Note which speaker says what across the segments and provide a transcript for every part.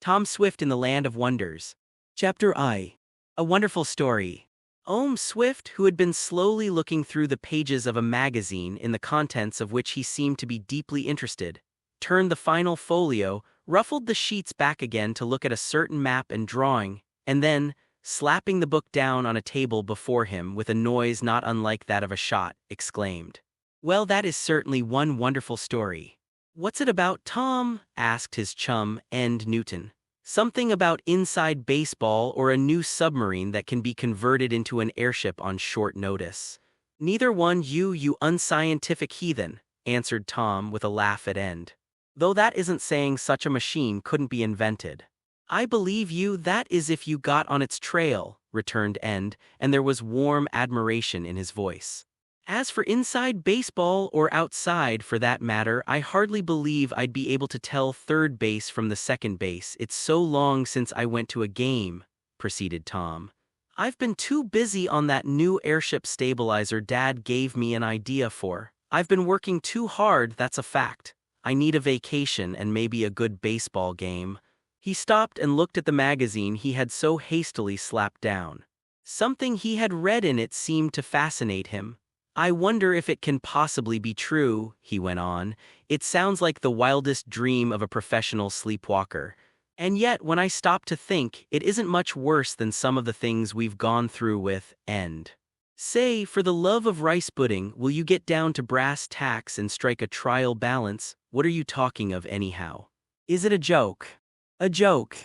Speaker 1: Tom Swift in the Land of Wonders. Chapter I. A Wonderful Story. Swift, who had been slowly looking through the pages of a magazine in the contents of which he seemed to be deeply interested, turned the final folio, ruffled the sheets back again to look at a certain map and drawing, and then, slapping the book down on a table before him with a noise not unlike that of a shot, exclaimed, "Well, that is certainly one wonderful story." "What's it about, Tom?" asked his chum, Ned Newton. "Something about inside baseball or a new submarine that can be converted into an airship on short notice." "Neither one, you unscientific heathen," answered Tom with a laugh at End. "Though that isn't saying such a machine couldn't be invented." "I believe you, that is if you got on its trail," returned End, and there was warm admiration in his voice. "As for inside baseball, or outside for that matter, I hardly believe I'd be able to tell third base from the second base. It's so long since I went to a game," proceeded Tom. "I've been too busy on that new airship stabilizer Dad gave me an idea for. I've been working too hard, that's a fact. I need a vacation and maybe a good baseball game." He stopped and looked at the magazine he had so hastily slapped down. Something he had read in it seemed to fascinate him. "I wonder if it can possibly be true," he went on. "It sounds like the wildest dream of a professional sleepwalker. And yet, when I stop to think, it isn't much worse than some of the things we've gone through with End. Say, for the love of rice pudding, will you get down to brass tacks and strike a trial balance? What are you talking of anyhow? Is it a joke?" "A joke?"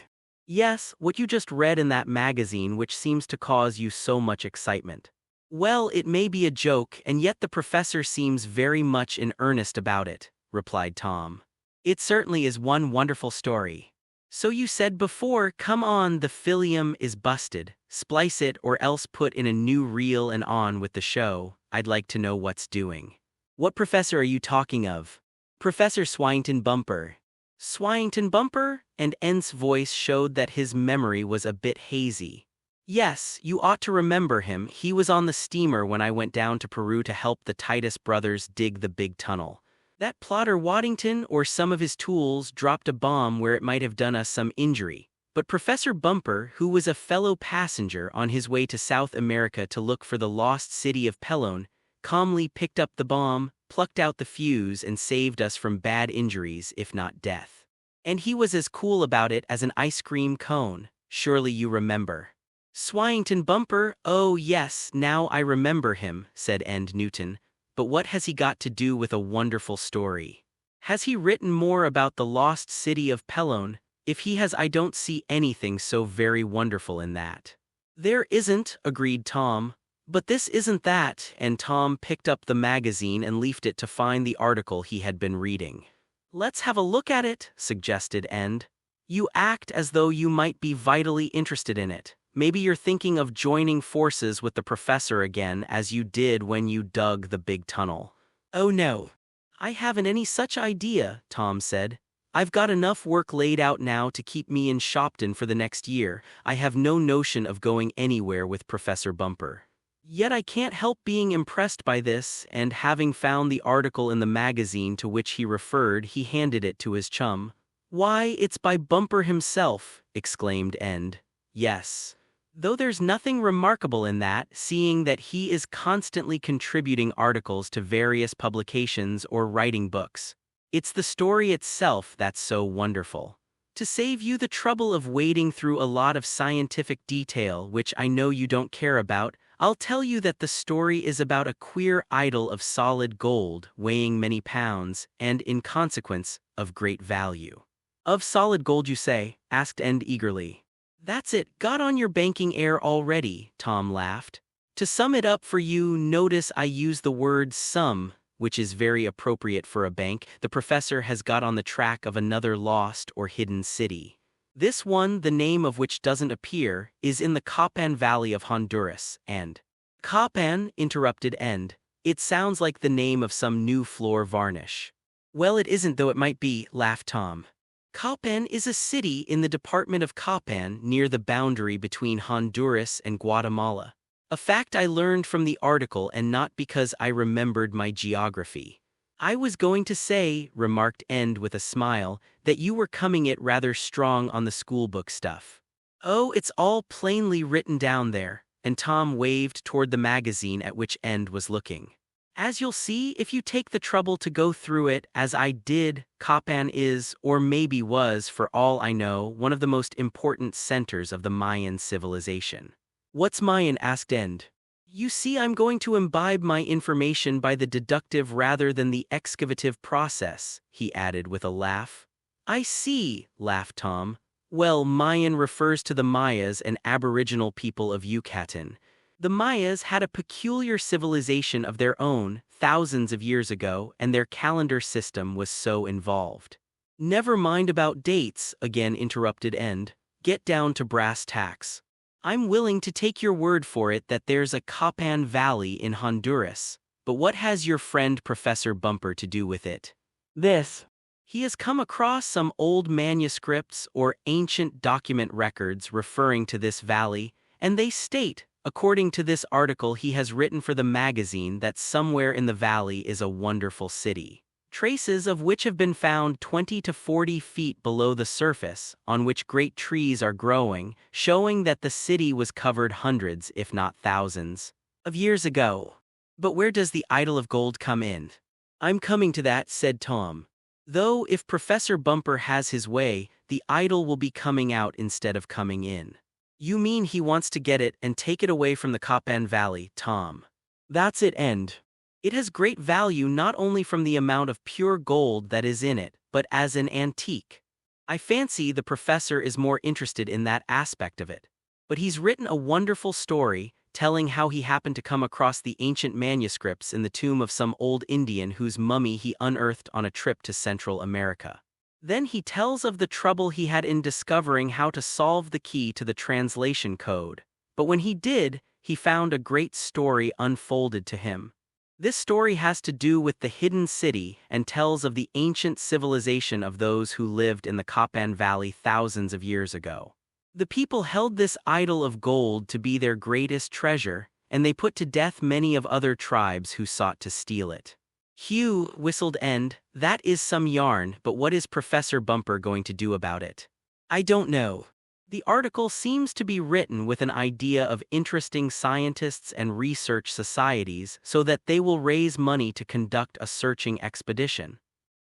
Speaker 1: "Yes, what you just read in that magazine which seems to cause you so much excitement." "Well, it may be a joke, and yet the professor seems very much in earnest about it," replied Tom. "It certainly is one wonderful story." "So you said before, come on, the filium is busted. Splice it or else put in a new reel and on with the show. I'd like to know what's doing." "What professor are you talking of?" "Professor Swinton Bumper." "Swinton Bumper?" And End's voice showed that his memory was a bit hazy. "Yes, you ought to remember him. He was on the steamer when I went down to Peru to help the Titus brothers dig the big tunnel. That plotter Waddington or some of his tools dropped a bomb where it might have done us some injury. But Professor Bumper, who was a fellow passenger on his way to South America to look for the lost city of Pelone, calmly picked up the bomb, plucked out the fuse, and saved us from bad injuries, if not death. And he was as cool about it as an ice cream cone. Surely you remember." "Swinton Bumper? Oh yes, now I remember him," said Ned Newton. "But what has he got to do with a wonderful story? Has he written more about the lost city of Pelone? If he has, I don't see anything so very wonderful in that." "There isn't," agreed Tom. "But this isn't that," and Tom picked up the magazine and leafed it to find the article he had been reading. "Let's have a look at it," suggested End. "You act as though you might be vitally interested in it. Maybe you're thinking of joining forces with the professor again as you did when you dug the big tunnel." "Oh no, I haven't any such idea," Tom said. "I've got enough work laid out now to keep me in Shopton for the next year. I have no notion of going anywhere with Professor Bumper. Yet I can't help being impressed by this," and having found the article in the magazine to which he referred, he handed it to his chum. "Why, it's by Bumper himself," exclaimed End. "Yes. Though there's nothing remarkable in that, seeing that he is constantly contributing articles to various publications or writing books. It's the story itself that's so wonderful. To save you the trouble of wading through a lot of scientific detail, which I know you don't care about, I'll tell you that the story is about a queer idol of solid gold, weighing many pounds, and, in consequence, of great value." "Of solid gold, you say?" asked End eagerly. "That's it, got on your banking air already," Tom laughed. "To sum it up for you, notice I use the word sum, which is very appropriate for a bank. The professor has got on the track of another lost or hidden city. This one, the name of which doesn't appear, is in the Copan Valley of Honduras, and—" "Copan," interrupted End. "It sounds like the name of some new floor varnish." "Well, it isn't, though it might be," laughed Tom. "Copan is a city in the department of Copan near the boundary between Honduras and Guatemala. A fact I learned from the article and not because I remembered my geography." I was going to say, remarked End with a smile, that you were coming it rather strong on the schoolbook stuff. Oh, it's all plainly written down there, and Tom waved toward the magazine at which End was looking. As you'll see if you take the trouble to go through it as I did, Copan is, or maybe was for all I know, one of the most important centers of the Mayan civilization. What's Mayan? Asked End. You see, I'm going to imbibe my information by the deductive rather than the excavative process, he added with a laugh. I see, laughed Tom. Well, Mayan refers to the Mayas, an aboriginal people of Yucatan. The Mayas had a peculiar civilization of their own, thousands of years ago, and their calendar system was so involved. Never mind about dates, again interrupted End. Get down to brass tacks. I'm willing to take your word for it that there's a Copan Valley in Honduras, but what has your friend Professor Bumper to do with it? This. He has come across some old manuscripts or ancient document records referring to this valley, and they state, according to this article he has written for the magazine, that somewhere in the valley is a wonderful city, traces of which have been found 20 to 40 feet below the surface, on which great trees are growing, showing that the city was covered hundreds, if not thousands, of years ago. But where does the idol of gold come in? I'm coming to that, said Tom. Though if Professor Bumper has his way, the idol will be coming out instead of coming in. You mean he wants to get it and take it away from the Copan Valley, Tom? That's it, End. It has great value not only from the amount of pure gold that is in it, but as an antique. I fancy the professor is more interested in that aspect of it. But he's written a wonderful story, telling how he happened to come across the ancient manuscripts in the tomb of some old Indian whose mummy he unearthed on a trip to Central America. Then he tells of the trouble he had in discovering how to solve the key to the translation code. But when he did, he found a great story unfolded to him. This story has to do with the hidden city and tells of the ancient civilization of those who lived in the Copan Valley thousands of years ago. The people held this idol of gold to be their greatest treasure, and they put to death many of other tribes who sought to steal it. Hugh, whistled End, that is some yarn, but what is Professor Bumper going to do about it? I don't know. The article seems to be written with an idea of interesting scientists and research societies so that they will raise money to conduct a searching expedition.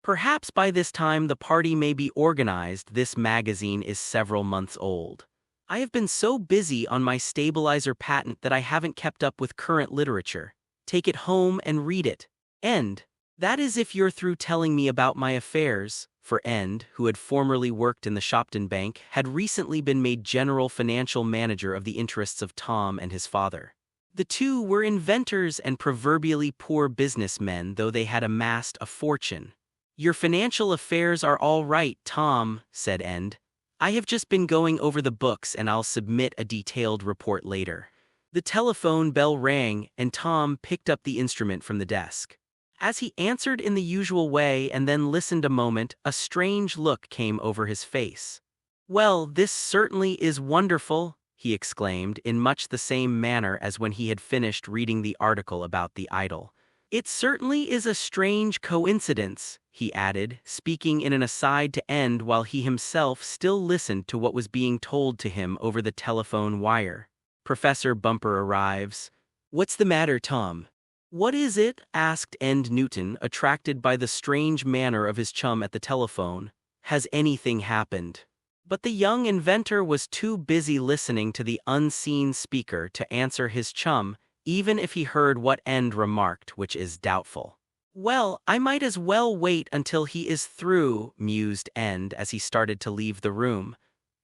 Speaker 1: Perhaps by this time the party may be organized. This magazine is several months old. I have been so busy on my stabilizer patent that I haven't kept up with current literature. Take it home and read it. End. That is if you're through telling me about my affairs. For End, who had formerly worked in the Shopton Bank, had recently been made general financial manager of the interests of Tom and his father. The two were inventors and proverbially poor businessmen, though they had amassed a fortune. Your financial affairs are all right, Tom, said End. I have just been going over the books and I'll submit a detailed report later. The telephone bell rang and Tom picked up the instrument from the desk. As he answered in the usual way and then listened a moment, a strange look came over his face. Well, this certainly is wonderful, he exclaimed in much the same manner as when he had finished reading the article about the idol. It certainly is a strange coincidence, he added, speaking in an aside to End while he himself still listened to what was being told to him over the telephone wire. Professor Bumper arrives. What's the matter, Tom? What is it? Asked Ned Newton, attracted by the strange manner of his chum at the telephone. Has anything happened? But the young inventor was too busy listening to the unseen speaker to answer his chum, even if he heard what End remarked, which is doubtful. Well, I might as well wait until he is through, mused End as he started to leave the room.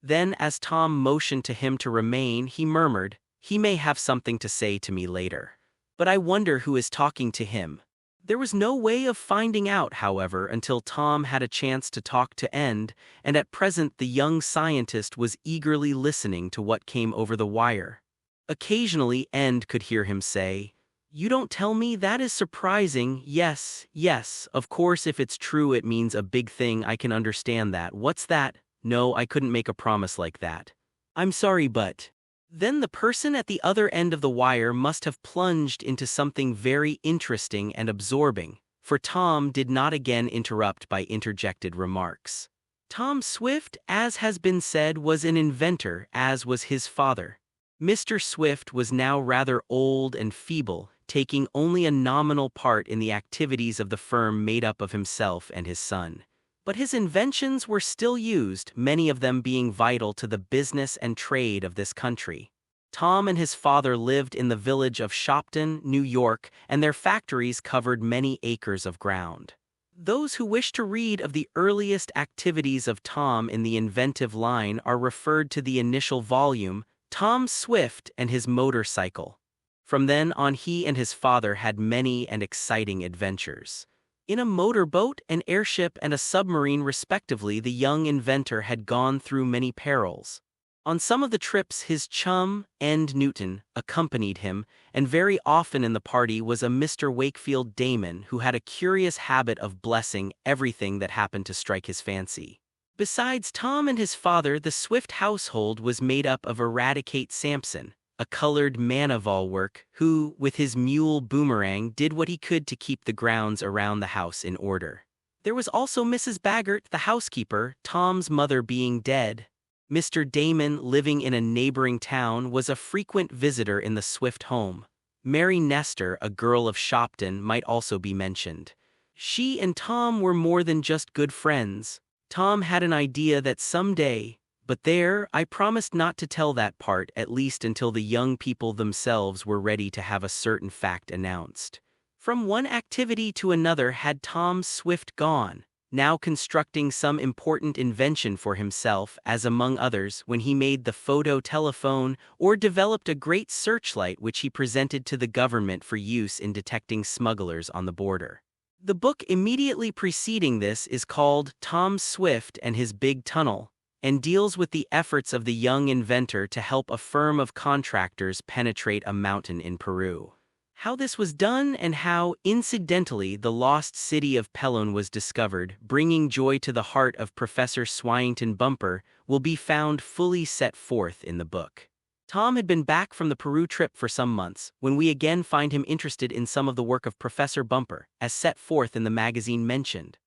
Speaker 1: Then, as Tom motioned to him to remain, he murmured, he may have something to say to me later. But I wonder who is talking to him. There was no way of finding out, however, until Tom had a chance to talk to End, and at present the young scientist was eagerly listening to what came over the wire. Occasionally End could hear him say, "You don't tell me? That is surprising. Yes, of course if it's true it means a big thing. I can understand that. What's that? No, I couldn't make a promise like that. I'm sorry, but..." Then the person at the other end of the wire must have plunged into something very interesting and absorbing, for Tom did not again interrupt by interjected remarks. Tom Swift, as has been said, was an inventor, as was his father. Mr. Swift was now rather old and feeble, taking only a nominal part in the activities of the firm made up of himself and his son. But his inventions were still used, many of them being vital to the business and trade of this country. Tom and his father lived in the village of Shopton, New York, and their factories covered many acres of ground. Those who wish to read of the earliest activities of Tom in the inventive line are referred to the initial volume, Tom Swift and His Motorcycle. From then on he and his father had many and exciting adventures. In a motorboat, an airship, and a submarine respectively, the young inventor had gone through many perils. On some of the trips his chum, Ned Newton, accompanied him, and very often in the party was a Mr. Wakefield Damon who had a curious habit of blessing everything that happened to strike his fancy. Besides Tom and his father, the Swift household was made up of Eradicate Sampson, a colored man-of-all-work who, with his mule Boomerang, did what he could to keep the grounds around the house in order. There was also Mrs. Baggert, the housekeeper, Tom's mother being dead. Mr. Damon, living in a neighboring town, was a frequent visitor in the Swift home. Mary Nestor, a girl of Shopton, might also be mentioned. She and Tom were more than just good friends. Tom had an idea that someday, but there, I promised not to tell that part, at least until the young people themselves were ready to have a certain fact announced. From one activity to another had Tom Swift gone, now constructing some important invention for himself, as among others, when he made the photo-telephone or developed a great searchlight which he presented to the government for use in detecting smugglers on the border. The book immediately preceding this is called Tom Swift and His Big Tunnel, and deals with the efforts of the young inventor to help a firm of contractors penetrate a mountain in Peru. How this was done and how, incidentally, the lost city of Pelon was discovered, bringing joy to the heart of Professor Swinton Bumper, will be found fully set forth in the book. Tom had been back from the Peru trip for some months, when we again find him interested in some of the work of Professor Bumper, as set forth in the magazine mentioned.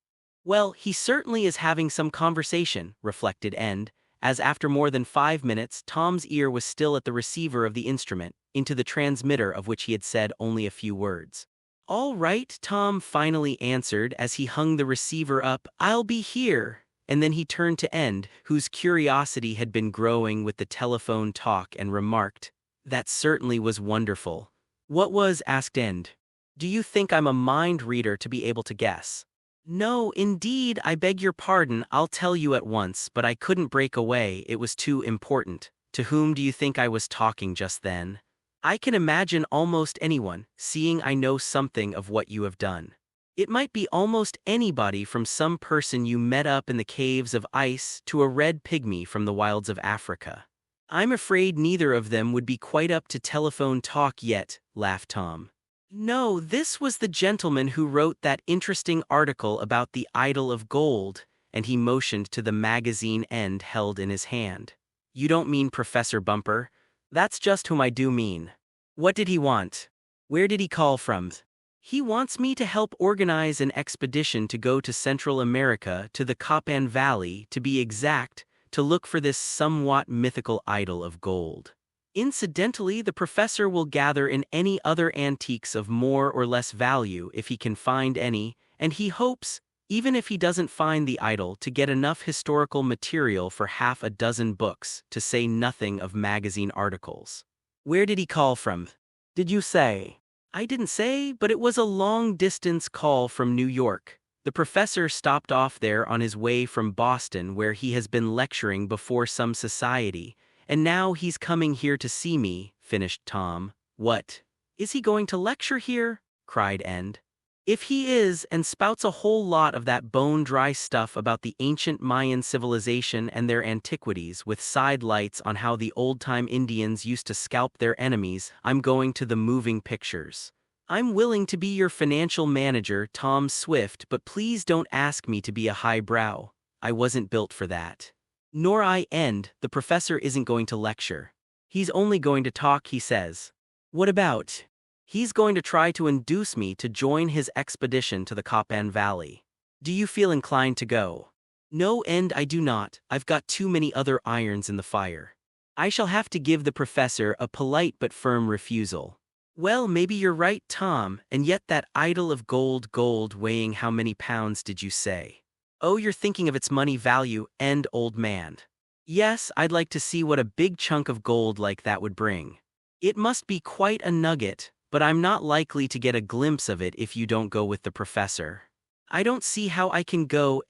Speaker 1: Well, he certainly is having some conversation, reflected End, as after more than 5 minutes Tom's ear was still at the receiver of the instrument, into the transmitter of which he had said only a few words. "All right," Tom finally answered as he hung the receiver up, "I'll be here." And then he turned to End, whose curiosity had been growing with the telephone talk, and remarked, "That certainly was wonderful." "What was?" asked End. "Do you think I'm a mind reader to be able to guess?" "No, indeed, I beg your pardon, I'll tell you at once, but I couldn't break away, it was too important. To whom do you think I was talking just then?" "I can imagine almost anyone, seeing I know something of what you have done. It might be almost anybody, from some person you met up in the caves of ice to a red pygmy from the wilds of Africa." "I'm afraid neither of them would be quite up to telephone talk yet," laughed Tom. "No, this was the gentleman who wrote that interesting article about the idol of gold," and he motioned to the magazine End held in his hand. "You don't mean Professor Bumper?" "That's just whom I do mean." "What did he want? Where did he call from?" "He wants me to help organize an expedition to go to Central America, to the Copan Valley, to be exact, to look for this somewhat mythical idol of gold. Incidentally, the professor will gather in any other antiques of more or less value if he can find any, and he hopes, even if he doesn't find the idol, to get enough historical material for 6 books, to say nothing of magazine articles." "Where did he call from? Did you say?" "I didn't say, but it was a long-distance call from New York. The professor stopped off there on his way from Boston, where he has been lecturing before some society, and now he's coming here to see me," finished Tom. "What? Is he going to lecture here?" cried End. "If he is, and spouts a whole lot of that bone-dry stuff about the ancient Mayan civilization and their antiquities, with side lights on how the old-time Indians used to scalp their enemies, I'm going to the moving pictures. I'm willing to be your financial manager, Tom Swift, but please don't ask me to be a highbrow. I wasn't built for that." "Nor I, End. The professor isn't going to lecture. He's only going to talk, he says." "What about?" He's going to try to induce me to join his expedition to the Copan Valley. Do you feel inclined to go? No, and I do not. I've got too many other irons in the fire. I shall have to give the professor a polite but firm refusal. Well, maybe you're right, Tom, and yet that idol of gold weighing how many pounds did you say? Oh, you're thinking of its money value, old man. Yes, I'd like to see what a big chunk of gold like that would bring. It must be quite a nugget, but I'm not likely to get a glimpse of it if you don't go with the professor. I don't see how I can go,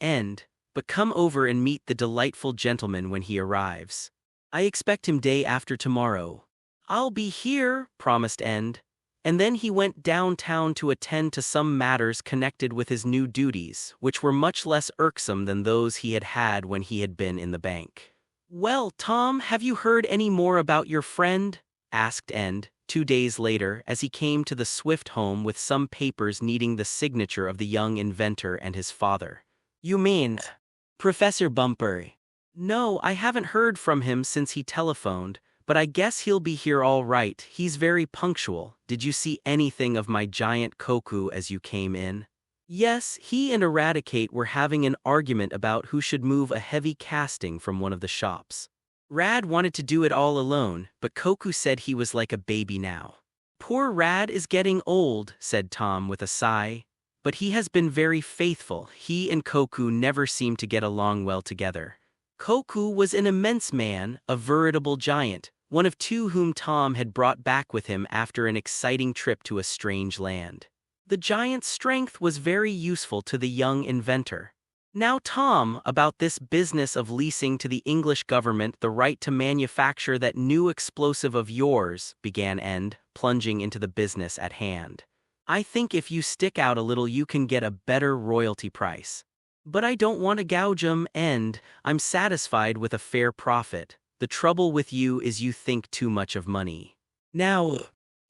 Speaker 1: but come over and meet the delightful gentleman when he arrives. I expect him day after tomorrow. I'll be here, promised End. And then he went downtown to attend to some matters connected with his new duties, which were much less irksome than those he had had when he had been in the bank. Well, Tom, have you heard any more about your friend? Asked End, 2 days later, as he came to the Swift home with some papers needing the signature of the young inventor and his father. You mean Professor Bumper? No, I haven't heard from him since he telephoned, but I guess he'll be here all right. He's very punctual. Did you see anything of my giant Koku as you came in? Yes, he and Eradicate were having an argument about who should move a heavy casting from one of the shops. Rad wanted to do it all alone, but Koku said he was like a baby now. Poor Rad is getting old, said Tom with a sigh. But he has been very faithful. He and Koku never seemed to get along well together. Koku was an immense man, a veritable giant, one of two whom Tom had brought back with him after an exciting trip to a strange land. The giant's strength was very useful to the young inventor. Now, Tom, about this business of leasing to the English government the right to manufacture that new explosive of yours, began End, plunging into the business at hand. I think if you stick out a little you can get a better royalty price. But I don't want to gouge 'em, I'm satisfied with a fair profit. The trouble with you is you think too much of money. Now,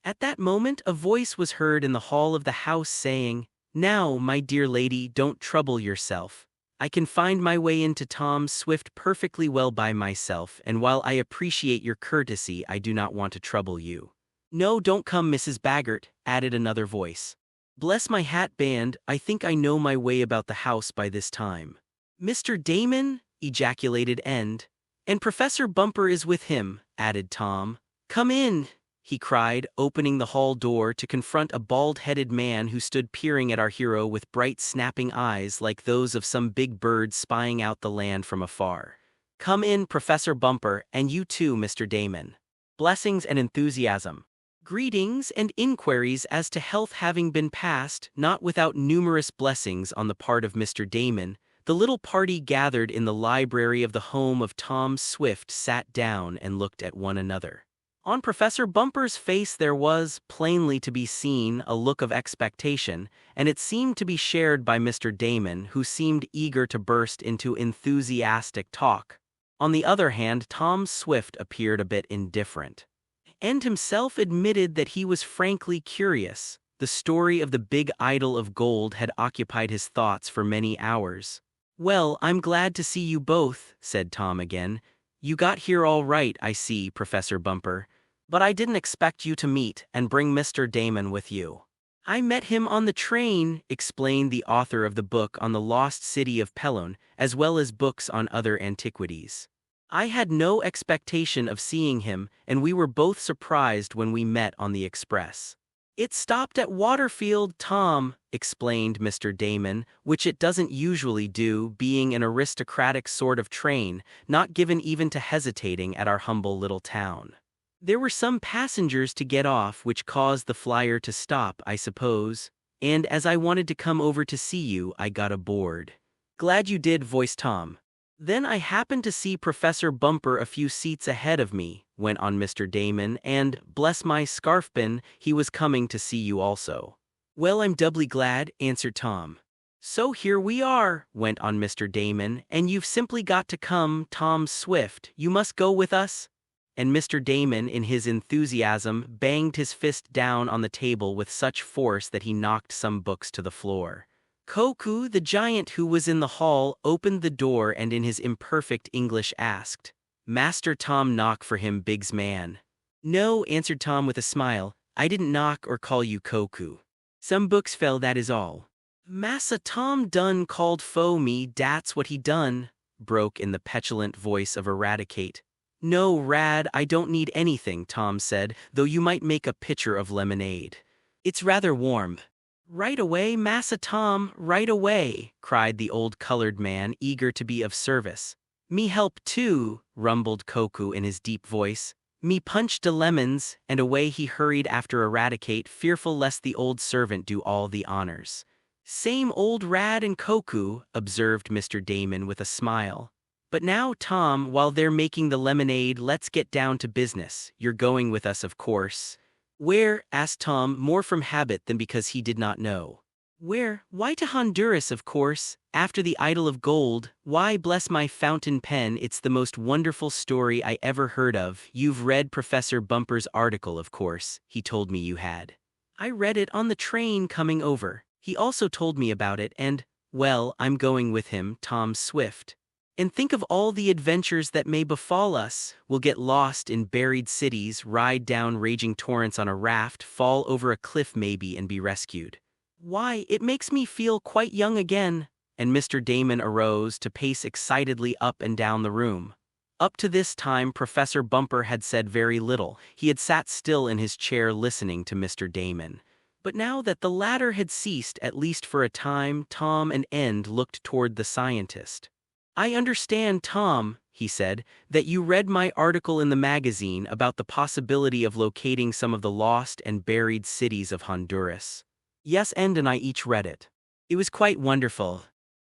Speaker 1: at that moment a voice was heard in the hall of the house saying, Now, my dear lady, don't trouble yourself. I can find my way into Tom Swift perfectly well by myself, and while I appreciate your courtesy, I do not want to trouble you. No, don't come, Mrs. Baggert, added another voice. Bless my hat band, I think I know my way about the house by this time. Mr. Damon, ejaculated End. And Professor Bumper is with him, added Tom. Come in, he cried, opening the hall door to confront a bald-headed man who stood peering at our hero with bright snapping eyes like those of some big bird spying out the land from afar. Come in, Professor Bumper, and you too, Mr. Damon. Blessings and enthusiasm. Greetings and inquiries as to health having been passed, not without numerous blessings on the part of Mr. Damon, the little party gathered in the library of the home of Tom Swift sat down and looked at one another. On Professor Bumper's face there was, plainly to be seen, a look of expectation, and it seemed to be shared by Mr. Damon, who seemed eager to burst into enthusiastic talk. On the other hand, Tom Swift appeared a bit indifferent. End himself admitted that he was frankly curious. The story of the big idol of gold had occupied his thoughts for many hours. Well, I'm glad to see you both, said Tom again. You got here all right, I see, Professor Bumper. But I didn't expect you to meet and bring Mr. Damon with you. I met him on the train, explained the author of the book on the lost city of Pelone, as well as books on other antiquities. I had no expectation of seeing him, and we were both surprised when we met on the express. It stopped at Waterfield, Tom, explained Mr. Damon, which it doesn't usually do, being an aristocratic sort of train, not given even to hesitating at our humble little town. There were some passengers to get off, which caused the flyer to stop, I suppose, and as I wanted to come over to see you, I got aboard. Glad you did, voiced Tom. Then I happened to see Professor Bumper a few seats ahead of me, went on Mr. Damon, and, bless my scarfpin, he was coming to see you also. Well, I'm doubly glad, answered Tom. So here we are, went on Mr. Damon, and you've simply got to come, Tom Swift, you must go with us. And Mr. Damon, in his enthusiasm, banged his fist down on the table with such force that he knocked some books to the floor. Koku, the giant who was in the hall, opened the door and in his imperfect English asked, Master Tom knock for him, Biggs man. No, answered Tom with a smile, I didn't knock or call you Koku. Some books fell, that is all. Massa Tom done called fo me, dat's what he done, broke in the petulant voice of Eradicate. No, Rad, I don't need anything, Tom said, though you might make a pitcher of lemonade. It's rather warm. Right away, Massa Tom, right away, cried the old colored man, eager to be of service. Me help too, rumbled Koku in his deep voice. Me punch de lemons, and away he hurried after Eradicate, fearful lest the old servant do all the honors. Same old Rad and Koku, observed Mr. Damon with a smile. But now, Tom, while they're making the lemonade, let's get down to business. You're going with us, of course. Where? Asked Tom, more from habit than because he did not know. Where? Why, to Honduras, of course. After the idol of gold. Why, bless my fountain pen, it's the most wonderful story I ever heard of. You've read Professor Bumper's article, of course. He told me you had. I read it on the train coming over. He also told me about it and, well, I'm going with him, Tom Swift. And think of all the adventures that may befall us. We'll get lost in buried cities, ride down raging torrents on a raft, fall over a cliff maybe, and be rescued. Why, it makes me feel quite young again. And Mr. Damon arose to pace excitedly up and down the room. Up to this time, Professor Bumper had said very little. He had sat still in his chair listening to Mr. Damon. But now that the latter had ceased, at least for a time, Tom and End looked toward the scientist. I understand, Tom, he said, that you read my article in the magazine about the possibility of locating some of the lost and buried cities of Honduras. Yes, End and I each read it. It was quite wonderful.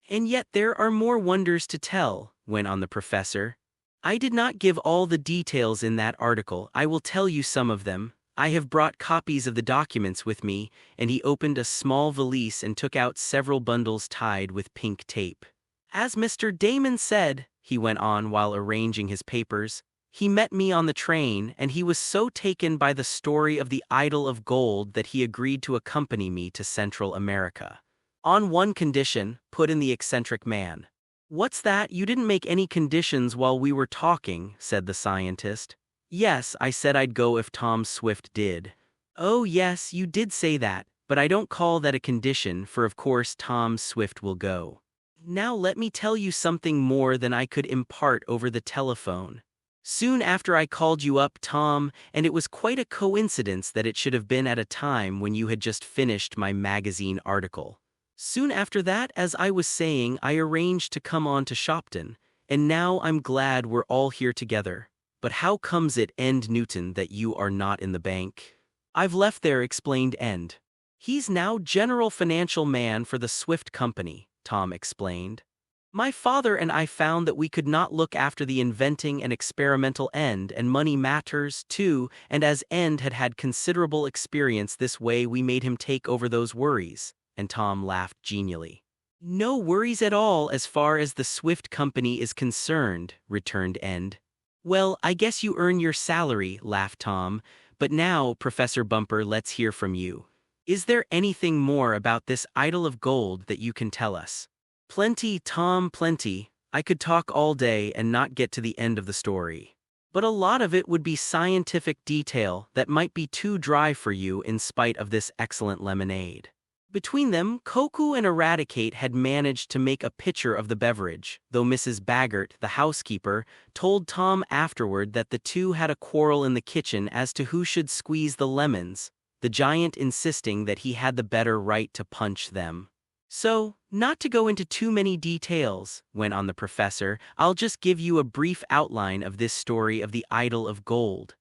Speaker 1: And yet there are more wonders to tell, went on the professor. I did not give all the details in that article. I will tell you some of them. I have brought copies of the documents with me, and he opened a small valise and took out several bundles tied with pink tape. As Mr. Damon said, he went on while arranging his papers, he met me on the train, and he was so taken by the story of the idol of gold that he agreed to accompany me to Central America. On one condition, put in the eccentric man. What's that? You didn't make any conditions while we were talking, said the scientist. Yes, I said I'd go if Tom Swift did. Oh yes, you did say that, but I don't call that a condition, for of course Tom Swift will go. Now let me tell you something more than I could impart over the telephone. Soon after I called you up, Tom, and it was quite a coincidence that it should have been at a time when you had just finished my magazine article. Soon after that, as I was saying, I arranged to come on to Shopton, and now I'm glad we're all here together. But how comes it, Ned Newton, that you are not in the bank? I've left there, explained End. He's now general financial man for the Swift Company, Tom explained. My father and I found that we could not look after the inventing and experimental end, and money matters, too, and as End had had considerable experience this way, we made him take over those worries, and Tom laughed genially. No worries at all as far as the Swift Company is concerned, returned End. Well, I guess you earn your salary, laughed Tom, but now, Professor Bumper, let's hear from you. Is there anything more about this idol of gold that you can tell us? Plenty, Tom, plenty. I could talk all day and not get to the end of the story. But a lot of it would be scientific detail that might be too dry for you in spite of this excellent lemonade. Between them, Koku and Eradicate had managed to make a pitcher of the beverage, though Mrs. Baggert, the housekeeper, told Tom afterward that the two had a quarrel in the kitchen as to who should squeeze the lemons, the giant insisting that he had the better right to punch them. So, not to go into too many details, went on the professor, I'll just give you a brief outline of this story of the idol of gold.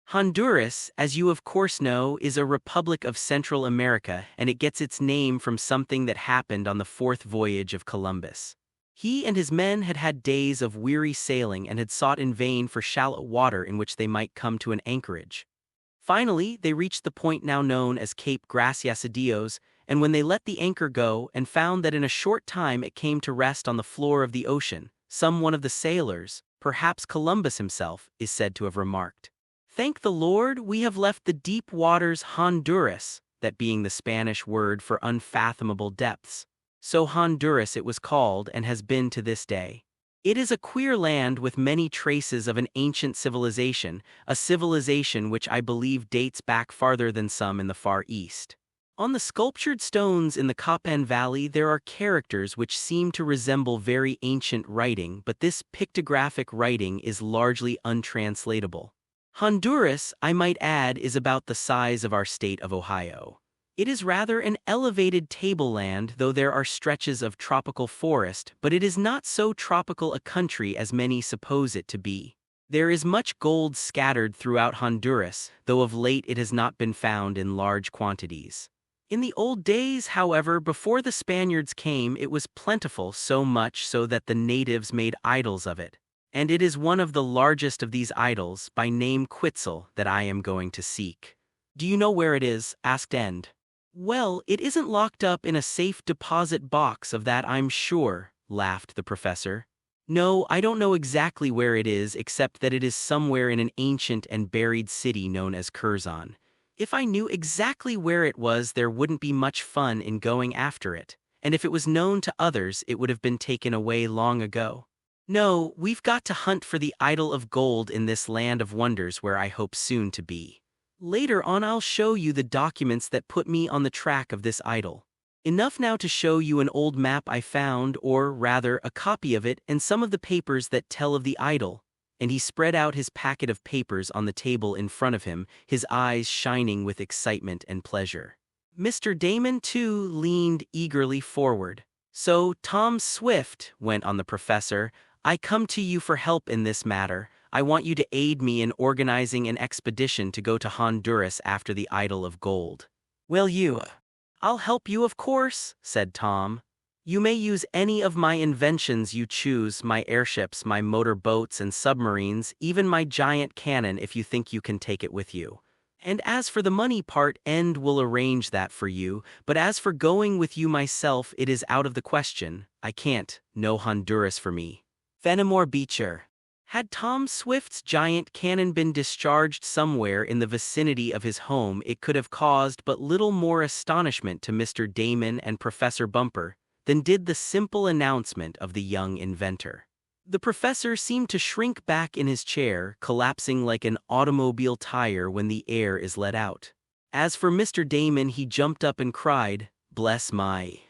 Speaker 1: Honduras, as you of course know, is a republic of Central America, and it gets its name from something that happened on the fourth voyage of Columbus. He and his men had had days of weary sailing and had sought in vain for shallow water in which they might come to an anchorage. Finally, they reached the point now known as Cape Gracias a Dios, and when they let the anchor go and found that in a short time it came to rest on the floor of the ocean, some one of the sailors, perhaps Columbus himself, is said to have remarked, "Thank the Lord, we have left the deep waters Honduras," that being the Spanish word for unfathomable depths. So Honduras it was called and has been to this day. It is a queer land with many traces of an ancient civilization, a civilization which I believe dates back farther than some in the Far East. On the sculptured stones in the Copan Valley there are characters which seem to resemble very ancient writing, but this pictographic writing is largely untranslatable. Honduras, I might add, is about the size of our state of Ohio. It is rather an elevated tableland, though there are stretches of tropical forest, but it is not so tropical a country as many suppose it to be. There is much gold scattered throughout Honduras, though of late it has not been found in large quantities. In the old days, however, before the Spaniards came, it was plentiful, so much so that the natives made idols of it. And it is one of the largest of these idols, by name Quetzal, that I am going to seek. Do you know where it is? Asked End. Well, it isn't locked up in a safe deposit box, of that I'm sure, laughed the professor. No, I don't know exactly where it is, except that it is somewhere in an ancient and buried city known as Curzon. If I knew exactly where it was, there wouldn't be much fun in going after it, and if it was known to others, it would have been taken away long ago. No, we've got to hunt for the idol of gold in this land of wonders where I hope soon to be. Later on I'll show you the documents that put me on the track of this idol. Enough now to show you an old map I found, or rather a copy of it, and some of the papers that tell of the idol. And he spread out his packet of papers on the table in front of him, his eyes shining with excitement and pleasure. Mr. Damon, too, leaned eagerly forward. So, Tom Swift, went on the professor, I come to you for help in this matter. I want you to aid me in organizing an expedition to go to Honduras after the idol of gold. Will you? I'll help you, of course, said Tom. You may use any of my inventions you choose, my airships, my motor boats and submarines, even my giant cannon if you think you can take it with you. And as for the money part, End will arrange that for you, but as for going with you myself, it is out of the question. I can't. No Honduras for me. Fenimore Beecher. Had Tom Swift's giant cannon been discharged somewhere in the vicinity of his home, it could have caused but little more astonishment to Mr. Damon and Professor Bumper than did the simple announcement of the young inventor. The professor seemed to shrink back in his chair, collapsing like an automobile tire when the air is let out. As for Mr. Damon, he jumped up and cried, "Bless my..."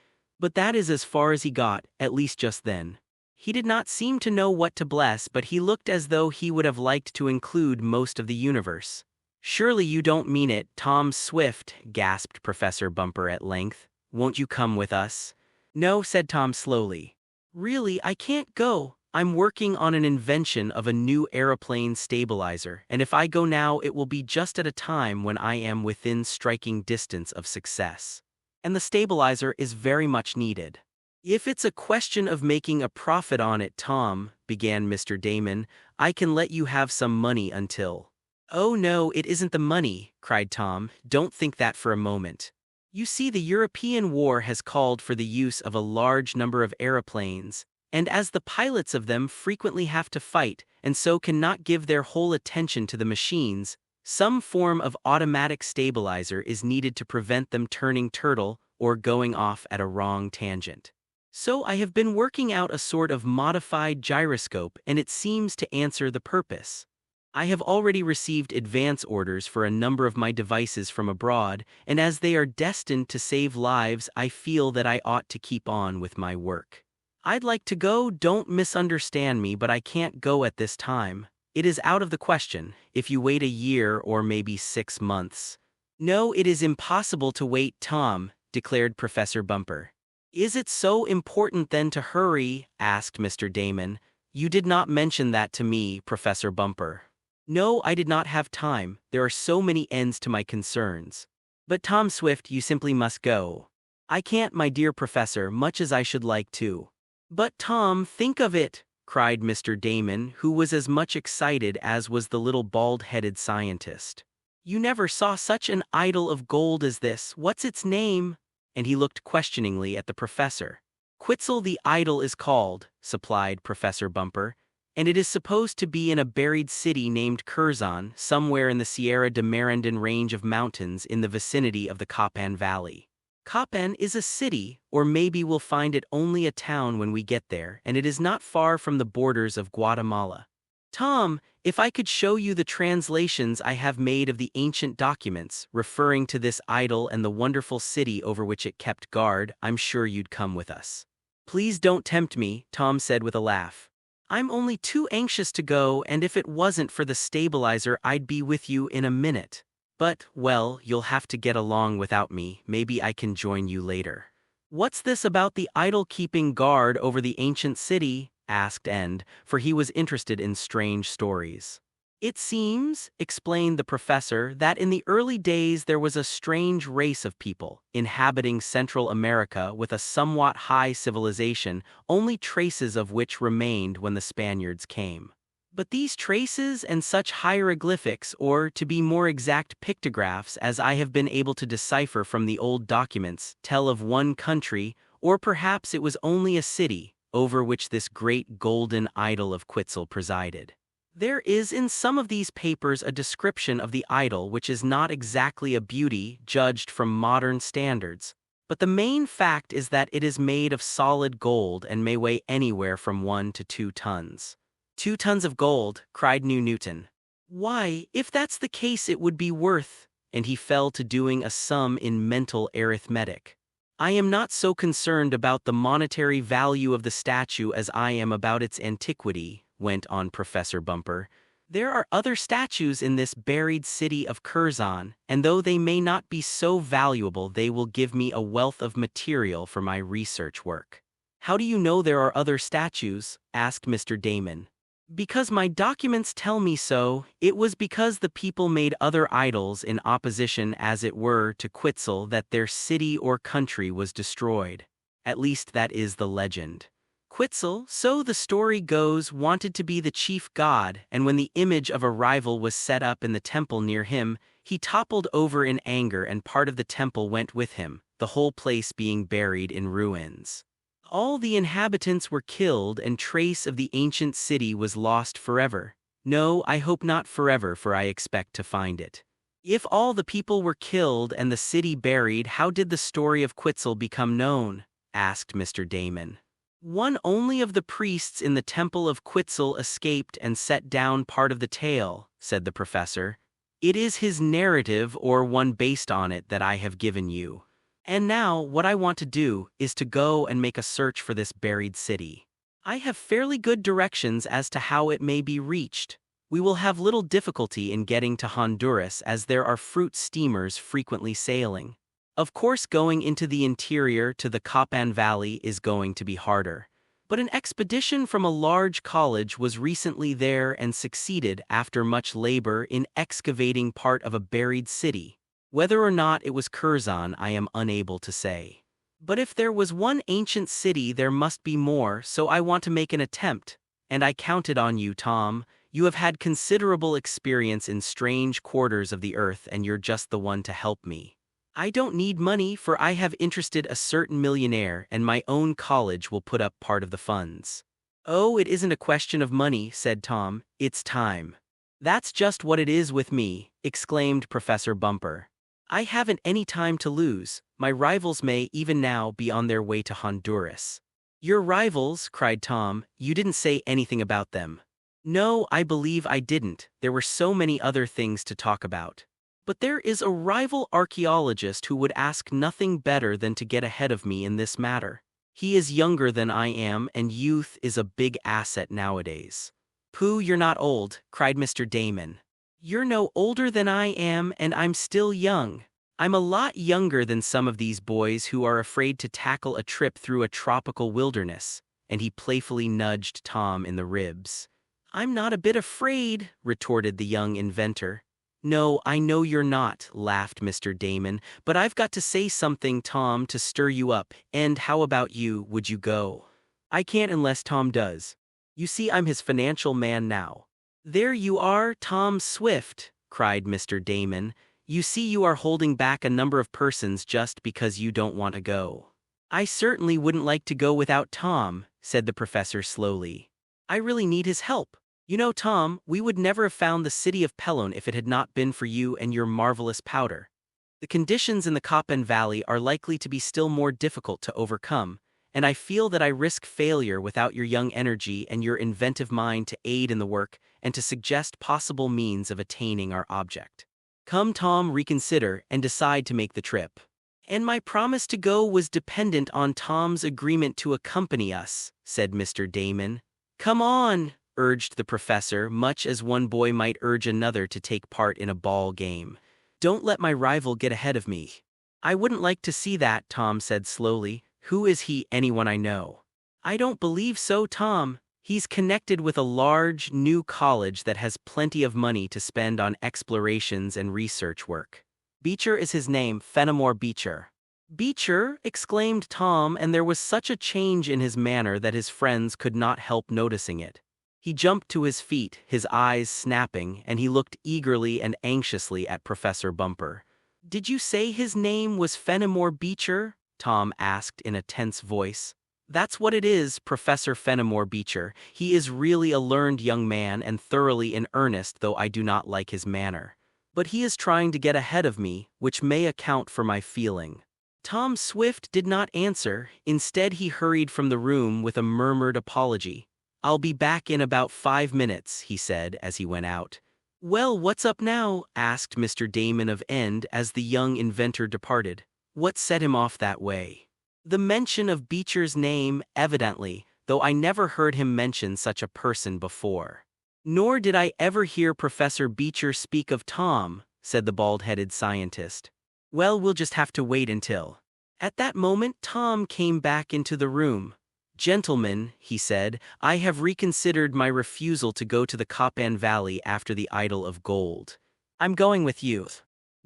Speaker 1: But that is as far as he got, at least just then. He did not seem to know what to bless, but he looked as though he would have liked to include most of the universe. "Surely you don't mean it, Tom Swift," gasped Professor Bumper at length. "Won't you come with us?" "No," said Tom slowly. "Really, I can't go. I'm working on an invention of a new aeroplane stabilizer, and if I go now it will be just at a time when I am within striking distance of success. And the stabilizer is very much needed." "If it's a question of making a profit on it, Tom," began Mr. Damon, "I can let you have some money until—" "Oh no, it isn't the money," cried Tom. "Don't think that for a moment. You see, the European war has called for the use of a large number of aeroplanes, and as the pilots of them frequently have to fight, and so cannot give their whole attention to the machines, some form of automatic stabilizer is needed to prevent them turning turtle or going off at a wrong tangent. So I have been working out a sort of modified gyroscope, and it seems to answer the purpose. I have already received advance orders for a number of my devices from abroad, and as they are destined to save lives, I feel that I ought to keep on with my work. I'd like to go, don't misunderstand me, but I can't go at this time. It is out of the question, if you wait a year or maybe 6 months. "No, it is impossible to wait, Tom," declared Professor Bumper. "Is it so important then to hurry?" asked Mr. Damon. "You did not mention that to me, Professor Bumper." "No, I did not have time. There are so many ends to my concerns. But Tom Swift, you simply must go." "I can't, my dear professor, much as I should like to." "But Tom, think of it," cried Mr. Damon, who was as much excited as was the little bald-headed scientist. "You never saw such an idol of gold as this. What's its name?" And he looked questioningly at the professor. "Quetzal the idol is called," supplied Professor Bumper, "and it is supposed to be in a buried city named Curzon, somewhere in the Sierra de Merendon range of mountains in the vicinity of the Copan Valley." Copan is a city, or maybe we'll find it only a town when we get there, and it is not far from the borders of Guatemala. Tom, if I could show you the translations I have made of the ancient documents referring to this idol and the wonderful city over which it kept guard, I'm sure you'd come with us. Please don't tempt me, Tom said with a laugh. I'm only too anxious to go, and if it wasn't for the stabilizer, I'd be with you in a minute. But, well, you'll have to get along without me. Maybe I can join you later. What's this about the idol keeping guard over the ancient city? Asked End, for he was interested in strange stories. It seems, explained the professor, that in the early days there was a strange race of people inhabiting Central America with a somewhat high civilization, only traces of which remained when the Spaniards came. But these traces and such hieroglyphics, or to be more exact pictographs as I have been able to decipher from the old documents, tell of one country, or perhaps it was only a city, over which this great golden idol of Quetzal presided. There is in some of these papers a description of the idol which is not exactly a beauty judged from modern standards, but the main fact is that it is made of solid gold and may weigh anywhere from 1 to 2 tons. 2 tons of gold, cried Newton. Why, if that's the case it would be worth, and he fell to doing a sum in mental arithmetic. I am not so concerned about the monetary value of the statue as I am about its antiquity, went on Professor Bumper. There are other statues in this buried city of Curzon, and though they may not be so valuable, they will give me a wealth of material for my research work. How do you know there are other statues? Asked Mr. Damon. Because my documents tell me so. It was because the people made other idols in opposition, as it were, to Quetzal that their city or country was destroyed. At least that is the legend. Quetzal, so the story goes, wanted to be the chief god, and when the image of a rival was set up in the temple near him, he toppled over in anger and part of the temple went with him, the whole place being buried in ruins. All the inhabitants were killed and trace of the ancient city was lost forever. No, I hope not forever, for I expect to find it. If all the people were killed and the city buried, how did the story of Quetzal become known? Asked Mr. Damon. One only of the priests in the temple of Quetzal escaped and set down part of the tale, said the professor. It is his narrative or one based on it that I have given you. And now, what I want to do is to go and make a search for this buried city. I have fairly good directions as to how it may be reached. We will have little difficulty in getting to Honduras as there are fruit steamers frequently sailing. Of course, going into the interior to the Copan Valley is going to be harder. But an expedition from a large college was recently there and succeeded after much labor in excavating part of a buried city. Whether or not it was Curzon, I am unable to say. But if there was one ancient city, there must be more, so I want to make an attempt. And I counted on you, Tom. You have had considerable experience in strange quarters of the earth, and you're just the one to help me. I don't need money, for I have interested a certain millionaire, and my own college will put up part of the funds. Oh, it isn't a question of money, said Tom. It's time. That's just what it is with me, exclaimed Professor Bumper. I haven't any time to lose. My rivals may even now be on their way to Honduras. Your rivals, cried Tom. You didn't say anything about them. No, I believe I didn't. There were so many other things to talk about. But there is a rival archaeologist who would ask nothing better than to get ahead of me in this matter. He is younger than I am, and youth is a big asset nowadays. Pooh, you're not old, cried Mr. Damon. You're no older than I am, and I'm still young. I'm a lot younger than some of these boys who are afraid to tackle a trip through a tropical wilderness, and he playfully nudged Tom in the ribs. I'm not a bit afraid, retorted the young inventor. No, I know you're not, laughed Mr. Damon, but I've got to say something, Tom, to stir you up, and how about you, would you go? I can't unless Tom does. You see, I'm his financial man now. There you are, Tom Swift, cried Mr. Damon. You see, you are holding back a number of persons just because you don't want to go. I certainly wouldn't like to go without Tom, said the professor slowly. I really need his help. You know, Tom, we would never have found the city of Pelon if it had not been for you and your marvelous powder. The conditions in the Copan Valley are likely to be still more difficult to overcome, and I feel that I risk failure without your young energy and your inventive mind to aid in the work and to suggest possible means of attaining our object. Come, Tom, reconsider and decide to make the trip. And my promise to go was dependent on Tom's agreement to accompany us, said Mr. Damon. Come on, urged the professor, much as one boy might urge another to take part in a ball game. Don't let my rival get ahead of me. I wouldn't like to see that, Tom said slowly. Who is he? Anyone I know? I don't believe so, Tom. He's connected with a large, new college that has plenty of money to spend on explorations and research work. Beecher is his name, Fenimore Beecher. Beecher, exclaimed Tom, and there was such a change in his manner that his friends could not help noticing it. He jumped to his feet, his eyes snapping, and he looked eagerly and anxiously at Professor Bumper. Did you say his name was Fenimore Beecher? Tom asked in a tense voice. That's what it is, Professor Fenimore Beecher. He is really a learned young man and thoroughly in earnest, though I do not like his manner. But he is trying to get ahead of me, which may account for my feeling. Tom Swift did not answer. Instead, he hurried from the room with a murmured apology. I'll be back in about 5 minutes, he said as he went out. Well, what's up now? Asked Mr. Damon of End as the young inventor departed. What set him off that way? The mention of Beecher's name, evidently, though I never heard him mention such a person before. Nor did I ever hear Professor Beecher speak of Tom, said the bald-headed scientist. Well, we'll just have to wait until. At that moment, Tom came back into the room. Gentlemen, he said, I have reconsidered my refusal to go to the Copan Valley after the Idol of Gold. I'm going with you.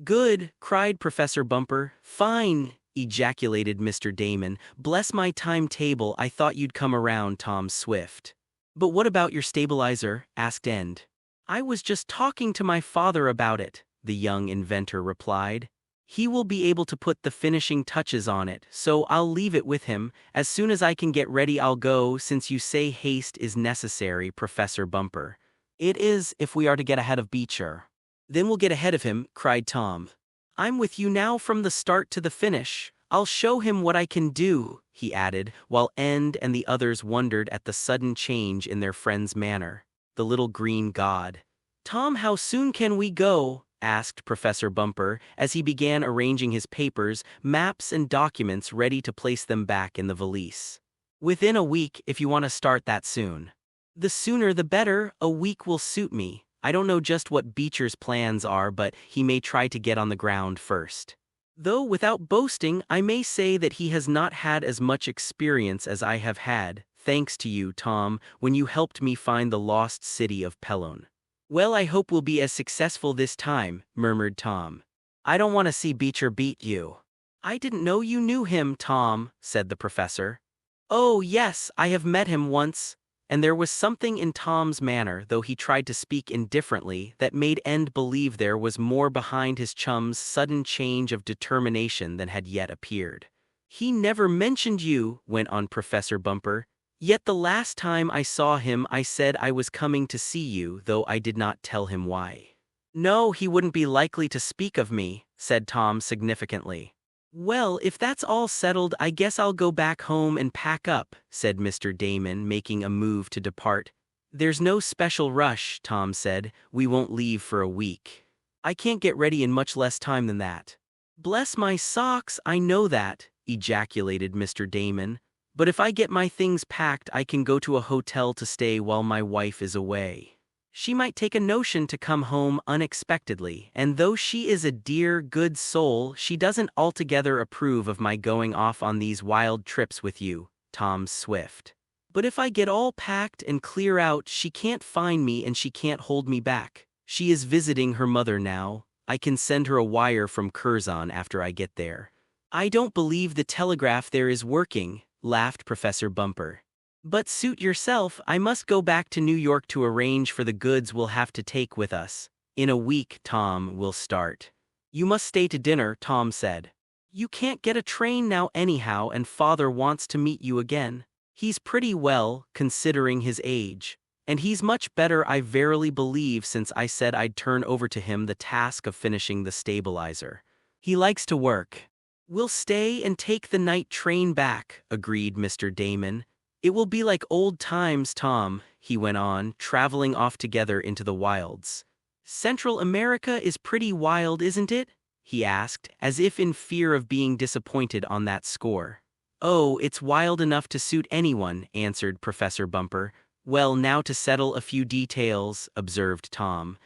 Speaker 1: Good, cried Professor Bumper. Fine, ejaculated Mr. Damon. Bless my timetable, I thought you'd come around, Tom Swift. But what about your stabilizer? Asked End. I was just talking to my father about it, the young inventor replied. He will be able to put the finishing touches on it, so I'll leave it with him. As soon as I can get ready, I'll go, since you say haste is necessary, Professor Bumper. It is, if we are to get ahead of Beecher. Then we'll get ahead of him, cried Tom. I'm with you now from the start to the finish. I'll show him what I can do, he added, while End and the others wondered at the sudden change in their friend's manner. The little green god. Tom, how soon can we go? Asked Professor Bumper as he began arranging his papers, maps, and documents ready to place them back in the valise. Within a week, if you want to start that soon. The sooner the better. A week will suit me. I don't know just what Beecher's plans are, but he may try to get on the ground first. Though without boasting, I may say that he has not had as much experience as I have had, thanks to you, Tom, when you helped me find the lost city of Pelone. Well, I hope we'll be as successful this time, murmured Tom. I don't want to see Beecher beat you. I didn't know you knew him, Tom, said the professor. Oh, yes, I have met him once. And there was something in Tom's manner, though he tried to speak indifferently, that made End believe there was more behind his chum's sudden change of determination than had yet appeared. He never mentioned you, went on Professor Bumper. Yet the last time I saw him I said I was coming to see you, though I did not tell him why. No, he wouldn't be likely to speak of me, said Tom significantly. Well, if that's all settled, I guess I'll go back home and pack up, said Mr. Damon, making a move to depart. There's no special rush, Tom said. We won't leave for a week. I can't get ready in much less time than that. Bless my socks, I know that, ejaculated Mr. Damon. But if I get my things packed, I can go to a hotel to stay while my wife is away. She might take a notion to come home unexpectedly, and though she is a dear, good soul, she doesn't altogether approve of my going off on these wild trips with you, Tom Swift. But if I get all packed and clear out, she can't find me and she can't hold me back. She is visiting her mother now. I can send her a wire from Curzon after I get there. I don't believe the telegraph there is working, laughed Professor Bumper. But suit yourself, I must go back to New York to arrange for the goods we'll have to take with us. In a week, Tom, we'll start. You must stay to dinner, Tom said. You can't get a train now anyhow, and Father wants to meet you again. He's pretty well, considering his age. And he's much better, I verily believe, since I said I'd turn over to him the task of finishing the stabilizer. He likes to work. We'll stay and take the night train back, agreed Mr. Damon. It will be like old times, Tom, he went on, traveling off together into the wilds. Central America is pretty wild, isn't it? He asked, as if in fear of being disappointed on that score. Oh, it's wild enough to suit anyone, answered Professor Bumper. Well, now to settle a few details, observed Tom.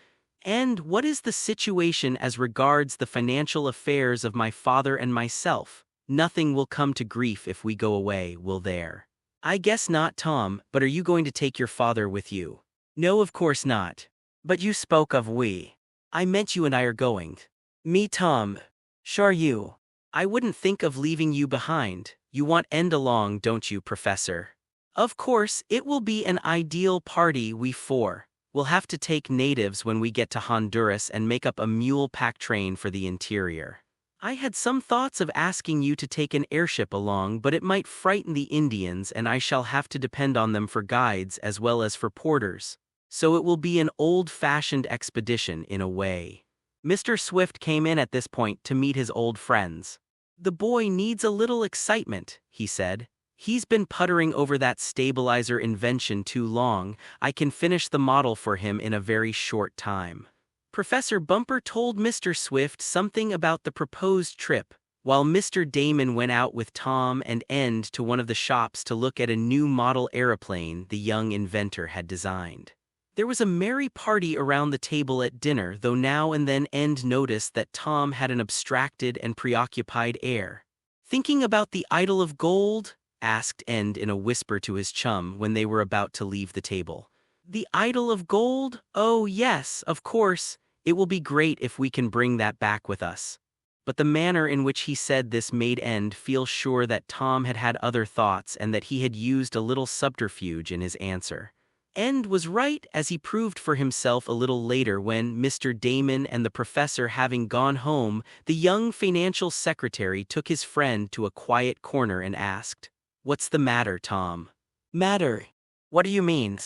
Speaker 1: And what is the situation as regards the financial affairs of my father and myself? Nothing will come to grief if we go away, will there? I guess not, Tom, but are you going to take your father with you? No, of course not. But you spoke of we. I meant you and I are going. Me, Tom. Sure you. I wouldn't think of leaving you behind. You want end along, don't you, Professor? Of course, it will be an ideal party, we four. We'll have to take natives when we get to Honduras and make up a mule pack train for the interior. I had some thoughts of asking you to take an airship along, but it might frighten the Indians and I shall have to depend on them for guides as well as for porters. So it will be an old-fashioned expedition in a way. Mr. Swift came in at this point to meet his old friends. The boy needs a little excitement, he said. He's been puttering over that stabilizer invention too long. I can finish the model for him in a very short time. Professor Bumper told Mr. Swift something about the proposed trip, while Mr. Damon went out with Tom and End to one of the shops to look at a new model aeroplane the young inventor had designed. There was a merry party around the table at dinner, though now and then End noticed that Tom had an abstracted and preoccupied air. Thinking about the idol of gold? Asked End in a whisper to his chum when they were about to leave the table. The idol of gold? Oh, yes, of course. It will be great if we can bring that back with us. But the manner in which he said this made End feel sure that Tom had had other thoughts and that he had used a little subterfuge in his answer. End was right, as he proved for himself a little later when, Mr. Damon and the professor having gone home, the young financial secretary took his friend to a quiet corner and asked, "What's the matter, Tom?" "Matter? What do you mean?"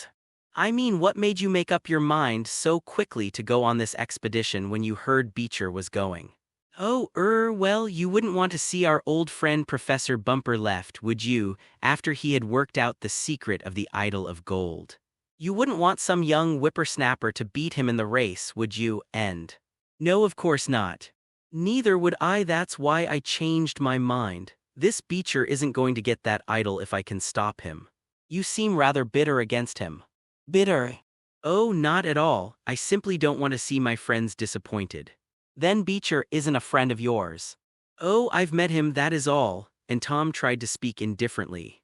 Speaker 1: "I mean, what made you make up your mind so quickly to go on this expedition when you heard Beecher was going?" "Oh, well, you wouldn't want to see our old friend Professor Bumper left, would you, after he had worked out the secret of the idol of gold? You wouldn't want some young whippersnapper to beat him in the race, would you, End?" "No, of course not." "Neither would I. That's why I changed my mind. This Beecher isn't going to get that idol if I can stop him." "You seem rather bitter against him." "Bitter? Oh, not at all. I simply don't want to see my friends disappointed." "Then Beecher isn't a friend of yours?" "Oh, I've met him, that is all," and Tom tried to speak indifferently.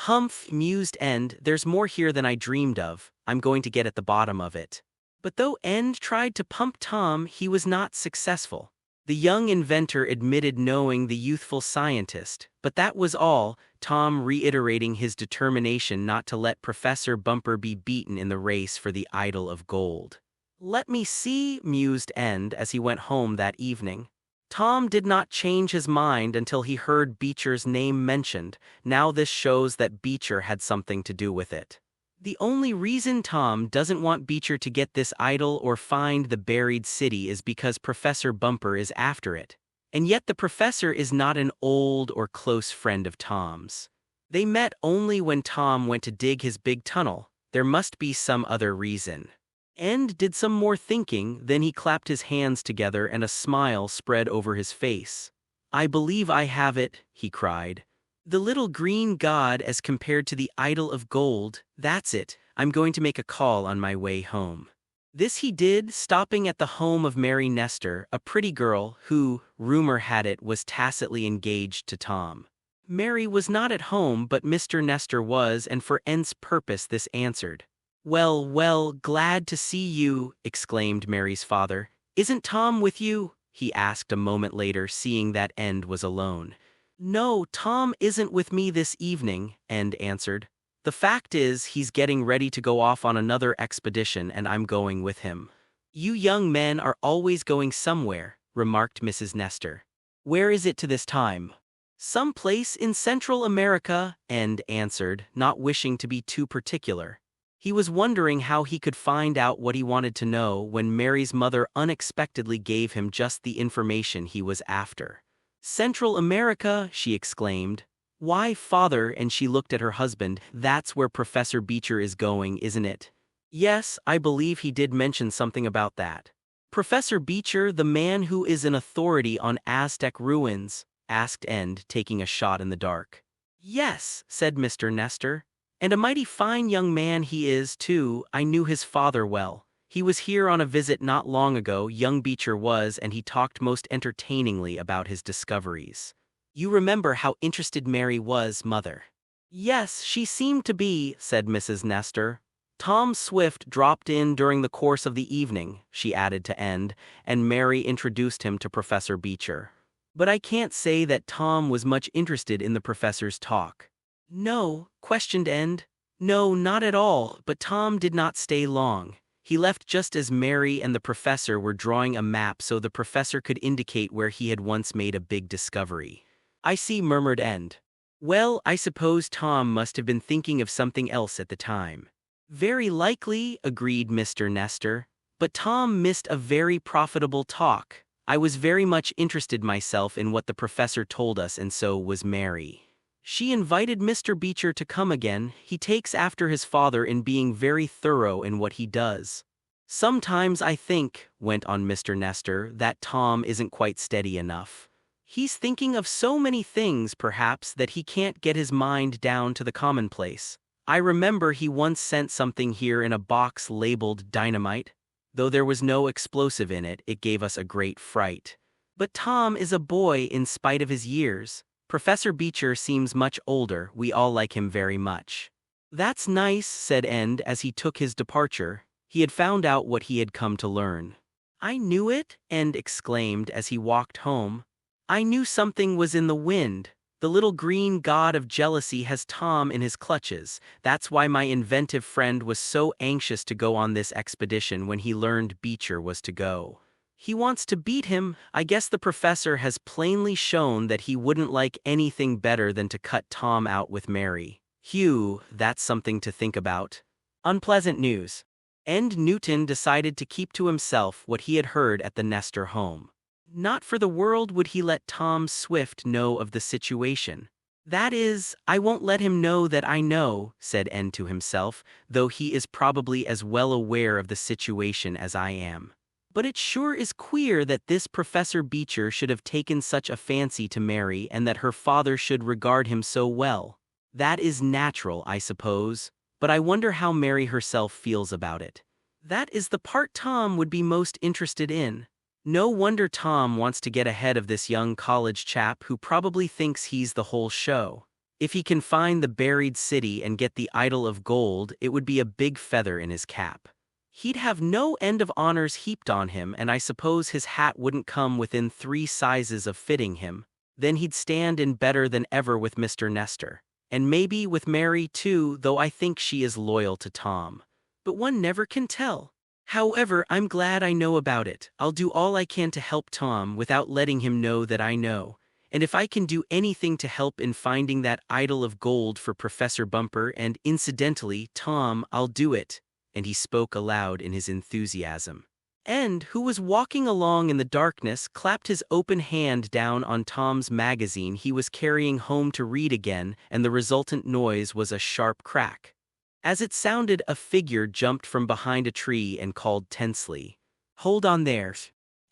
Speaker 1: "Humph," mused End, "there's more here than I dreamed of. I'm going to get at the bottom of it." But though End tried to pump Tom, he was not successful. The young inventor admitted knowing the youthful scientist, but that was all, Tom reiterating his determination not to let Professor Bumper be beaten in the race for the idol of gold. "Let me see," mused End as he went home that evening. Tom did not change his mind until he heard Beecher's name mentioned. Now this shows that Beecher had something to do with it. The only reason Tom doesn't want Beecher to get this idol or find the buried city is because Professor Bumper is after it. And yet the professor is not an old or close friend of Tom's. They met only when Tom went to dig his big tunnel. There must be some other reason. End did some more thinking, then he clapped his hands together and a smile spread over his face. "I believe I have it," he cried. "The little green god as compared to the idol of gold, that's it. I'm going to make a call on my way home." This he did, stopping at the home of Mary Nestor, a pretty girl who, rumor had it, was tacitly engaged to Tom. Mary was not at home, but Mr. Nestor was, and for End's purpose this answered. Well, glad to see you," exclaimed Mary's father. "Isn't Tom with you?" he asked a moment later, seeing that End was alone. "No, Tom isn't with me this evening," End answered. "The fact is, he's getting ready to go off on another expedition and I'm going with him." "You young men are always going somewhere," remarked Mrs. Nestor. "Where is it to this time?" "Some place in Central America," End answered, not wishing to be too particular. He was wondering how he could find out what he wanted to know when Mary's mother unexpectedly gave him just the information he was after. "Central America," she exclaimed. "Why, father," and she looked at her husband, "that's where Professor Beecher is going, isn't it?" "Yes, I believe he did mention something about that." "Professor Beecher, the man who is an authority on Aztec ruins?" asked End, taking a shot in the dark. "Yes," said Mr. Nestor. "And a mighty fine young man he is, too. I knew his father well. He was here on a visit not long ago, young Beecher was, and he talked most entertainingly about his discoveries." "You remember how interested Mary was, mother?" "Yes, she seemed to be," said Mrs. Nestor. "Tom Swift dropped in during the course of the evening," she added to End, and Mary introduced him to Professor Beecher. "But I can't say that Tom was much interested in the professor's talk." "No?" questioned End. "No, not at all, but Tom did not stay long. He left just as Mary and the professor were drawing a map so the professor could indicate where he had once made a big discovery." "I see," murmured End. "Well, I suppose Tom must have been thinking of something else at the time." "Very likely," agreed Mr. Nestor. "But Tom missed a very profitable talk. I was very much interested myself in what the professor told us, and so was Mary. She invited Mr. Beecher to come again. He takes after his father in being very thorough in what he does." "Sometimes I think," went on Mr. Nestor, "that Tom isn't quite steady enough. He's thinking of so many things, perhaps, that he can't get his mind down to the commonplace. I remember he once sent something here in a box labeled dynamite. Though there was no explosive in it, it gave us a great fright. But Tom is a boy in spite of his years. Professor Beecher seems much older. We all like him very much." "That's nice," said End as he took his departure. He had found out what he had come to learn. "I knew it," End exclaimed as he walked home. "I knew something was in the wind. The little green god of jealousy has Tom in his clutches. That's why my inventive friend was so anxious to go on this expedition when he learned Beecher was to go. He wants to beat him. I guess the professor has plainly shown that he wouldn't like anything better than to cut Tom out with Mary. Phew, that's something to think about." Unpleasant news. Ned Newton decided to keep to himself what he had heard at the Nestor home. Not for the world would he let Tom Swift know of the situation. "That is, I won't let him know that I know," said N to himself, "though he is probably as well aware of the situation as I am. But it sure is queer that this Professor Beecher should have taken such a fancy to Mary and that her father should regard him so well. That is natural, I suppose, but I wonder how Mary herself feels about it. That is the part Tom would be most interested in. No wonder Tom wants to get ahead of this young college chap who probably thinks he's the whole show. If he can find the buried city and get the idol of gold, it would be a big feather in his cap. He'd have no end of honors heaped on him, and I suppose his hat wouldn't come within 3 sizes of fitting him. Then he'd stand in better than ever with Mr. Nestor. And maybe with Mary too, though I think she is loyal to Tom. But one never can tell. However, I'm glad I know about it. I'll do all I can to help Tom without letting him know that I know. And if I can do anything to help in finding that idol of gold for Professor Bumper and, incidentally, Tom, I'll do it." And he spoke aloud in his enthusiasm. And, who was walking along in the darkness, clapped his open hand down on Tom's magazine he was carrying home to read again, and the resultant noise was a sharp crack. As it sounded, a figure jumped from behind a tree and called tensely, "Hold on there."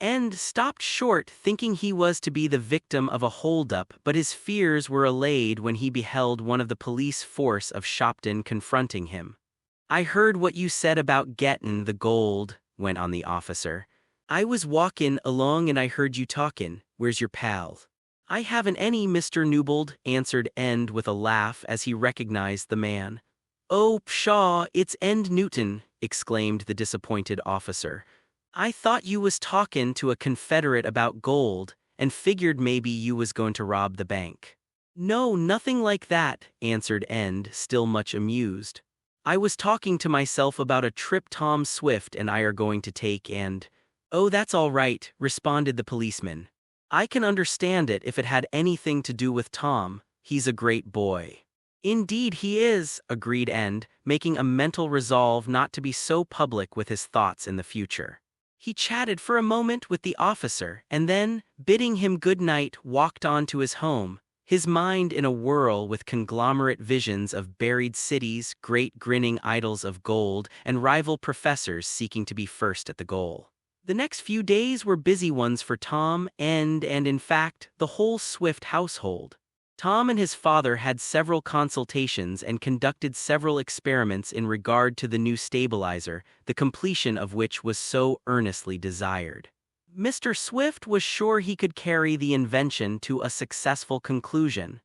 Speaker 1: And stopped short, thinking he was to be the victim of a holdup, but his fears were allayed when he beheld one of the police force of Shopton confronting him. "I heard what you said about gettin' the gold," went on the officer. "I was walkin' along and I heard you talkin'. Where's your pal?" "I haven't any, Mr. Newbold," answered End with a laugh as he recognized the man. "Oh, pshaw, it's Ned Newton," exclaimed the disappointed officer. "I thought you was talkin' to a Confederate about gold, and figured maybe you was going to rob the bank." "No, nothing like that," answered End, still much amused. "I was talking to myself about a trip Tom Swift and I are going to take and—" "Oh, that's all right," responded the policeman. "I can understand it if it had anything to do with Tom. He's a great boy." Indeed he is, agreed End, making a mental resolve not to be so public with his thoughts in the future. He chatted for a moment with the officer and then, bidding him good night, walked on to his home, his mind in a whirl with conglomerate visions of buried cities, great grinning idols of gold, and rival professors seeking to be first at the goal. The next few days were busy ones for Tom, and in fact, the whole Swift household. Tom and his father had several consultations and conducted several experiments in regard to the new stabilizer, the completion of which was so earnestly desired. Mr. Swift was sure he could carry the invention to a successful conclusion,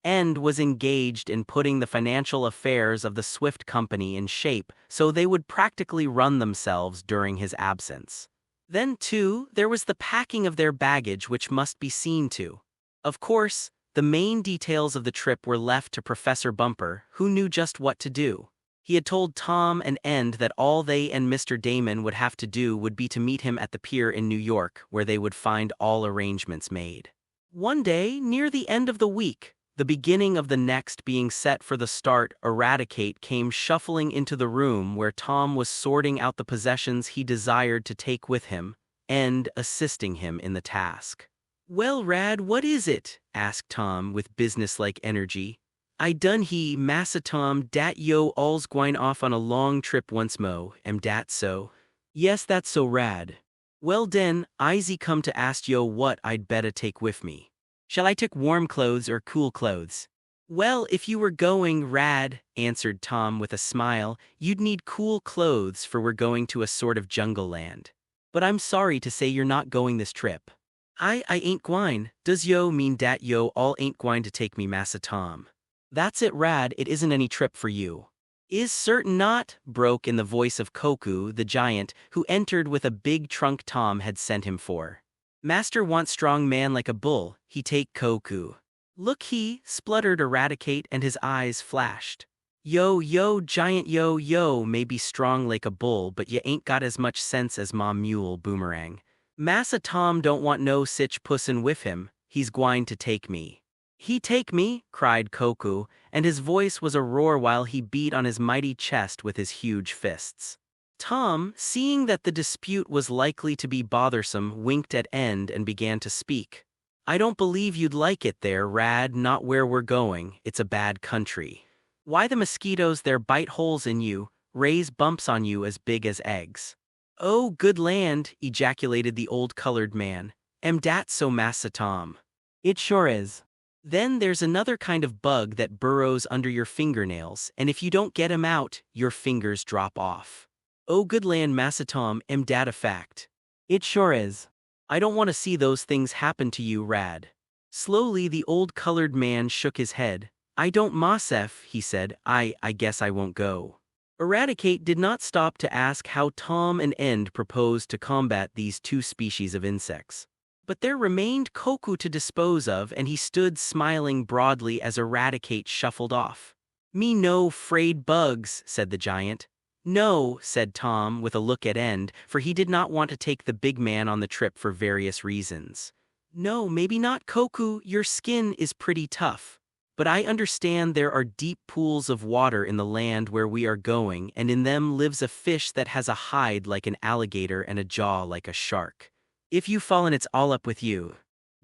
Speaker 1: and was engaged in putting the financial affairs of the Swift Company in shape so they would practically run themselves during his absence. Then, too, there was the packing of their baggage which must be seen to. Of course, the main details of the trip were left to Professor Bumper, who knew just what to do. He had told Tom and End that all they and Mr. Damon would have to do would be to meet him at the pier in New York, where they would find all arrangements made. One day, near the end of the week, the beginning of the next being set for the start, Eradicate came shuffling into the room where Tom was sorting out the possessions he desired to take with him, End assisting him in the task. "Well, Rad, what is it?" asked Tom with businesslike energy. "I done he, Massa Tom, dat yo all's gwine off on a long trip once mo, am dat so?" "Yes, that's so, Rad." "Well den, Izy come to ask yo what I'd betta take with me. Shall I take warm clothes or cool clothes?" "Well, if you were going, Rad," answered Tom with a smile, "you'd need cool clothes for we're going to a sort of jungle land. But I'm sorry to say you're not going this trip." I ain't gwine. Does yo mean dat yo all ain't gwine to take me, Massa Tom?" "That's it, Rad, it isn't any trip for you." "Is certain not?" broke in the voice of Koku, the giant, who entered with a big trunk Tom had sent him for. "Master want strong man like a bull, he take Koku." "Look he," spluttered Eradicate, and his eyes flashed. Yo, giant yo, may be strong like a bull, but ya ain't got as much sense as ma mule Boomerang. Massa Tom don't want no sich pussin' with him, he's gwine to take me." "He take me?" cried Koku, and his voice was a roar while he beat on his mighty chest with his huge fists. Tom, seeing that the dispute was likely to be bothersome, winked at End and began to speak. "I don't believe you'd like it there, Rad, not where we're going, it's a bad country. Why the mosquitoes there bite holes in you, raise bumps on you as big as eggs." "Oh, good land," ejaculated the old colored man. "Am dat so, Massa Tom?" "It sure is." "Then there's another kind of bug that burrows under your fingernails, and if you don't get 'em out, your fingers drop off." "Oh, good land, Massa Tom, am dat a fact?" "It sure is." "I don't want to see those things happen to you, Rad." Slowly the old colored man shook his head. "I don't, Mossef," he said. I guess I won't go." Eradicate did not stop to ask how Tom and End proposed to combat these two species of insects. But there remained Koku to dispose of, and he stood smiling broadly as Eradicate shuffled off. "Me no 'fraid bugs," said the giant. "No," said Tom with a look at End, for he did not want to take the big man on the trip for various reasons. "No, maybe not, Koku, your skin is pretty tough. But I understand there are deep pools of water in the land where we are going, and in them lives a fish that has a hide like an alligator and a jaw like a shark. If you fallen, it's all up with you."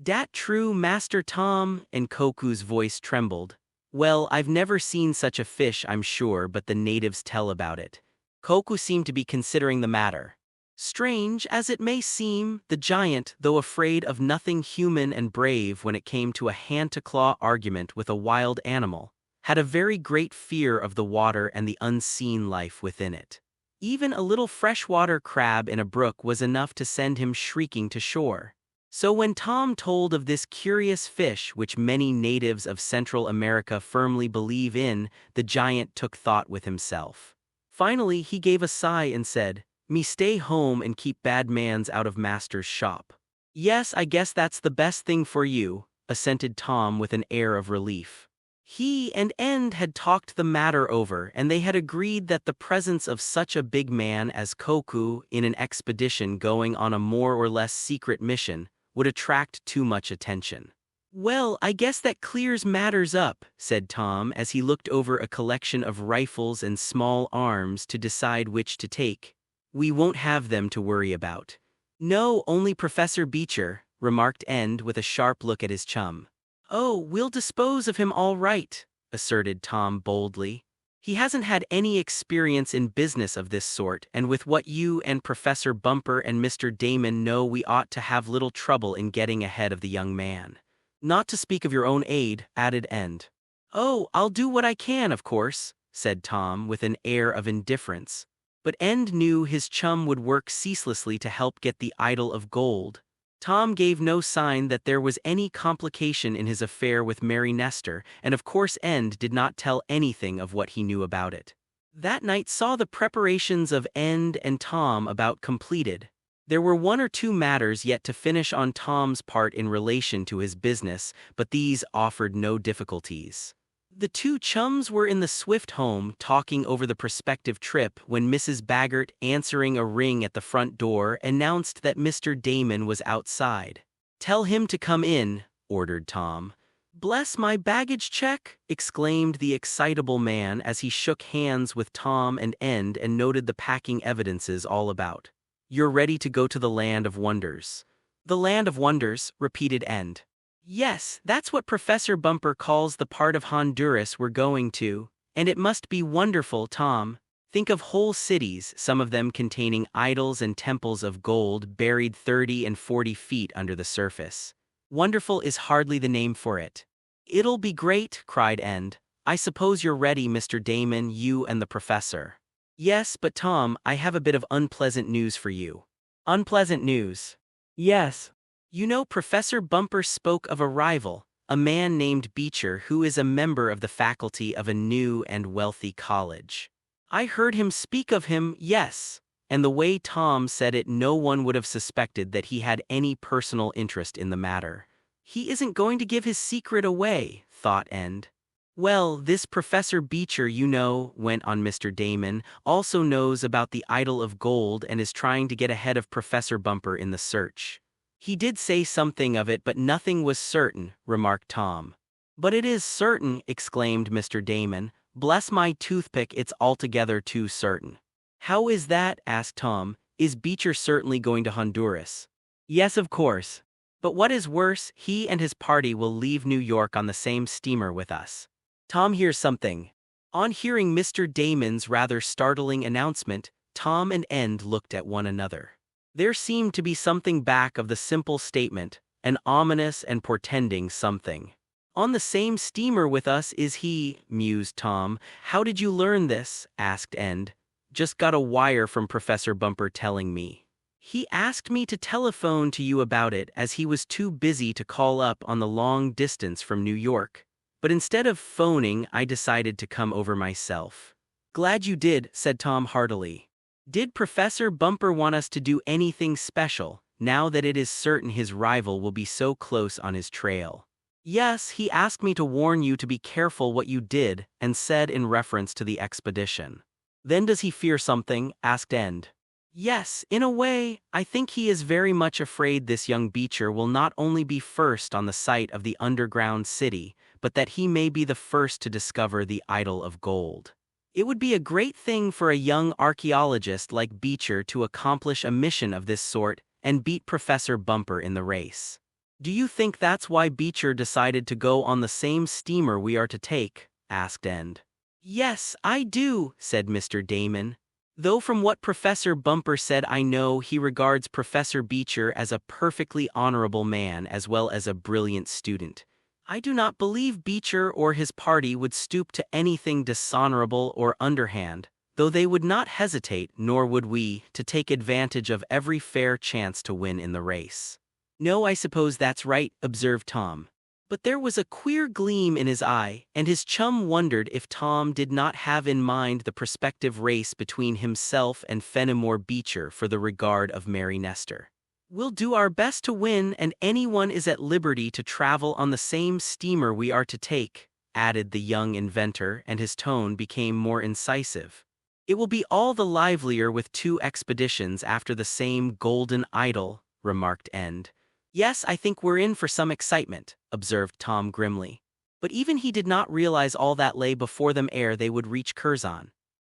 Speaker 1: "Dat true, Master Tom?" and Koku's voice trembled. "Well, I've never seen such a fish, I'm sure, but the natives tell about it." Koku seemed to be considering the matter. Strange as it may seem, the giant, though afraid of nothing human and brave when it came to a hand-to-claw argument with a wild animal, had a very great fear of the water and the unseen life within it. Even a little freshwater crab in a brook was enough to send him shrieking to shore. So when Tom told of this curious fish which many natives of Central America firmly believe in, the giant took thought with himself. Finally he gave a sigh and said, "Me stay home and keep bad mans out of master's shop." "Yes, I guess that's the best thing for you," assented Tom with an air of relief. He and End had talked the matter over, and they had agreed that the presence of such a big man as Koku in an expedition going on a more or less secret mission would attract too much attention. Well, I guess that clears matters up, said Tom as he looked over a collection of rifles and small arms to decide which to take. We won't have them to worry about. No, only Professor Beecher, remarked End with a sharp look at his chum. Oh, we'll dispose of him all right, asserted Tom boldly. He hasn't had any experience in business of this sort, and with what you and Professor Bumper and Mr. Damon know, we ought to have little trouble in getting ahead of the young man. Not to speak of your own aid, added End. Oh, I'll do what I can, of course, said Tom with an air of indifference. But End knew his chum would work ceaselessly to help get the idol of gold. Tom gave no sign that there was any complication in his affair with Mary Nestor, and of course End did not tell anything of what he knew about it. That night saw the preparations of End and Tom about completed. There were one or two matters yet to finish on Tom's part in relation to his business, but these offered no difficulties. The two chums were in the Swift home talking over the prospective trip when Mrs. Baggert, answering a ring at the front door, announced that Mr. Damon was outside. "Tell him to come in," ordered Tom. "Bless my baggage check!" exclaimed the excitable man as he shook hands with Tom and End and noted the packing evidences all about. "You're ready to go to the Land of Wonders." "The Land of Wonders," repeated End. "Yes, that's what Professor Bumper calls the part of Honduras we're going to. And it must be wonderful, Tom. Think of whole cities, some of them containing idols and temples of gold buried 30 and 40 feet under the surface. Wonderful is hardly the name for it." "It'll be great," cried End. "I suppose you're ready, Mr. Damon, you and the professor." "Yes, but Tom, I have a bit of unpleasant news for you." "Unpleasant news?" "Yes. You know, Professor Bumper spoke of a rival, a man named Beecher who is a member of the faculty of a new and wealthy college." "I heard him speak of him, yes." And the way Tom said it, no one would have suspected that he had any personal interest in the matter. "He isn't going to give his secret away," thought End. "Well, this Professor Beecher, you know," went on Mr. Damon, "also knows about the idol of gold and is trying to get ahead of Professor Bumper in the search." "He did say something of it, but nothing was certain," remarked Tom. "But it is certain," exclaimed Mr. Damon. "Bless my toothpick, it's altogether too certain." "How is that?" asked Tom. "Is Beecher certainly going to Honduras?" "Yes, of course. But what is worse, he and his party will leave New York on the same steamer with us." "Tom hears something." On hearing Mr. Damon's rather startling announcement, Tom and End looked at one another. There seemed to be something back of the simple statement, an ominous and portending something. "On the same steamer with us, is he?" mused Tom. "How did you learn this?" asked End. "Just got a wire from Professor Bumper telling me. He asked me to telephone to you about it as he was too busy to call up on the long distance from New York. But instead of phoning, I decided to come over myself." "Glad you did," said Tom heartily. "Did Professor Bumper want us to do anything special, now that it is certain his rival will be so close on his trail?" "Yes, he asked me to warn you to be careful what you did, and said in reference to the expedition." "Then does he fear something?" asked End. "Yes, in a way. I think he is very much afraid this young Beecher will not only be first on the site of the underground city, but that he may be the first to discover the idol of gold. It would be a great thing for a young archaeologist like Beecher to accomplish a mission of this sort and beat Professor Bumper in the race." "Do you think that's why Beecher decided to go on the same steamer we are to take?" asked End. "Yes, I do," said Mr. Damon. "Though from what Professor Bumper said, I know he regards Professor Beecher as a perfectly honorable man as well as a brilliant student. I do not believe Beecher or his party would stoop to anything dishonorable or underhand, though they would not hesitate, nor would we, to take advantage of every fair chance to win in the race." "No, I suppose that's right," observed Tom. But there was a queer gleam in his eye, and his chum wondered if Tom did not have in mind the prospective race between himself and Fenimore Beecher for the regard of Mary Nestor. "We'll do our best to win, and anyone is at liberty to travel on the same steamer we are to take," added the young inventor, and his tone became more incisive. "It will be all the livelier with two expeditions after the same golden idol," remarked End. Yes, I think we're in for some excitement, observed Tom grimly. But even he did not realize all that lay before them ere they would reach Curzon.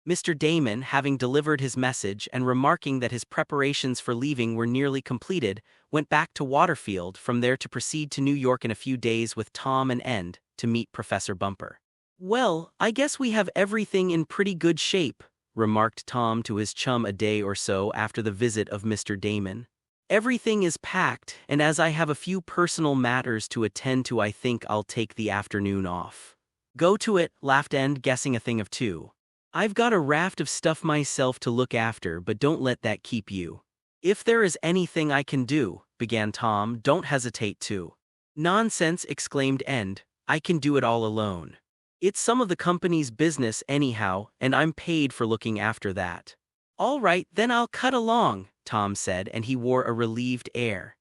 Speaker 1: Mr. Damon, having delivered his message and remarking that his preparations for leaving were nearly completed, went back to Waterfield, from there to proceed to New York in a few days with Tom and End, to meet Professor Bumper. "Well, I guess we have everything in pretty good shape," remarked Tom to his chum a day or so after the visit of Mr. Damon. "Everything is packed, and as I have a few personal matters to attend to, I think I'll take the afternoon off." "Go to it," laughed End, guessing a thing of two. "I've got a raft of stuff myself to look after, but don't let that keep you." "If there is anything I can do," began Tom, "don't hesitate to." "Nonsense," exclaimed End. "I can do it all alone. It's some of the company's business anyhow, and I'm paid for looking after that." "All right, then I'll cut along," Tom said, and he wore a relieved air.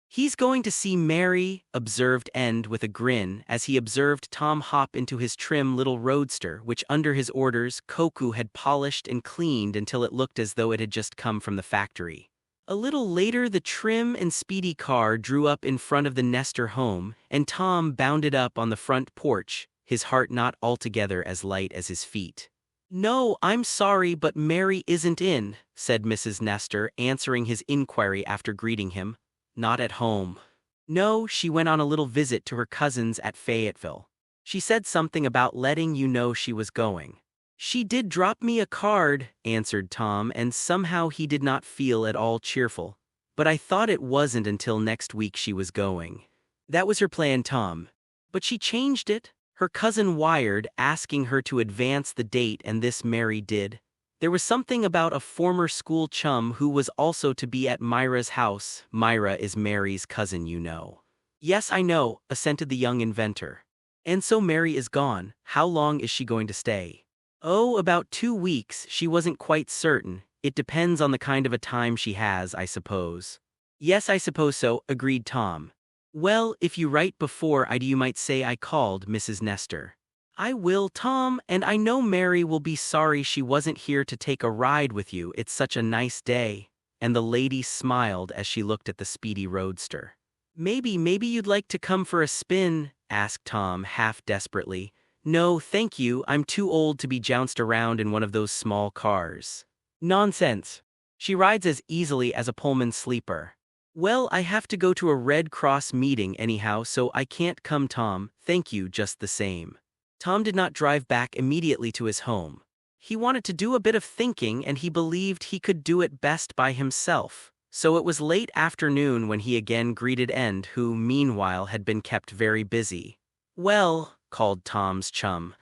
Speaker 1: "He's going to see Mary," observed End with a grin, as he observed Tom hop into his trim little roadster, which under his orders Koku had polished and cleaned until it looked as though it had just come from the factory. A little later the trim and speedy car drew up in front of the Nestor home, and Tom bounded up on the front porch, his heart not altogether as light as his feet. "No, I'm sorry, but Mary isn't in," said Mrs. Nestor, answering his inquiry after greeting him. "Not at home." "No, she went on a little visit to her cousins at Fayetteville. She said something about letting you know she was going." "She did drop me a card," answered Tom, and somehow he did not feel at all cheerful. "But I thought it wasn't until next week she was going." "That was her plan, Tom." "But she changed it. Her cousin wired, asking her to advance the date, and this Mary did. There was something about a former school chum who was also to be at Myra's house. Myra is Mary's cousin, you know." "Yes, I know," assented the young inventor. "And so Mary is gone. How long is she going to stay?" "Oh, about 2 weeks. She wasn't quite certain. It depends on the kind of a time she has, I suppose." "Yes, I suppose so," agreed Tom. "Well, if you write before I do, you might say I called, Mrs. Nestor." "I will, Tom, and I know Mary will be sorry she wasn't here to take a ride with you. It's such a nice day." And the lady smiled as she looked at the speedy roadster. Maybe you'd like to come for a spin?" asked Tom half desperately. "No, thank you, I'm too old to be jounced around in one of those small cars." "Nonsense. She rides as easily as a Pullman sleeper." "Well, I have to go to a Red Cross meeting anyhow, so I can't come, Tom. Thank you just the same." Tom did not drive back immediately to his home. He wanted to do a bit of thinking, and he believed he could do it best by himself. So it was late afternoon when he again greeted End, who, meanwhile, had been kept very busy. "Well," called Tom's chum.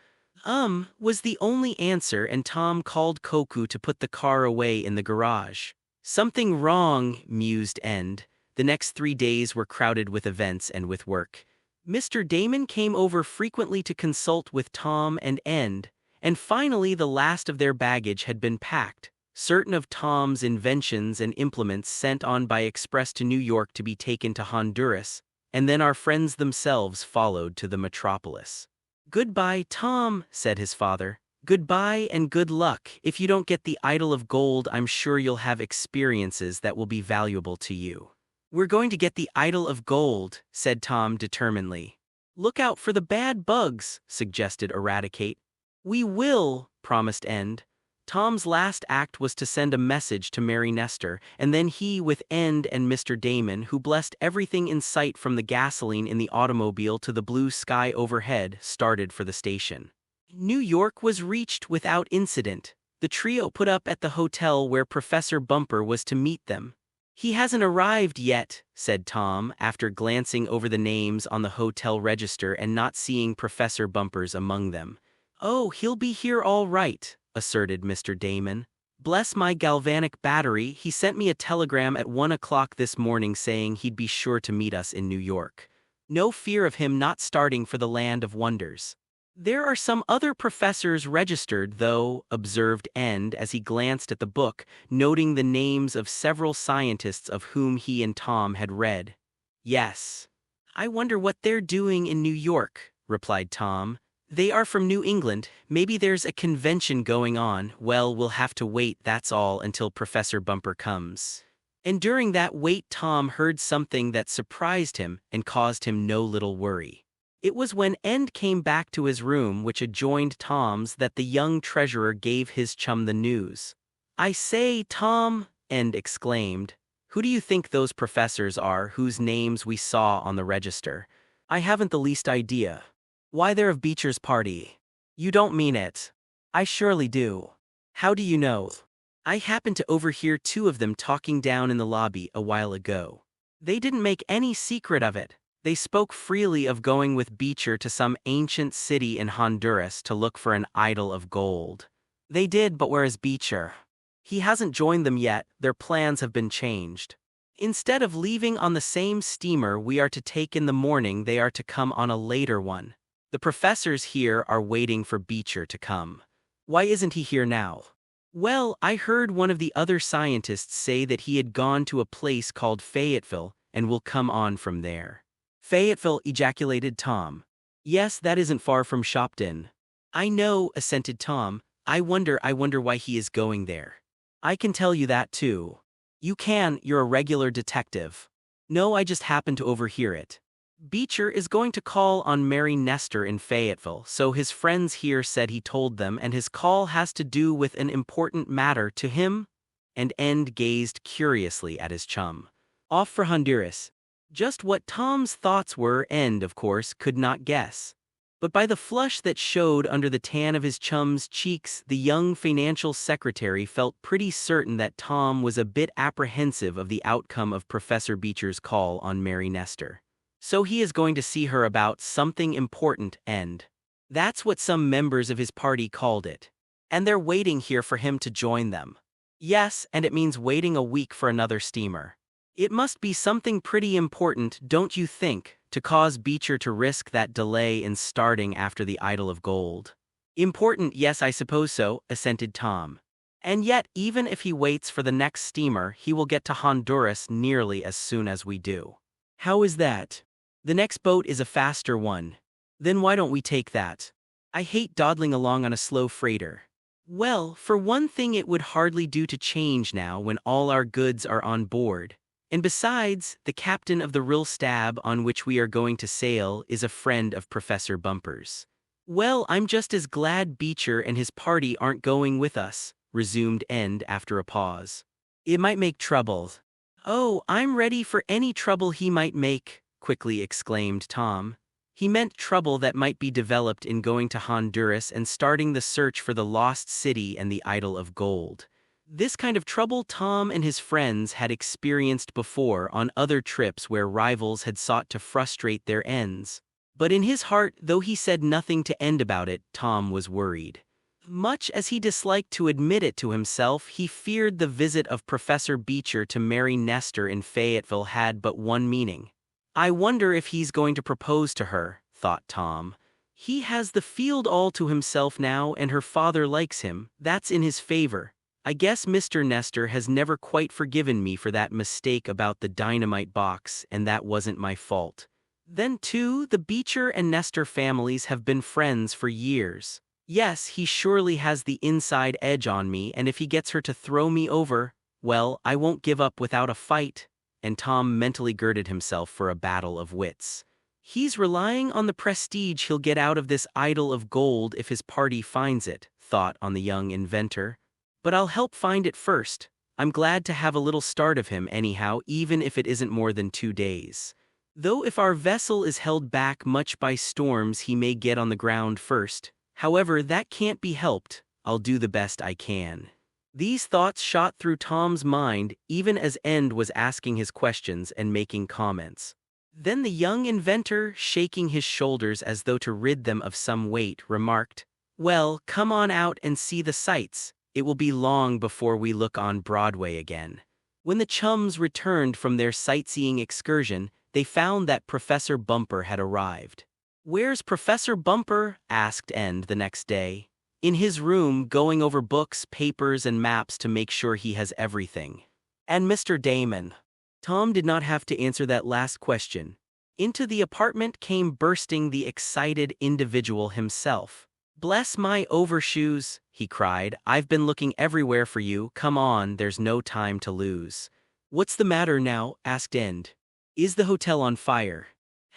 Speaker 1: Was the only answer, and Tom called Koku to put the car away in the garage. "Something wrong," mused End. The next 3 days were crowded with events and with work. Mr. Damon came over frequently to consult with Tom and End, and finally the last of their baggage had been packed, certain of Tom's inventions and implements sent on by express to New York to be taken to Honduras, and then our friends themselves followed to the metropolis. "Goodbye, Tom," said his father. "Goodbye and good luck. If you don't get the idol of gold, I'm sure you'll have experiences that will be valuable to you." "We're going to get the idol of gold," said Tom determinedly. "Look out for the bad bugs," suggested Eradicate. "We will," promised End. Tom's last act was to send a message to Mary Nestor, and then he, with End and Mr. Damon, who blessed everything in sight from the gasoline in the automobile to the blue sky overhead, started for the station. New York was reached without incident. The trio put up at the hotel where Professor Bumper was to meet them. "He hasn't arrived yet," said Tom, after glancing over the names on the hotel register and not seeing Professor Bumper's among them. "Oh, he'll be here all right," asserted Mr. Damon. "Bless my galvanic battery, he sent me a telegram at 1 o'clock this morning saying he'd be sure to meet us in New York. No fear of him not starting for the land of wonders." "There are some other professors registered, though," observed End as he glanced at the book, noting the names of several scientists of whom he and Tom had read. "Yes. I wonder what they're doing in New York," replied Tom. "They are from New England. Maybe there's a convention going on. Well, we'll have to wait, that's all, until Professor Bumper comes." And during that wait Tom heard something that surprised him and caused him no little worry. It was when End came back to his room which adjoined Tom's that the young treasurer gave his chum the news. "I say, Tom," End exclaimed, "who do you think those professors are whose names we saw on the register?" "I haven't the least idea." "Why, they're of Beecher's party." "You don't mean it." "I surely do." "How do you know?" "I happened to overhear two of them talking down in the lobby a while ago. They didn't make any secret of it. They spoke freely of going with Beecher to some ancient city in Honduras to look for an idol of gold." "They did, but where is Beecher?" "He hasn't joined them yet. Their plans have been changed. Instead of leaving on the same steamer we are to take in the morning, they are to come on a later one. The professors here are waiting for Beecher to come." "Why isn't he here now?" "Well, I heard one of the other scientists say that he had gone to a place called Fayetteville and will come on from there." "Fayetteville," ejaculated Tom. "Yes, that isn't far from Shopton." "I know," assented Tom. I wonder why he is going there." "I can tell you that too." "You can, you're a regular detective." "No, I just happened to overhear it. Beecher is going to call on Mary Nestor in Fayetteville, so his friends here said he told them, and his call has to do with an important matter to him?" And End gazed curiously at his chum. "Off for Honduras." Just what Tom's thoughts were, End, of course, could not guess. But by the flush that showed under the tan of his chum's cheeks, the young financial secretary felt pretty certain that Tom was a bit apprehensive of the outcome of Professor Beecher's call on Mary Nestor. "So he is going to see her about something important, End." "That's what some members of his party called it. And they're waiting here for him to join them." "Yes, and it means waiting a week for another steamer. It must be something pretty important, don't you think, to cause Beecher to risk that delay in starting after the idol of gold?" "Important, yes, I suppose so," assented Tom. "And yet, even if he waits for the next steamer, he will get to Honduras nearly as soon as we do." "How is that?" "The next boat is a faster one." "Then why don't we take that?" "I hate dawdling along on a slow freighter." "Well, for one thing it would hardly do to change now when all our goods are on board. And besides, the captain of the real stab on which we are going to sail is a friend of Professor Bumper's." "Well, I'm just as glad Beecher and his party aren't going with us," resumed End after a pause. "It might make trouble." "Oh, I'm ready for any trouble he might make," quickly exclaimed Tom. He meant trouble that might be developed in going to Honduras and starting the search for the lost city and the idol of gold. This kind of trouble Tom and his friends had experienced before on other trips where rivals had sought to frustrate their ends. But in his heart, though he said nothing to End about it, Tom was worried. Much as he disliked to admit it to himself, he feared the visit of Professor Beecher to Mary Nestor in Fayetteville had but one meaning. "I wonder if he's going to propose to her," thought Tom. "He has the field all to himself now, and her father likes him. That's in his favor. I guess Mr. Nestor has never quite forgiven me for that mistake about the dynamite box, and that wasn't my fault. Then, too, the Beecher and Nestor families have been friends for years. Yes, he surely has the inside edge on me, and if he gets her to throw me over, well, I won't give up without a fight." And Tom mentally girded himself for a battle of wits. "He's relying on the prestige he'll get out of this idol of gold if his party finds it," thought on the young inventor. "But I'll help find it first. I'm glad to have a little start of him anyhow, even if it isn't more than 2 days. Though if our vessel is held back much by storms he may get on the ground first. However, that can't be helped. I'll do the best I can." These thoughts shot through Tom's mind even as End was asking his questions and making comments. Then the young inventor, shaking his shoulders as though to rid them of some weight, remarked, "Well, come on out and see the sights. It will be long before we look on Broadway again." When the chums returned from their sightseeing excursion, they found that Professor Bumper had arrived. "Where's Professor Bumper?" asked End the next day. "In his room, going over books, papers, and maps to make sure he has everything." "And Mr. Damon?" Tom did not have to answer that last question. Into the apartment came bursting the excited individual himself. "Bless my overshoes," he cried. "I've been looking everywhere for you. Come on, there's no time to lose." "What's the matter now?" asked End. "Is the hotel on fire?"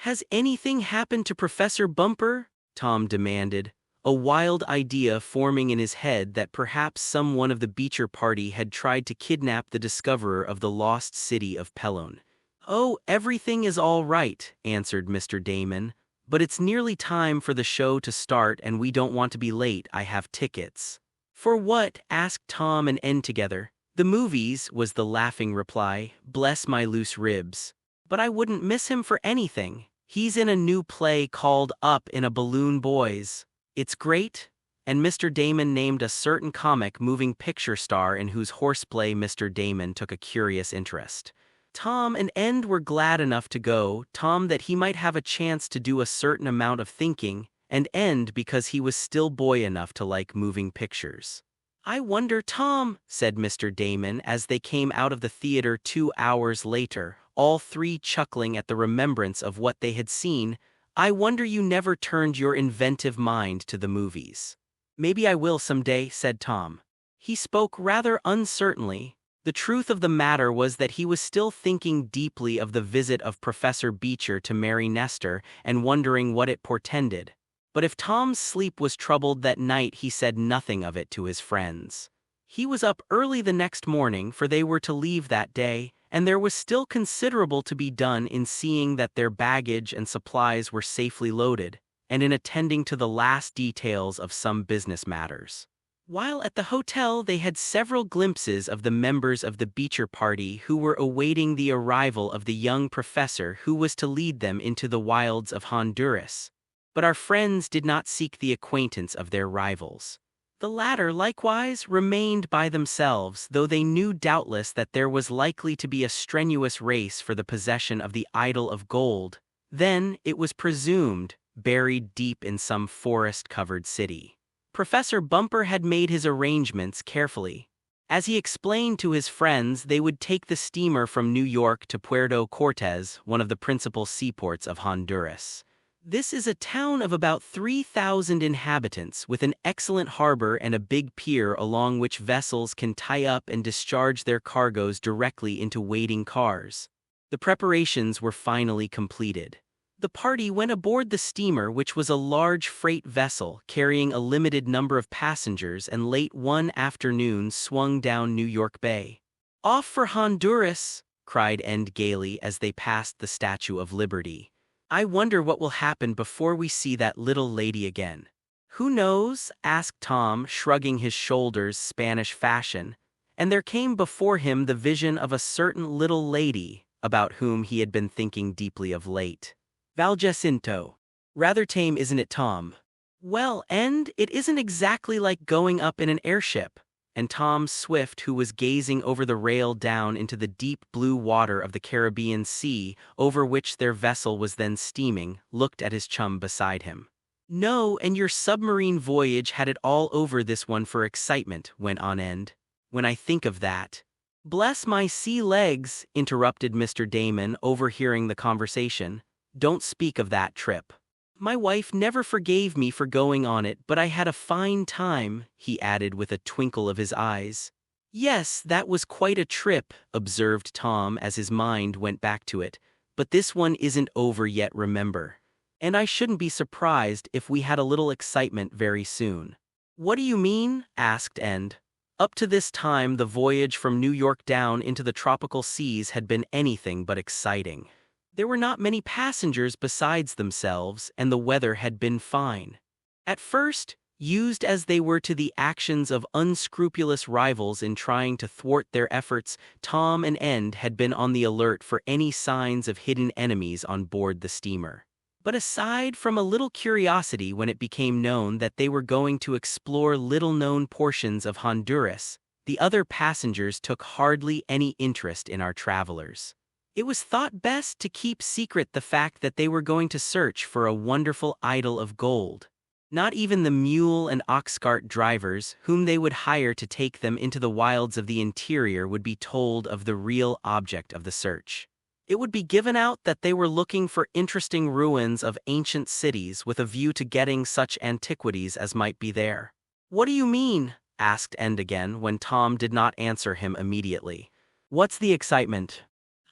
Speaker 1: "Has anything happened to Professor Bumper?" Tom demanded, a wild idea forming in his head that perhaps someone of the Beecher party had tried to kidnap the discoverer of the lost city of Pelone. "Oh, everything is all right," answered Mr. Damon, "but it's nearly time for the show to start and we don't want to be late. I have tickets." "For what?" asked Tom and End together. "The movies," was the laughing reply. "Bless my loose ribs. But I wouldn't miss him for anything. He's in a new play called Up in a Balloon Boys. It's great." And Mr. Damon named a certain comic moving picture star in whose horseplay Mr. Damon took a curious interest. Tom and End were glad enough to go, Tom that he might have a chance to do a certain amount of thinking, and End because he was still boy enough to like moving pictures. "I wonder, Tom," said Mr. Damon as they came out of the theater 2 hours later, all three chuckling at the remembrance of what they had seen, "I wonder you never turned your inventive mind to the movies." "Maybe I will someday," said Tom. He spoke rather uncertainly. The truth of the matter was that he was still thinking deeply of the visit of Professor Beecher to Mary Nestor and wondering what it portended. But if Tom's sleep was troubled that night, he said nothing of it to his friends. He was up early the next morning, for they were to leave that day, and there was still considerable to be done in seeing that their baggage and supplies were safely loaded, and in attending to the last details of some business matters. While at the hotel, they had several glimpses of the members of the Beecher party who were awaiting the arrival of the young professor who was to lead them into the wilds of Honduras. But our friends did not seek the acquaintance of their rivals. The latter, likewise, remained by themselves, though they knew doubtless that there was likely to be a strenuous race for the possession of the idol of gold, then, it was presumed, buried deep in some forest-covered city. Professor Bumper had made his arrangements carefully. As he explained to his friends, they would take the steamer from New York to Puerto Cortes, one of the principal seaports of Honduras. This is a town of about 3,000 inhabitants, with an excellent harbor and a big pier along which vessels can tie up and discharge their cargoes directly into waiting cars. The preparations were finally completed. The party went aboard the steamer, which was a large freight vessel carrying a limited number of passengers, and late one afternoon swung down New York Bay. "Off for Honduras!" cried End gaily as they passed the Statue of Liberty. "I wonder what will happen before we see that little lady again." "Who knows?" asked Tom, shrugging his shoulders Spanish fashion, and there came before him the vision of a certain little lady, about whom he had been thinking deeply of late. "Valjacinto. Rather tame, isn't it, Tom?" "Well, End, it isn't exactly like going up in an airship." And Tom Swift, who was gazing over the rail down into the deep blue water of the Caribbean Sea, over which their vessel was then steaming, looked at his chum beside him. "No, and your submarine voyage had it all over this one for excitement," went on End. "When I think of that—" "Bless my sea legs," interrupted Mr. Damon, overhearing the conversation. "Don't speak of that trip. My wife never forgave me for going on it, but I had a fine time," he added with a twinkle of his eyes. "Yes, that was quite a trip," observed Tom as his mind went back to it, "but this one isn't over yet, remember. And I shouldn't be surprised if we had a little excitement very soon." "What do you mean?" asked End. Up to this time the voyage from New York down into the tropical seas had been anything but exciting. There were not many passengers besides themselves, and the weather had been fine. At first, used as they were to the actions of unscrupulous rivals in trying to thwart their efforts, Tom and End had been on the alert for any signs of hidden enemies on board the steamer. But aside from a little curiosity when it became known that they were going to explore little-known portions of Honduras, the other passengers took hardly any interest in our travelers. It was thought best to keep secret the fact that they were going to search for a wonderful idol of gold. Not even the mule and ox cart drivers, whom they would hire to take them into the wilds of the interior, would be told of the real object of the search. It would be given out that they were looking for interesting ruins of ancient cities with a view to getting such antiquities as might be there. "What do you mean?" asked End again when Tom did not answer him immediately. What's the excitement?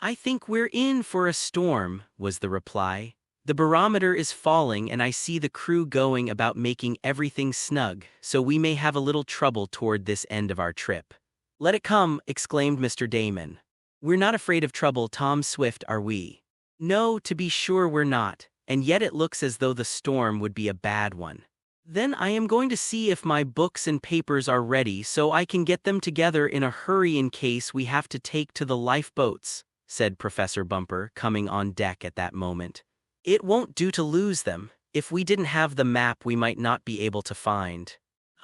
Speaker 1: I think we're in for a storm, was the reply. The barometer is falling and I see the crew going about making everything snug, so we may have a little trouble toward this end of our trip. Let it come, exclaimed Mr. Damon. We're not afraid of trouble, Tom Swift, are we? No, to be sure we're not, and yet it looks as though the storm would be a bad one. Then I am going to see if my books and papers are ready so I can get them together in a hurry in case we have to take to the lifeboats, said Professor Bumper, coming on deck at that moment. It won't do to lose them. If we didn't have the map we might not be able to find.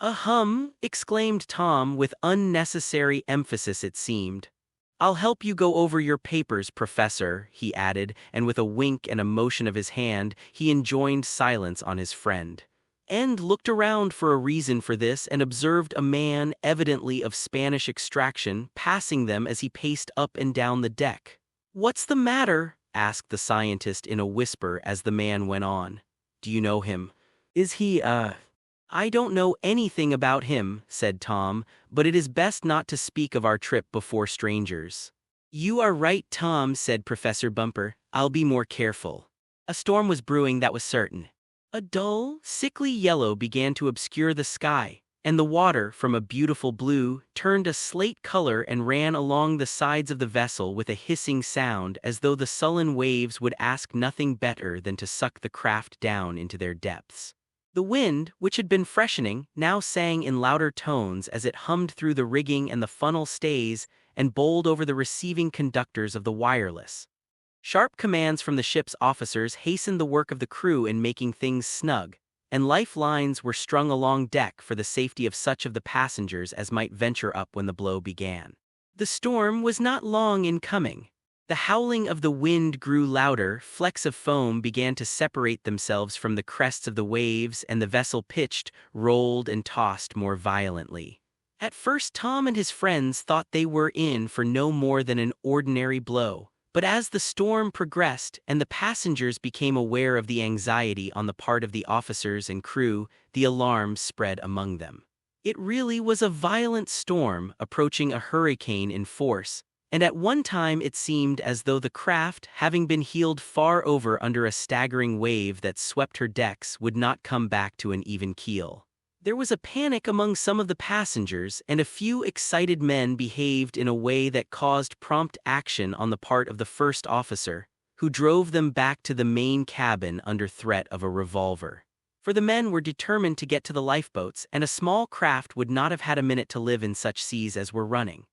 Speaker 1: Ahem, exclaimed Tom with unnecessary emphasis it seemed. I'll help you go over your papers, Professor, he added, and with a wink and a motion of his hand, he enjoined silence on his friend. End looked around for a reason for this and observed a man, evidently of Spanish extraction, passing them as he paced up and down the deck. What's the matter? Asked the scientist in a whisper as the man went on. Do you know him? Is he, I don't know anything about him, said Tom, but it is best not to speak of our trip before strangers. You are right, Tom, said Professor Bumper. I'll be more careful. A storm was brewing, that was certain. A dull, sickly yellow began to obscure the sky, and the water, from a beautiful blue, turned a slate color and ran along the sides of the vessel with a hissing sound as though the sullen waves would ask nothing better than to suck the craft down into their depths. The wind, which had been freshening, now sang in louder tones as it hummed through the rigging and the funnel stays and bowled over the receiving conductors of the wireless. Sharp commands from the ship's officers hastened the work of the crew in making things snug, and lifelines were strung along deck for the safety of such of the passengers as might venture up when the blow began. The storm was not long in coming. The howling of the wind grew louder, flecks of foam began to separate themselves from the crests of the waves, and the vessel pitched, rolled, and tossed more violently. At first Tom and his friends thought they were in for no more than an ordinary blow. But as the storm progressed and the passengers became aware of the anxiety on the part of the officers and crew, the alarm spread among them. It really was a violent storm, approaching a hurricane in force, and at one time it seemed as though the craft, having been heeled far over under a staggering wave that swept her decks, would not come back to an even keel. There was a panic among some of the passengers, and a few excited men behaved in a way that caused prompt action on the part of the first officer, who drove them back to the main cabin under threat of a revolver. For the men were determined to get to the lifeboats, and a small craft would not have had a minute to live in such seas as were running.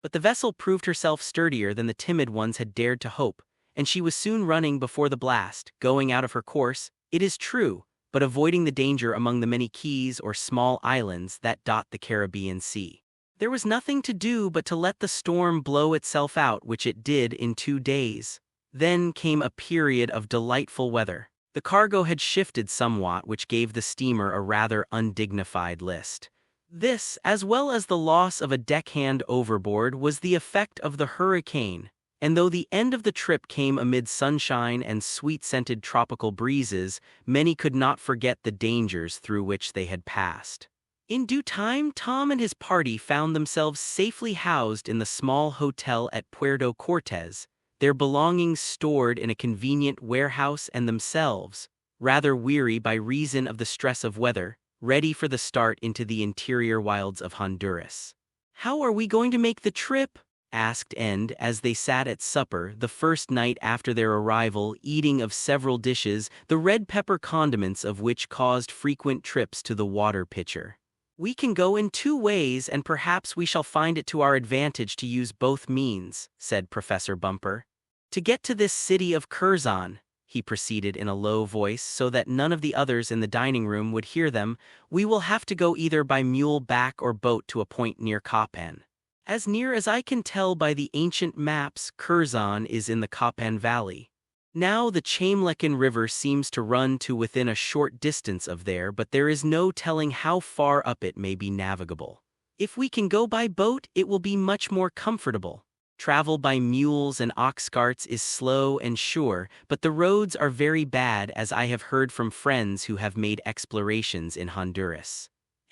Speaker 1: But the vessel proved herself sturdier than the timid ones had dared to hope, and she was soon running before the blast, going out of her course, it is true, but avoiding the danger among the many keys or small islands that dot the Caribbean Sea. There was nothing to do but to let the storm blow itself out, which it did in 2 days. Then came a period of delightful weather. The cargo had shifted somewhat, which gave the steamer a rather undignified list. This, as well as the loss of a deckhand overboard, was the effect of the hurricane, and though the end of the trip came amid sunshine and sweet-scented tropical breezes, many could not forget the dangers through which they had passed. In due time, Tom and his party found themselves safely housed in the small hotel at Puerto Cortes, their belongings stored in a convenient warehouse and themselves, rather weary by reason of the stress of weather, ready for the start into the interior wilds of Honduras. "How are we going to make the trip?" asked End as they sat at supper the first night after their arrival, eating of several dishes, the red pepper condiments of which caused frequent trips to the water pitcher. "We can go in 2 ways, and perhaps we shall find it to our advantage to use both means," said Professor Bumper. "To get to this city of Curzon," he proceeded in a low voice so that none of the others in the dining room would hear them, "we will have to go either by mule back or boat to a point near Copan. As near as I can tell by the ancient maps, Curzon is in the Copan Valley. Now the Chamlekin River seems to run to within a short distance of there, but there is no telling how far up it may be navigable. If we can go by boat, it will be much more comfortable. Travel by mules and ox carts is slow and sure, but the roads are very bad, as I have heard from friends who have made explorations in Honduras.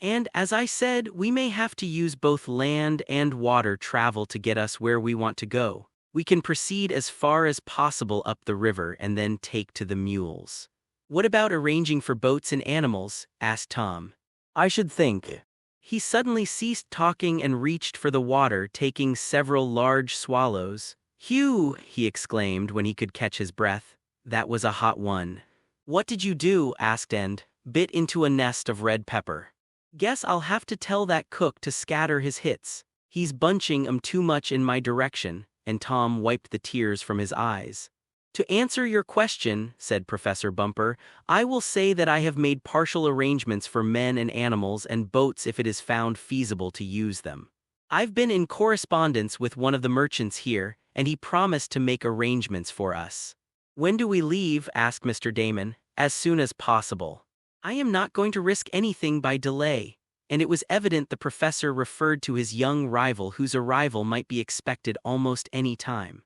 Speaker 1: And as I said, we may have to use both land and water travel to get us where we want to go. We can proceed as far as possible up the river and then take to the mules." "What about arranging for boats and animals?" asked Tom. "I should think." He suddenly ceased talking and reached for the water, taking several large swallows. "Phew!" he exclaimed when he could catch his breath. "That was a hot one." "What did you do?" asked End. "Bit into a nest of red pepper." "Guess I'll have to tell that cook to scatter his hits. He's bunching 'em too much in my direction," and Tom wiped the tears from his eyes. "To answer your question," said Professor Bumper, "I will say that I have made partial arrangements for men and animals and boats if it is found feasible to use them. I've been in correspondence with one of the merchants here, and he promised to make arrangements for us." "When do we leave?" asked Mr. Damon. "As soon as possible. I am not going to risk anything by delay," and it was evident the professor referred to his young rival whose arrival might be expected almost any time.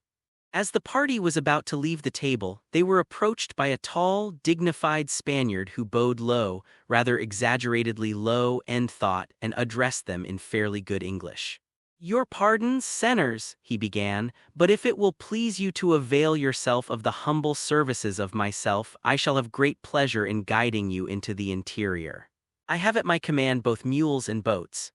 Speaker 1: As the party was about to leave the table, they were approached by a tall, dignified Spaniard who bowed low, rather exaggeratedly low, End thought, and addressed them in fairly good English. "Your pardons, senors," he began, "but if it will please you to avail yourself of the humble services of myself, I shall have great pleasure in guiding you into the interior. I have at my command both mules and boats."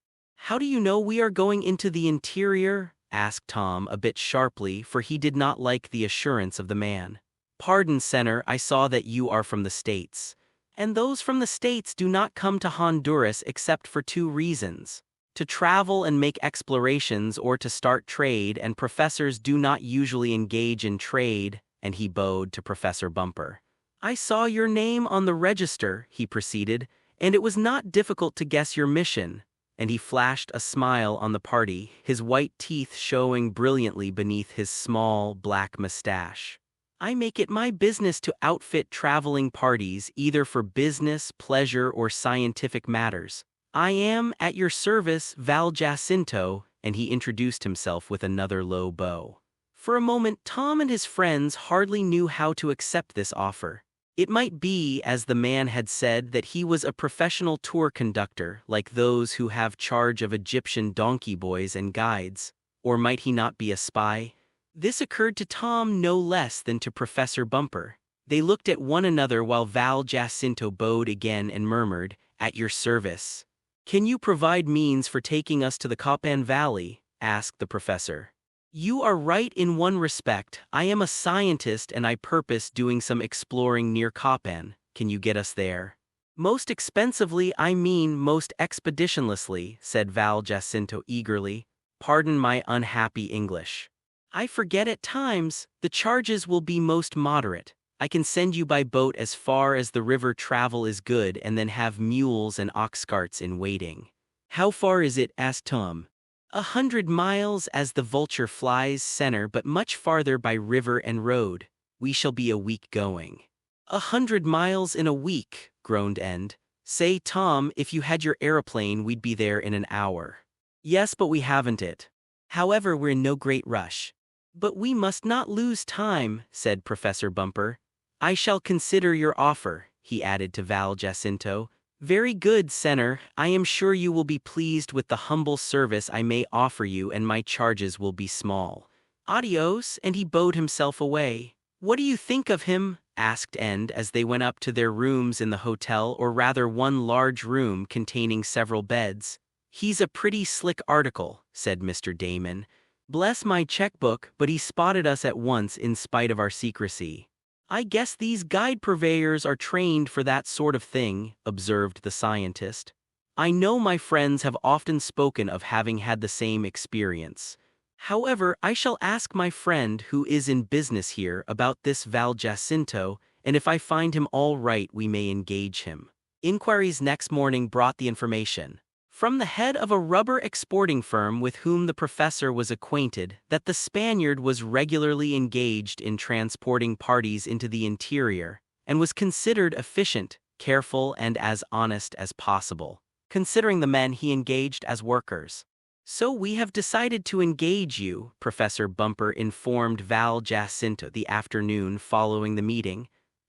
Speaker 1: "How do you know we are going into the interior?" asked Tom a bit sharply, for he did not like the assurance of the man. "Pardon, senor, I saw that you are from the States. And those from the States do not come to Honduras except for two reasons: to travel and make explorations or to start trade, and professors do not usually engage in trade," and he bowed to Professor Bumper. "I saw your name on the register," he proceeded, "and it was not difficult to guess your mission," and he flashed a smile on the party, his white teeth showing brilliantly beneath his small, black mustache. "I make it my business to outfit traveling parties either for business, pleasure, or scientific matters. I am, at your service, Val Jacinto," and he introduced himself with another low bow. For a moment Tom and his friends hardly knew how to accept this offer. It might be, as the man had said, that he was a professional tour conductor, like those who have charge of Egyptian donkey boys and guides, or might he not be a spy? This occurred to Tom no less than to Professor Bumper. They looked at one another while Val Jacinto bowed again and murmured, "At your service." "Can you provide means for taking us to the Copan Valley?" asked the professor. "You are right in one respect. I am a scientist and I purpose doing some exploring near Copan. Can you get us there?" "Most expensively, I mean most expeditionlessly," said Val Jacinto eagerly. "Pardon my unhappy English. I forget at times. The charges will be most moderate. I can send you by boat as far as the river travel is good and then have mules and ox carts in waiting." "How far is it?" asked Tom. 100 miles as the vulture flies, senor, but much farther by river and road. We shall be a week going." 100 miles in a week," groaned End. "Say, Tom, if you had your aeroplane we'd be there in an hour." "Yes, but we haven't it. However, we're in no great rush." "But we must not lose time," said Professor Bumper. "I shall consider your offer," he added to Val Jacinto. "Very good, senor. I am sure you will be pleased with the humble service I may offer you, and my charges will be small. Adios," and he bowed himself away. "What do you think of him?" asked End as they went up to their rooms in the hotel, or rather one large room containing several beds. "He's a pretty slick article," said Mr. Damon. "Bless my checkbook, but he spotted us at once in spite of our secrecy." "I guess these guide purveyors are trained for that sort of thing," observed the scientist. "I know my friends have often spoken of having had the same experience. However, I shall ask my friend who is in business here about this Val Jacinto, and if I find him all right we may engage him." Inquiries next morning brought the information from the head of a rubber exporting firm with whom the professor was acquainted that the Spaniard was regularly engaged in transporting parties into the interior, and was considered efficient, careful, and as honest as possible, considering the men he engaged as workers. "So we have decided to engage you," Professor Bumper informed Val Jacinto the afternoon following the meeting.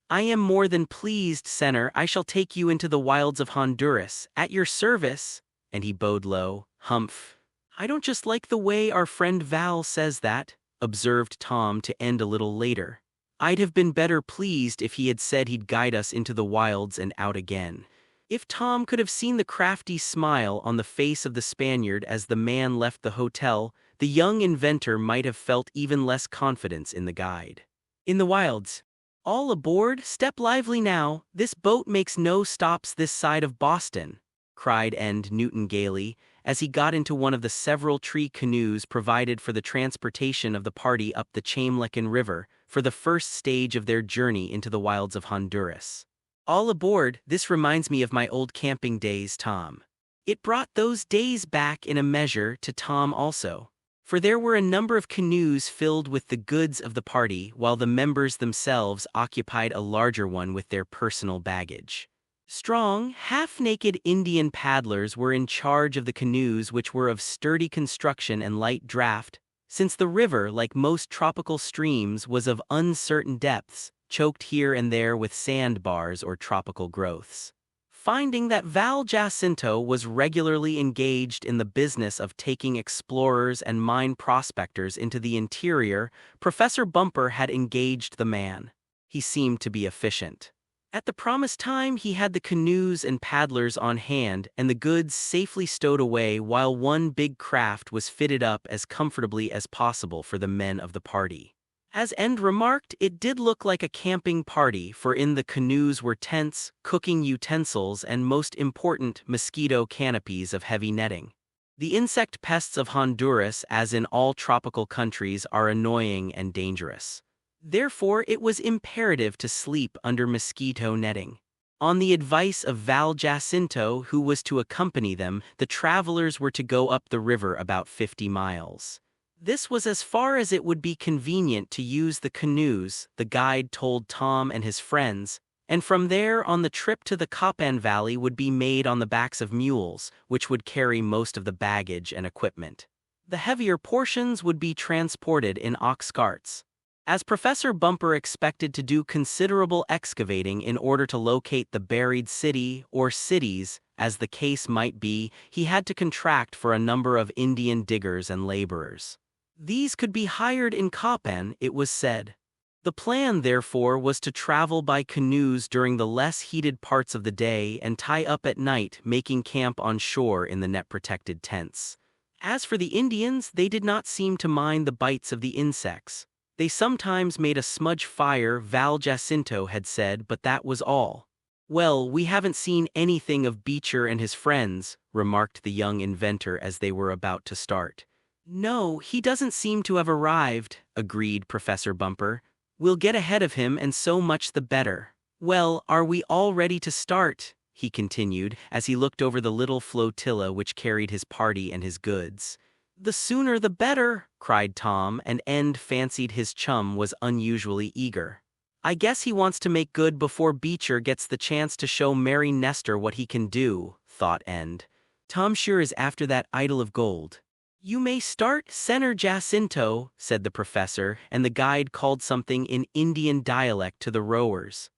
Speaker 1: "I am more than pleased, Senor. I shall take you into the wilds of Honduras, at your service," and he bowed low. "Humph. I don't just like the way our friend Val says that," observed Tom to end a little later. "I'd have been better pleased if he had said he'd guide us into the wilds and out again." If Tom could have seen the crafty smile on the face of the Spaniard as the man left the hotel, the young inventor might have felt even less confidence in the guide. In the wilds. "All aboard, step lively now, this boat makes no stops this side of Boston," cried Ned Newton gaily, as he got into one of the several tree canoes provided for the transportation of the party up the Chamlequin River for the first stage of their journey into the wilds of Honduras. "All aboard, this reminds me of my old camping days, Tom." It brought those days back in a measure to Tom also, for there were a number of canoes filled with the goods of the party while the members themselves occupied a larger one with their personal baggage. Strong, half-naked Indian paddlers were in charge of the canoes, which were of sturdy construction and light draft, since the river, like most tropical streams, was of uncertain depths, choked here and there with sandbars or tropical growths. Finding that Val Jacinto was regularly engaged in the business of taking explorers and mine prospectors into the interior, Professor Bumper had engaged the man. He seemed to be efficient. At the promised time, he had the canoes and paddlers on hand and the goods safely stowed away, while one big craft was fitted up as comfortably as possible for the men of the party. As End remarked, it did look like a camping party, for in the canoes were tents, cooking utensils, and most important, mosquito canopies of heavy netting. The insect pests of Honduras, as in all tropical countries, are annoying and dangerous. Therefore, it was imperative to sleep under mosquito netting. On the advice of Val Jacinto, who was to accompany them, the travelers were to go up the river about 50 miles. This was as far as it would be convenient to use the canoes, the guide told Tom and his friends, and from there on the trip to the Copan Valley would be made on the backs of mules, which would carry most of the baggage and equipment. The heavier portions would be transported in ox carts. As Professor Bumper expected to do considerable excavating in order to locate the buried city or cities, as the case might be, he had to contract for a number of Indian diggers and laborers. These could be hired in Copan, it was said. The plan, therefore, was to travel by canoes during the less heated parts of the day and tie up at night, making camp on shore in the net-protected tents. As for the Indians, they did not seem to mind the bites of the insects. They sometimes made a smudge fire, Val Jacinto had said, but that was all. "Well, we haven't seen anything of Beecher and his friends," remarked the young inventor as they were about to start. "No, he doesn't seem to have arrived," agreed Professor Bumper. "We'll get ahead of him, and so much the better." "Well, are we all ready to start?" he continued, as he looked over the little flotilla which carried his party and his goods. "The sooner the better," cried Tom, and End fancied his chum was unusually eager. "I guess he wants to make good before Beecher gets the chance to show Mary Nestor what he can do," thought End. "Tom sure is after that idol of gold." "You may start, Senor Jacinto," said the professor, and the guide called something in Indian dialect to the rowers.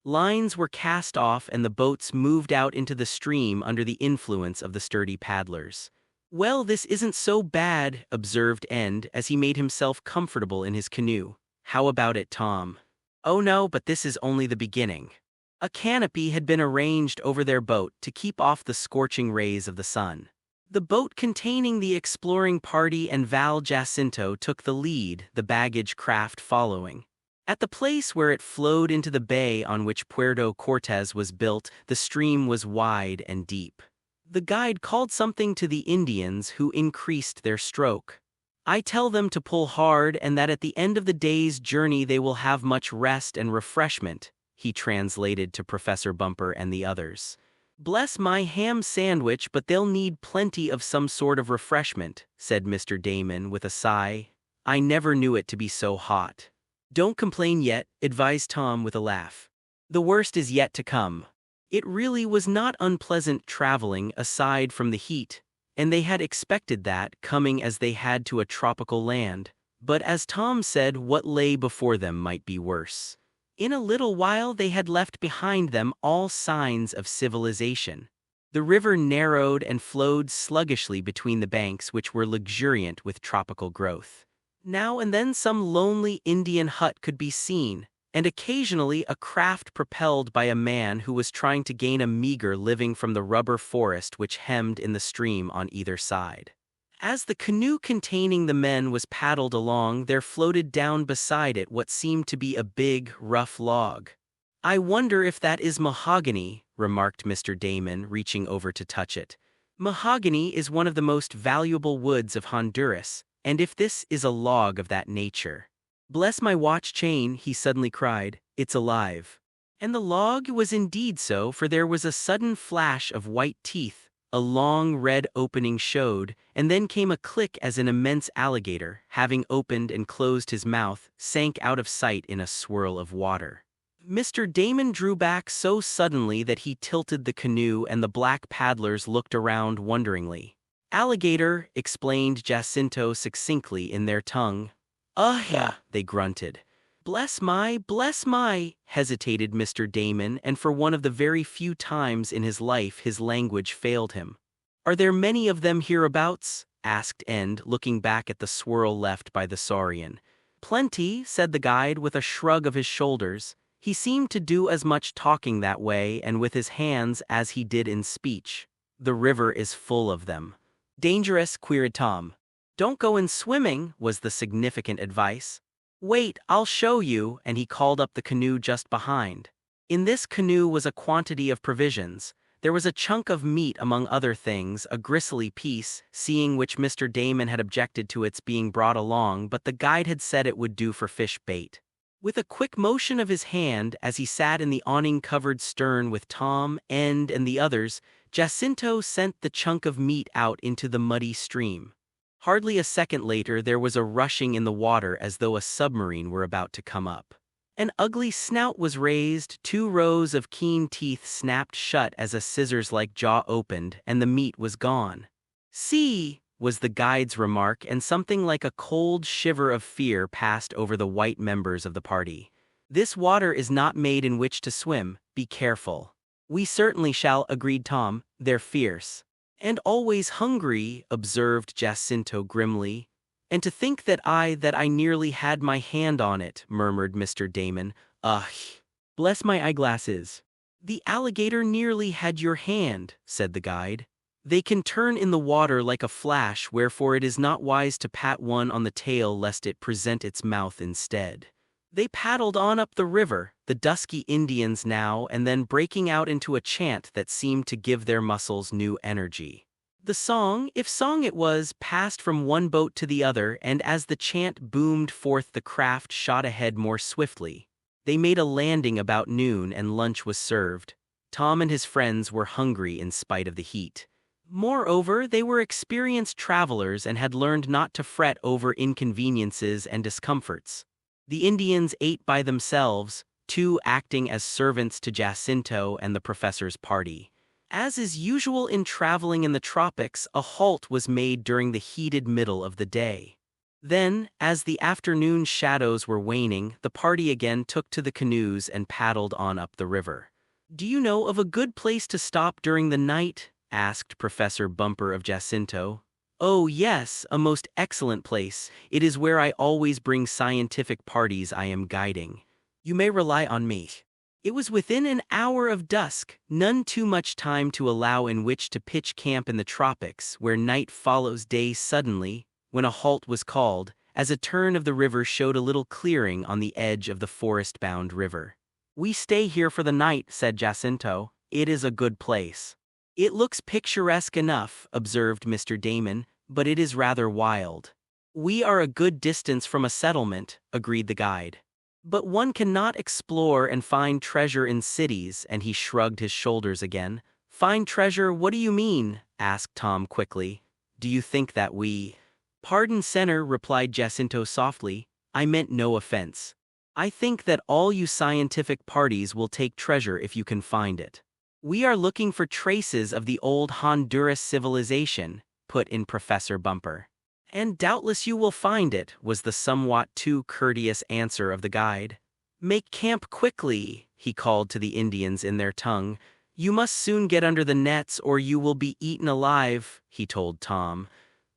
Speaker 1: Lines were cast off and the boats moved out into the stream under the influence of the sturdy paddlers. "Well, this isn't so bad," observed End as he made himself comfortable in his canoe. "How about it, Tom?" "Oh no, but this is only the beginning." A canopy had been arranged over their boat to keep off the scorching rays of the sun. The boat containing the exploring party and Val Jacinto took the lead, the baggage craft following. At the place where it flowed into the bay on which Puerto Cortes was built, the stream was wide and deep. The guide called something to the Indians, who increased their stroke. "I tell them to pull hard and that at the end of the day's journey they will have much rest and refreshment," he translated to Professor Bumper and the others. "Bless my ham sandwich, but they'll need plenty of some sort of refreshment," said Mr. Damon with a sigh. "I never knew it to be so hot." "Don't complain yet," advised Tom with a laugh. "The worst is yet to come." It really was not unpleasant traveling aside from the heat, and they had expected that, coming as they had to a tropical land. But as Tom said, what lay before them might be worse. In a little while they had left behind them all signs of civilization. The river narrowed and flowed sluggishly between the banks, which were luxuriant with tropical growth. Now and then some lonely Indian hut could be seen, and occasionally a craft propelled by a man who was trying to gain a meager living from the rubber forest which hemmed in the stream on either side. As the canoe containing the men was paddled along, there floated down beside it what seemed to be a big, rough log. "I wonder if that is mahogany," remarked Mr. Damon, reaching over to touch it. "Mahogany is one of the most valuable woods of Honduras, and if this is a log of that nature—" "Bless my watch chain," he suddenly cried, "it's alive." And the log was indeed so, for there was a sudden flash of white teeth, a long red opening showed, and then came a click as an immense alligator, having opened and closed his mouth, sank out of sight in a swirl of water. Mr. Damon drew back so suddenly that he tilted the canoe, and the black paddlers looked around wonderingly. "Alligator," explained Jacinto succinctly in their tongue. Yeah," they grunted. Bless my," hesitated Mr. Damon, and for one of the very few times in his life his language failed him. "Are there many of them hereabouts?" asked End, looking back at the swirl left by the saurian. "Plenty," said the guide with a shrug of his shoulders. He seemed to do as much talking that way and with his hands as he did in speech. "The river is full of them." "Dangerous?" queried Tom. "Don't go in swimming," was the significant advice. "Wait, I'll show you," and he called up the canoe just behind. In this canoe was a quantity of provisions. There was a chunk of meat among other things, a gristly piece, seeing which Mr. Damon had objected to its being brought along, but the guide had said it would do for fish bait. With a quick motion of his hand, as he sat in the awning-covered stern with Tom, End, and the others, Jacinto sent the chunk of meat out into the muddy stream. Hardly a second later there was a rushing in the water as though a submarine were about to come up. An ugly snout was raised, 2 rows of keen teeth snapped shut as a scissors-like jaw opened, and the meat was gone. "See," was the guide's remark, and something like a cold shiver of fear passed over the white members of the party. "This water is not made in which to swim, be careful." "We certainly shall," agreed Tom. "They're fierce." "And always hungry," observed Jacinto grimly. "And to think that I nearly had my hand on it," murmured Mr. Damon. "Ugh. Bless my eyeglasses." "The alligator nearly had your hand," said the guide. "They can turn in the water like a flash, wherefore it is not wise to pat one on the tail lest it present its mouth instead." They paddled on up the river, the dusky Indians now and then breaking out into a chant that seemed to give their muscles new energy. The song, if song it was, passed from one boat to the other, and as the chant boomed forth the craft shot ahead more swiftly. They made a landing about noon and lunch was served. Tom and his friends were hungry in spite of the heat. Moreover, they were experienced travelers and had learned not to fret over inconveniences and discomforts. The Indians ate by themselves, 2 acting as servants to Jacinto and the professor's party. As is usual in traveling in the tropics, a halt was made during the heated middle of the day. Then, as the afternoon shadows were waning, the party again took to the canoes and paddled on up the river. "Do you know of a good place to stop during the night?" asked Professor Bumper of Jacinto. "Oh yes, a most excellent place. It is where I always bring scientific parties I am guiding. You may rely on me." It was within an hour of dusk, none too much time to allow in which to pitch camp in the tropics, where night follows day suddenly, when a halt was called, as a turn of the river showed a little clearing on the edge of the forest-bound river. "We stay here for the night," said Jacinto. "It is a good place." "It looks picturesque enough," observed Mr. Damon, "but it is rather wild." "We are a good distance from a settlement," agreed the guide. "But one cannot explore and find treasure in cities," and he shrugged his shoulders again. "Find treasure, what do you mean?" asked Tom quickly. "Do you think that we—" "Pardon, Senor," replied Jacinto softly. "I meant no offense. I think that all you scientific parties will take treasure if you can find it." "We are looking for traces of the old Honduras civilization," put in Professor Bumper. "And doubtless you will find it," was the somewhat too courteous answer of the guide. "Make camp quickly," he called to the Indians in their tongue. "You must soon get under the nets or you will be eaten alive," he told Tom.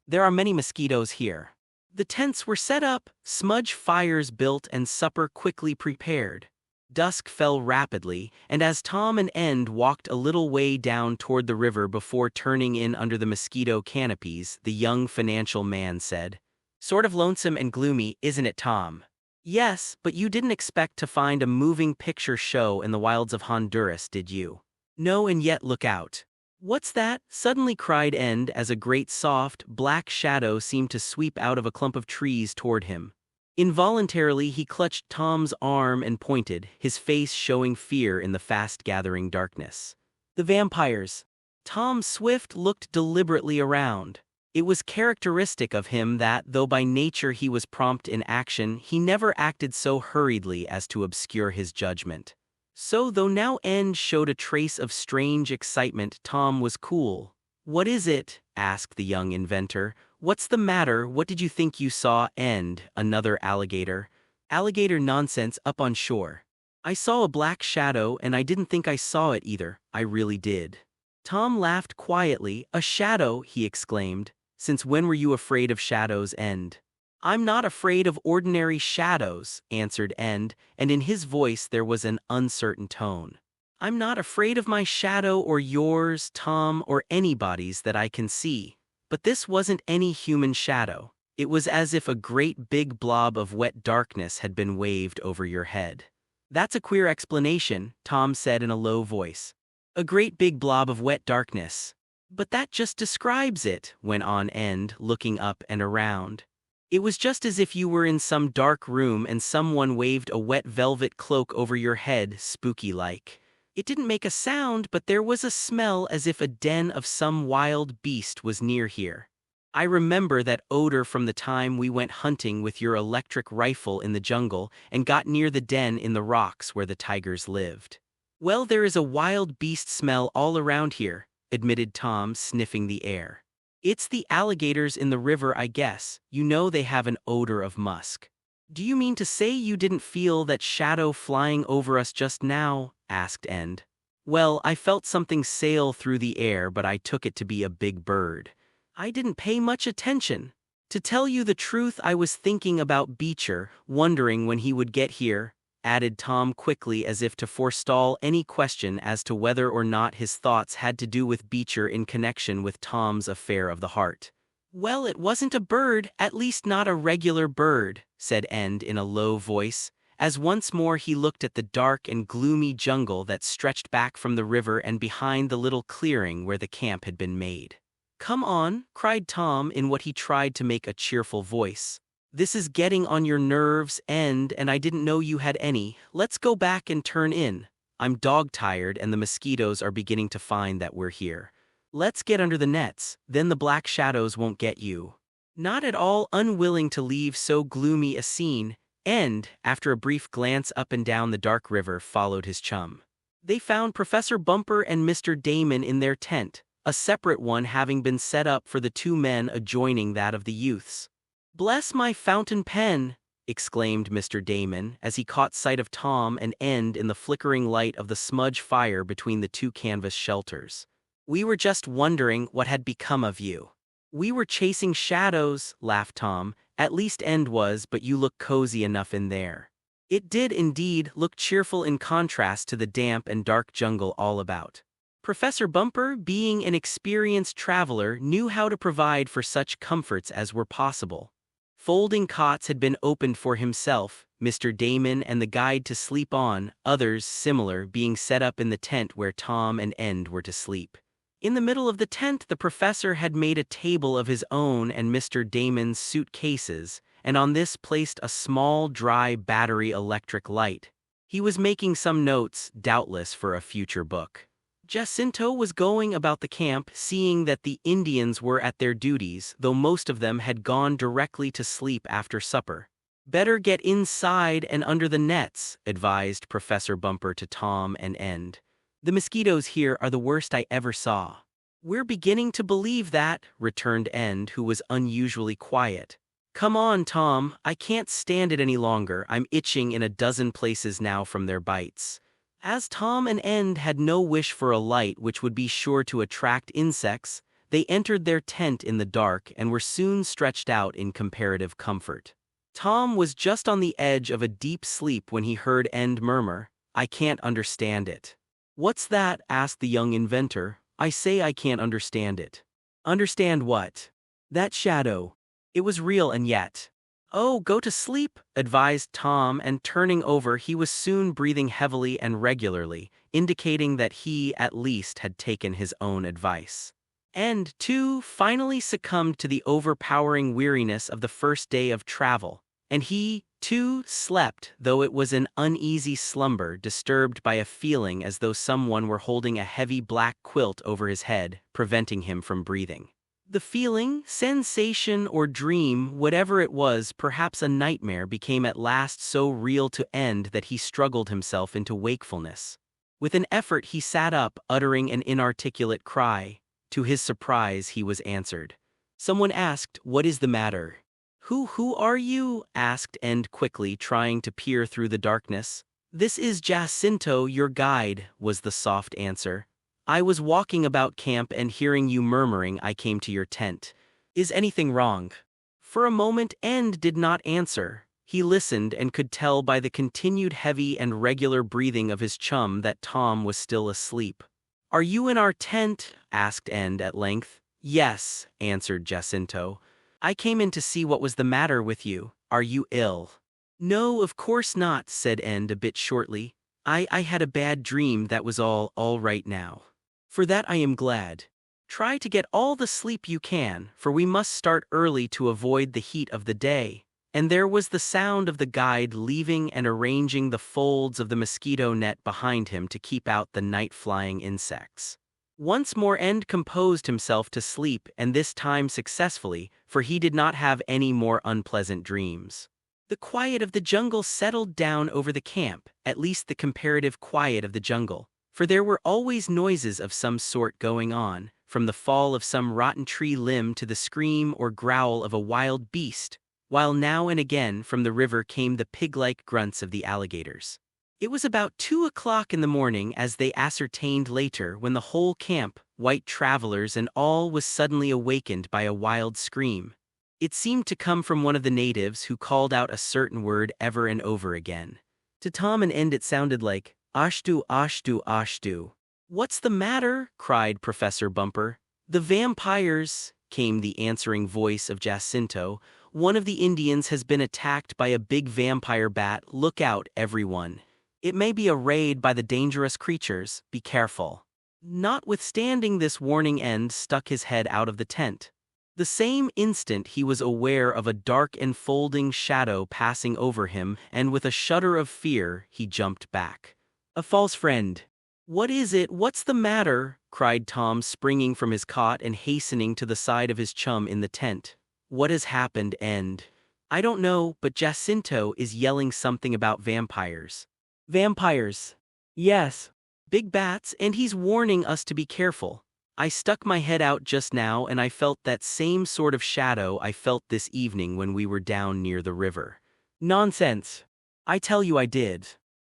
Speaker 1: "There are many mosquitoes here." The tents were set up, smudge fires built, and supper quickly prepared. Dusk fell rapidly, and as Tom and End walked a little way down toward the river before turning in under the mosquito canopies, the young financial man said, "Sort of lonesome and gloomy, isn't it, Tom?" "Yes, but you didn't expect to find a moving picture show in the wilds of Honduras, did you?" "No, and yet look out." "What's that?" suddenly cried End as a great soft, black shadow seemed to sweep out of a clump of trees toward him. Involuntarily he clutched Tom's arm and pointed, his face showing fear in the fast-gathering darkness. "The vampires." Tom Swift looked deliberately around. It was characteristic of him that, though by nature he was prompt in action, he never acted so hurriedly as to obscure his judgment. So though now End showed a trace of strange excitement, Tom was cool. "What is it?" asked the young inventor. "What's the matter? What did you think you saw?" "End, another alligator." "Alligator nonsense, up on shore." "I saw a black shadow and I didn't think I saw it either, I really did." Tom laughed quietly. "A shadow?" he exclaimed. "Since when were you afraid of shadows, End?" "I'm not afraid of ordinary shadows," answered End, and in his voice there was an uncertain tone. "I'm not afraid of my shadow or yours, Tom, or anybody's that I can see. But this wasn't any human shadow. It was as if a great big blob of wet darkness had been waved over your head." "That's a queer explanation," Tom said in a low voice. "A great big blob of wet darkness." "But that just describes it," went on End, looking up and around. "It was just as if you were in some dark room and someone waved a wet velvet cloak over your head, spooky-like. It didn't make a sound, but there was a smell as if a den of some wild beast was near here. I remember that odor from the time we went hunting with your electric rifle in the jungle and got near the den in the rocks where the tigers lived." "Well, there is a wild beast smell all around here," admitted Tom, sniffing the air. "It's the alligators in the river, I guess. You know they have an odor of musk." "Do you mean to say you didn't feel that shadow flying over us just now?" asked End. "Well, I felt something sail through the air, but I took it to be a big bird. I didn't pay much attention. To tell you the truth, I was thinking about Beecher, wondering when he would get here," added Tom quickly as if to forestall any question as to whether or not his thoughts had to do with Beecher in connection with Tom's affair of the heart. "Well, it wasn't a bird, at least not a regular bird," said End in a low voice, as once more he looked at the dark and gloomy jungle that stretched back from the river and behind the little clearing where the camp had been made. "Come on," cried Tom in what he tried to make a cheerful voice. "This is getting on your nerves, End, and I didn't know you had any. Let's go back and turn in. I'm dog-tired and the mosquitoes are beginning to find that we're here. Let's get under the nets, then the black shadows won't get you." Not at all unwilling to leave so gloomy a scene, End, after a brief glance up and down the dark river, followed his chum. They found Professor Bumper and Mr. Damon in their tent, a separate one having been set up for the two men adjoining that of the youths. "Bless my fountain pen!" exclaimed Mr. Damon as he caught sight of Tom and End in the flickering light of the smudge fire between the two canvas shelters. "We were just wondering what had become of you." "We were chasing shadows," laughed Tom. "At least End was, but you look cozy enough in there." It did indeed look cheerful in contrast to the damp and dark jungle all about. Professor Bumper, being an experienced traveler, knew how to provide for such comforts as were possible. Folding cots had been opened for himself, Mr. Damon and the guide to sleep on, others similar being set up in the tent where Tom and End were to sleep. In the middle of the tent the professor had made a table of his own and Mr. Damon's suitcases, and on this placed a small dry battery electric light. He was making some notes, doubtless for a future book. Jacinto was going about the camp, seeing that the Indians were at their duties, though most of them had gone directly to sleep after supper. "Better get inside and under the nets," advised Professor Bumper to Tom and End. "The mosquitoes here are the worst I ever saw." "We're beginning to believe that," returned End, who was unusually quiet. Come on, Tom, I can't stand it any longer. I'm itching in a dozen places now from their bites. As Tom and End had no wish for a light which would be sure to attract insects, they entered their tent in the dark and were soon stretched out in comparative comfort. Tom was just on the edge of a deep sleep when he heard End murmur, "I can't understand it." "What's that?" asked the young inventor. "I say I can't understand it." "Understand what?" "That shadow. It was real and yet—" "Oh, go to sleep," advised Tom, and turning over he was soon breathing heavily and regularly, indicating that he, at least, had taken his own advice. And, too, finally succumbed to the overpowering weariness of the first day of travel, and he, too, slept, though it was an uneasy slumber disturbed by a feeling as though someone were holding a heavy black quilt over his head, preventing him from breathing. The feeling, sensation, or dream, whatever it was, perhaps a nightmare, became at last so real to End that he struggled himself into wakefulness. With an effort he sat up, uttering an inarticulate cry. To his surprise he was answered. Someone asked, "What is the matter?" Who are you?" asked End quickly, trying to peer through the darkness. "This is Jacinto, your guide," was the soft answer. "I was walking about camp and hearing you murmuring I came to your tent. Is anything wrong?" For a moment End did not answer. He listened and could tell by the continued heavy and regular breathing of his chum that Tom was still asleep. "Are you in our tent?" asked End at length. "Yes," answered Jacinto. "I came in to see what was the matter with you. Are you ill?" "No, of course not," said End a bit shortly. I had a bad dream, that was all right now." "For that I am glad. Try to get all the sleep you can, for we must start early to avoid the heat of the day." And there was the sound of the guide leaving and arranging the folds of the mosquito net behind him to keep out the night-flying insects. Once more End composed himself to sleep, and this time successfully, for he did not have any more unpleasant dreams. The quiet of the jungle settled down over the camp, at least the comparative quiet of the jungle, for there were always noises of some sort going on, from the fall of some rotten tree limb to the scream or growl of a wild beast, while now and again from the river came the pig-like grunts of the alligators. It was about 2 o'clock in the morning, as they ascertained later, when the whole camp, white travelers and all, was suddenly awakened by a wild scream. It seemed to come from one of the natives, who called out a certain word ever and over again. To Tom and End it sounded like, "Ashtu, ashtu, ashtu." "What's the matter?" cried Professor Bumper. "The vampires," came the answering voice of Jacinto. "One of the Indians has been attacked by a big vampire bat. Look out, everyone. It may be a raid by the dangerous creatures. Be careful." Notwithstanding this warning, End stuck his head out of the tent. The same instant he was aware of a dark enfolding shadow passing over him, and with a shudder of fear he jumped back. "A false friend." "What is it? What's the matter?" cried Tom, springing from his cot and hastening to the side of his chum in the tent. "What has happened, End?" "I don't know, but Jacinto is yelling something about vampires." "Vampires?" "Yes. Big bats, and he's warning us to be careful. I stuck my head out just now and I felt that same sort of shadow I felt this evening when we were down near the river." "Nonsense." "I tell you I did."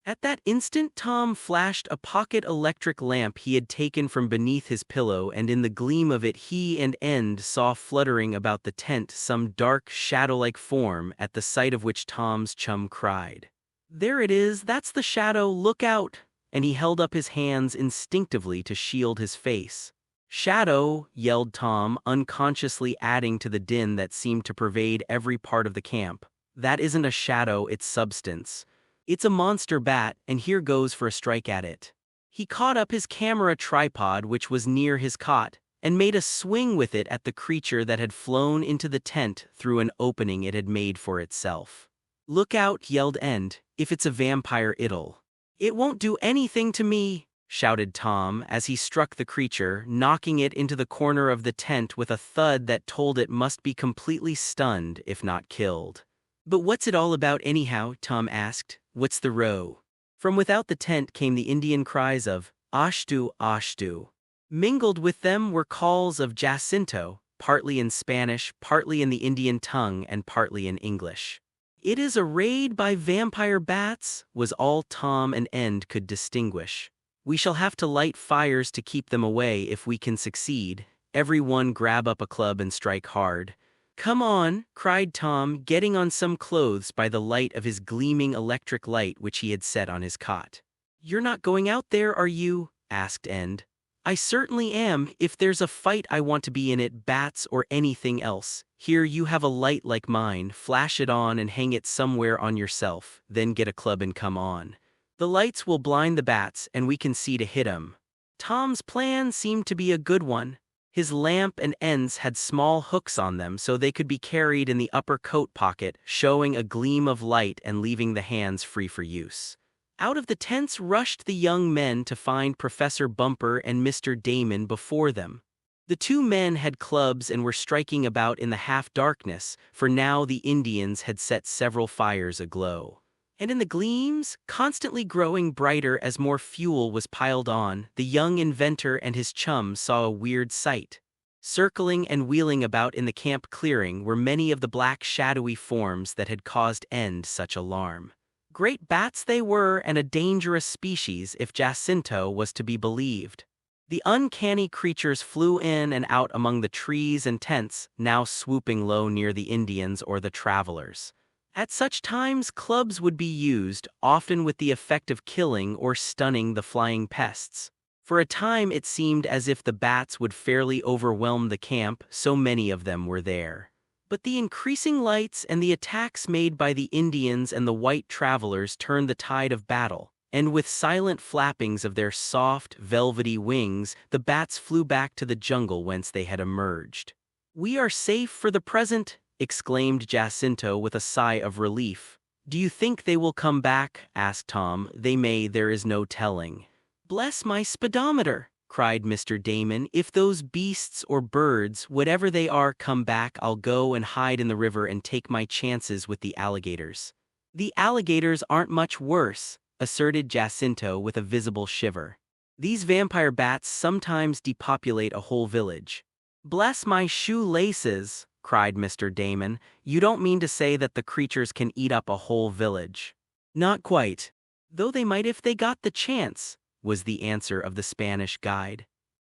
Speaker 1: At that instant Tom flashed a pocket electric lamp he had taken from beneath his pillow, and in the gleam of it he and End saw fluttering about the tent some dark, shadow-like form, at the sight of which Tom's chum cried, "There it is, that's the shadow, look out!" And he held up his hands instinctively to shield his face. "Shadow!" yelled Tom, unconsciously adding to the din that seemed to pervade every part of the camp. "That isn't a shadow, it's substance. It's a monster bat, and here goes for a strike at it." He caught up his camera tripod, which was near his cot, and made a swing with it at the creature that had flown into the tent through an opening it had made for itself. "Look out," yelled End. "If it's a vampire It won't do anything to me," shouted Tom, as he struck the creature, knocking it into the corner of the tent with a thud that told it must be completely stunned, if not killed. "But what's it all about anyhow?" Tom asked. "What's the row?" From without the tent came the Indian cries of "Ashtu, ashtu." Mingled with them were calls of "Jacinto, partly in Spanish, partly in the Indian tongue, and partly in English. "It is a raid by vampire bats," was all Tom and End could distinguish. "We shall have to light fires to keep them away if we can succeed. Everyone grab up a club and strike hard." "Come on," cried Tom, getting on some clothes by the light of his gleaming electric light which he had set on his cot. "You're not going out there, are you?" asked End. "I certainly am. If there's a fight I want to be in it, bats or anything else. Here you have a light like mine, flash it on and hang it somewhere on yourself, then get a club and come on. The lights will blind the bats and we can see to hit 'em." Tom's plan seemed to be a good one. His lamp and ends had small hooks on them so they could be carried in the upper coat pocket, showing a gleam of light and leaving the hands free for use. Out of the tents rushed the young men to find Professor Bumper and Mr. Damon before them. The two men had clubs and were striking about in the half-darkness, for now the Indians had set several fires aglow. And in the gleams, constantly growing brighter as more fuel was piled on, the young inventor and his chums saw a weird sight. Circling and wheeling about in the camp clearing were many of the black shadowy forms that had caused End such alarm. Great bats they were, and a dangerous species if Jacinto was to be believed. The uncanny creatures flew in and out among the trees and tents, now swooping low near the Indians or the travelers. At such times clubs would be used, often with the effect of killing or stunning the flying pests. For a time it seemed as if the bats would fairly overwhelm the camp, so many of them were there. But the increasing lights and the attacks made by the Indians and the white travelers turned the tide of battle, and with silent flappings of their soft, velvety wings, the bats flew back to the jungle whence they had emerged. "We are safe for the present," exclaimed Jacinto with a sigh of relief. "Do you think they will come back?" asked Tom. "They may, there is no telling." "Bless my speedometer!" cried Mr. Damon. "If those beasts or birds, whatever they are, come back, I'll go and hide in the river and take my chances with the alligators." "The alligators aren't much worse," asserted Jacinto with a visible shiver. "These vampire bats sometimes depopulate a whole village." "Bless my shoelaces!" cried Mr. Damon. "You don't mean to say that the creatures can eat up a whole village?" "Not quite. Though they might if they got the chance," was the answer of the Spanish guide.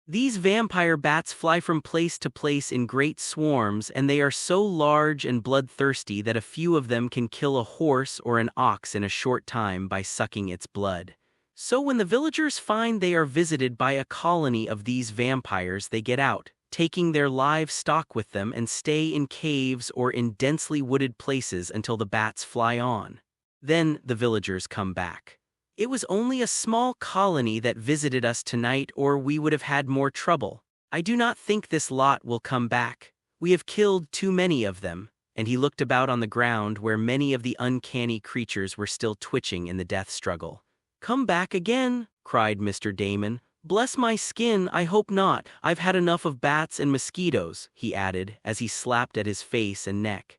Speaker 1: "These vampire bats fly from place to place in great swarms, and they are so large and bloodthirsty that a few of them can kill a horse or an ox in a short time by sucking its blood. So when the villagers find they are visited by a colony of these vampires, they get out, taking their livestock with them, and stay in caves or in densely wooded places until the bats fly on. Then the villagers come back. It was only a small colony that visited us tonight, or we would have had more trouble. I do not think this lot will come back. We have killed too many of them," and he looked about on the ground where many of the uncanny creatures were still twitching in the death struggle. "Come back again?" cried Mr. Damon. "Bless my skin, I hope not. I've had enough of bats and mosquitoes," he added, as he slapped at his face and neck.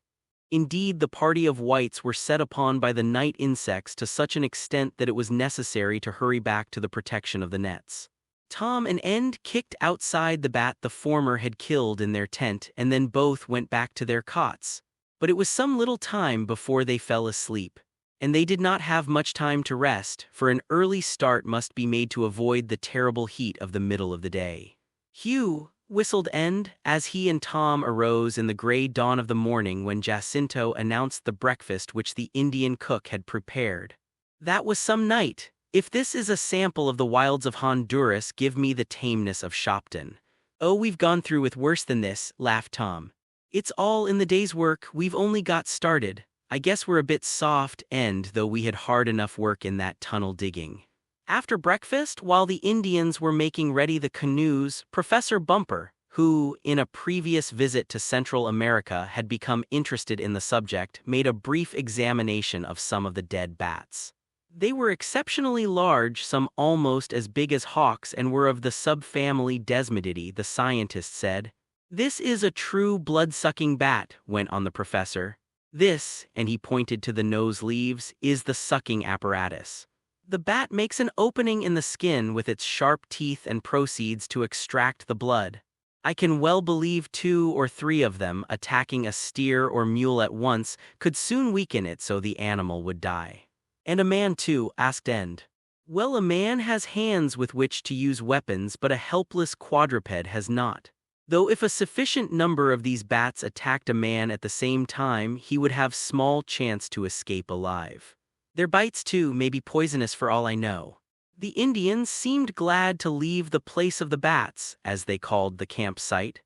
Speaker 1: Indeed, the party of whites were set upon by the night insects to such an extent that it was necessary to hurry back to the protection of the nets. Tom and End kicked outside the bat the former had killed in their tent, and then both went back to their cots. But it was some little time before they fell asleep. And they did not have much time to rest, for an early start must be made to avoid the terrible heat of the middle of the day. "Hugh," whistled End, as he and Tom arose in the gray dawn of the morning when Jacinto announced the breakfast which the Indian cook had prepared. "That was some night. If this is a sample of the wilds of Honduras, give me the tameness of Shopton." "Oh, we've gone through with worse than this," laughed Tom. "It's all in the day's work. We've only got started. I guess we're a bit soft, End, though we had hard enough work in that tunnel digging." After breakfast, while the Indians were making ready the canoes, Professor Bumper, who, in a previous visit to Central America, had become interested in the subject, made a brief examination of some of the dead bats. They were exceptionally large, some almost as big as hawks, and were of the subfamily Desmodidae, the scientist said. "This is a true blood-sucking bat," went on the professor. "This," and he pointed to the nose leaves, "is the sucking apparatus. The bat makes an opening in the skin with its sharp teeth and proceeds to extract the blood. I can well believe 2 or 3 of them attacking a steer or mule at once could soon weaken it so the animal would die. And a man too, asked End. Well, a man has hands with which to use weapons, but a helpless quadruped has not. Though if a sufficient number of these bats attacked a man at the same time, he would have small chance to escape alive. Their bites, too, may be poisonous for all I know. The Indians seemed glad to leave the place of the bats, as they called the campsite.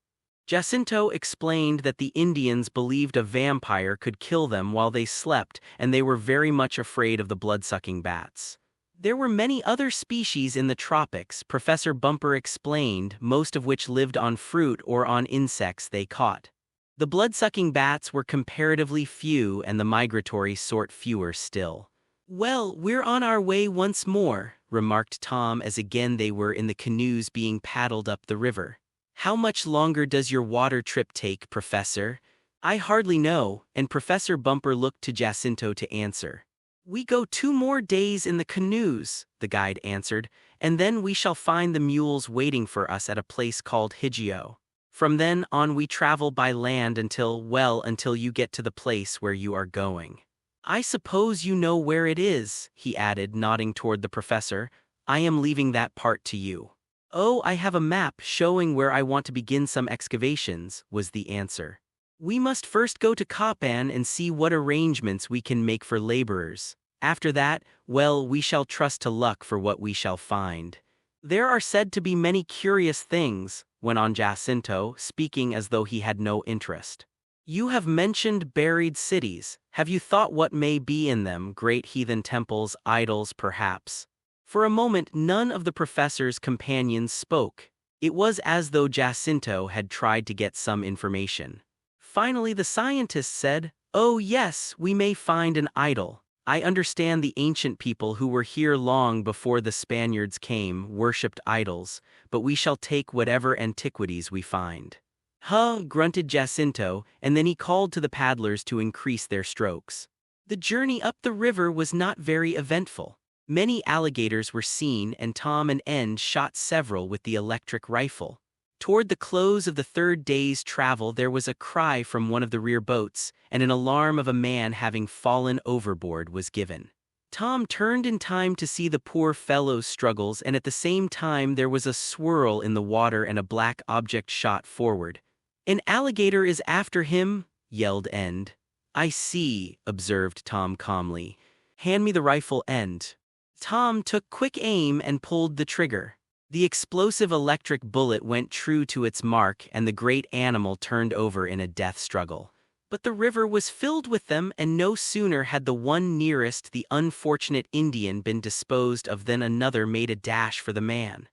Speaker 1: Jacinto explained that the Indians believed a vampire could kill them while they slept, and they were very much afraid of the blood-sucking bats. There were many other species in the tropics, Professor Bumper explained, most of which lived on fruit or on insects they caught. The blood-sucking bats were comparatively few and the migratory sort fewer still. Well, we're on our way once more, remarked Tom as again they were in the canoes being paddled up the river. How much longer does your water trip take, Professor? I hardly know, and Professor Bumper looked to Jacinto to answer. We go 2 more days in the canoes, the guide answered, and then we shall find the mules waiting for us at a place called Hideo. From then on we travel by land until you get to the place where you are going. I suppose you know where it is, he added, nodding toward the professor. I am leaving that part to you. Oh, I have a map showing where I want to begin some excavations, was the answer. We must first go to Copan and see what arrangements we can make for laborers. After that, well, we shall trust to luck for what we shall find. There are said to be many curious things, went on Jacinto, speaking as though he had no interest. You have mentioned buried cities. Have you thought what may be in them? Great heathen temples, idols, perhaps? For a moment none of the professor's companions spoke. It was as though Jacinto had tried to get some information. Finally the scientist said, "Oh yes, we may find an idol. I understand the ancient people who were here long before the Spaniards came worshipped idols, but we shall take whatever antiquities we find." Huh, grunted Jacinto, and then he called to the paddlers to increase their strokes. The journey up the river was not very eventful. Many alligators were seen, and Tom and End shot several with the electric rifle. Toward the close of the 3rd day's travel there was a cry from one of the rear boats, and an alarm of a man having fallen overboard was given. Tom turned in time to see the poor fellow's struggles, and at the same time there was a swirl in the water and a black object shot forward. "An alligator is after him," yelled End. "I see," observed Tom calmly. "Hand me the rifle, End." Tom took quick aim and pulled the trigger. The explosive electric bullet went true to its mark, and the great animal turned over in a death struggle. But the river was filled with them, and no sooner had the one nearest the unfortunate Indian been disposed of than another made a dash for the man.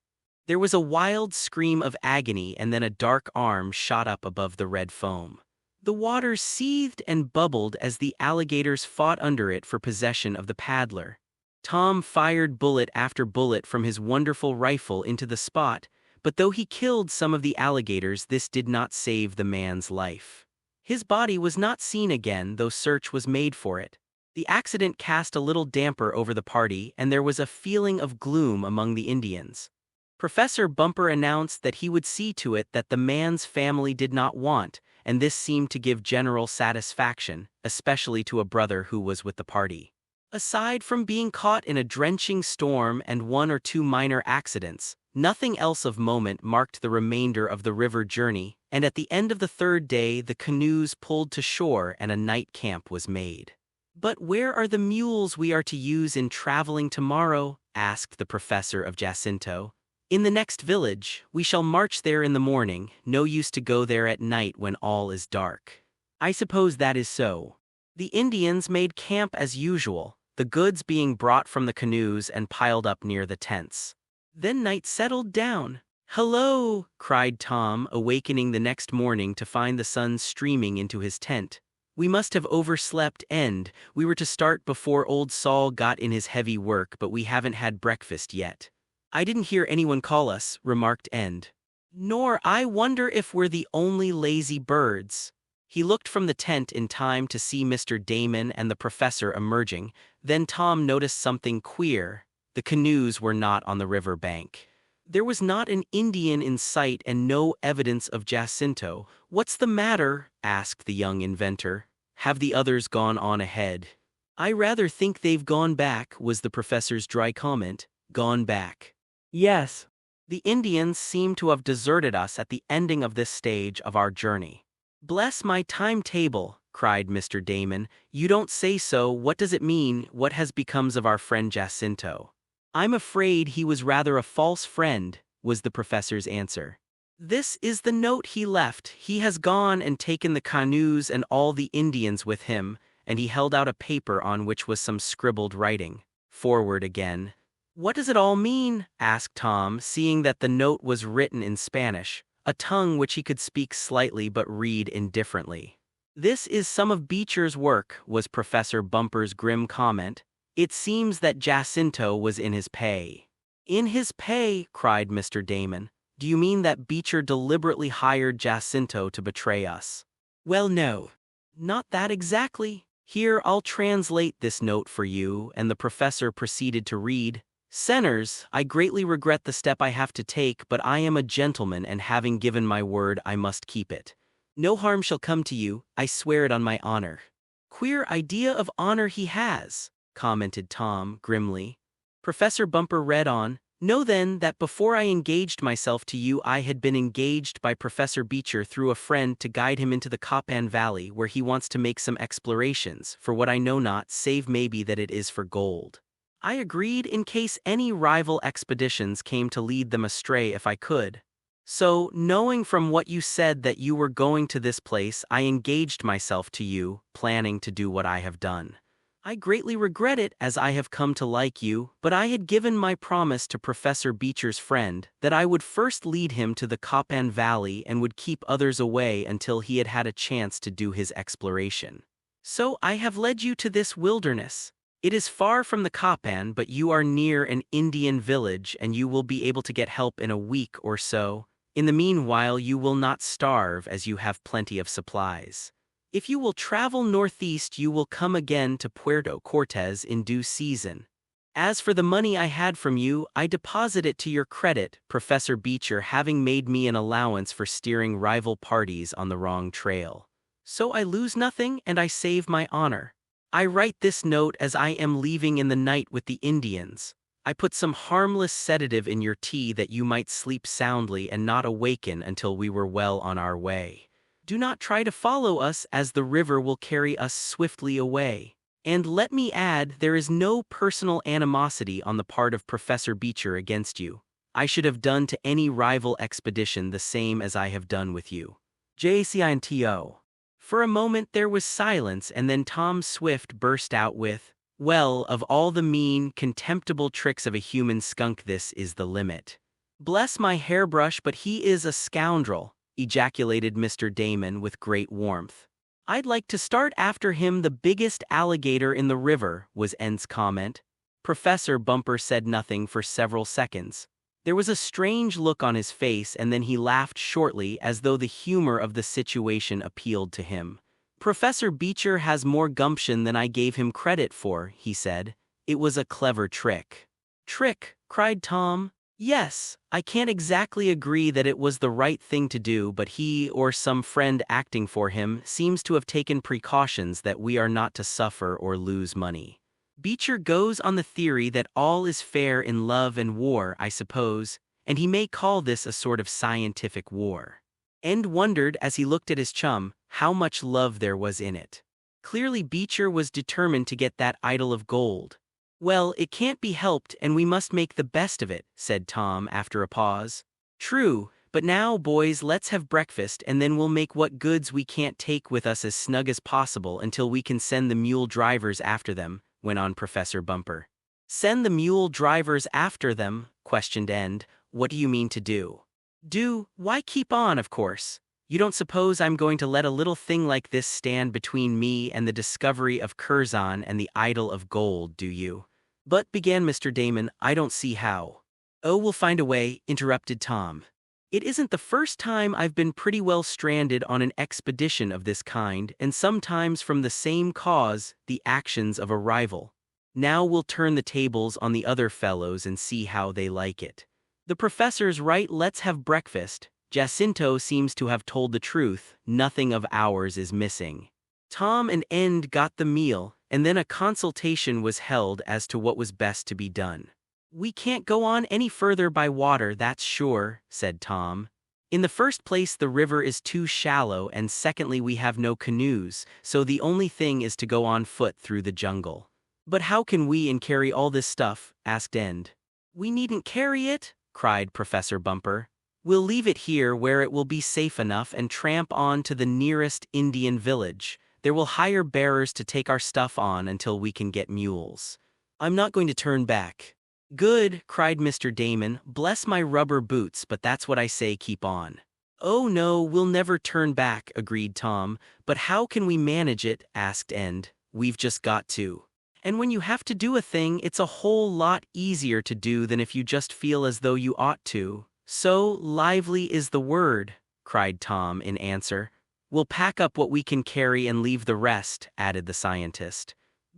Speaker 1: There was a wild scream of agony, and then a dark arm shot up above the red foam. The water seethed and bubbled as the alligators fought under it for possession of the paddler. Tom fired bullet after bullet from his wonderful rifle into the spot, but though he killed some of the alligators, this did not save the man's life. His body was not seen again, though search was made for it. The accident cast a little damper over the party, and there was a feeling of gloom among the Indians. Professor Bumper announced that he would see to it that the man's family did not want, and this seemed to give general satisfaction, especially to a brother who was with the party. Aside from being caught in a drenching storm and 1 or 2 minor accidents, nothing else of moment marked the remainder of the river journey, and at the end of the 3rd day the canoes pulled to shore and a night camp was made. "But where are the mules we are to use in traveling tomorrow?" asked the professor of Jacinto. "In the next village. We shall march there in the morning. No use to go there at night when all is dark." "I suppose that is so." The Indians made camp as usual, the goods being brought from the canoes and piled up near the tents. Then night settled down. "Hello!" cried Tom, awakening the next morning to find the sun streaming into his tent. "We must have overslept, End. We were to start before old Sol got in his heavy work, but we haven't had breakfast yet." "I didn't hear anyone call us," remarked End. "Nor I wonder if we're the only lazy birds." He looked from the tent in time to see Mr. Damon and the professor emerging. Then Tom noticed something queer. The canoes were not on the river bank. There was not an Indian in sight and no evidence of Jacinto. "What's the matter?" asked the young inventor. "Have the others gone on ahead?" "I rather think they've gone back," was the professor's dry comment. "Gone back." "Yes. The Indians seem to have deserted us at the ending of this stage of our journey." "Bless my timetable," cried Mr. Damon. "You don't say so. What does it mean? What has become of our friend Jacinto?" "I'm afraid he was rather a false friend," was the professor's answer. "This is the note he left. He has gone and taken the canoes and all the Indians with him," and he held out a paper on which was some scribbled writing. Forward again. "What does it all mean?" asked Tom, seeing that the note was written in Spanish, a tongue which he could speak slightly but read indifferently. "This is some of Beecher's work," was Professor Bumper's grim comment. "It seems that Jacinto was in his pay." "In his pay?" cried Mr. Damon. "Do you mean that Beecher deliberately hired Jacinto to betray us?" "Well, no. Not that exactly. Here, I'll translate this note for you," and the professor proceeded to read. "Senors, I greatly regret the step I have to take, but I am a gentleman, and having given my word, I must keep it. No harm shall come to you, I swear it on my honor." "Queer idea of honor he has," commented Tom, grimly. Professor Bumper read on. "Know then that before I engaged myself to you I had been engaged by Professor Beecher through a friend to guide him into the Copan Valley where he wants to make some explorations, for what I know not, save maybe that it is for gold. I agreed in case any rival expeditions came to lead them astray if I could. So, knowing from what you said that you were going to this place, I engaged myself to you, planning to do what I have done. I greatly regret it, as I have come to like you, but I had given my promise to Professor Beecher's friend that I would first lead him to the Copan Valley and would keep others away until he had had a chance to do his exploration. So I have led you to this wilderness. It is far from the Copan, but you are near an Indian village and you will be able to get help in a week or so. In the meanwhile, you will not starve as you have plenty of supplies. If you will travel northeast, you will come again to Puerto Cortes in due season. As for the money I had from you, I deposit it to your credit, Professor Beecher having made me an allowance for steering rival parties on the wrong trail. So I lose nothing and I save my honor. I write this note as I am leaving in the night with the Indians. I put some harmless sedative in your tea that you might sleep soundly and not awaken until we were well on our way. Do not try to follow us, as the river will carry us swiftly away. And let me add, there is no personal animosity on the part of Professor Beecher against you. I should have done to any rival expedition the same as I have done with you. JACINTO. For a moment there was silence, and then Tom Swift burst out with, "Well, of all the mean, contemptible tricks of a human skunk, this is the limit." "Bless my hairbrush, but he is a scoundrel," ejaculated Mr. Damon with great warmth. "I'd like to start after him the biggest alligator in the river," was End's comment. Professor Bumper said nothing for several seconds. There was a strange look on his face, and then he laughed shortly as though the humor of the situation appealed to him. "Professor Beecher has more gumption than I gave him credit for," he said. "It was a clever trick." "Trick?" cried Tom. "Yes, I can't exactly agree that it was the right thing to do, but he, or some friend acting for him, seems to have taken precautions that we are not to suffer or lose money. Beecher goes on the theory that all is fair in love and war, I suppose, and he may call this a sort of scientific war." End wondered, as he looked at his chum, how much love there was in it. Clearly Beecher was determined to get that idol of gold. "Well, it can't be helped, and we must make the best of it," said Tom after a pause. "True, but now, boys, let's have breakfast, and then we'll make what goods we can't take with us as snug as possible until we can send the mule drivers after them," went on Professor Bumper. "Send the mule drivers after them?" questioned End. "What do you mean to do?" "Do? Why, keep on, of course. You don't suppose I'm going to let a little thing like this stand between me and the discovery of Curzon and the idol of gold, do you?" "But," began Mr. Damon, "I don't see how." "Oh, we'll find a way," interrupted Tom. "It isn't the first time I've been pretty well stranded on an expedition of this kind, and sometimes from the same cause, the actions of a rival. Now we'll turn the tables on the other fellows and see how they like it." The professor's right, let's have breakfast. Jacinto seems to have told the truth, nothing of ours is missing. Tom and End got the meal, and then a consultation was held as to what was best to be done. We can't go on any further by water, that's sure, said Tom. In the first place, the river is too shallow, and secondly, we have no canoes, so the only thing is to go on foot through the jungle. But how can we carry all this stuff? Asked End. We needn't carry it, cried Professor Bumper. We'll leave it here where it will be safe enough and tramp on to the nearest Indian village. There will hire bearers to take our stuff on until we can get mules. I'm not going to turn back. Good, cried Mr. Damon. Bless my rubber boots, but that's what I say, keep on. Oh no, we'll never turn back, agreed Tom. But how can we manage it? Asked End. We've just got to. And when you have to do a thing, it's a whole lot easier to do than if you just feel as though you ought to. So lively is the word, cried Tom in answer. We'll pack up what we can carry and leave the rest, added the scientist.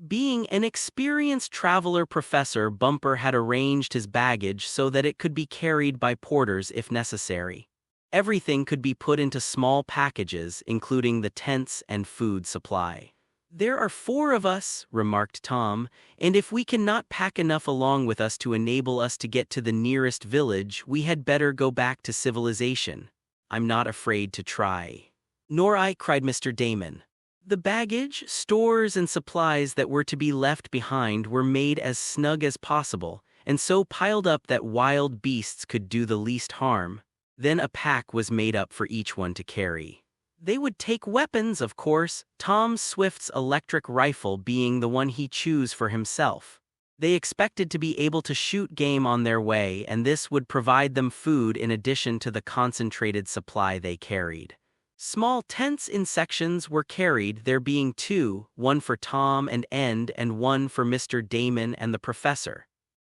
Speaker 1: Being an experienced traveler, Professor Bumper had arranged his baggage so that it could be carried by porters if necessary. Everything could be put into small packages, including the tents and food supply. There are 4 of us, remarked Tom, and if we cannot pack enough along with us to enable us to get to the nearest village, we had better go back to civilization. I'm not afraid to try. Nor I, cried Mr. Damon. The baggage, stores, and supplies that were to be left behind were made as snug as possible, and so piled up that wild beasts could do the least harm. Then a pack was made up for each one to carry. They would take weapons, of course, Tom Swift's electric rifle being the one he chose for himself. They expected to be able to shoot game on their way, and this would provide them food in addition to the concentrated supply they carried. Small tents in sections were carried, there being 2, one for Tom and End and one for Mr. Damon and the professor.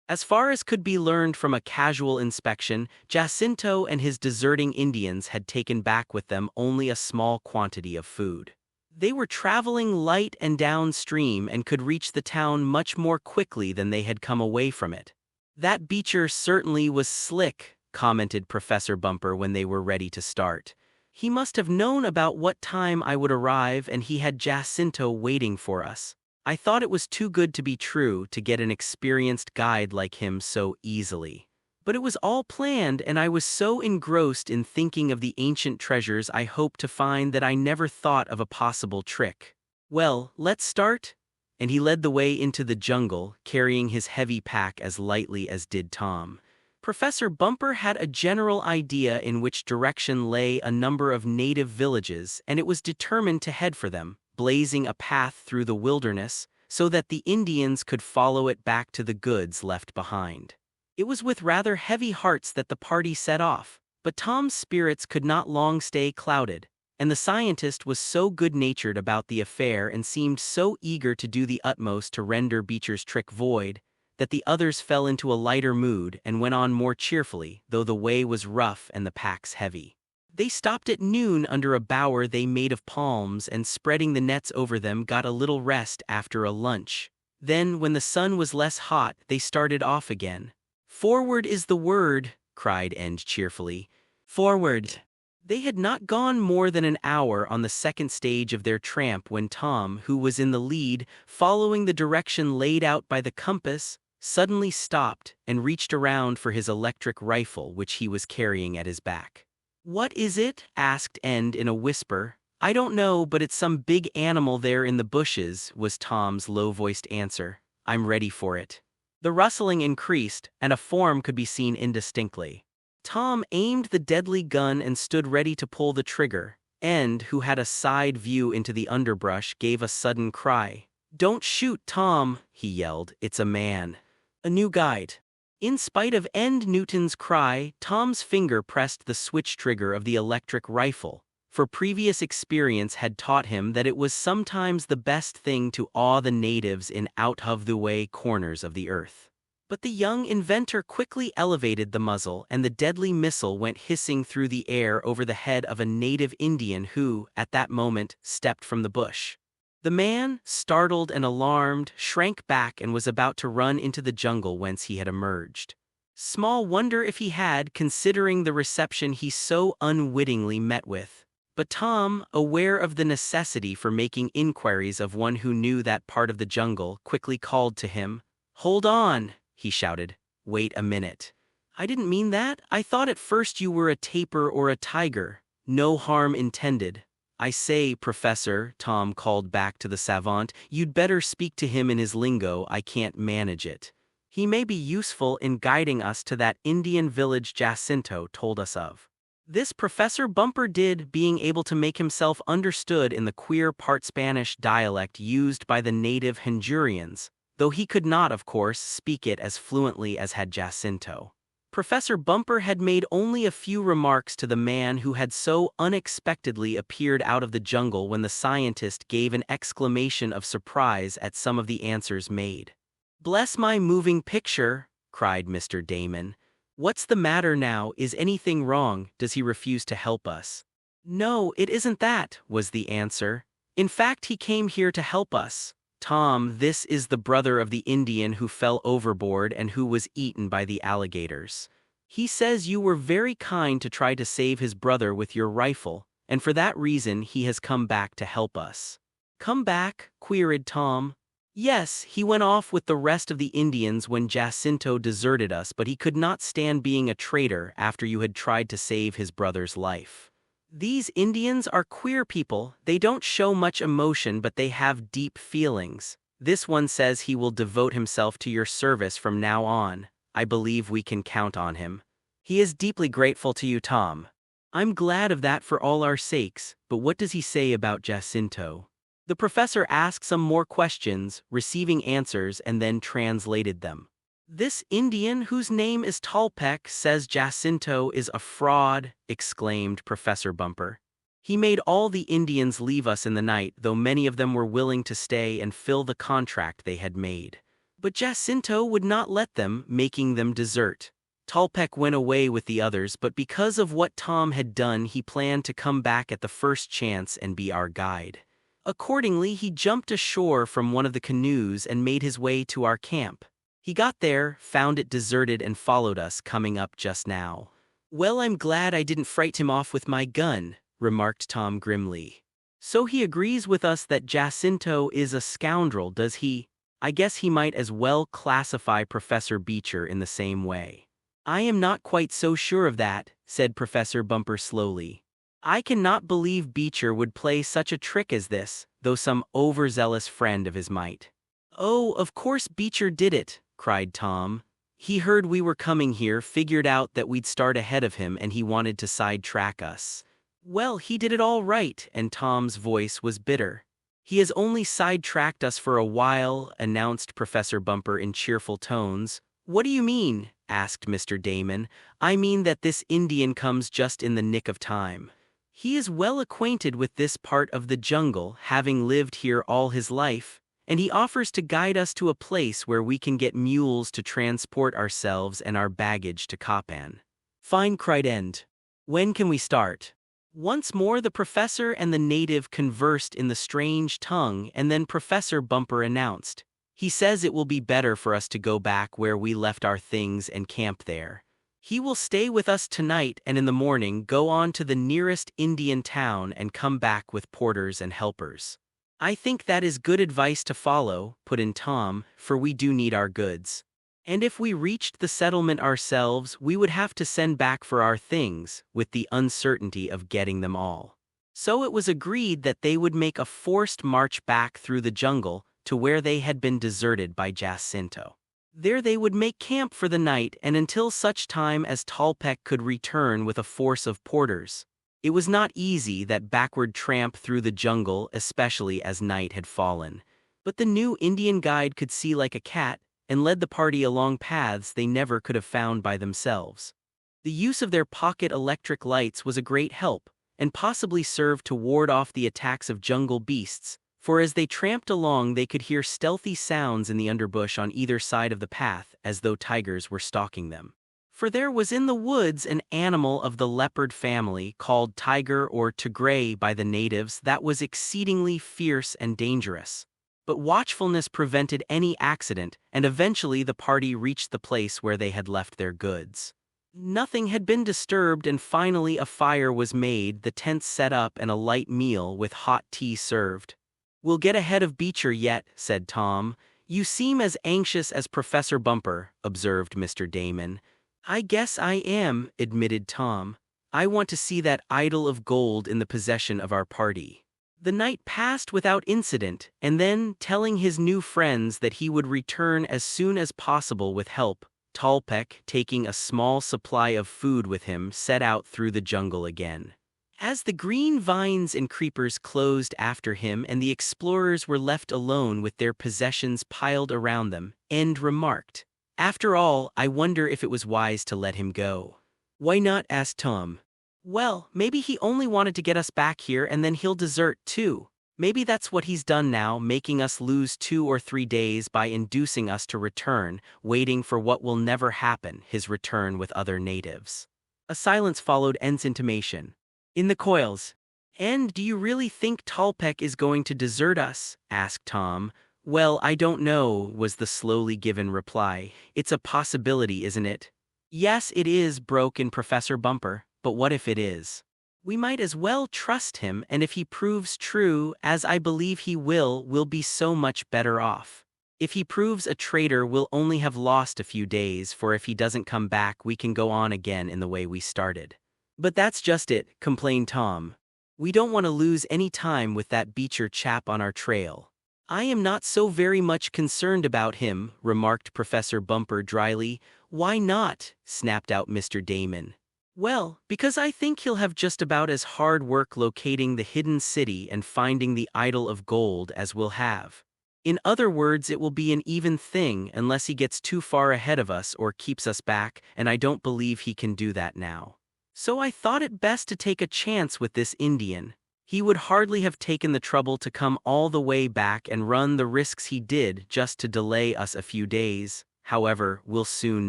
Speaker 1: As far as could be learned from a casual inspection, Jacinto and his deserting Indians had taken back with them only a small quantity of food. They were traveling light and downstream and could reach the town much more quickly than they had come away from it. That Beecher certainly was slick, commented Professor Bumper when they were ready to start. He must have known about what time I would arrive, and he had Jacinto waiting for us. I thought it was too good to be true to get an experienced guide like him so easily. But it was all planned, and I was so engrossed in thinking of the ancient treasures I hoped to find that I never thought of a possible trick. Well, let's start? And he led the way into the jungle, carrying his heavy pack as lightly as did Tom. Professor Bumper had a general idea in which direction lay a number of native villages, and it was determined to head for them, blazing a path through the wilderness so that the Indians could follow it back to the goods left behind. It was with rather heavy hearts that the party set off, but Tom's spirits could not long stay clouded, and the scientist was so good-natured about the affair and seemed so eager to do the utmost to render Beecher's trick void, that the others fell into a lighter mood and went on more cheerfully, though the way was rough and the packs heavy. They stopped at noon under a bower they made of palms and, spreading the nets over them, got a little rest after a lunch. Then, when the sun was less hot, they started off again. Forward is the word, cried End cheerfully. Forward! They had not gone more than an hour on the second stage of their tramp when Tom, who was in the lead, following the direction laid out by the compass, suddenly stopped and reached around for his electric rifle which he was carrying at his back. What is it? Asked End in a whisper. I don't know, but it's some big animal there in the bushes, was Tom's low-voiced answer. I'm ready for it. The rustling increased, and a form could be seen indistinctly. Tom aimed the deadly gun and stood ready to pull the trigger. End, who had a side view into the underbrush, gave a sudden cry. Don't shoot, Tom, he yelled. It's a man. A new guide. In spite of Ned Newton's cry, Tom's finger pressed the switch trigger of the electric rifle, for previous experience had taught him that it was sometimes the best thing to awe the natives in out-of-the-way corners of the earth. But the young inventor quickly elevated the muzzle, and the deadly missile went hissing through the air over the head of a native Indian who, at that moment, stepped from the bush. The man, startled and alarmed, shrank back and was about to run into the jungle whence he had emerged. Small wonder if he had, considering the reception he so unwittingly met with. But Tom, aware of the necessity for making inquiries of one who knew that part of the jungle, quickly called to him. "Hold on," he shouted. "Wait a minute. I didn't mean that. I thought at first you were a tapir or a tiger. No harm intended." "I say, Professor," Tom called back to the savant, "you'd better speak to him in his lingo. I can't manage it. He may be useful in guiding us to that Indian village Jacinto told us of." This Professor Bumper did, being able to make himself understood in the queer part Spanish dialect used by the native Hondurans, though he could not, of course, speak it as fluently as had Jacinto. Professor Bumper had made only a few remarks to the man who had so unexpectedly appeared out of the jungle when the scientist gave an exclamation of surprise at some of the answers made. "Bless my moving picture!" cried Mr. Damon. "What's the matter now? Is anything wrong? Does he refuse to help us?" "No, it isn't that," was the answer. "In fact, he came here to help us. Tom, this is the brother of the Indian who fell overboard and who was eaten by the alligators. He says you were very kind to try to save his brother with your rifle, and for that reason he has come back to help us." "Come back?" queried Tom. "Yes, he went off with the rest of the Indians when Jacinto deserted us, but he could not stand being a traitor after you had tried to save his brother's life. These Indians are queer people. They don't show much emotion, but they have deep feelings. This one says he will devote himself to your service from now on. I believe we can count on him. He is deeply grateful to you, Tom." "I'm glad of that for all our sakes, but what does he say about Jacinto?" The professor asked some more questions, receiving answers, and then translated them. "This Indian, whose name is Tolpec, says Jacinto is a fraud," exclaimed Professor Bumper. "He made all the Indians leave us in the night, though many of them were willing to stay and fill the contract they had made. But Jacinto would not let them, making them desert. Tolpec went away with the others, but because of what Tom had done, he planned to come back at the first chance and be our guide. Accordingly, he jumped ashore from one of the canoes and made his way to our camp. He got there, found it deserted, and followed us, coming up just now." "Well, I'm glad I didn't fright him off with my gun," remarked Tom grimly. "So he agrees with us that Jacinto is a scoundrel, does he? I guess he might as well classify Professor Beecher in the same way." "I am not quite so sure of that," said Professor Bumper slowly. "I cannot believe Beecher would play such a trick as this, though some overzealous friend of his might." "Oh, of course Beecher did it," cried Tom. "He heard we were coming here, figured out that we'd start ahead of him, and he wanted to sidetrack us." "Well, he did it all right," and Tom's voice was bitter. "He has only sidetracked us for a while," announced Professor Bumper in cheerful tones. "What do you mean?" asked Mr. Damon. "I mean that this Indian comes just in the nick of time. He is well acquainted with this part of the jungle, having lived here all his life, and he offers to guide us to a place where we can get mules to transport ourselves and our baggage to Copan." "Fine," cried End. "When can we start?" Once more the professor and the native conversed in the strange tongue, and then Professor Bumper announced, "He says it will be better for us to go back where we left our things and camp there. He will stay with us tonight and in the morning go on to the nearest Indian town and come back with porters and helpers." "I think that is good advice to follow," put in Tom, "for we do need our goods. And if we reached the settlement ourselves, we would have to send back for our things, with the uncertainty of getting them all." So it was agreed that they would make a forced march back through the jungle to where they had been deserted by Jacinto. There they would make camp for the night and until such time as Tolpec could return with a force of porters. It was not easy, that backward tramp through the jungle, especially as night had fallen. But the new Indian guide could see like a cat, and led the party along paths they never could have found by themselves. The use of their pocket electric lights was a great help, and possibly served to ward off the attacks of jungle beasts, for as they tramped along they could hear stealthy sounds in the underbush on either side of the path, as though tigers were stalking them. For there was in the woods an animal of the leopard family, called tiger or tigre by the natives, that was exceedingly fierce and dangerous. but watchfulness prevented any accident, and eventually the party reached the place where they had left their goods. Nothing had been disturbed, and finally a fire was made, the tents set up, and a light meal with hot tea served. "We'll get ahead of Beecher yet," said Tom. "You seem as anxious as Professor Bumper," observed Mr. Damon. "I guess I am," admitted Tom. "I want to see that idol of gold in the possession of our party." The night passed without incident, and then, telling his new friends that he would return as soon as possible with help, Tolpec, taking a small supply of food with him, set out through the jungle again. As the green vines and creepers closed after him and the explorers were left alone with their possessions piled around them, End remarked, "After all, I wonder if it was wise to let him go." "Why not?" asked Tom. "Well, maybe he only wanted to get us back here and then he'll desert too. Maybe that's what he's done now, making us lose 2 or 3 days by inducing us to return, waiting for what will never happen, his return with other natives." A silence followed End's intimation. "In the coils." "And do you really think Tolpec is going to desert us?" asked Tom. "Well, I don't know," was the slowly given reply. "It's a possibility, isn't it?" "Yes, it is," broke in Professor Bumper. "But what if it is? We might as well trust him, and if he proves true, as I believe he will, we'll be so much better off. If he proves a traitor, we'll only have lost a few days, for if he doesn't come back, we can go on again in the way we started." "But that's just it," complained Tom. "We don't want to lose any time with that Beecher chap on our trail." "I am not so very much concerned about him," remarked Professor Bumper dryly. "Why not?" snapped out Mr. Damon. "Well, because I think he'll have just about as hard work locating the hidden city and finding the idol of gold as we'll have. In other words, it will be an even thing unless he gets too far ahead of us or keeps us back, and I don't believe he can do that now. So I thought it best to take a chance with this Indian. He would hardly have taken the trouble to come all the way back and run the risks he did just to delay us a few days. However, we'll soon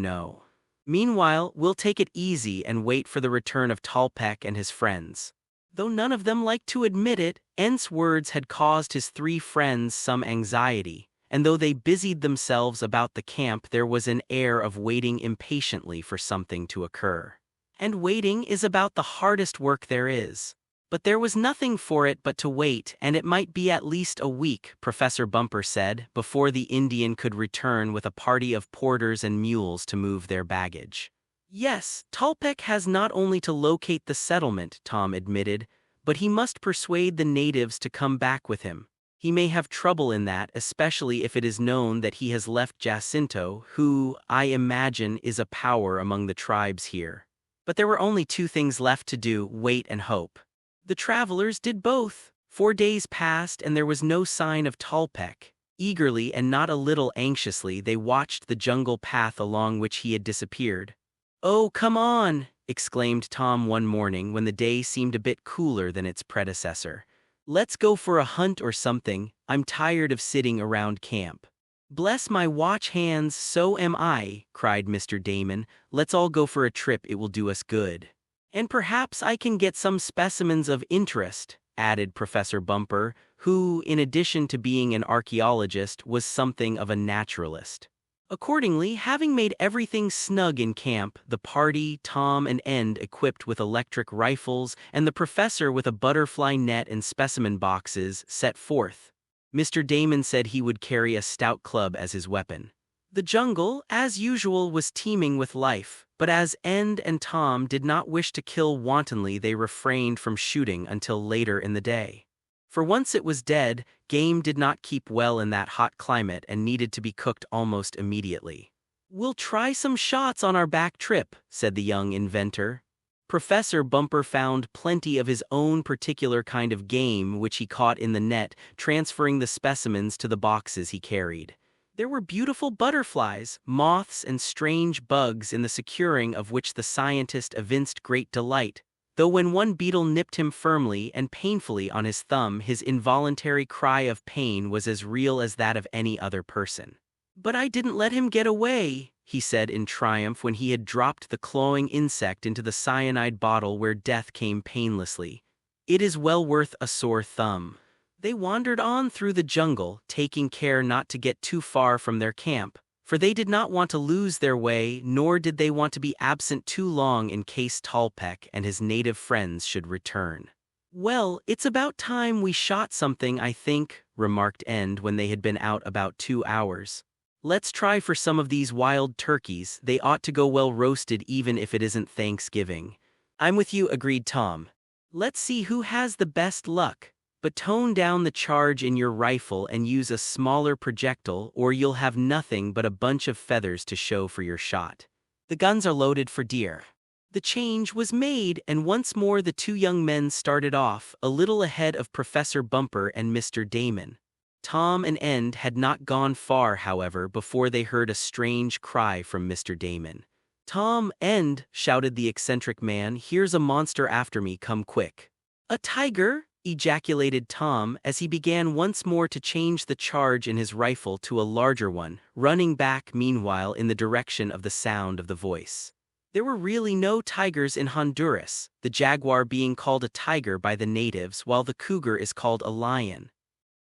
Speaker 1: know. Meanwhile, we'll take it easy and wait for the return of Tolpec and his friends." Though none of them liked to admit it, Ent's words had caused his 3 friends some anxiety, and though they busied themselves about the camp, there was an air of waiting impatiently for something to occur. And waiting is about the hardest work there is. But there was nothing for it but to wait, and it might be at least a week, Professor Bumper said, before the Indian could return with a party of porters and mules to move their baggage. "Yes, Tolpec has not only to locate the settlement," Tom admitted, "but he must persuade the natives to come back with him. He may have trouble in that, especially if it is known that he has left Jacinto, who, I imagine, is a power among the tribes here." But there were only 2 things left to do: wait and hope. The travelers did both. 4 days passed and there was no sign of Tolpec. Eagerly and not a little anxiously, they watched the jungle path along which he had disappeared. "Oh, come on!" exclaimed Tom one morning when the day seemed a bit cooler than its predecessor. "Let's go for a hunt or something. I'm tired of sitting around camp." "Bless my watch hands, so am I," cried Mr. Damon. "Let's all go for a trip, it will do us good." "And perhaps I can get some specimens of interest," added Professor Bumper, who, in addition to being an archaeologist, was something of a naturalist. Accordingly, having made everything snug in camp, the party, Tom and End equipped with electric rifles, and the professor with a butterfly net and specimen boxes, set forth. Mr. Damon said he would carry a stout club as his weapon. The jungle, as usual, was teeming with life, but as End and Tom did not wish to kill wantonly, they refrained from shooting until later in the day. For once it was dead, game did not keep well in that hot climate and needed to be cooked almost immediately. "We'll try some shots on our back trip," said the young inventor. Professor Bumper found plenty of his own particular kind of game which he caught in the net, transferring the specimens to the boxes he carried. There were beautiful butterflies, moths, and strange bugs, in the securing of which the scientist evinced great delight, though when one beetle nipped him firmly and painfully on his thumb, his involuntary cry of pain was as real as that of any other person. "But I didn't let him get away," he said in triumph when he had dropped the clawing insect into the cyanide bottle where death came painlessly. "It is well worth a sore thumb." They wandered on through the jungle, taking care not to get too far from their camp, for they did not want to lose their way, nor did they want to be absent too long in case Tallpeck and his native friends should return. "Well, it's about time we shot something, I think," remarked End when they had been out about 2 hours. "Let's try for some of these wild turkeys. They ought to go well roasted even if it isn't Thanksgiving." "I'm with you," agreed Tom. "Let's see who has the best luck. But tone down the charge in your rifle and use a smaller projectile, or you'll have nothing but a bunch of feathers to show for your shot. The guns are loaded for deer." The change was made, and once more the two young men started off, a little ahead of Professor Bumper and Mr. Damon. Tom and End had not gone far, however, before they heard a strange cry from Mr. Damon. "Tom, End," shouted the eccentric man, "here's a monster after me, come quick." "A tiger?" ejaculated Tom as he began once more to change the charge in his rifle to a larger one, running back meanwhile in the direction of the sound of the voice. There were really no tigers in Honduras, the jaguar being called a tiger by the natives while the cougar is called a lion.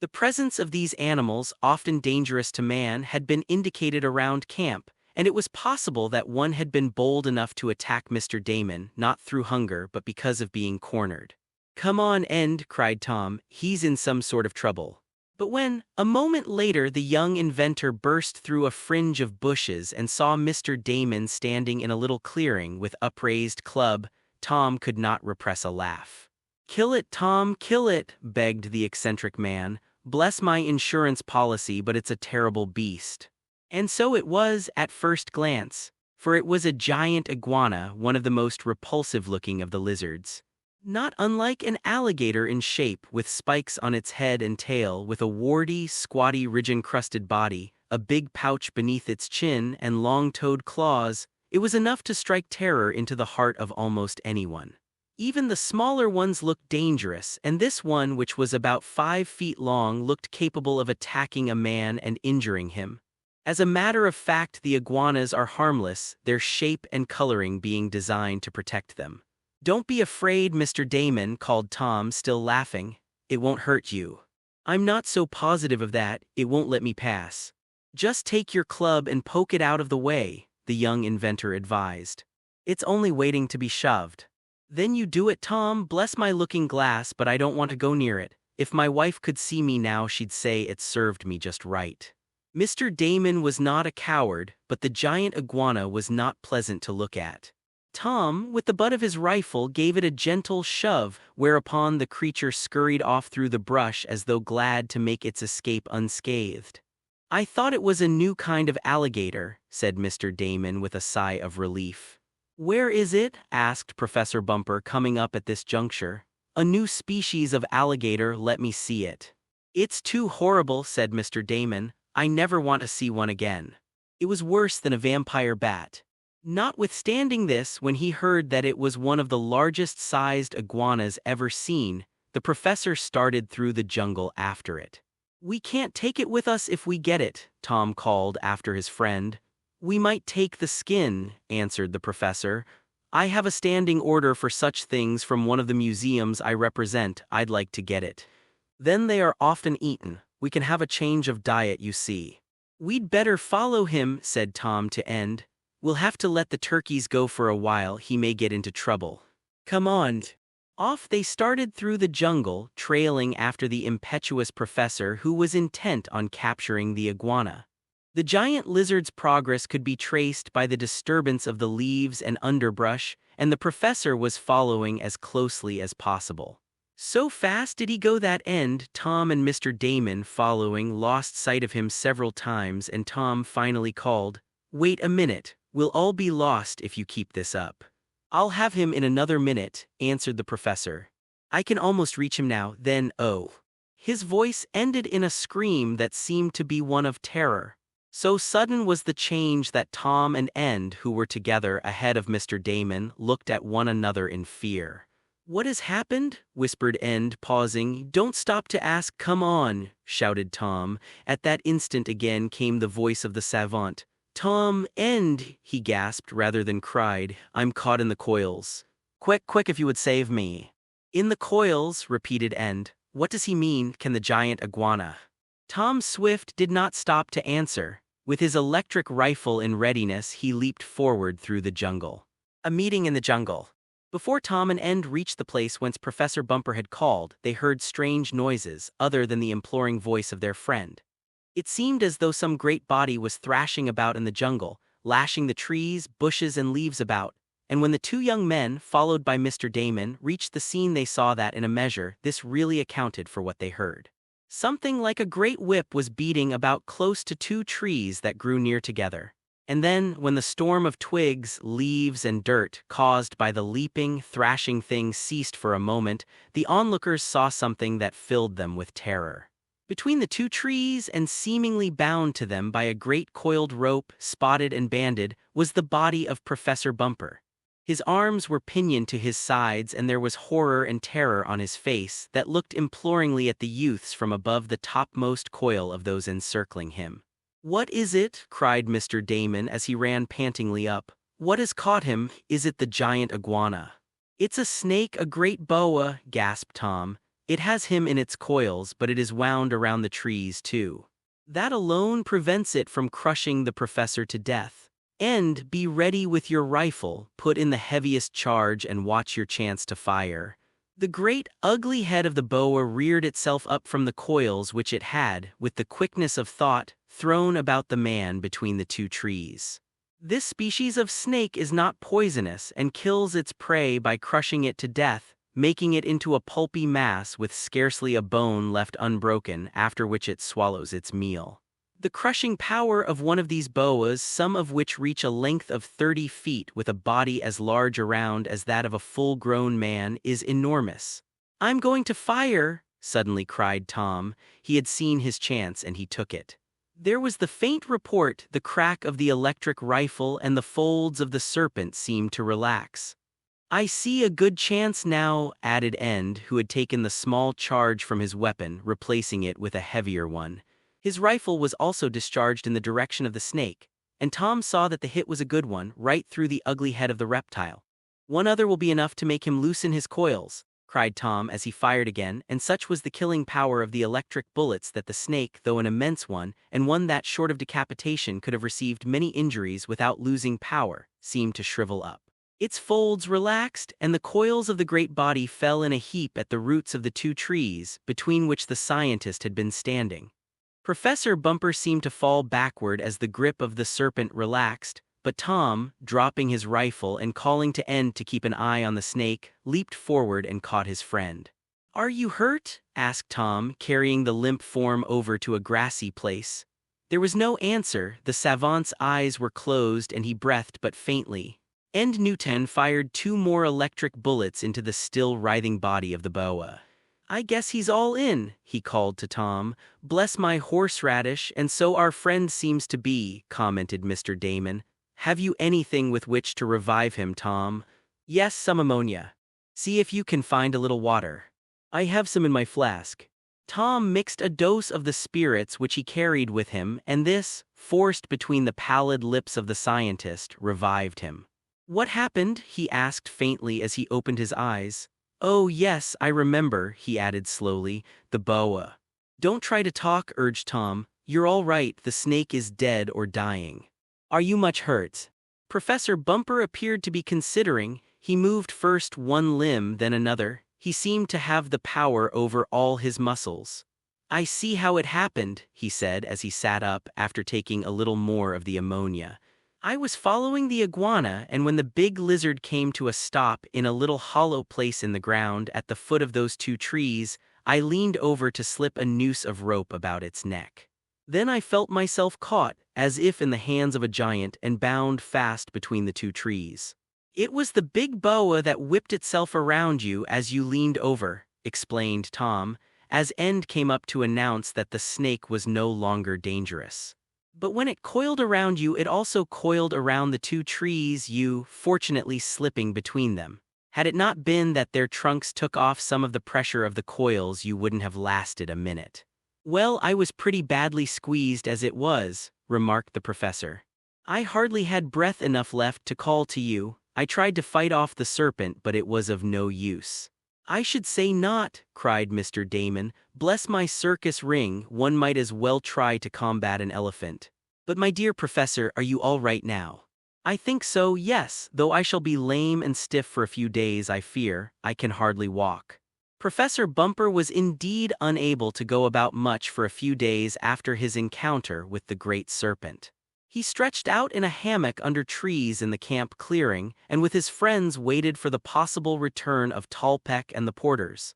Speaker 1: The presence of these animals, often dangerous to man, had been indicated around camp, and it was possible that one had been bold enough to attack Mr. Damon, not through hunger but because of being cornered. "Come on, End," cried Tom, "he's in some sort of trouble." But when, a moment later, the young inventor burst through a fringe of bushes and saw Mr. Damon standing in a little clearing with upraised club, Tom could not repress a laugh. "Kill it, Tom, kill it," begged the eccentric man. "Bless my insurance policy, but it's a terrible beast." And so it was at first glance, for it was a giant iguana, one of the most repulsive-looking of the lizards. Not unlike an alligator in shape, with spikes on its head and tail, with a warty, squatty, ridge-encrusted body, a big pouch beneath its chin, and long-toed claws, it was enough to strike terror into the heart of almost anyone. Even the smaller ones looked dangerous, and this one, which was about 5 feet long, looked capable of attacking a man and injuring him. As a matter of fact, the iguanas are harmless, their shape and coloring being designed to protect them. "Don't be afraid, Mr. Damon," called Tom, still laughing. "It won't hurt you." "I'm not so positive of that, it won't let me pass." "Just take your club and poke it out of the way," the young inventor advised. "It's only waiting to be shoved." "Then you do it, Tom. Bless my looking glass, but I don't want to go near it. If my wife could see me now, she'd say it served me just right." Mr. Damon was not a coward, but the giant iguana was not pleasant to look at. Tom, with the butt of his rifle, gave it a gentle shove, whereupon the creature scurried off through the brush as though glad to make its escape unscathed. "I thought it was a new kind of alligator," said Mr. Damon with a sigh of relief. "Where is it?" asked Professor Bumper, coming up at this juncture. "A new species of alligator, let me see it." "It's too horrible," said Mr. Damon. "I never want to see one again." It was worse than a vampire bat. Notwithstanding this, when he heard that it was one of the largest-sized iguanas ever seen, the professor started through the jungle after it. "We can't take it with us if we get it," Tom called after his friend. "We might take the skin," answered the professor. "I have a standing order for such things from one of the museums I represent. I'd like to get it. Then they are often eaten. We can have a change of diet, you see." "We'd better follow him," said Tom to End. "We'll have to let the turkeys go for a while, he may get into trouble." "Come on." Off they started through the jungle, trailing after the impetuous professor who was intent on capturing the iguana. The giant lizard's progress could be traced by the disturbance of the leaves and underbrush, and the professor was following as closely as possible. So fast did he go that End, Tom and Mr. Damon, following, lost sight of him several times, and Tom finally called, "Wait a minute. We'll all be lost if you keep this up." "I'll have him in another minute," answered the professor. "I can almost reach him now, then, oh." His voice ended in a scream that seemed to be one of terror. So sudden was the change that Tom and End, who were together ahead of Mr. Damon, looked at one another in fear. "What has happened?" whispered End, pausing. "Don't stop to ask, come on," shouted Tom. At that instant again came the voice of the savant. "Tom, End," he gasped rather than cried. "I'm caught in the coils. Quick, quick, if you would save me." "In the coils," repeated End. What does he mean, can the giant iguana? Tom Swift did not stop to answer. With his electric rifle in readiness, he leaped forward through the jungle. A meeting in the jungle. Before Tom and End reached the place whence Professor Bumper had called, they heard strange noises, other than the imploring voice of their friend. It seemed as though some great body was thrashing about in the jungle, lashing the trees, bushes, and leaves about, and when the two young men, followed by Mr. Damon, reached the scene they saw that, in a measure, this really accounted for what they heard. Something like a great whip was beating about close to two trees that grew near together. And then, when the storm of twigs, leaves, and dirt caused by the leaping, thrashing thing ceased for a moment, the onlookers saw something that filled them with terror. Between the two trees, and seemingly bound to them by a great coiled rope, spotted and banded, was the body of Professor Bumper. His arms were pinioned to his sides, and there was horror and terror on his face that looked imploringly at the youths from above the topmost coil of those encircling him. "What is it?" cried Mr. Damon as he ran pantingly up. "What has caught him? Is it the giant iguana?" "It's a snake, a great boa," gasped Tom. "It has him in its coils, but it is wound around the trees, too. That alone prevents it from crushing the professor to death. And be ready with your rifle, put in the heaviest charge, and watch your chance to fire." The great, ugly head of the boa reared itself up from the coils which it had, with the quickness of thought, thrown about the man between the two trees. This species of snake is not poisonous and kills its prey by crushing it to death, making it into a pulpy mass with scarcely a bone left unbroken, after which it swallows its meal. The crushing power of one of these boas, some of which reach a length of 30 feet with a body as large around as that of a full-grown man, is enormous. "I'm going to fire!" suddenly cried Tom. He had seen his chance and he took it. There was the faint report, the crack of the electric rifle, and the folds of the serpent seemed to relax. "I see a good chance now," added End, who had taken the small charge from his weapon, replacing it with a heavier one. His rifle was also discharged in the direction of the snake, and Tom saw that the hit was a good one, right through the ugly head of the reptile. "One other will be enough to make him loosen his coils," cried Tom as he fired again, and such was the killing power of the electric bullets that the snake, though an immense one, and one that, short of decapitation, could have received many injuries without losing power, seemed to shrivel up. Its folds relaxed, and the coils of the great body fell in a heap at the roots of the two trees, between which the scientist had been standing. Professor Bumper seemed to fall backward as the grip of the serpent relaxed, but Tom, dropping his rifle and calling to End to keep an eye on the snake, leaped forward and caught his friend. "Are you hurt?" asked Tom, carrying the limp form over to a grassy place. There was no answer. The savant's eyes were closed and he breathed but faintly. Ned Newton fired 2 more electric bullets into the still writhing body of the boa. "I guess he's all in," he called to Tom. "Bless my horseradish, and so our friend seems to be," commented Mr. Damon. "Have you anything with which to revive him, Tom?" "Yes, some ammonia. See if you can find a little water." "I have some in my flask." Tom mixed a dose of the spirits which he carried with him, and this, forced between the pallid lips of the scientist, revived him. "What happened?" he asked faintly as he opened his eyes. "Oh yes, I remember," he added slowly, "the boa." "Don't try to talk," urged Tom. "You're all right, the snake is dead or dying." "Are you much hurt?" Professor Bumper appeared to be considering. He moved first one limb, then another. He seemed to have the power over all his muscles. "I see how it happened," he said as he sat up after taking a little more of the ammonia. "I was following the iguana, and when the big lizard came to a stop in a little hollow place in the ground at the foot of those two trees, I leaned over to slip a noose of rope about its neck. Then I felt myself caught, as if in the hands of a giant, and bound fast between the two trees. It was the big boa that whipped itself around you as you leaned over," explained Tom, as End came up to announce that the snake was no longer dangerous. "But when it coiled around you, it also coiled around the two trees, you, fortunately, slipping between them. Had it not been that their trunks took off some of the pressure of the coils, you wouldn't have lasted a minute." "Well, I was pretty badly squeezed as it was," remarked the professor. "I hardly had breath enough left to call to you. I tried to fight off the serpent, but it was of no use." "I should say not," cried Mr. Damon. "Bless my circus ring, one might as well try to combat an elephant. But my dear professor, are you all right now?" "I think so, yes, though I shall be lame and stiff for a few days, I fear. I can hardly walk." Professor Bumper was indeed unable to go about much for a few days after his encounter with the great serpent. He stretched out in a hammock under trees in the camp clearing, and with his friends waited for the possible return of Tallpeck and the porters.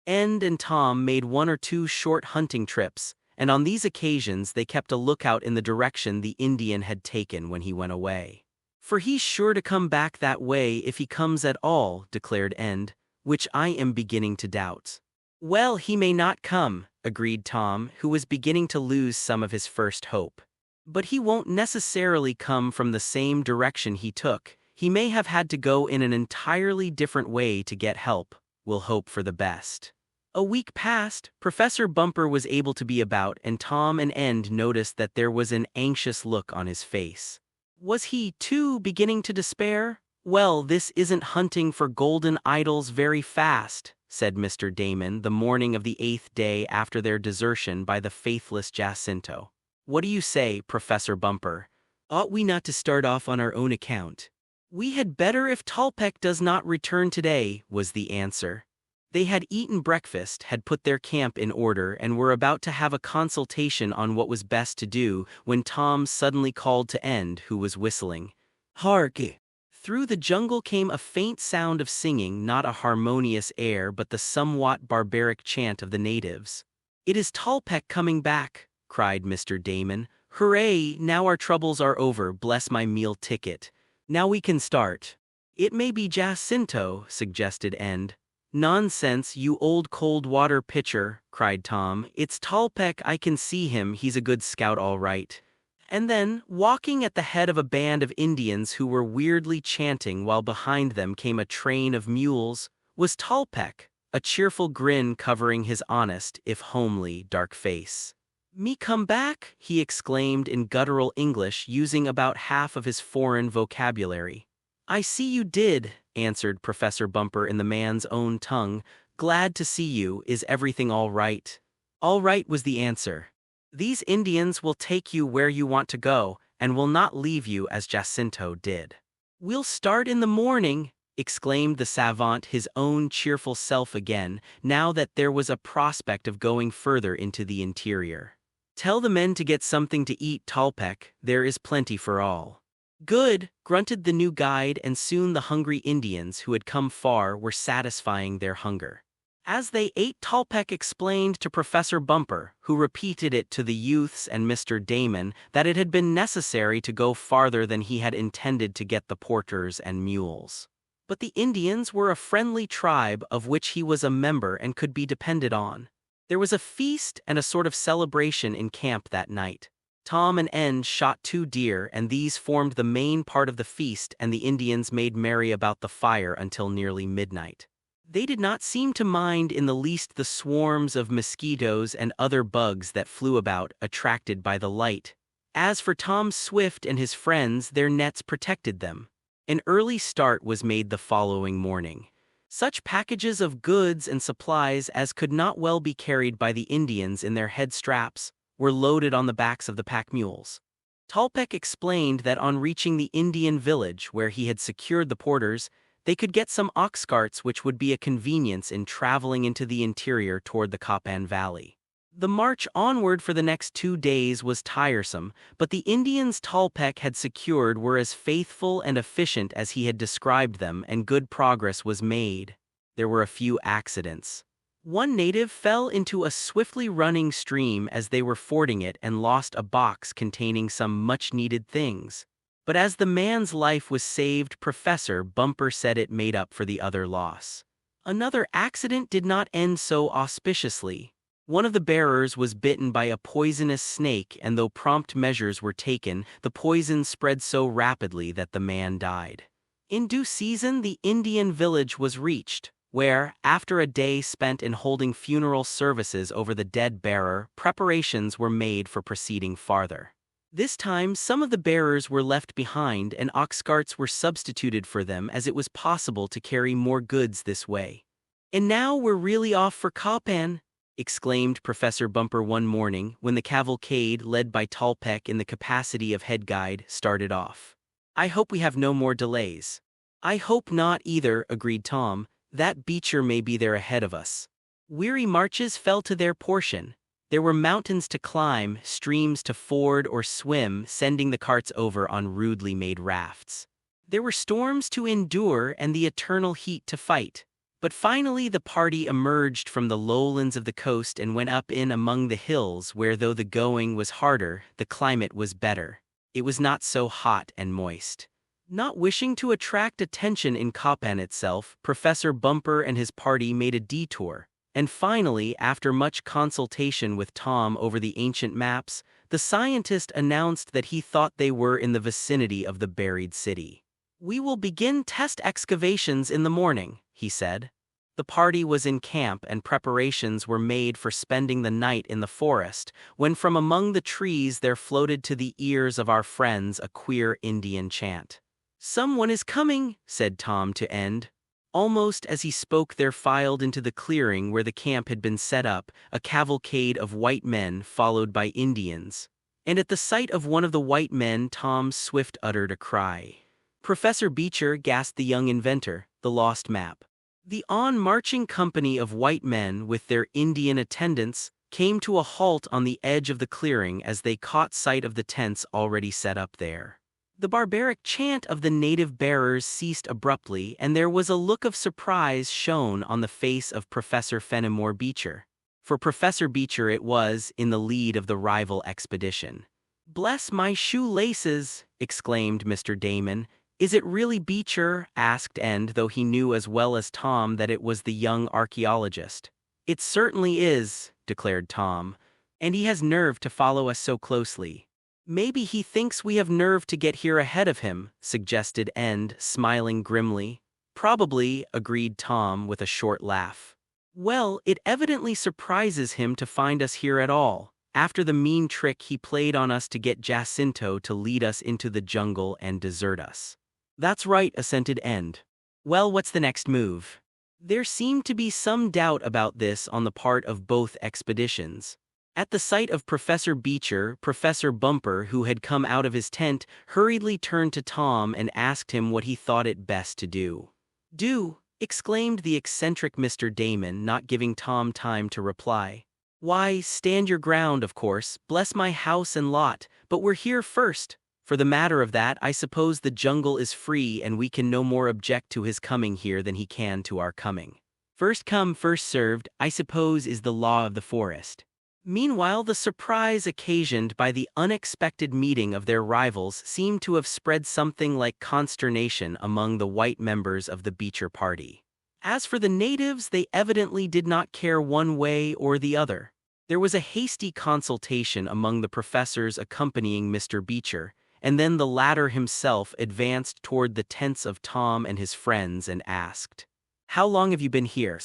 Speaker 1: End and Tom made one or two short hunting trips, and on these occasions they kept a lookout in the direction the Indian had taken when he went away. "For he's sure to come back that way if he comes at all," declared End, "which I am beginning to doubt." "Well, he may not come," agreed Tom, who was beginning to lose some of his first hope. "But he won't necessarily come from the same direction he took. He may have had to go in an entirely different way to get help. We'll hope for the best." A week passed. Professor Bumper was able to be about, and Tom and End noticed that there was an anxious look on his face. Was he, too, beginning to despair? "Well, this isn't hunting for golden idols very fast," said Mr. Damon the morning of the 8th day after their desertion by the faithless Jacinto. "What do you say, Professor Bumper? Ought we not to start off on our own account?" "We had better if Tallpeck does not return today," was the answer. They had eaten breakfast, had put their camp in order, and were about to have a consultation on what was best to do, when Tom suddenly called to End, who was whistling. "Hark!" Through the jungle came a faint sound of singing, not a harmonious air but the somewhat barbaric chant of the natives. "It is Tallpeck coming back," cried Mr. Damon. "Hooray, now our troubles are over, bless my meal ticket. Now we can start." "It may be Jacinto," suggested End. "Nonsense, you old cold-water pitcher," cried Tom. "It's Tallpeck, I can see him, he's a good scout all right." And then, walking at the head of a band of Indians who were weirdly chanting while behind them came a train of mules, was Tallpeck, a cheerful grin covering his honest, if homely, dark face. "Me come back?" he exclaimed in guttural English, using about half of his foreign vocabulary. "I see you did," answered Professor Bumper in the man's own tongue. "Glad to see you. Is everything all right?" "All right," was the answer. "These Indians will take you where you want to go, and will not leave you as Jacinto did." "We'll start in the morning," exclaimed the savant, his own cheerful self again, now that there was a prospect of going further into the interior. "Tell the men to get something to eat, Tallpeck. There is plenty for all." "Good," grunted the new guide, and soon the hungry Indians who had come far were satisfying their hunger. As they ate, Tallpeck explained to Professor Bumper, who repeated it to the youths and Mr. Damon, that it had been necessary to go farther than he had intended to get the porters and mules. But the Indians were a friendly tribe of which he was a member and could be depended on. There was a feast and a sort of celebration in camp that night. Tom and End shot 2 deer, and these formed the main part of the feast, and the Indians made merry about the fire until nearly midnight. They did not seem to mind in the least the swarms of mosquitoes and other bugs that flew about, attracted by the light. As for Tom Swift and his friends, their nets protected them. An early start was made the following morning. Such packages of goods and supplies as could not well be carried by the Indians in their head straps were loaded on the backs of the pack mules. Tallpeck explained that on reaching the Indian village where he had secured the porters, they could get some ox carts, which would be a convenience in traveling into the interior toward the Copan Valley. The march onward for the next 2 days was tiresome, but the Indians Tallpeck had secured were as faithful and efficient as he had described them, and good progress was made. There were a few accidents. One native fell into a swiftly running stream as they were fording it and lost a box containing some much-needed things. But as the man's life was saved, Professor Bumper said it made up for the other loss. Another accident did not end so auspiciously. One of the bearers was bitten by a poisonous snake, and though prompt measures were taken, the poison spread so rapidly that the man died. In due season, the Indian village was reached, where, after a day spent in holding funeral services over the dead bearer, preparations were made for proceeding farther. This time, some of the bearers were left behind and ox carts were substituted for them, as it was possible to carry more goods this way. "And now we're really off for Copan," exclaimed Professor Bumper one morning when the cavalcade, led by Tallpeck in the capacity of head guide, started off. "I hope we have no more delays." "I hope not either," agreed Tom. "That Beecher may be there ahead of us." Weary marches fell to their portion. There were mountains to climb, streams to ford or swim, sending the carts over on rudely made rafts. There were storms to endure and the eternal heat to fight. But finally the party emerged from the lowlands of the coast and went up in among the hills where, though the going was harder, the climate was better. It was not so hot and moist. Not wishing to attract attention in Copan itself, Professor Bumper and his party made a detour. And finally, after much consultation with Tom over the ancient maps, the scientist announced that he thought they were in the vicinity of the buried city. "We will begin test excavations in the morning," he said. The party was in camp and preparations were made for spending the night in the forest, when from among the trees there floated to the ears of our friends a queer Indian chant. "Someone is coming," said Tom to End. Almost as he spoke there filed into the clearing where the camp had been set up a cavalcade of white men followed by Indians. And at the sight of one of the white men Tom Swift uttered a cry. "Professor Beecher," gasped the young inventor, "the lost map." The on-marching company of white men with their Indian attendants came to a halt on the edge of the clearing as they caught sight of the tents already set up there. The barbaric chant of the native bearers ceased abruptly, and there was a look of surprise shown on the face of Professor Fenimore Beecher. For Professor Beecher it was, in the lead of the rival expedition. "Bless my shoelaces!" exclaimed Mr. Damon. "Is it really Beecher?" asked End, though he knew as well as Tom that it was the young archaeologist. "It certainly is," declared Tom. "And he has nerve to follow us so closely." "Maybe he thinks we have nerve to get here ahead of him," suggested End, smiling grimly. "Probably," agreed Tom with a short laugh. "Well, it evidently surprises him to find us here at all, after the mean trick he played on us to get Jacinto to lead us into the jungle and desert us." "That's right," assented End. "Well, what's the next move?" There seemed to be some doubt about this on the part of both expeditions. At the sight of Professor Beecher, Professor Bumper, who had come out of his tent, hurriedly turned to Tom and asked him what he thought it best to do. "Do?" exclaimed the eccentric Mr. Damon, not giving Tom time to reply. "Why, stand your ground, of course, bless my house and lot, but we're here first. For the matter of that, I suppose the jungle is free and we can no more object to his coming here than he can to our coming. First come, first served, I suppose, is the law of the forest." Meanwhile, the surprise occasioned by the unexpected meeting of their rivals seemed to have spread something like consternation among the white members of the Beecher party. As for the natives, they evidently did not care one way or the other. There was a hasty consultation among the professors accompanying Mr. Beecher, and then the latter himself advanced toward the tents of Tom and his friends and asked, "How long have you been here?"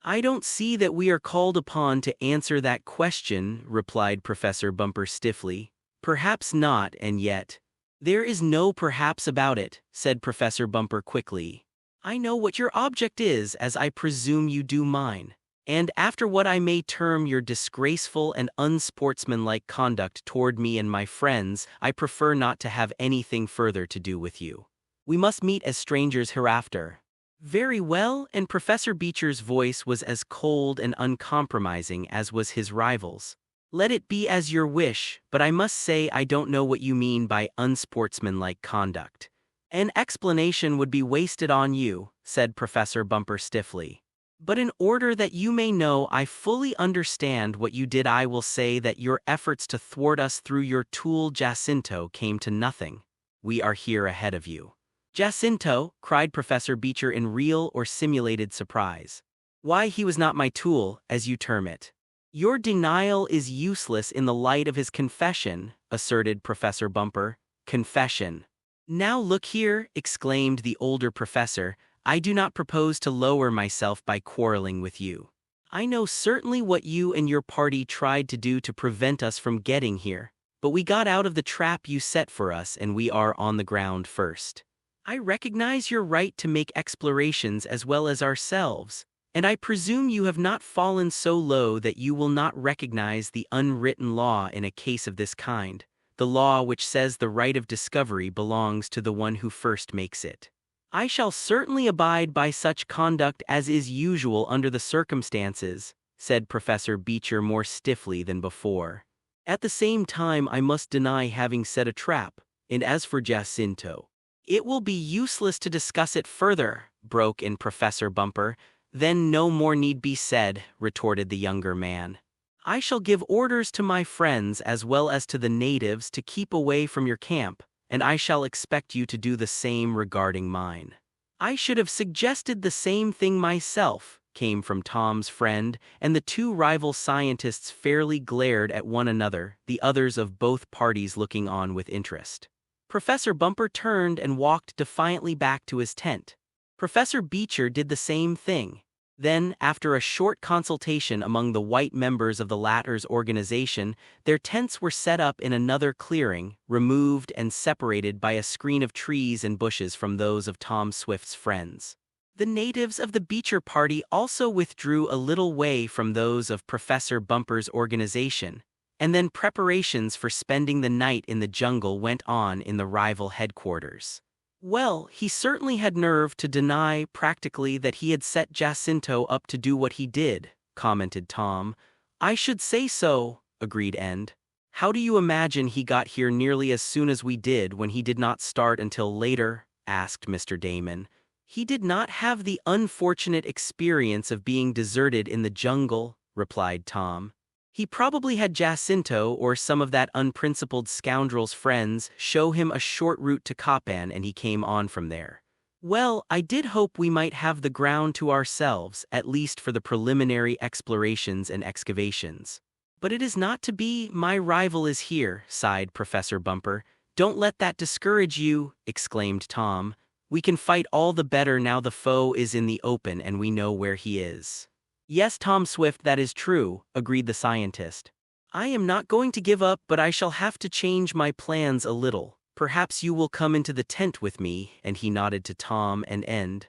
Speaker 1: "I don't see that we are called upon to answer that question," replied Professor Bumper stiffly. "Perhaps not, and yet—" "There is no perhaps about it," said Professor Bumper quickly. "I know what your object is, as I presume you do mine. And after what I may term your disgraceful and unsportsmanlike conduct toward me and my friends, I prefer not to have anything further to do with you. We must meet as strangers hereafter." "Very well," and Professor Beecher's voice was as cold and uncompromising as was his rival's. "Let it be as your wish, but I must say I don't know what you mean by unsportsmanlike conduct." "An explanation would be wasted on you," said Professor Bumper stiffly. "But in order that you may know I fully understand what you did, I will say that your efforts to thwart us through your tool Jacinto came to nothing. We are here ahead of you." "Jacinto?" cried Professor Beecher in real or simulated surprise. "Why, he was not my tool, as you term it." "Your denial is useless in the light of his confession," asserted Professor Bumper. "Confession?" "Now look here," exclaimed the older professor, "I do not propose to lower myself by quarreling with you. I know certainly what you and your party tried to do to prevent us from getting here, but we got out of the trap you set for us and we are on the ground first. I recognize your right to make explorations as well as ourselves, And I presume you have not fallen so low that you will not recognize the unwritten law in a case of this kind, the law which says the right of discovery belongs to the one who first makes it. I shall certainly abide by such conduct as is usual under the circumstances, said Professor Beecher more stiffly than before. At the same time I must deny having set a trap, and as for Jacinto, it will be useless to discuss it further, broke in Professor Bumper. Then no more need be said, retorted the younger man. I shall give orders to my friends as well as to the natives to keep away from your camp, and I shall expect you to do the same regarding mine. I should have suggested the same thing myself, came from Tom's friend, and the two rival scientists fairly glared at one another, the others of both parties looking on with interest. Professor Bumper turned and walked defiantly back to his tent. Professor Beecher did the same thing. Then, after a short consultation among the white members of the latter's organization, their tents were set up in another clearing, removed and separated by a screen of trees and bushes from those of Tom Swift's friends. The natives of the Beecher party also withdrew a little way from those of Professor Bumper's organization, and then preparations for spending the night in the jungle went on in the rival headquarters. Well, he certainly had nerve to deny practically that he had set Jacinto up to do what he did, commented Tom. I should say so, agreed End. How do you imagine he got here nearly as soon as we did when he did not start until later? Asked Mr. Damon. He did not have the unfortunate experience of being deserted in the jungle, replied Tom. He probably had Jacinto or some of that unprincipled scoundrel's friends show him a short route to Copan and he came on from there. Well, I did hope we might have the ground to ourselves, at least for the preliminary explorations and excavations. But it is not to be. My rival is here, sighed Professor Bumper. Don't let that discourage you, exclaimed Tom. We can fight all the better now the foe is in the open and we know where he is. Yes, Tom Swift, that is true, agreed the scientist. I am not going to give up, but I shall have to change my plans a little. Perhaps you will come into the tent with me, and he nodded to Tom and End.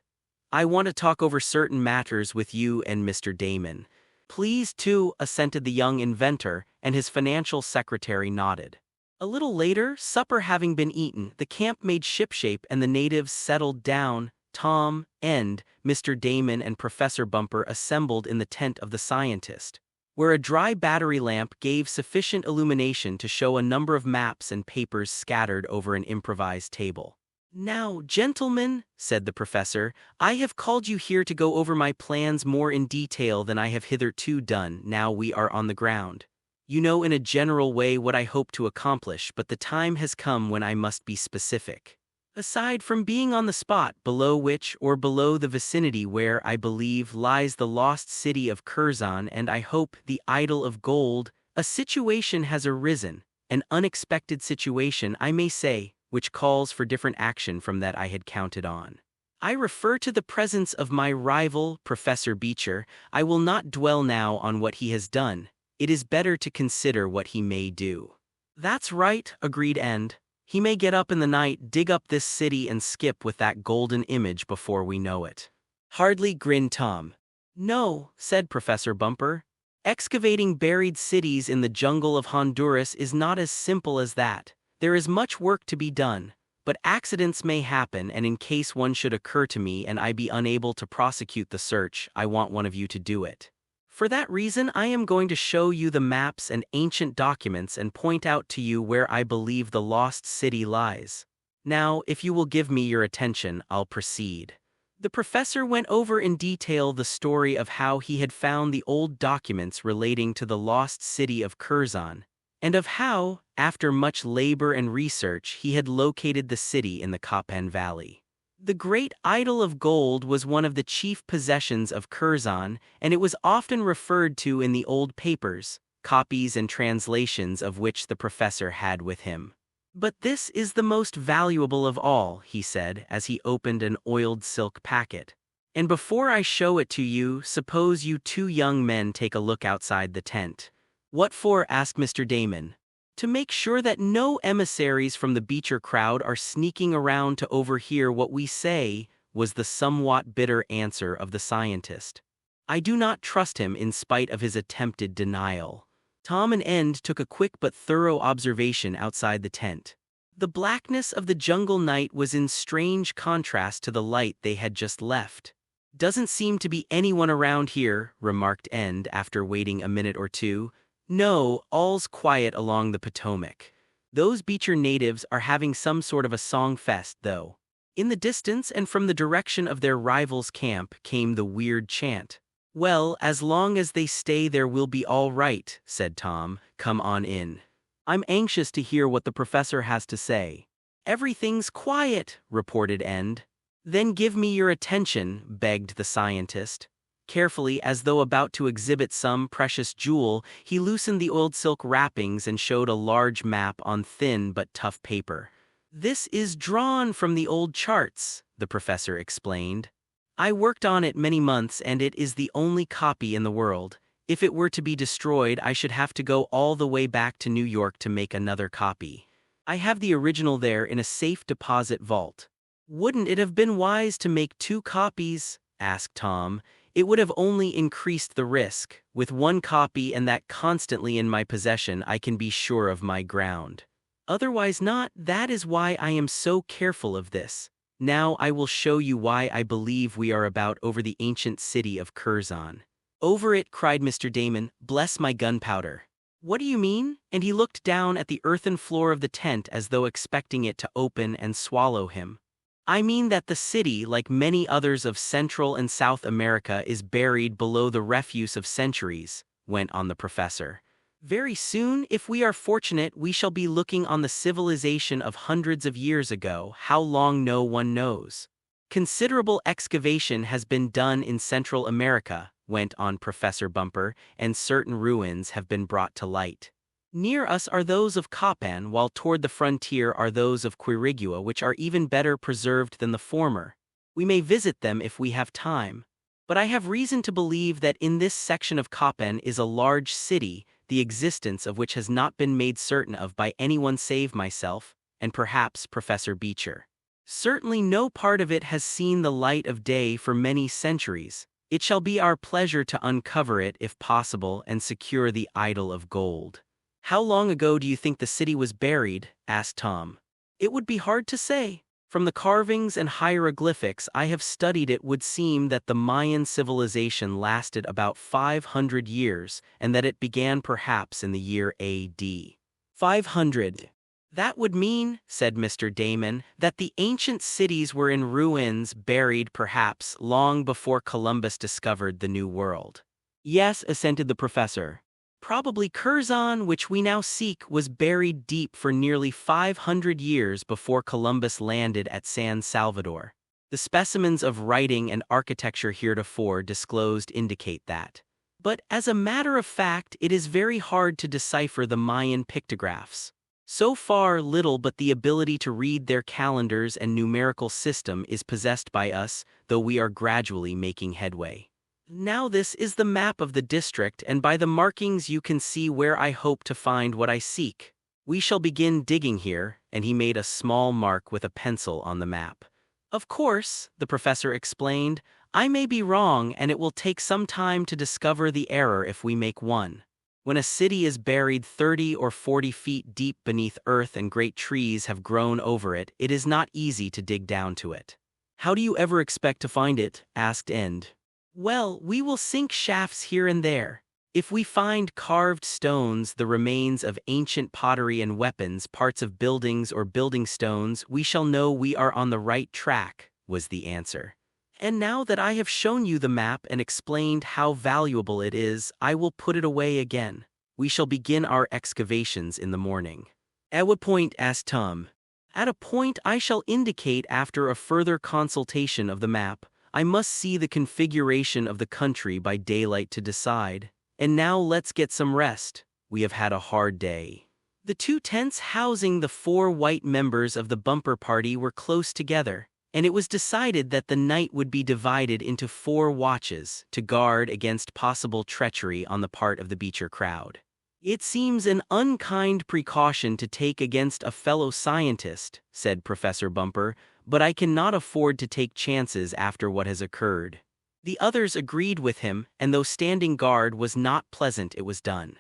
Speaker 1: I want to talk over certain matters with you and Mr. Damon. Please, too, assented the young inventor, and his financial secretary nodded. A little later, supper having been eaten, the camp made shipshape and the natives settled down. Tom, End, Mr. Damon and Professor Bumper assembled in the tent of the scientist, where a dry battery lamp gave sufficient illumination to show a number of maps and papers scattered over an improvised table. Now, gentlemen, said the professor, I have called you here to go over my plans more in detail than I have hitherto done now we are on the ground. You know in a general way what I hope to accomplish, but the time has come when I must be specific. Aside from being on the spot below which or below the vicinity where I believe lies the lost city of Curzon and I hope the idol of gold, a situation has arisen, an unexpected situation I may say, which calls for different action from that I had counted on. I refer to the presence of my rival, Professor Beecher. I will not dwell now on what he has done. It is better to consider what he may do. That's right, agreed End. He may get up in the night, dig up this city and skip with that golden image before we know it. Hardly, grinned Tom. No, said Professor Bumper. Excavating buried cities in the jungle of Honduras is not as simple as that. There is much work to be done, but accidents may happen, and in case one should occur to me and I be unable to prosecute the search, I want one of you to do it. For that reason, I am going to show you the maps and ancient documents and point out to you where I believe the lost city lies. Now, if you will give me your attention, I'll proceed. The professor went over in detail the story of how he had found the old documents relating to the lost city of Curzon, and of how, after much labor and research, he had located the city in the Copan Valley. The great idol of gold was one of the chief possessions of Curzon, and it was often referred to in the old papers, copies and translations of which the professor had with him. But this is the most valuable of all, he said, as he opened an oiled silk packet. And before I show it to you, suppose you two young men take a look outside the tent. What for? Asked Mr. Damon. To make sure that no emissaries from the Beecher crowd are sneaking around to overhear what we say, was the somewhat bitter answer of the scientist. I do not trust him in spite of his attempted denial. Tom and End took a quick but thorough observation outside the tent. The blackness of the jungle night was in strange contrast to the light they had just left. "Doesn't seem to be anyone around here," remarked End after waiting a minute or two. "No, all's quiet along the Potomac. Those Beecher natives are having some sort of a song fest, though." In the distance and from the direction of their rival's camp came the weird chant. "Well, as long as they stay there we'll be all right," said Tom. "Come on in. I'm anxious to hear what the professor has to say." "Everything's quiet," reported End. "Then give me your attention," begged the scientist. Carefully, as though about to exhibit some precious jewel, he loosened the oiled silk wrappings and showed a large map on thin but tough paper. "This is drawn from the old charts," the professor explained. "I worked on it many months and it is the only copy in the world. If it were to be destroyed, I should have to go all the way back to New York to make another copy. I have the original there in a safe deposit vault." "Wouldn't it have been wise to make 2 copies?" asked Tom. "It would have only increased the risk. With 1 copy and that constantly in my possession, I can be sure of my ground. Otherwise not. That is why I am so careful of this. Now I will show you why I believe we are about over the ancient city of Curzon." "Over it," cried Mr. Damon. "Bless my gunpowder." "What do you mean?" And he looked down at the earthen floor of the tent as though expecting it to open and swallow him. "I mean that the city, like many others of Central and South America, is buried below the refuse of centuries," went on the professor. "Very soon, if we are fortunate, we shall be looking on the civilization of hundreds of years ago. How long no one knows. Considerable excavation has been done in Central America," went on Professor Bumper, "and certain ruins have been brought to light. Near us are those of Copan, while toward the frontier are those of Quirigua, which are even better preserved than the former. We may visit them if we have time. But I have reason to believe that in this section of Copan is a large city, the existence of which has not been made certain of by anyone save myself, and perhaps Professor Beecher. Certainly no part of it has seen the light of day for many centuries. It shall be our pleasure to uncover it if possible and secure the idol of gold." "How long ago do you think the city was buried?" asked Tom. "It would be hard to say. From the carvings and hieroglyphics I have studied it would seem that the Mayan civilization lasted about 500 years and that it began perhaps in the year AD. 500. "That would mean," said Mr. Damon, "that the ancient cities were in ruins, buried perhaps long before Columbus discovered the New World." "Yes," assented the professor. "Probably Curzon, which we now seek, was buried deep for nearly 500 years before Columbus landed at San Salvador. The specimens of writing and architecture heretofore disclosed indicate that. But as a matter of fact, it is very hard to decipher the Mayan pictographs. So far, little but the ability to read their calendars and numerical system is possessed by us, though we are gradually making headway. Now this is the map of the district, and by the markings you can see where I hope to find what I seek. We shall begin digging here," and he made a small mark with a pencil on the map. "Of course," the professor explained, "I may be wrong, and it will take some time to discover the error if we make one. When a city is buried 30 or 40 feet deep beneath earth and great trees have grown over it, it is not easy to dig down to it." "How do you ever expect to find it?" asked End. "Well, we will sink shafts here and there. If we find carved stones, the remains of ancient pottery and weapons, parts of buildings or building stones, we shall know we are on the right track," was the answer. "And now that I have shown you the map and explained how valuable it is, I will put it away again. We shall begin our excavations in the morning." "At what point?" asked Tom. "At a point I shall indicate after a further consultation of the map. I must see the configuration of the country by daylight to decide. And now let's get some rest. We have had a hard day." The 2 tents housing the 4 white members of the bumper party were close together, and it was decided that the night would be divided into 4 watches to guard against possible treachery on the part of the Beecher crowd. "It seems an unkind precaution to take against a fellow scientist," said Professor Bumper, "but I cannot afford to take chances after what has occurred." The others agreed with him, and though standing guard was not pleasant, it was done.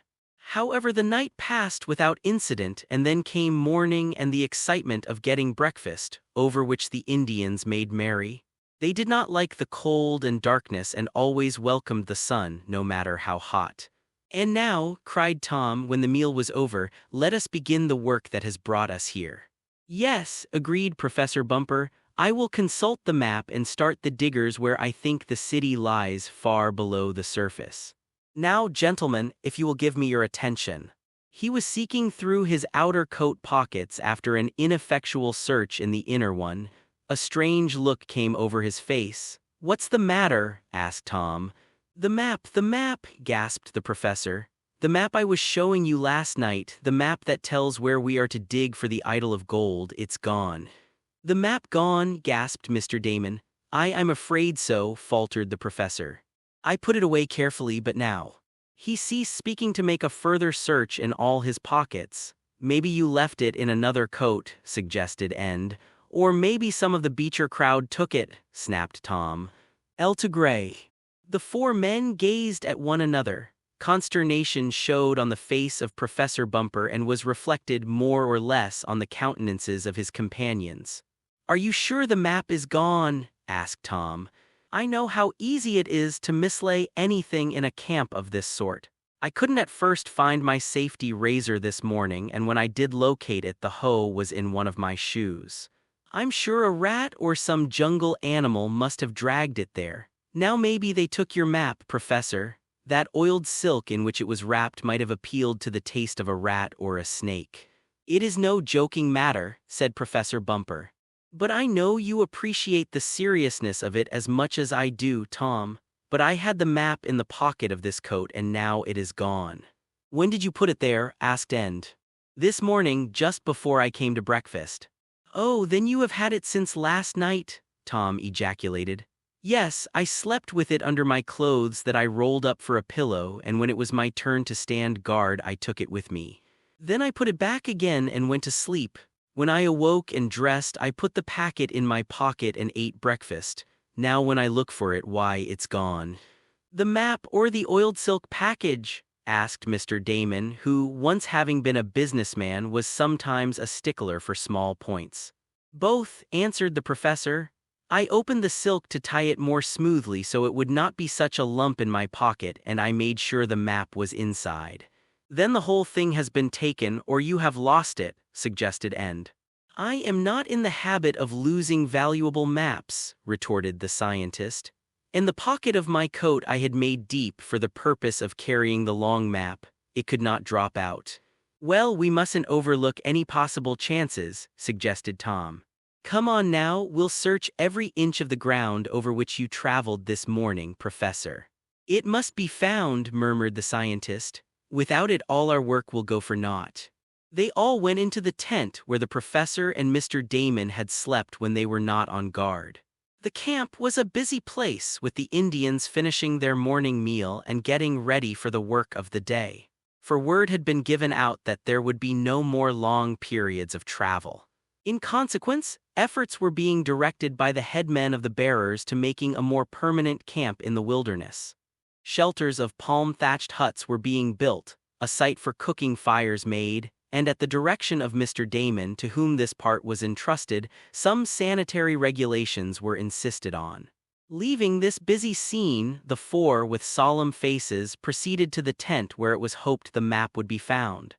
Speaker 1: However, the night passed without incident, and then came morning and the excitement of getting breakfast, over which the Indians made merry. They did not like the cold and darkness and always welcomed the sun, no matter how hot. "And now," cried Tom when the meal was over, "let us begin the work that has brought us here." "Yes," agreed Professor Bumper, "I will consult the map and start the diggers where I think the city lies far below the surface. Now, gentlemen, if you will give me your attention." He was seeking through his outer coat pockets after an ineffectual search in the inner one. A strange look came over his face. "What's the matter?" asked Tom. The map," gasped the professor. "The map I was showing you last night, the map that tells where we are to dig for the idol of gold, it's gone." "The map gone?" gasped Mr. Damon. I'm afraid so," faltered the professor. "I put it away carefully, but now." He ceased speaking to make a further search in all his pockets. "Maybe you left it in another coat," suggested End. "Or maybe some of the Beecher crowd took it," snapped Tom. "El Tigre." The four men gazed at one another. Consternation showed on the face of Professor Bumper and was reflected more or less on the countenances of his companions. "Are you sure the map is gone?" asked Tom. "I know how easy it is to mislay anything in a camp of this sort. I couldn't at first find my safety razor this morning, and when I did locate it, the hoe was in one of my shoes. I'm sure a rat or some jungle animal must have dragged it there. Now maybe they took your map, Professor. That oiled silk in which it was wrapped might have appealed to the taste of a rat or a snake." "It is no joking matter," said Professor Bumper. "But I know you appreciate the seriousness of it as much as I do, Tom. But I had the map in the pocket of this coat and now it is gone." "When did you put it there?" asked End. "This morning, just before I came to breakfast." "Oh, then you have had it since last night?" Tom ejaculated. "Yes, I slept with it under my clothes that I rolled up for a pillow, and when it was my turn to stand guard I took it with me. Then I put it back again and went to sleep. When I awoke and dressed I put the packet in my pocket and ate breakfast. Now when I look for it, why, it's gone." "The map or the oiled silk package?" asked Mr. Damon, who, once having been a businessman, was sometimes a stickler for small points. "Both," answered the professor. "I opened the silk to tie it more smoothly so it would not be such a lump in my pocket, and I made sure the map was inside." "Then the whole thing has been taken, or you have lost it," suggested End. "I am not in the habit of losing valuable maps," retorted the scientist. "In the pocket of my coat I had made deep for the purpose of carrying the long map. It could not drop out." "Well, we mustn't overlook any possible chances," suggested Tom. "Come on now, we'll search every inch of the ground over which you traveled this morning, Professor." "It must be found," murmured the scientist. "Without it all our work will go for naught." They all went into the tent where the professor and Mr. Damon had slept when they were not on guard. The camp was a busy place, with the Indians finishing their morning meal and getting ready for the work of the day. For word had been given out that there would be no more long periods of travel. In consequence, efforts were being directed by the headmen of the bearers to making a more permanent camp in the wilderness. Shelters of palm-thatched huts were being built, a site for cooking fires made, and at the direction of Mr. Damon, to whom this part was entrusted, some sanitary regulations were insisted on. Leaving this busy scene, the four, with solemn faces, proceeded to the tent where it was hoped the map would be found.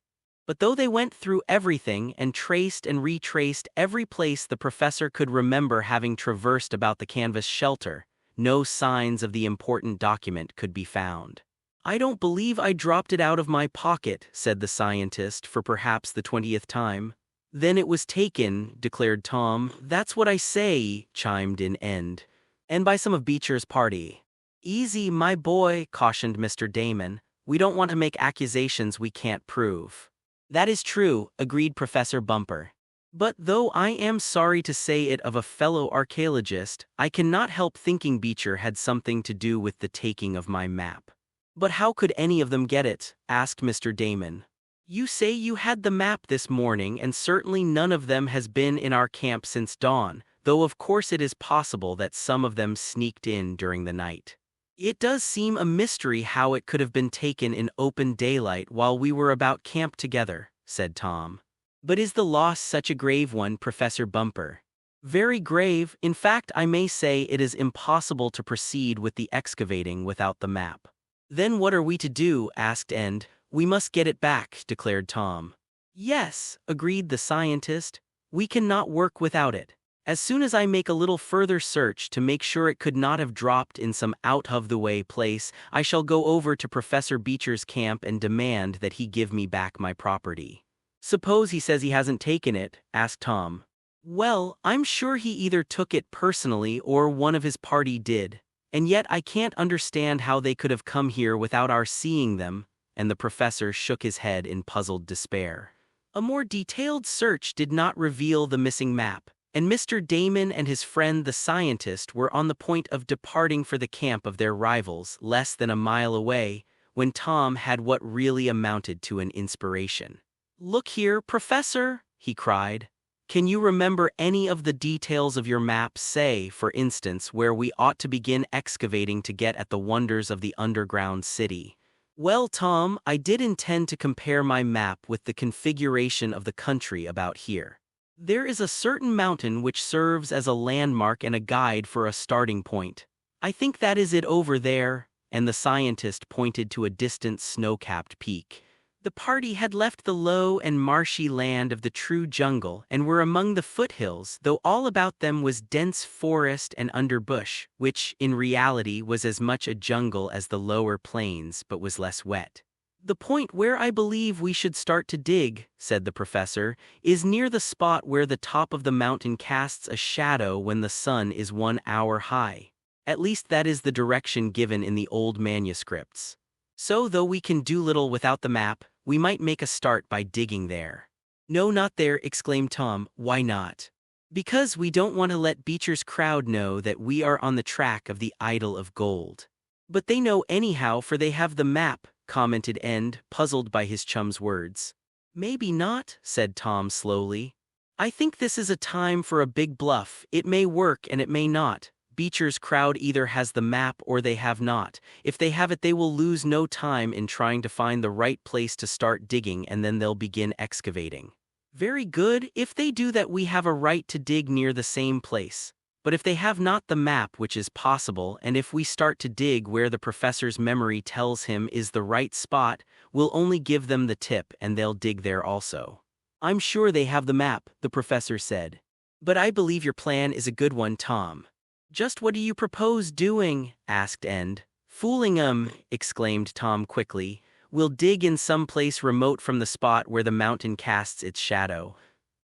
Speaker 1: But though they went through everything and traced and retraced every place the professor could remember having traversed about the canvas shelter, no signs of the important document could be found. "I don't believe I dropped it out of my pocket," said the scientist for perhaps the 20th time. "Then it was taken," declared Tom. "That's what I say," chimed in End. "And by some of Beecher's party." "Easy, my boy," cautioned Mr. Damon. "We don't want to make accusations we can't prove." "That is true," agreed Professor Bumper. "But though I am sorry to say it of a fellow archaeologist, I cannot help thinking Beecher had something to do with the taking of my map." "But how could any of them get it?" asked Mr. Damon. "You say you had the map this morning, and certainly none of them has been in our camp since dawn. though of course it is possible that some of them sneaked in during the night. It does seem a mystery how it could have been taken in open daylight while we were about camp together, said Tom. But is the loss such a grave one, Professor Bumper? Very grave. In fact, I may say it is impossible to proceed with the excavating without the map. Then what are we to do? Asked End. We must get it back, declared Tom. Yes, agreed the scientist. We cannot work without it. As soon as I make a little further search to make sure it could not have dropped in some out-of-the-way place, I shall go over to Professor Beecher's camp and demand that he give me back my property. Suppose he says he hasn't taken it, asked Tom. Well, I'm sure he either took it personally or one of his party did, and yet I can't understand how they could have come here without our seeing them, and the professor shook his head in puzzled despair. A more detailed search did not reveal the missing map, and Mr. Damon and his friend the scientist were on the point of departing for the camp of their rivals less than a mile away, when Tom had what really amounted to an inspiration. Look here, Professor, he cried. Can you remember any of the details of your map, say, for instance, where we ought to begin excavating to get at the wonders of the underground city? Well, Tom, I did intend to compare my map with the configuration of the country about here. There is a certain mountain which serves as a landmark and a guide for a starting point. I think that is it over there, and the scientist pointed to a distant snow-capped peak. The party had left the low and marshy land of the true jungle and were among the foothills, though all about them was dense forest and underbush, which, in reality, was as much a jungle as the lower plains but was less wet. The point where I believe we should start to dig, said the professor, is near the spot where the top of the mountain casts a shadow when the sun is 1 hour high. At least that is the direction given in the old manuscripts. So though we can do little without the map, we might make a start by digging there. No, not there, exclaimed Tom. Why not? Because we don't want to let Beecher's crowd know that we are on the track of the idol of gold. But they know anyhow, for they have the map, commented End, puzzled by his chum's words. Maybe not, said Tom slowly. I think this is a time for a big bluff. It may work and it may not. Beecher's crowd either has the map or they have not. If they have it, they will lose no time in trying to find the right place to start digging, and then they'll begin excavating. Very good. If they do that, we have a right to dig near the same place. But if they have not the map, which is possible, and if we start to dig where the professor's memory tells him is the right spot, we'll only give them the tip and they'll dig there also. I'm sure they have the map, the professor said. But I believe your plan is a good one, Tom. Just what do you propose doing? Asked End. Fooling 'em, exclaimed Tom quickly. We'll dig in some place remote from the spot where the mountain casts its shadow.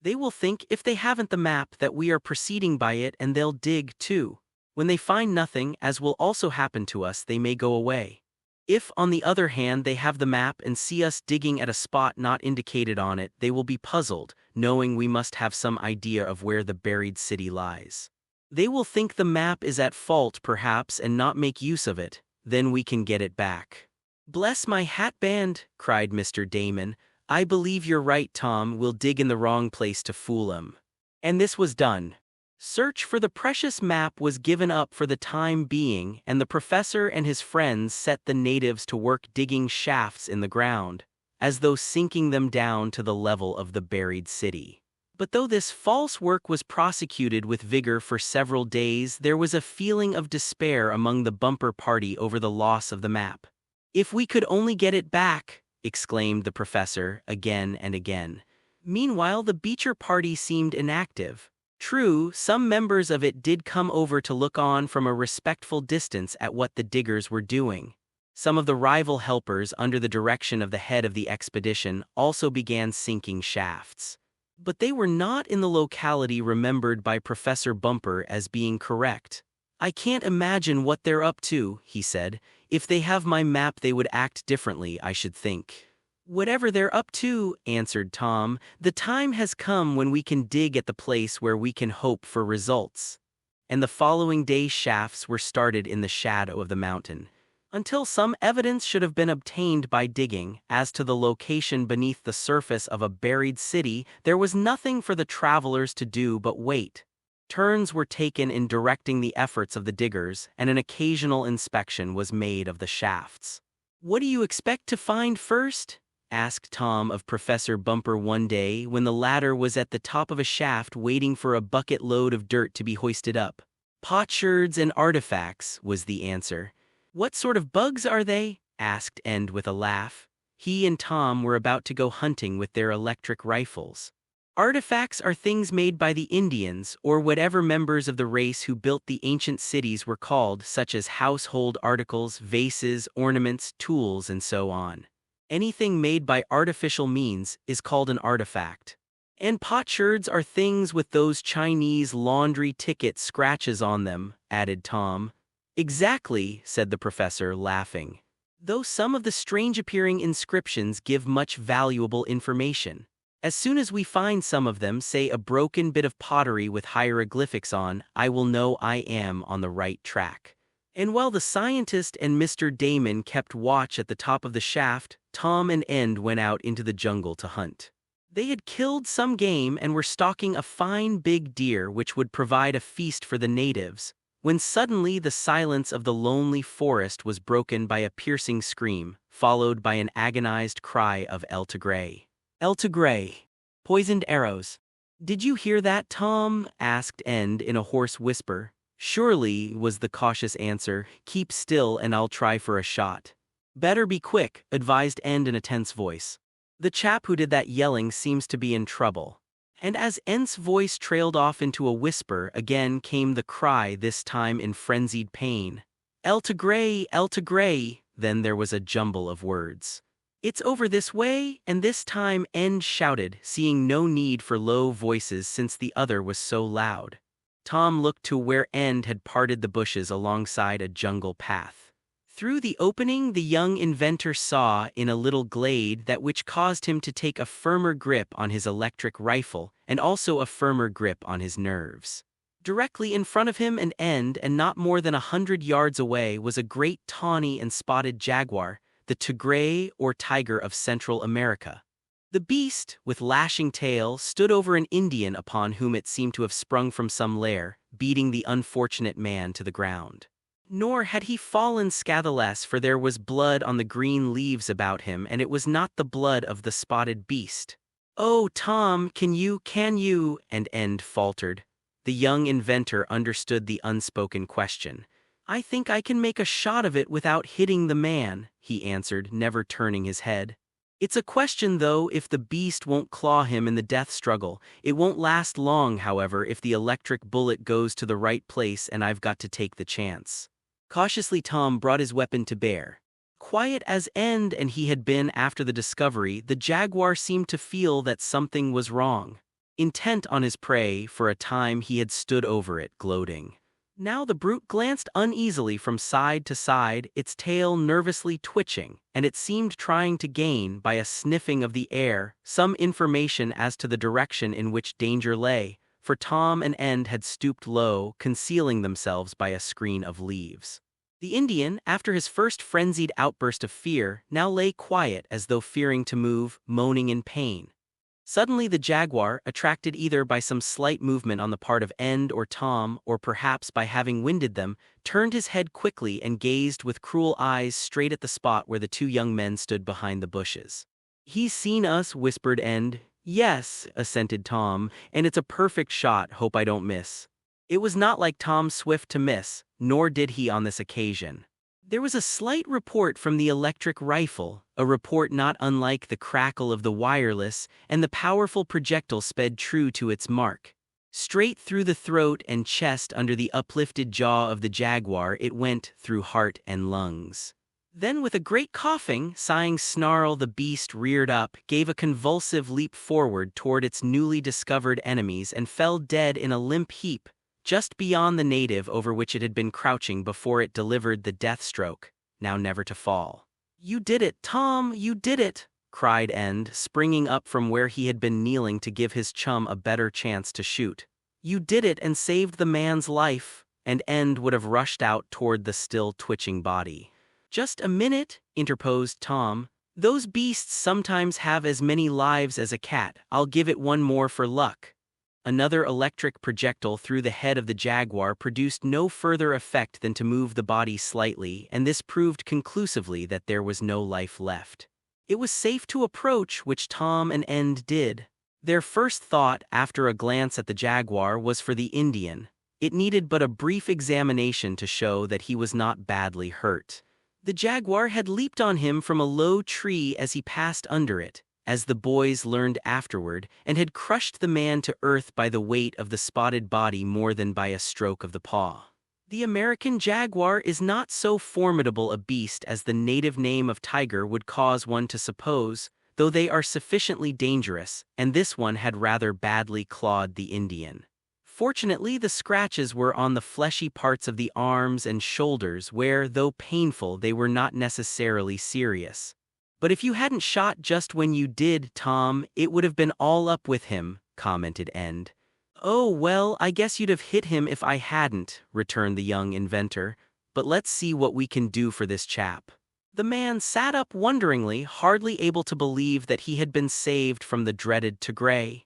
Speaker 1: They will think, if they haven't the map, that we are proceeding by it, and they'll dig too. When they find nothing, as will also happen to us, they may go away. If, on the other hand, they have the map and see us digging at a spot not indicated on it, they will be puzzled, knowing we must have some idea of where the buried city lies. They will think the map is at fault, perhaps, and not make use of it. Then we can get it back. Bless my hatband, cried Mr. Damon. I believe you're right, Tom. We'll dig in the wrong place to fool 'em. And this was done. Search for the precious map was given up for the time being, and the professor and his friends set the natives to work digging shafts in the ground, as though sinking them down to the level of the buried city. But though this false work was prosecuted with vigor for several days, there was a feeling of despair among the Bumper party over the loss of the map. If we could only get it back, exclaimed the professor again and again. Meanwhile, the Beecher party seemed inactive. True, some members of it did come over to look on from a respectful distance at what the diggers were doing. Some of the rival helpers, under the direction of the head of the expedition, also began sinking shafts. But they were not in the locality remembered by Professor Bumper as being correct. I can't imagine what they're up to, he said. If they have my map, they would act differently, I should think. Whatever they're up to, answered Tom, the time has come when we can dig at the place where we can hope for results. And the following day shafts were started in the shadow of the mountain. Until some evidence should have been obtained by digging as to the location beneath the surface of a buried city, there was nothing for the travelers to do but wait. Turns were taken in directing the efforts of the diggers, and an occasional inspection was made of the shafts. "What do you expect to find first?" asked Tom of Professor Bumper one day when the latter was at the top of a shaft waiting for a bucket load of dirt to be hoisted up. "Potsherds and artifacts," was the answer. "What sort of bugs are they?" asked End with a laugh. He and Tom were about to go hunting with their electric rifles. "Artifacts are things made by the Indians or whatever members of the race who built the ancient cities were called, such as household articles, vases, ornaments, tools, and so on. Anything made by artificial means is called an artifact." "And potsherds are things with those Chinese laundry ticket scratches on them," added Tom. "Exactly," said the professor, laughing. "Though some of the strange-appearing inscriptions give much valuable information. As soon as we find some of them, say a broken bit of pottery with hieroglyphics on, I will know I am on the right track." And while the scientist and Mr. Damon kept watch at the top of the shaft, Tom and End went out into the jungle to hunt. They had killed some game and were stalking a fine big deer which would provide a feast for the natives, when suddenly the silence of the lonely forest was broken by a piercing scream, followed by an agonized cry of "El Tigre! El Tigre! Poisoned arrows!" "Did you hear that, Tom?" asked End in a hoarse whisper. "Surely," was the cautious answer. "Keep still and I'll try for a shot." "Better be quick," advised End in a tense voice. "The chap who did that yelling seems to be in trouble." And as End's voice trailed off into a whisper, again came the cry, this time in frenzied pain. "El Tigre! El Tigre!" Then there was a jumble of words. "It's over this way," and this time End shouted, seeing no need for low voices since the other was so loud. Tom looked to where End had parted the bushes alongside a jungle path. Through the opening the young inventor saw, in a little glade, that which caused him to take a firmer grip on his electric rifle, and also a firmer grip on his nerves. Directly in front of him and End, and not more than 100 yards away, was a great tawny and spotted jaguar, the tigre or tiger of Central America. The beast, with lashing tail, stood over an Indian upon whom it seemed to have sprung from some lair, beating the unfortunate man to the ground. Nor had he fallen scatheless, for there was blood on the green leaves about him, and it was not the blood of the spotted beast. "Oh, Tom, can you, and End faltered. The young inventor understood the unspoken question. "I think I can make a shot of it without hitting the man," he answered, never turning his head. "It's a question, though, if the beast won't claw him in the death struggle. It won't last long, however, if the electric bullet goes to the right place, and I've got to take the chance." Cautiously Tom brought his weapon to bear. Quiet as End and he had been after the discovery, the jaguar seemed to feel that something was wrong. Intent on his prey, for a time he had stood over it, gloating. Now the brute glanced uneasily from side to side, its tail nervously twitching, and it seemed trying to gain, by a sniffing of the air, some information as to the direction in which danger lay, for Tom and End had stooped low, concealing themselves by a screen of leaves. The Indian, after his first frenzied outburst of fear, now lay quiet as though fearing to move, moaning in pain. Suddenly the jaguar, attracted either by some slight movement on the part of End or Tom, or perhaps by having winded them, turned his head quickly and gazed with cruel eyes straight at the spot where the two young men stood behind the bushes. "He's seen us," whispered End. "Yes," assented Tom, "and it's a perfect shot, hope I don't miss." It was not like Tom Swift to miss, nor did he on this occasion. There was a slight report from the electric rifle, a report not unlike the crackle of the wireless, and the powerful projectile sped true to its mark. Straight through the throat and chest under the uplifted jaw of the jaguar it went, through heart and lungs. Then with a great coughing, sighing snarl the beast reared up, gave a convulsive leap forward toward its newly discovered enemies and fell dead in a limp heap, just beyond the native over which it had been crouching before it delivered the death stroke, now never to fall. "You did it, Tom, you did it!" cried End, springing up from where he had been kneeling to give his chum a better chance to shoot. "You did it and saved the man's life," and End would have rushed out toward the still twitching body. "Just a minute," interposed Tom. "Those beasts sometimes have as many lives as a cat. I'll give it one more for luck." another electric projectile through the head of the jaguar produced no further effect than to move the body slightly, and this proved conclusively that there was no life left. It was safe to approach, which Tom and End did. Their first thought, after a glance at the jaguar, was for the Indian. It needed but a brief examination to show that he was not badly hurt. The jaguar had leaped on him from a low tree as he passed under it, as the boys learned afterward, and had crushed the man to earth by the weight of the spotted body more than by a stroke of the paw. The American jaguar is not so formidable a beast as the native name of tiger would cause one to suppose, though they are sufficiently dangerous, and this one had rather badly clawed the Indian. Fortunately, the scratches were on the fleshy parts of the arms and shoulders where, though painful, they were not necessarily serious. "But if you hadn't shot just when you did, Tom, it would have been all up with him," commented End. "Oh, well, I guess you'd have hit him if I hadn't," returned the young inventor, "but let's see what we can do for this chap." The man sat up wonderingly, hardly able to believe that he had been saved from the dreaded Tigray.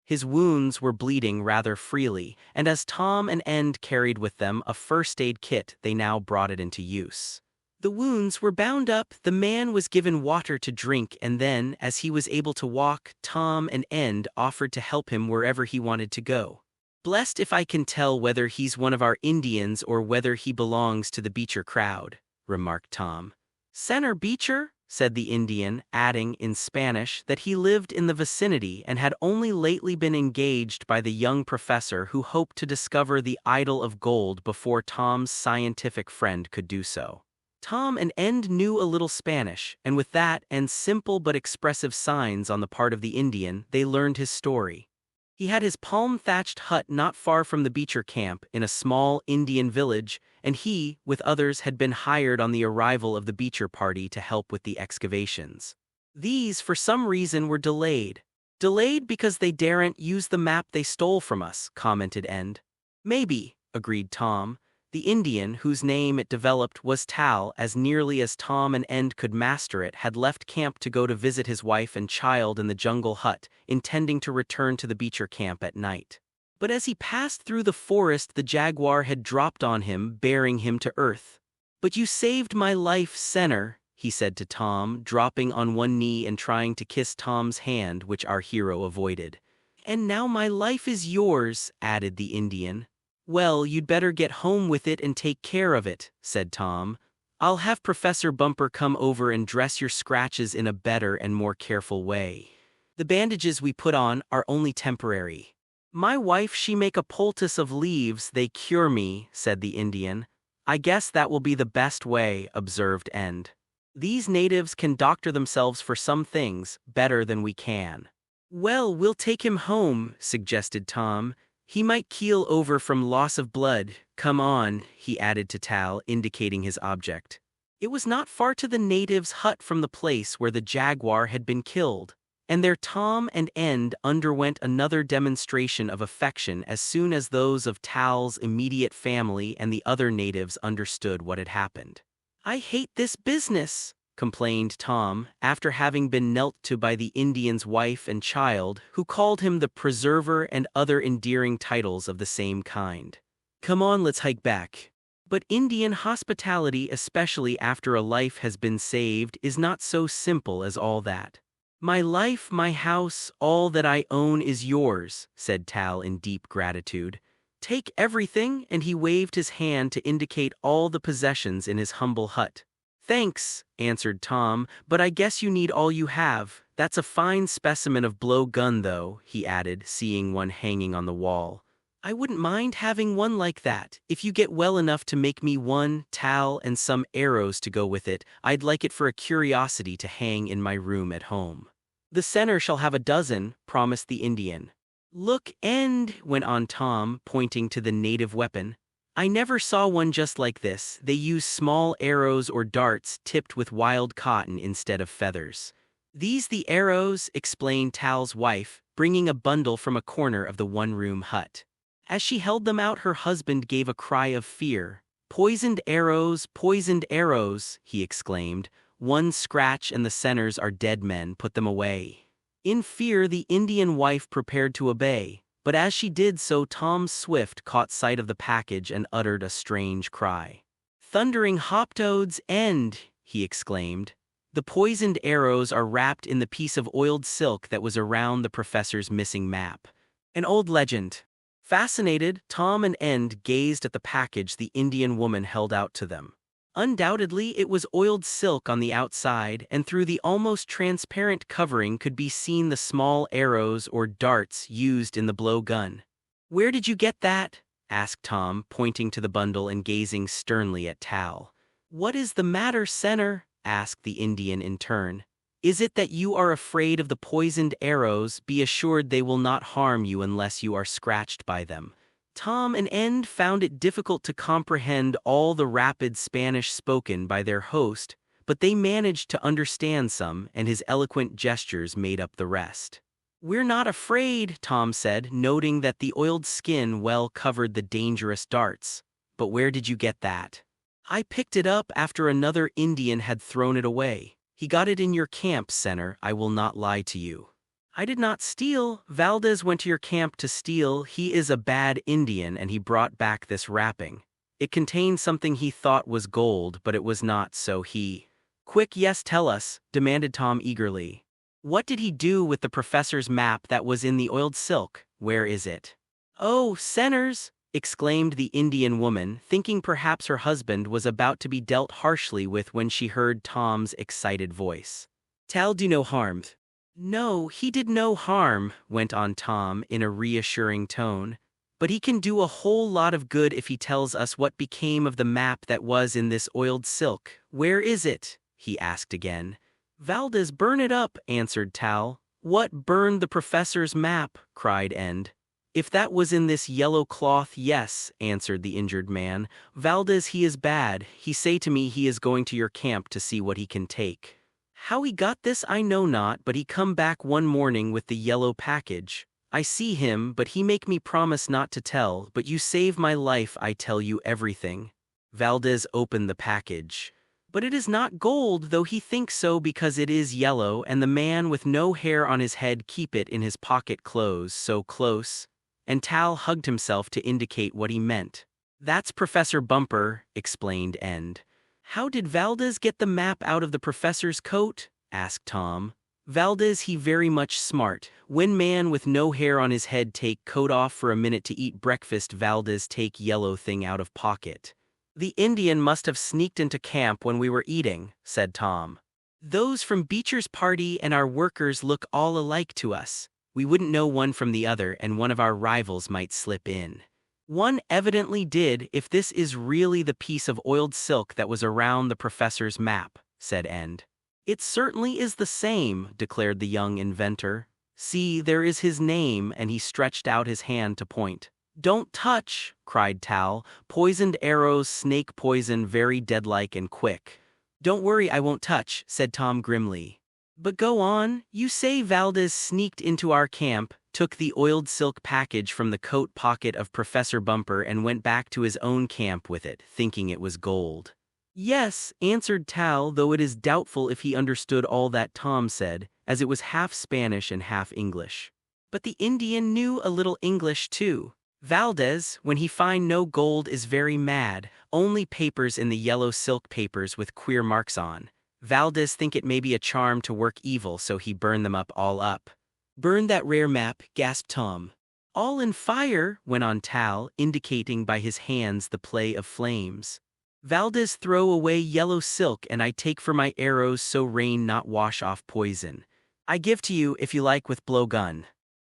Speaker 1: His wounds were bleeding rather freely, and as Tom and End carried with them a first-aid kit, they now brought it into use. The wounds were bound up, the man was given water to drink, and then, as he was able to walk, Tom and End offered to help him wherever he wanted to go. "Blessed if I can tell whether he's one of our Indians or whether he belongs to the Beecher crowd," remarked Tom. "Senor Beecher?" said the Indian, adding in Spanish that he lived in the vicinity and had only lately been engaged by the young professor who hoped to discover the idol of gold before Tom's scientific friend could do so. Tom and End knew a little Spanish, and with that and simple but expressive signs on the part of the Indian, they learned his story. He had his palm-thatched hut not far from the Beecher camp in a small Indian village, and he, with others, had been hired on the arrival of the Beecher party to help with the excavations. These, for some reason, were delayed. "Delayed because they daren't use the map they stole from us," commented End. "Maybe," agreed Tom. The Indian, whose name it developed was Tal, as nearly as Tom and End could master it, had left camp to go to visit his wife and child in the jungle hut, intending to return to the Beecher camp at night. But as he passed through the forest, the jaguar had dropped on him, bearing him to earth. "But you saved my life, Senor," he said to Tom, dropping on one knee and trying to kiss Tom's hand, which our hero avoided. "And now my life is yours," added the Indian. "Well, you'd better get home with it and take care of it," said Tom. "I'll have Professor Bumper come over and dress your scratches in a better and more careful way. The bandages we put on are only temporary. My wife she make a poultice of leaves, they cure me," said the Indian. "I guess that will be the best way," observed End. "These natives can doctor themselves for some things better than we can." "Well, we'll take him home," suggested Tom. "He might keel over from loss of blood. Come on," he added to Tal, indicating his object. It was not far to the native's hut from the place where the jaguar had been killed, and there Tom and End underwent another demonstration of affection as soon as those of Tal's immediate family and the other natives understood what had happened. "I hate this business," complained Tom, after having been knelt to by the Indian's wife and child, who called him the preserver and other endearing titles of the same kind. "Come on, let's hike back." But Indian hospitality, especially after a life has been saved, is not so simple as all that. "My life, my house, all that I own is yours," said Tal in deep gratitude. "Take everything," and he waved his hand to indicate all the possessions in his humble hut. "Thanks," answered Tom, "but I guess you need all you have. That's a fine specimen of blow gun, though," he added, seeing one hanging on the wall. "I wouldn't mind having one like that. If you get well enough to make me one, Tal, and some arrows to go with it, I'd like it for a curiosity to hang in my room at home." "The Senor shall have a dozen," promised the Indian. "Look, End," went on Tom, pointing to the native weapon. "I never saw one just like this. They use small arrows or darts tipped with wild cotton instead of feathers." "These the arrows," explained Tal's wife, bringing a bundle from a corner of the one-room hut. As she held them out, her husband gave a cry of fear. Poisoned arrows," he exclaimed. "One scratch and the Senors are dead men. Put them away." In fear, the Indian wife prepared to obey. But as she did so, Tom Swift caught sight of the package and uttered a strange cry. "Thundering hoptoad's end!" he exclaimed. "The poisoned arrows are wrapped in the piece of oiled silk that was around the professor's missing map." An old legend. Fascinated, Tom and End gazed at the package the Indian woman held out to them. Undoubtedly, it was oiled silk on the outside, and through the almost transparent covering could be seen the small arrows or darts used in the blowgun. "Where did you get that?" asked Tom, pointing to the bundle and gazing sternly at Tal. "What is the matter, Senor?" asked the Indian in turn. "Is it that you are afraid of the poisoned arrows? Be assured they will not harm you unless you are scratched by them." Tom and End found it difficult to comprehend all the rapid Spanish spoken by their host, but they managed to understand some, and his eloquent gestures made up the rest. "We're not afraid," Tom said, noting that the oiled skin well covered the dangerous darts. "But where did you get that?" "I picked it up after another Indian had thrown it away. He got it in your camp, Senor. I will not lie to you." "I did not steal. Valdez went to your camp to steal. He is a bad Indian, and he brought back this wrapping. It contained something he thought was gold, but it was not, so he—" "Quick, yes, tell us," demanded Tom eagerly. "What did he do with the professor's map that was in the oiled silk? Where is it?" "Oh, Senors!" exclaimed the Indian woman, thinking perhaps her husband was about to be dealt harshly with when she heard Tom's excited voice. "Tal do no harm." "No, he did no harm," went on Tom in a reassuring tone. "But he can do a whole lot of good if he tells us what became of the map that was in this oiled silk. Where is it?" he asked again. "Valdez burn it up," answered Tal. "What burned the professor's map?" cried End. "If that was in this yellow cloth, yes," answered the injured man. "Valdez he is bad. He say to me he is going to your camp to see what he can take. How he got this I know not, but he come back one morning with the yellow package. I see him, but he make me promise not to tell, but you save my life, I tell you everything." Valdez opened the package. "But it is not gold, though he thinks so because it is yellow, and the man with no hair on his head keep it in his pocket clothes so close." And Tal hugged himself to indicate what he meant. "That's Professor Bumper," explained End. "How did Valdez get the map out of the professor's coat?" asked Tom. "Valdez he very much smart. When man with no hair on his head take coat off for a minute to eat breakfast, Valdez take yellow thing out of pocket." "The Indian must have sneaked into camp when we were eating," said Tom. "Those from Beecher's party and our workers look all alike to us. We wouldn't know one from the other, and one of our rivals might slip in." "One evidently did, if this is really the piece of oiled silk that was around the professor's map," said End. "It certainly is the same," declared the young inventor. "See, there is his name," and he stretched out his hand to point. "Don't touch," cried Tal. "Poisoned arrows, snake poison, very deadlike and quick." "Don't worry, I won't touch," said Tom grimly. "But go on. You say Valdez sneaked into our camp, took the oiled silk package from the coat pocket of Professor Bumper and went back to his own camp with it, thinking it was gold." "Yes," answered Tal, though it is doubtful if he understood all that Tom said, as it was half Spanish and half English. But the Indian knew a little English too. "Valdez, when he find no gold, is very mad, only papers in the yellow silk papers with queer marks on. Valdez think it may be a charm to work evil, so he burn them up all up." "Burn that rare map," gasped Tom. "All in fire," went on Tal, indicating by his hands the play of flames. "Valdez throw away yellow silk, and I take for my arrows so rain not wash off poison. I give to you if you like with blowgun."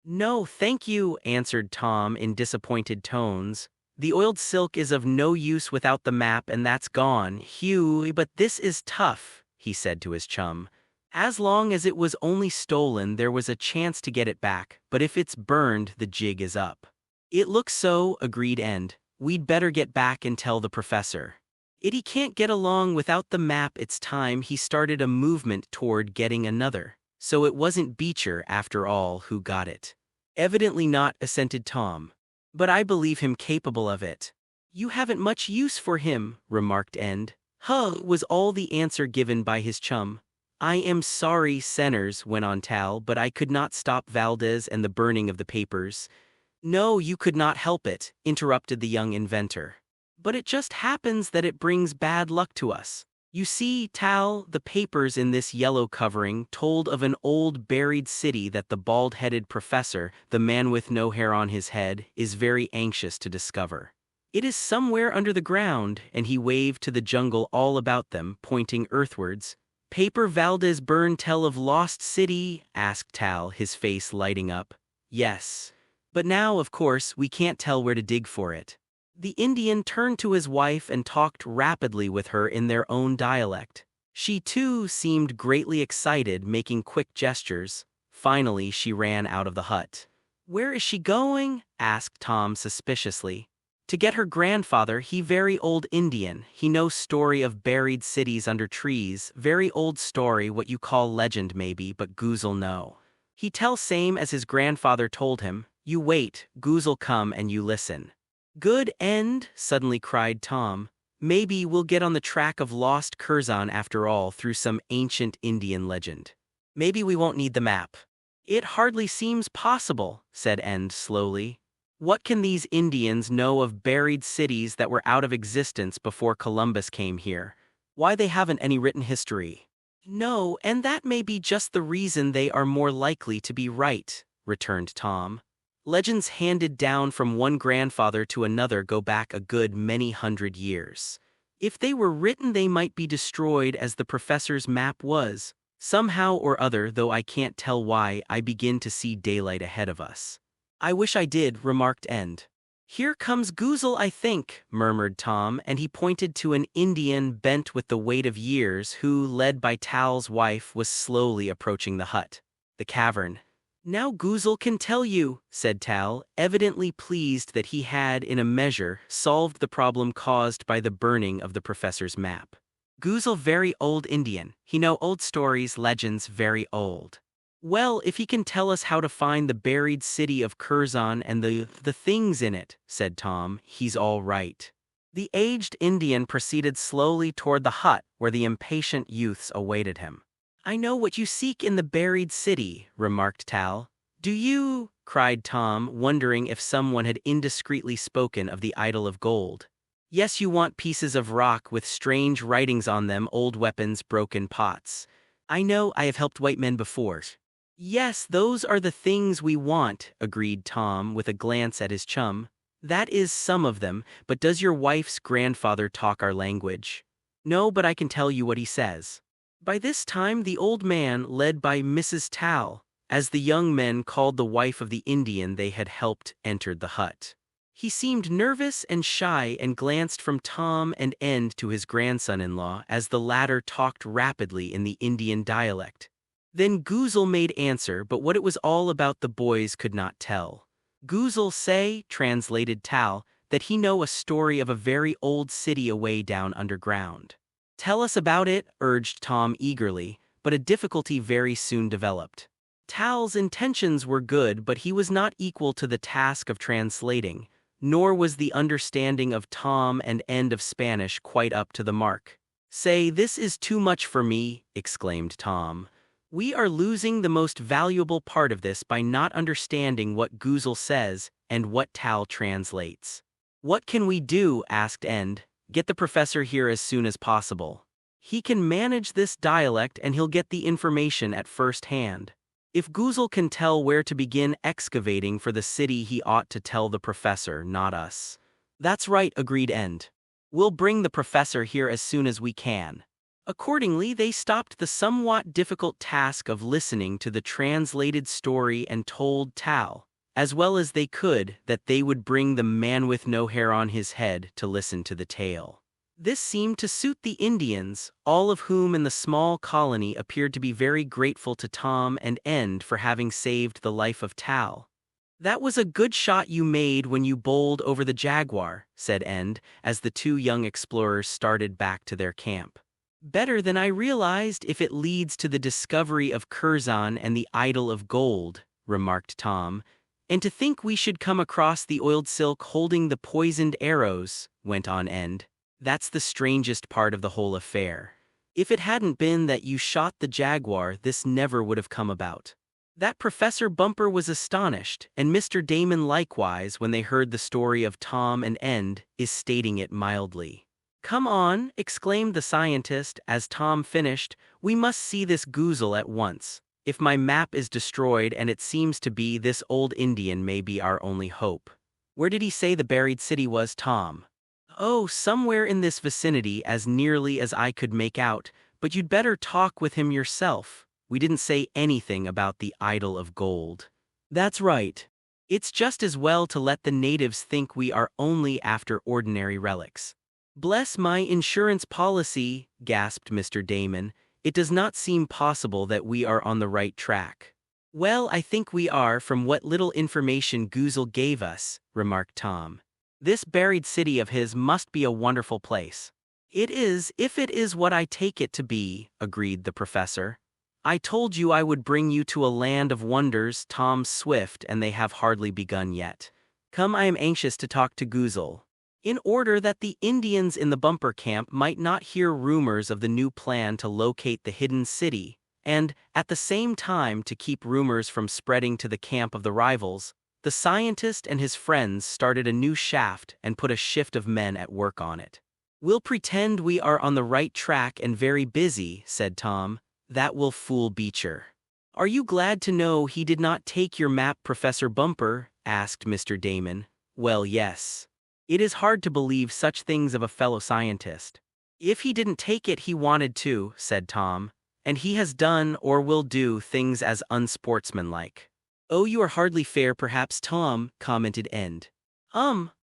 Speaker 1: "No, thank you," answered Tom in disappointed tones. "The oiled silk is of no use without the map, and that's gone. Hugh, but this is tough," he said to his chum. "As long as it was only stolen, there was a chance to get it back, but if it's burned, the jig is up." "It looks so," agreed End. "We'd better get back and tell the professor. He can't get along without the map. It's time he started a movement toward getting another. So it wasn't Beecher, after all, who got it." "Evidently not," assented Tom. "But I believe him capable of it." "You haven't much use for him," remarked End. "Huh," was all the answer given by his chum. "I am sorry, Senors," went on Tal, "but I could not stop Valdez and the burning of the papers." No, you could not help it, interrupted the young inventor. But it just happens that it brings bad luck to us. You see, Tal, the papers in this yellow covering told of an old buried city that the bald-headed professor, the man with no hair on his head, is very anxious to discover. It is somewhere under the ground, and he waved to the jungle all about them, pointing earthwards. Paper Valdez Burn tell of lost city? Asked Tal, his face lighting up. Yes. But now, of course, we can't tell where to dig for it. The Indian turned to his wife and talked rapidly with her in their own dialect. She too seemed greatly excited, making quick gestures. Finally, she ran out of the hut. Where is she going? Asked Tom suspiciously. To get her grandfather, he very old Indian. He know story of buried cities under trees. Very old story, what you call legend maybe, but Goozle know. He tell same as his grandfather told him. You wait, Goozle come and you listen. Good end, suddenly cried Tom. Maybe we'll get on the track of lost Curzon after all through some ancient Indian legend. Maybe we won't need the map. It hardly seems possible, said End slowly. What can these Indians know of buried cities that were out of existence before Columbus came here? Why they haven't any written history? No, and that may be just the reason they are more likely to be right, returned Tom. Legends handed down from one grandfather to another go back a good many hundred years. If they were written, they might be destroyed as the professor's map was. Somehow or other, though I can't tell why, I begin to see daylight ahead of us. I wish I did, remarked End. Here comes Goozle, I think, murmured Tom, and he pointed to an Indian bent with the weight of years who, led by Tal's wife, was slowly approaching the hut. The cavern. Now Goozle can tell you, said Tal, evidently pleased that he had, in a measure, solved the problem caused by the burning of the professor's map. Goozle very old Indian, he know old stories, legends very old. Well, if he can tell us how to find the buried city of Curzon and the things in it, said Tom, he's all right. The aged Indian proceeded slowly toward the hut where the impatient youths awaited him. I know what you seek in the buried city, remarked Tal. Do you? Cried Tom, wondering if someone had indiscreetly spoken of the idol of gold. Yes, you want pieces of rock with strange writings on them, old weapons, broken pots. I know, I have helped white men before. Yes, those are the things we want, agreed Tom with a glance at his chum. That is some of them, but does your wife's grandfather talk our language? No, but I can tell you what he says. By this time the old man, led by Mrs. Tal, as the young men called the wife of the Indian they had helped, entered the hut. He seemed nervous and shy and glanced from Tom and End to his grandson-in-law as the latter talked rapidly in the Indian dialect. Then Goozle made answer, but what it was all about the boys could not tell. Goozle say, translated Tal, that he know a story of a very old city away down underground. Tell us about it, urged Tom eagerly, but a difficulty very soon developed. Tal's intentions were good, but he was not equal to the task of translating, nor was the understanding of Tom and End of Spanish quite up to the mark. Say, this is too much for me, exclaimed Tom. We are losing the most valuable part of this by not understanding what Goozle says and what Tal translates. What can we do? Asked End. Get the professor here as soon as possible. He can manage this dialect and he'll get the information at first hand. If Goozle can tell where to begin excavating for the city, he ought to tell the professor, not us. That's right, agreed End. We'll bring the professor here as soon as we can. Accordingly, they stopped the somewhat difficult task of listening to the translated story and told Tal, as well as they could, that they would bring the man with no hair on his head to listen to the tale. This seemed to suit the Indians, all of whom in the small colony appeared to be very grateful to Tom and End for having saved the life of Tal. That was a good shot you made when you bowled over the jaguar, said End, as the two young explorers started back to their camp. Better than I realized if it leads to the discovery of Curzon and the idol of gold, remarked Tom. And to think we should come across the oiled silk holding the poisoned arrows, went on End. That's the strangest part of the whole affair. If it hadn't been that you shot the jaguar, this never would have come about. That Professor Bumper was astonished, and Mr. Damon likewise when they heard the story of Tom and End, is stating it mildly. "Come on," exclaimed the scientist as Tom finished, "we must see this Goozle at once. If my map is destroyed and it seems to be, this old Indian may be our only hope." "Where did he say the buried city was, Tom?" "Oh, somewhere in this vicinity as nearly as I could make out, but you'd better talk with him yourself. We didn't say anything about the idol of gold." "That's right. It's just as well to let the natives think we are only after ordinary relics." "Bless my insurance policy," gasped Mr. Damon. "It does not seem possible that we are on the right track." "Well, I think we are from what little information Goozle gave us," remarked Tom. "This buried city of his must be a wonderful place." "It is, if it is what I take it to be," agreed the professor. "I told you I would bring you to a land of wonders, Tom Swift, and they have hardly begun yet. Come, I am anxious to talk to Goozle." In order that the Indians in the Bumper camp might not hear rumors of the new plan to locate the hidden city, and, at the same time to keep rumors from spreading to the camp of the rivals, the scientist and his friends started a new shaft and put a shift of men at work on it. "We'll pretend we are on the right track and very busy," said Tom. "That will fool Beecher." "Are you glad to know he did not take your map, Professor Bumper?" asked Mr. Damon. "Well, yes. It is hard to believe such things of a fellow scientist." "If he didn't take it, he wanted to," said Tom. "And he has done, or will do, things as unsportsmanlike." "Oh, you are hardly fair, perhaps, Tom," commented End.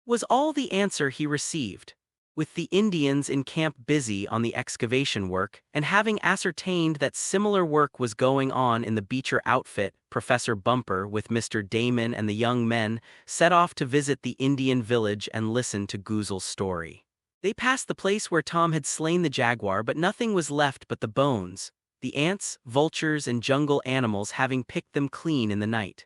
Speaker 1: Was all the answer he received. With the Indians in camp busy on the excavation work, and having ascertained that similar work was going on in the Beecher outfit, Professor Bumper, with Mr. Damon and the young men, set off to visit the Indian village and listen to Goozle's story. They passed the place where Tom had slain the jaguar, but nothing was left but the bones, the ants, vultures, and jungle animals having picked them clean in the night.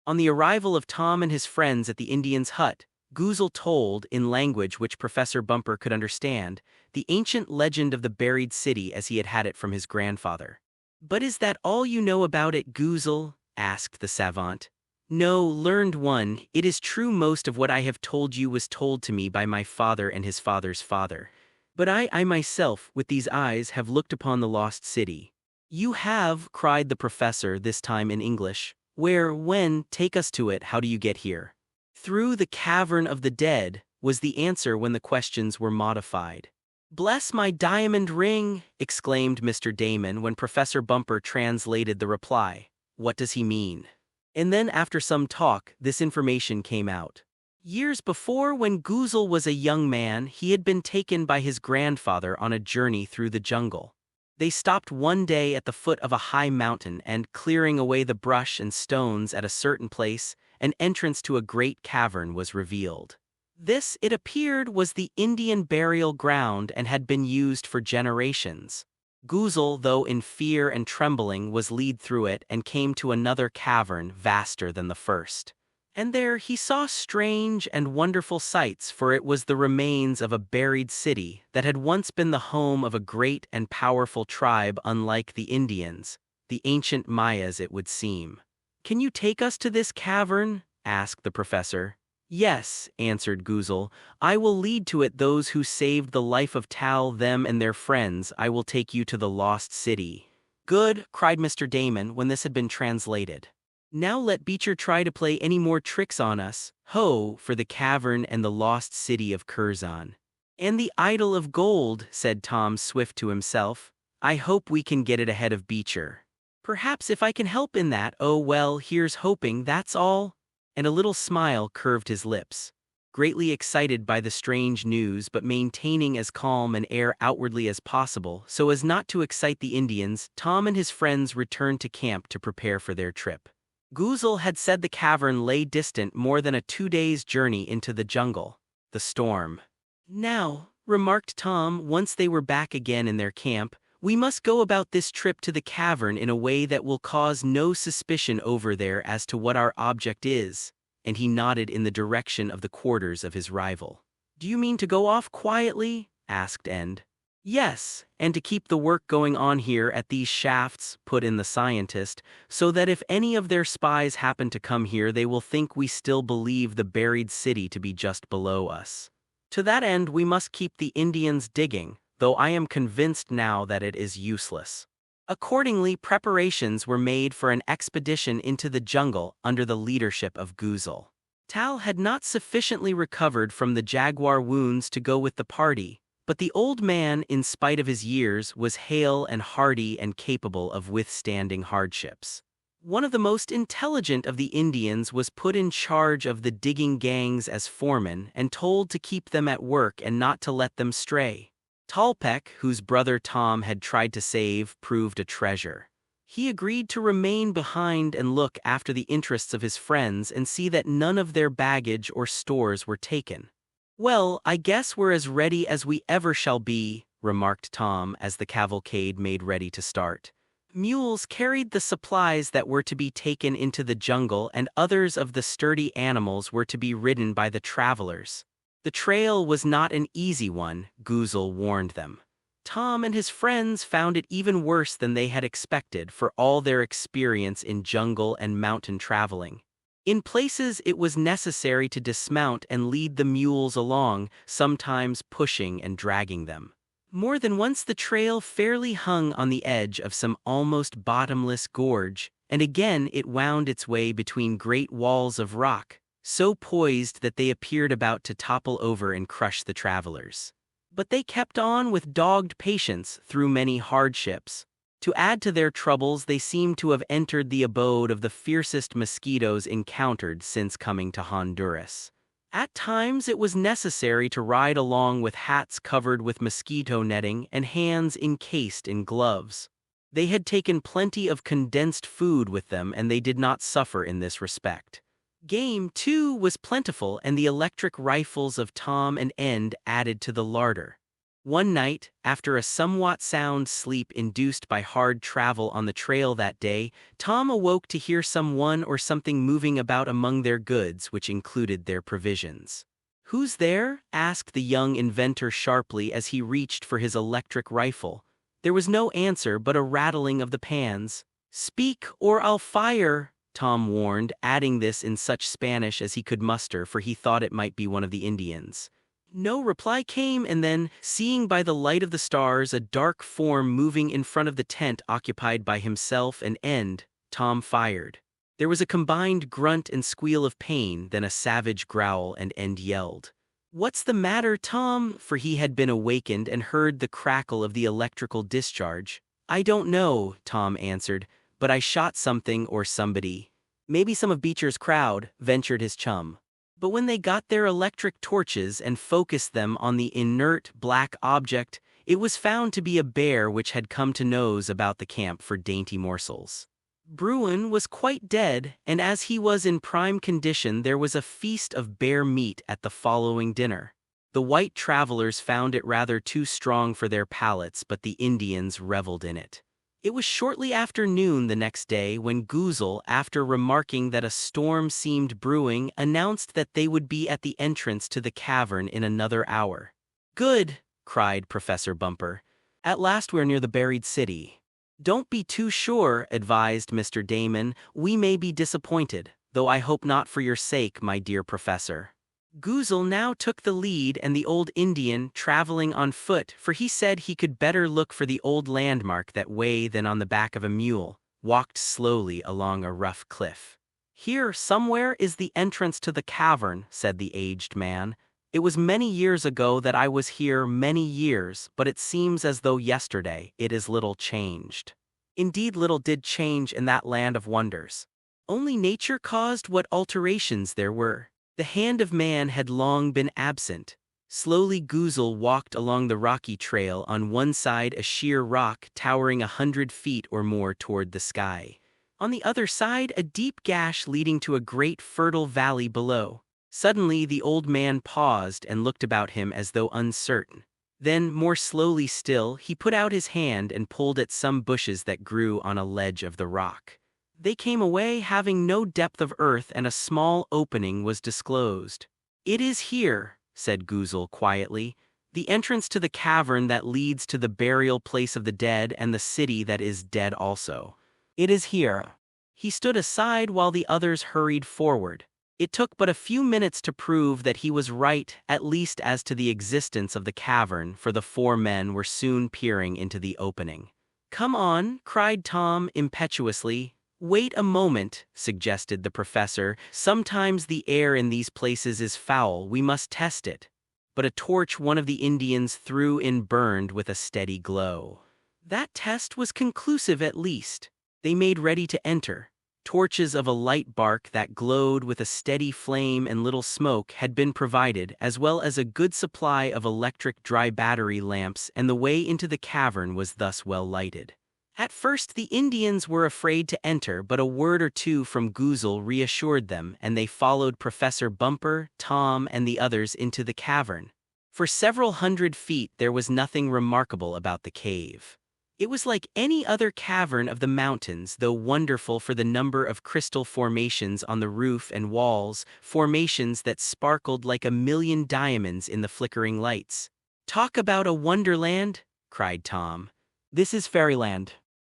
Speaker 1: On the arrival of Tom and his friends at the Indian's hut, Goozle told, in language which Professor Bumper could understand, the ancient legend of the buried city as he had had it from his grandfather. "But is that all you know about it, Goozle?" asked the savant. "No, learned one, it is true most of what I have told you was told to me by my father and his father's father. But I myself, with these eyes, have looked upon the lost city." "You have?" cried the professor, this time in English. "Where, when, take us to it, how do you get here?" "Through the cavern of the dead," was the answer when the questions were modified. "Bless my diamond ring!" exclaimed Mr. Damon when Professor Bumper translated the reply. "What does he mean?" And then after some talk, this information came out. Years before, when Goozle was a young man, he had been taken by his grandfather on a journey through the jungle. They stopped one day at the foot of a high mountain and, clearing away the brush and stones at a certain place, an entrance to a great cavern was revealed. This, it appeared, was the Indian burial ground and had been used for generations. Goozle, though in fear and trembling, was led through it and came to another cavern vaster than the first. And there he saw strange and wonderful sights, for it was the remains of a buried city that had once been the home of a great and powerful tribe unlike the Indians, the ancient Mayas it would seem. "Can you take us to this cavern?" asked the professor. "Yes," answered Goozle, "I will lead to it those who saved the life of Tal, them and their friends. I will take you to the lost city." "Good," cried Mr. Damon when this had been translated. "Now let Beecher try to play any more tricks on us. Ho, for the cavern and the lost city of Curzon." "And the idol of gold," said Tom Swift to himself. "I hope we can get it ahead of Beecher. Perhaps if I can help in that, oh well, here's hoping, that's all." And a little smile curved his lips. Greatly excited by the strange news but maintaining as calm an air outwardly as possible so as not to excite the Indians, Tom and his friends returned to camp to prepare for their trip. Goozle had said the cavern lay distant more than a 2 days' journey into the jungle. The storm. "Now," remarked Tom once they were back again in their camp, "we must go about this trip to the cavern in a way that will cause no suspicion over there as to what our object is," and he nodded in the direction of the quarters of his rival. "Do you mean to go off quietly?" asked End. Yes, and to keep the work going on here at these shafts, put in the scientist, so that if any of their spies happen to come here they will think we still believe the buried city to be just below us. To that end we must keep the Indians digging, though I am convinced now that it is useless. Accordingly, preparations were made for an expedition into the jungle under the leadership of Guzel. Tal had not sufficiently recovered from the jaguar wounds to go with the party, but the old man, in spite of his years, was hale and hearty and capable of withstanding hardships. One of the most intelligent of the Indians was put in charge of the digging gangs as foreman and told to keep them at work and not to let them stray. Tallpeck, whose brother Tom had tried to save, proved a treasure. He agreed to remain behind and look after the interests of his friends and see that none of their baggage or stores were taken. "Well, I guess we're as ready as we ever shall be," remarked Tom as the cavalcade made ready to start. Mules carried the supplies that were to be taken into the jungle, and others of the sturdy animals were to be ridden by the travelers. The trail was not an easy one, Guzel warned them. Tom and his friends found it even worse than they had expected for all their experience in jungle and mountain traveling. In places it was necessary to dismount and lead the mules along, sometimes pushing and dragging them. More than once the trail fairly hung on the edge of some almost bottomless gorge, and again it wound its way between great walls of rock, so poised that they appeared about to topple over and crush the travelers. But they kept on with dogged patience through many hardships. To add to their troubles, they seemed to have entered the abode of the fiercest mosquitoes encountered since coming to Honduras. At times it was necessary to ride along with hats covered with mosquito netting and hands encased in gloves. They had taken plenty of condensed food with them, and they did not suffer in this respect. Game, too, was plentiful, and the electric rifles of Tom and End added to the larder. One night, after a somewhat sound sleep induced by hard travel on the trail that day, Tom awoke to hear someone or something moving about among their goods, which included their provisions. "Who's there?" asked the young inventor sharply as he reached for his electric rifle. There was no answer but a rattling of the pans. "Speak, or I'll fire," Tom warned, adding this in such Spanish as he could muster, for he thought it might be one of the Indians. No reply came, and then, seeing by the light of the stars a dark form moving in front of the tent occupied by himself and End, Tom fired. There was a combined grunt and squeal of pain, then a savage growl, and End yelled, "What's the matter, Tom?" For he had been awakened and heard the crackle of the electrical discharge. "I don't know," Tom answered, "but I shot something or somebody." "Maybe some of Beecher's crowd," ventured his chum. But when they got their electric torches and focused them on the inert black object, it was found to be a bear which had come to nose about the camp for dainty morsels. Bruin was quite dead, and as he was in prime condition there was a feast of bear meat at the following dinner. The white travelers found it rather too strong for their palates, but the Indians reveled in it. It was shortly after noon the next day when Guzel, after remarking that a storm seemed brewing, announced that they would be at the entrance to the cavern in another hour. "Good!" cried Professor Bumper. "At last we're near the buried city." "Don't be too sure," advised Mr. Damon. "We may be disappointed, though I hope not for your sake, my dear Professor." Guzel now took the lead, and the old Indian, traveling on foot, for he said he could better look for the old landmark that way than on the back of a mule, walked slowly along a rough cliff. "Here somewhere is the entrance to the cavern," said the aged man. "It was many years ago that I was here, many years, but it seems as though yesterday. It is little changed." Indeed, little did change in that land of wonders. Only nature caused what alterations there were. The hand of man had long been absent. Slowly Guzel walked along the rocky trail, on one side a sheer rock towering 100 feet or more toward the sky. On the other side a deep gash leading to a great fertile valley below. Suddenly the old man paused and looked about him as though uncertain. Then, more slowly still, he put out his hand and pulled at some bushes that grew on a ledge of the rock. They came away, having no depth of earth, and a small opening was disclosed. "It is here," said Guzel quietly. The entrance to the cavern that leads to the burial place of the dead and the city that is dead also. It is here." He stood aside while the others hurried forward. It took but a few minutes to prove that he was right, at least as to the existence of the cavern, for the four men were soon peering into the opening. "Come on," cried Tom impetuously. "Wait a moment," suggested the professor. "Sometimes the air in these places is foul, we must test it." But a torch one of the Indians threw in burned with a steady glow. That test was conclusive at least. They made ready to enter. Torches of a light bark that glowed with a steady flame and little smoke had been provided, as well as a good supply of electric dry battery lamps, and the way into the cavern was thus well lighted. At first the Indians were afraid to enter, but a word or two from Goozle reassured them, and they followed Professor Bumper, Tom, and the others into the cavern. For several hundred feet there was nothing remarkable about the cave. It was like any other cavern of the mountains, though wonderful for the number of crystal formations on the roof and walls, formations that sparkled like a million diamonds in the flickering lights. "Talk about a wonderland!" cried Tom. "This is fairyland."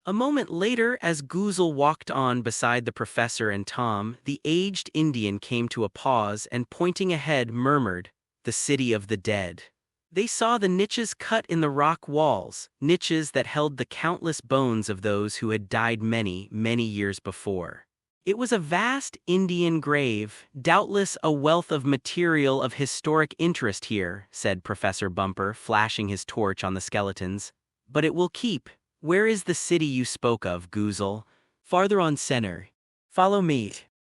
Speaker 1: A moment later, as Goozle walked on beside the professor and Tom, the aged Indian came to a pause and, pointing ahead, murmured, "The city of the dead." They saw the niches cut in the rock walls, niches that held the countless bones of those who had died many, many years before. It was a vast Indian grave, doubtless a wealth of material of historic interest here, said Professor Bumper, flashing his torch on the skeletons. "But it will keep. Where is the city you spoke of, Goozle?" "Farther on center. Follow me."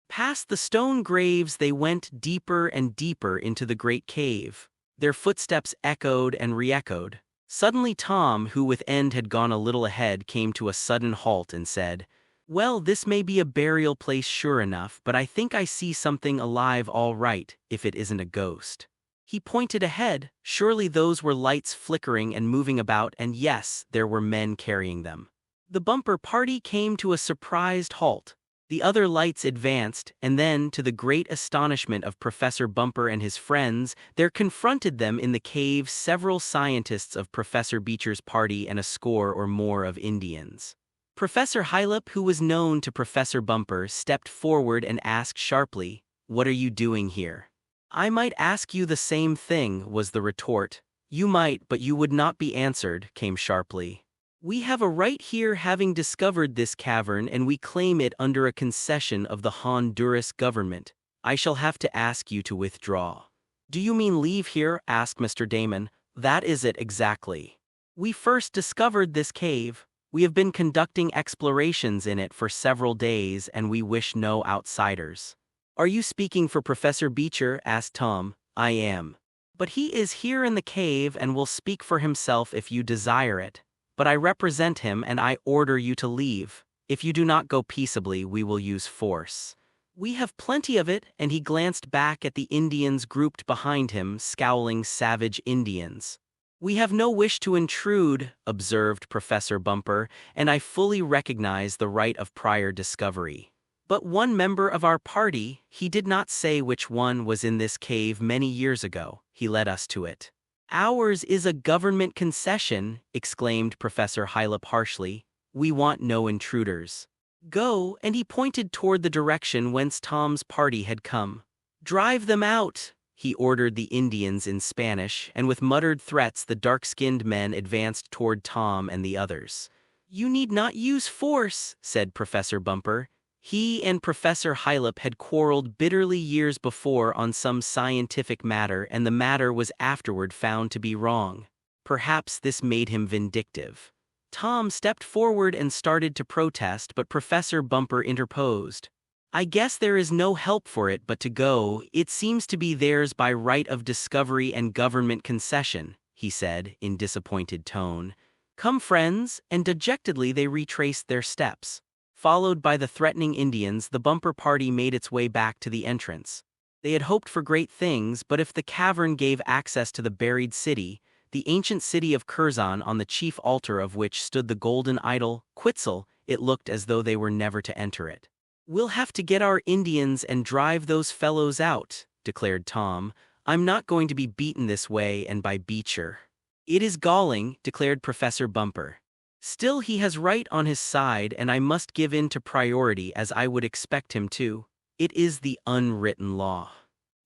Speaker 1: Past the stone graves they went deeper and deeper into the great cave. Their footsteps echoed and re-echoed. Suddenly Tom, who with End had gone a little ahead, came to a sudden halt and said, "Well, this may be a burial place sure enough, but I think I see something alive all right, if it isn't a ghost." He pointed ahead. Surely those were lights flickering and moving about, and yes, there were men carrying them. The Bumper party came to a surprised halt. The other lights advanced, and then, to the great astonishment of Professor Bumper and his friends, there confronted them in the cave several scientists of Professor Beecher's party and a score or more of Indians. Professor Hylop, who was known to Professor Bumper, stepped forward and asked sharply, "What are you doing here?" "I might ask you the same thing," was the retort. "You might, but you would not be answered," came sharply. "We have a right here, having discovered this cavern, and we claim it under a concession of the Honduras government. I shall have to ask you to withdraw." "Do you mean leave here?" asked Mr. Damon. "That is it exactly. We first discovered this cave. We have been conducting explorations in it for several days, and we wish no outsiders." "Are you speaking for Professor Beecher?" asked Tom. "I am. But he is here in the cave and will speak for himself if you desire it. But I represent him and I order you to leave. If you do not go peaceably, we will use force. We have plenty of it," and he glanced back at the Indians grouped behind him, scowling savage Indians. "We have no wish to intrude," observed Professor Bumper, "and I fully recognize the right of prior discovery. But one member of our party, he did not say which one, was in this cave many years ago. He led us to it." "Ours is a government concession," exclaimed Professor Hylop harshly. "We want no intruders. Go," and he pointed toward the direction whence Tom's party had come. "Drive them out," he ordered the Indians in Spanish, and with muttered threats the dark-skinned men advanced toward Tom and the others. "You need not use force," said Professor Bumper. He and Professor Hylop had quarreled bitterly years before on some scientific matter, and the matter was afterward found to be wrong. Perhaps this made him vindictive. Tom stepped forward and started to protest, but Professor Bumper interposed. "I guess there is no help for it but to go. It seems to be theirs by right of discovery and government concession," he said, in disappointed tone. "Come, friends," and dejectedly they retraced their steps. Followed by the threatening Indians, the Bumper party made its way back to the entrance. They had hoped for great things, but if the cavern gave access to the buried city, the ancient city of Curzon, on the chief altar of which stood the golden idol, Quetzal, it looked as though they were never to enter it. "We'll have to get our Indians and drive those fellows out," declared Tom. I'm not going to be beaten this way and by Beecher. It is galling, declared Professor Bumper. Still he has right on his side and I must give in to priority as I would expect him to. It is the unwritten law.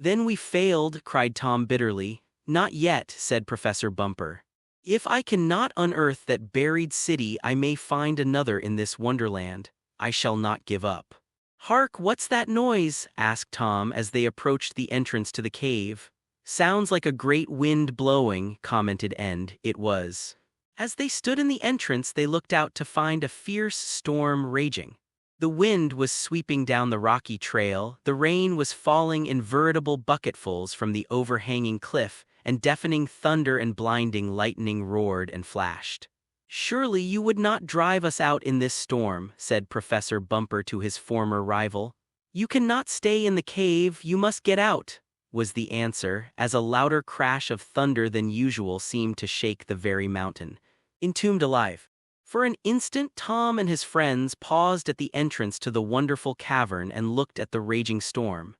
Speaker 1: Then we failed, cried Tom bitterly. Not yet, said Professor Bumper. If I cannot unearth that buried city I may find another in this wonderland. I shall not give up. Hark, what's that noise? Asked Tom as they approached the entrance to the cave. Sounds like a great wind blowing, commented End. It was. As they stood in the entrance they looked out to find a fierce storm raging. The wind was sweeping down the rocky trail, the rain was falling in veritable bucketfuls from the overhanging cliff, and deafening thunder and blinding lightning roared and flashed. Surely you would not drive us out in this storm, said Professor Bumper to his former rival. You cannot stay in the cave, you must get out, was the answer, as a louder crash of thunder than usual seemed to shake the very mountain. Entombed alive. For an instant Tom and his friends paused at the entrance to the wonderful cavern and looked at the raging storm.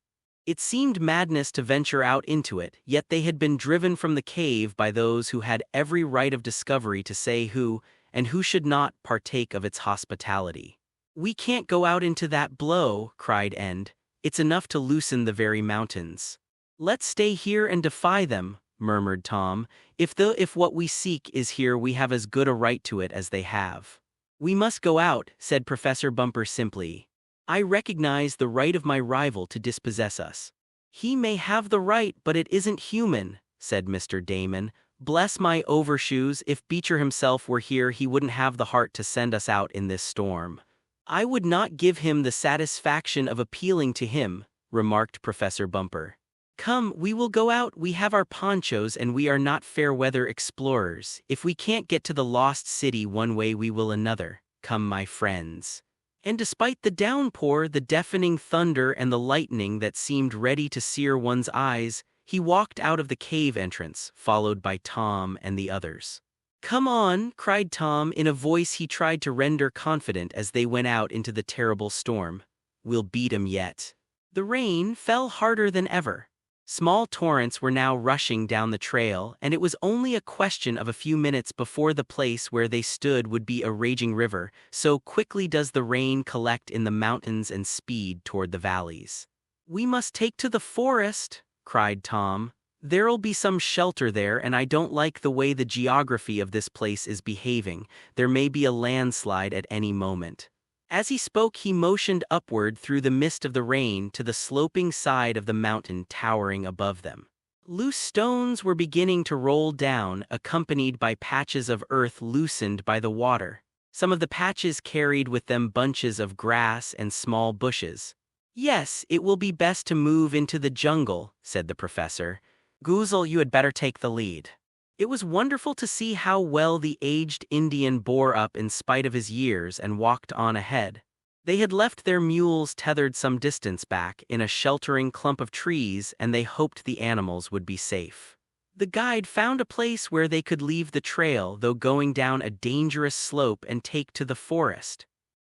Speaker 1: It seemed madness to venture out into it, yet they had been driven from the cave by those who had every right of discovery to say who, and who should not, partake of its hospitality. We can't go out into that blow, cried End. It's enough to loosen the very mountains. Let's stay here and defy them, murmured Tom. If what we seek is here we have as good a right to it as they have. We must go out, said Professor Bumper simply. I recognize the right of my rival to dispossess us. He may have the right, but it isn't human, said Mr. Damon. Bless my overshoes, if Beecher himself were here he wouldn't have the heart to send us out in this storm. I would not give him the satisfaction of appealing to him, remarked Professor Bumper. Come, we will go out, we have our ponchos and we are not fair-weather explorers. If we can't get to the lost city one way we will another. Come, my friends. And despite the downpour, the deafening thunder and the lightning that seemed ready to sear one's eyes, he walked out of the cave entrance, followed by Tom and the others. Come on, cried Tom in a voice he tried to render confident as they went out into the terrible storm. We'll beat 'em yet. The rain fell harder than ever. Small torrents were now rushing down the trail, and it was only a question of a few minutes before the place where they stood would be a raging river, so quickly does the rain collect in the mountains and speed toward the valleys. We must take to the forest, cried Tom. There'll be some shelter there, and I don't like the way the geography of this place is behaving. There may be a landslide at any moment. As he spoke he motioned upward through the mist of the rain to the sloping side of the mountain towering above them. Loose stones were beginning to roll down, accompanied by patches of earth loosened by the water. Some of the patches carried with them bunches of grass and small bushes. Yes, it will be best to move into the jungle, said the professor. Goozle, you had better take the lead. It was wonderful to see how well the aged Indian bore up in spite of his years and walked on ahead. They had left their mules tethered some distance back in a sheltering clump of trees, and they hoped the animals would be safe. The guide found a place where they could leave the trail, though going down a dangerous slope, and take to the forest.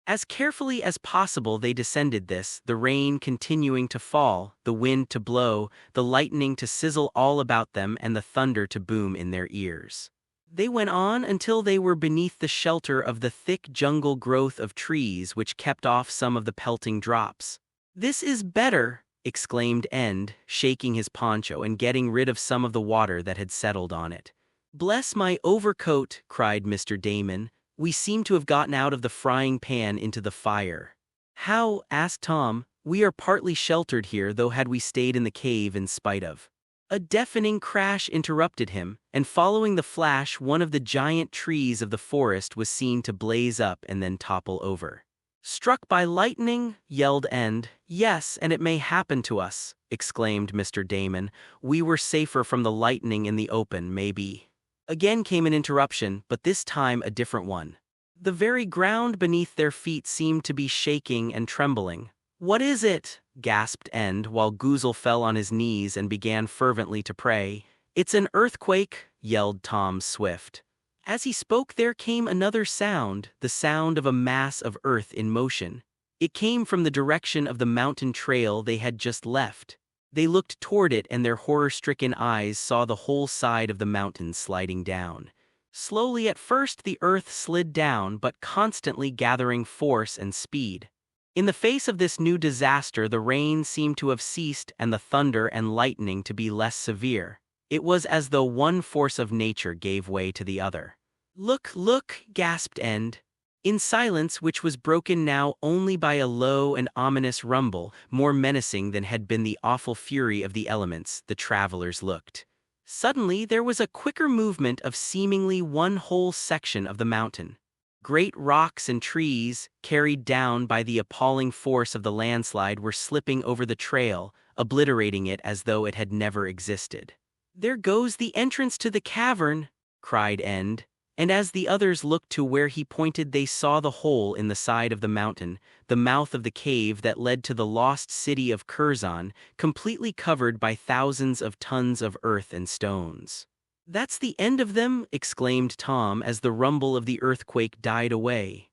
Speaker 1: As carefully as possible they descended this, the rain continuing to fall, the wind to blow, the lightning to sizzle all about them and the thunder to boom in their ears. They went on until they were beneath the shelter of the thick jungle growth of trees which kept off some of the pelting drops. This is better, exclaimed End, shaking his poncho and getting rid of some of the water that had settled on it. Bless my overcoat, cried Mr. Damon. We seem to have gotten out of the frying pan into the fire. How? Asked Tom. We are partly sheltered here, though had we stayed in the cave in spite of. A deafening crash interrupted him, and following the flash one of the giant trees of the forest was seen to blaze up and then topple over. Struck by lightning? Yelled End. Yes, and it may happen to us, exclaimed Mr. Damon. We were safer from the lightning in the open, maybe. Again came an interruption, but this time a different one. The very ground beneath their feet seemed to be shaking and trembling. What is it? Gasped End, while Goozle fell on his knees and began fervently to pray. It's an earthquake, yelled Tom Swift. As he spoke there came another sound, the sound of a mass of earth in motion. It came from the direction of the mountain trail they had just left. They looked toward it and their horror-stricken eyes saw the whole side of the mountain sliding down. Slowly at first the earth slid down, but constantly gathering force and speed. In the face of this new disaster, the rain seemed to have ceased and the thunder and lightning to be less severe. It was as though one force of nature gave way to the other. "Look, look!" gasped End. In silence, which was broken now only by a low and ominous rumble, more menacing than had been the awful fury of the elements, the travelers looked. Suddenly there was a quicker movement of seemingly one whole section of the mountain. Great rocks and trees, carried down by the appalling force of the landslide, were slipping over the trail, obliterating it as though it had never existed. "There goes the entrance to the cavern!" cried End. And as the others looked to where he pointed, they saw the hole in the side of the mountain, the mouth of the cave that led to the lost city of Curzon, completely covered by thousands of tons of earth and stones. "That's the end of them!" exclaimed Tom as the rumble of the earthquake died away.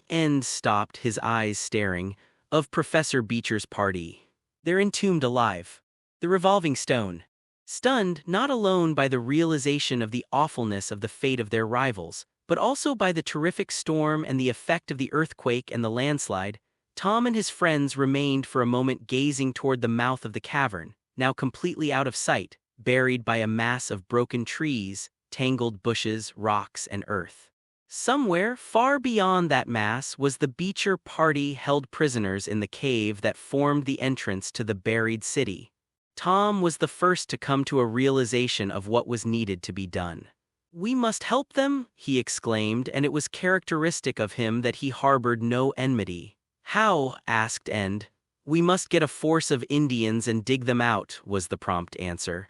Speaker 1: End stopped, his eyes staring. "Of Professor Beecher's party. They're entombed alive." The revolving stone. Stunned not alone by the realization of the awfulness of the fate of their rivals, but also by the terrific storm and the effect of the earthquake and the landslide, Tom and his friends remained for a moment gazing toward the mouth of the cavern, now completely out of sight, buried by a mass of broken trees, tangled bushes, rocks, and earth. Somewhere, far beyond that mass, was the Beecher party held prisoners in the cave that formed the entrance to the buried city. Tom was the first to come to a realization of what was needed to be done. "We must help them," he exclaimed, and it was characteristic of him that he harbored no enmity. "How?" asked End. "We must get a force of Indians and dig them out," was the prompt answer.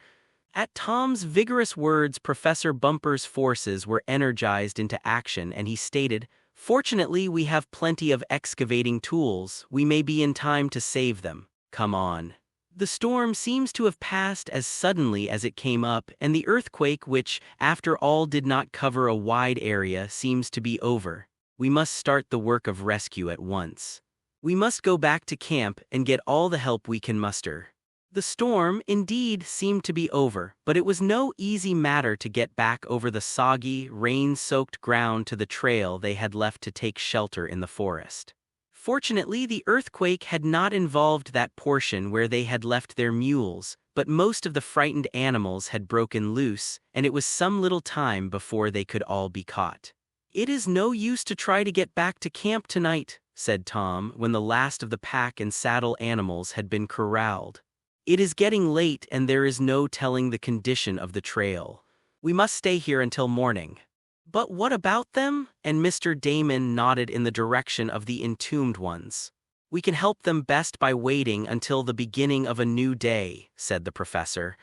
Speaker 1: At Tom's vigorous words, Professor Bumper's forces were energized into action, and he stated, "Fortunately, we have plenty of excavating tools. We may be in time to save them. Come on." The storm seems to have passed as suddenly as it came up, and the earthquake, which, after all, did not cover a wide area, seems to be over. We must start the work of rescue at once. We must go back to camp and get all the help we can muster. The storm, indeed, seemed to be over, but it was no easy matter to get back over the soggy, rain-soaked ground to the trail they had left to take shelter in the forest. Fortunately, the earthquake had not involved that portion where they had left their mules, but most of the frightened animals had broken loose, and it was some little time before they could all be caught. "It is no use to try to get back to camp tonight," said Tom, when the last of the pack and saddle animals had been corralled. "It is getting late and there is no telling the condition of the trail. We must stay here until morning." "But what about them?" and Mr. Damon nodded in the direction of the entombed ones. "We can help them best by waiting until the beginning of a new day," said the professor.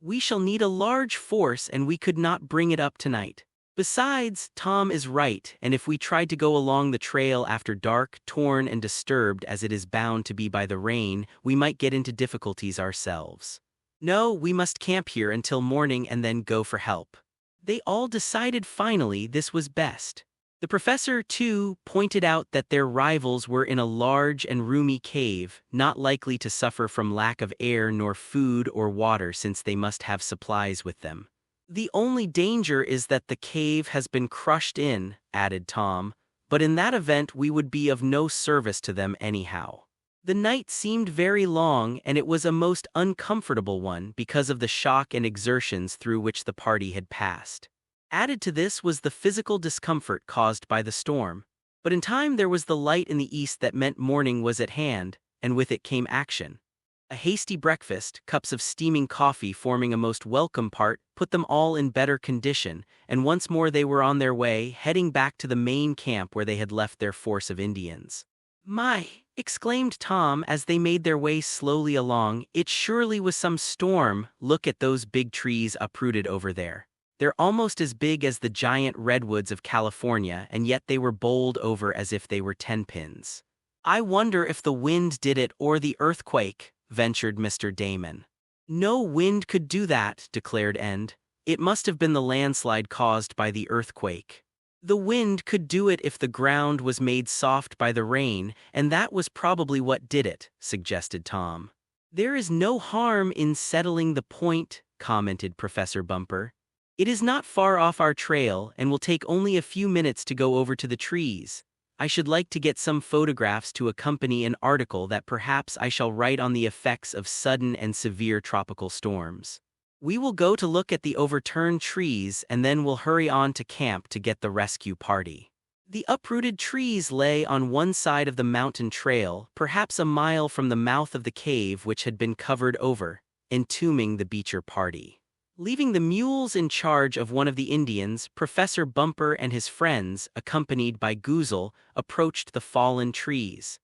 Speaker 1: "We shall need a large force and we could not bring it up tonight. Besides, Tom is right, and if we tried to go along the trail after dark, torn and disturbed as it is bound to be by the rain, we might get into difficulties ourselves. No, we must camp here until morning and then go for help." They all decided finally this was best. The professor, too, pointed out that their rivals were in a large and roomy cave, not likely to suffer from lack of air nor food or water since they must have supplies with them. "The only danger is that the cave has been crushed in," added Tom, "but in that event we would be of no service to them anyhow." The night seemed very long, and it was a most uncomfortable one because of the shock and exertions through which the party had passed. Added to this was the physical discomfort caused by the storm. But in time there was the light in the east that meant morning was at hand, and with it came action. A hasty breakfast, cups of steaming coffee forming a most welcome part, put them all in better condition, and once more they were on their way, heading back to the main camp where they had left their force of Indians. "My!" exclaimed Tom as they made their way slowly along, "it surely was some storm. Look at those big trees uprooted over there. They're almost as big as the giant redwoods of California, and yet they were bowled over as if they were 10-pins. "I wonder if the wind did it or the earthquake," ventured Mr. Damon. "No wind could do that," declared End. "It must have been the landslide caused by the earthquake." "The wind could do it if the ground was made soft by the rain, and that was probably what did it," suggested Tom. "There is no harm in settling the point," commented Professor Bumper. "It is not far off our trail and will take only a few minutes to go over to the trees. I should like to get some photographs to accompany an article that perhaps I shall write on the effects of sudden and severe tropical storms. We will go to look at the overturned trees and then we'll hurry on to camp to get the rescue party." The uprooted trees lay on one side of the mountain trail, perhaps a mile from the mouth of the cave which had been covered over, entombing the Beecher party. Leaving the mules in charge of one of the Indians, Professor Bumper and his friends, accompanied by Goozle, approached the fallen trees.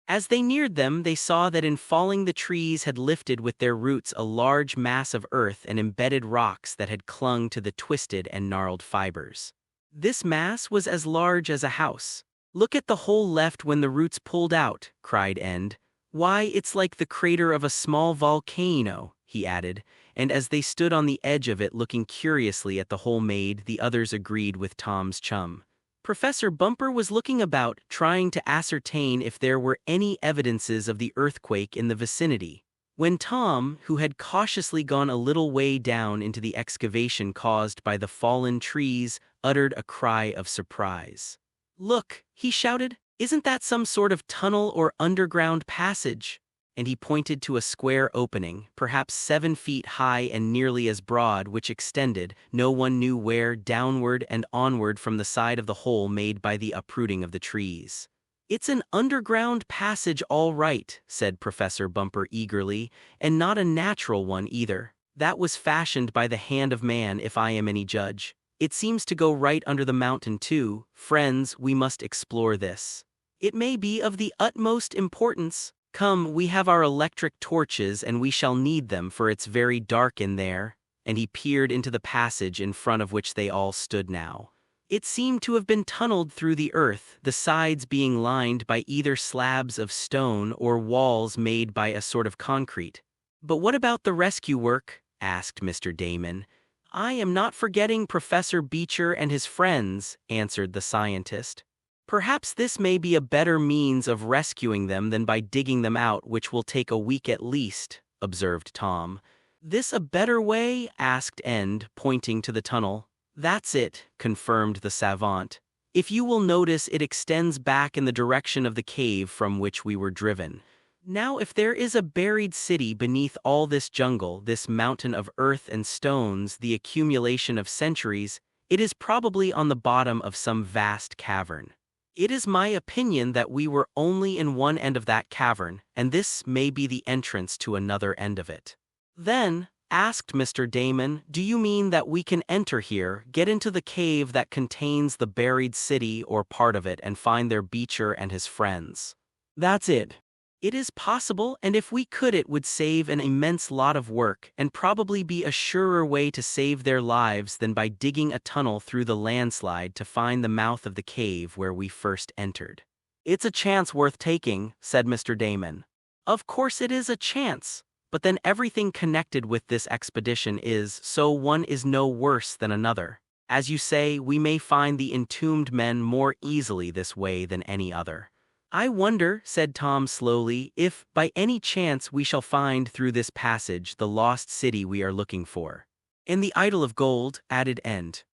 Speaker 1: As they neared them, they saw that in falling the trees had lifted with their roots a large mass of earth and embedded rocks that had clung to the twisted and gnarled fibers. This mass was as large as a house. "Look at the hole left when the roots pulled out," cried End. "Why, it's like the crater of a small volcano," he added, and as they stood on the edge of it looking curiously at the hole made, the others agreed with Tom's chum. Professor Bumper was looking about, trying to ascertain if there were any evidences of the earthquake in the vicinity, when Tom, who had cautiously gone a little way down into the excavation caused by the fallen trees, uttered a cry of surprise. "Look," he shouted, "isn't that some sort of tunnel or underground passage?" And he pointed to a square opening, perhaps 7 feet high and nearly as broad, which extended, no one knew where, downward and onward from the side of the hole made by the uprooting of the trees. "It's an underground passage all right," said Professor Bumper eagerly, "and not a natural one either. That was fashioned by the hand of man, if I am any judge. It seems to go right under the mountain, too. Friends, we must explore this. It may be of the utmost importance. Come, we have our electric torches and we shall need them, for it's very dark in there." And he peered into the passage in front of which they all stood now. It seemed to have been tunneled through the earth, the sides being lined by either slabs of stone or walls made by a sort of concrete. "But what about the rescue work?" asked Mr. Damon. "I am not forgetting Professor Beecher and his friends," answered the scientist. "Perhaps this may be a better means of rescuing them than by digging them out, which will take a week at least," observed Tom. "This a better way?" asked End, pointing to the tunnel. "That's it," confirmed the savant. "If you will notice, it extends back in the direction of the cave from which we were driven. Now, if there is a buried city beneath all this jungle, this mountain of earth and stones, the accumulation of centuries, it is probably on the bottom of some vast cavern. It is my opinion that we were only in one end of that cavern, and this may be the entrance to another end of it." "Then," asked Mr. Damon, "do you mean that we can enter here, get into the cave that contains the buried city or part of it, and find their Beecher and his friends?" "That's it." "It is possible, and if we could it would save an immense lot of work, and probably be a surer way to save their lives than by digging a tunnel through the landslide to find the mouth of the cave where we first entered." "It's a chance worth taking," said Mr. Damon. "Of course it is a chance, but then everything connected with this expedition is, so one is no worse than another. As you say, we may find the entombed men more easily this way than any other." "I wonder," said Tom slowly, "if, by any chance, we shall find through this passage the lost city we are looking for." "And the idol of gold," added End.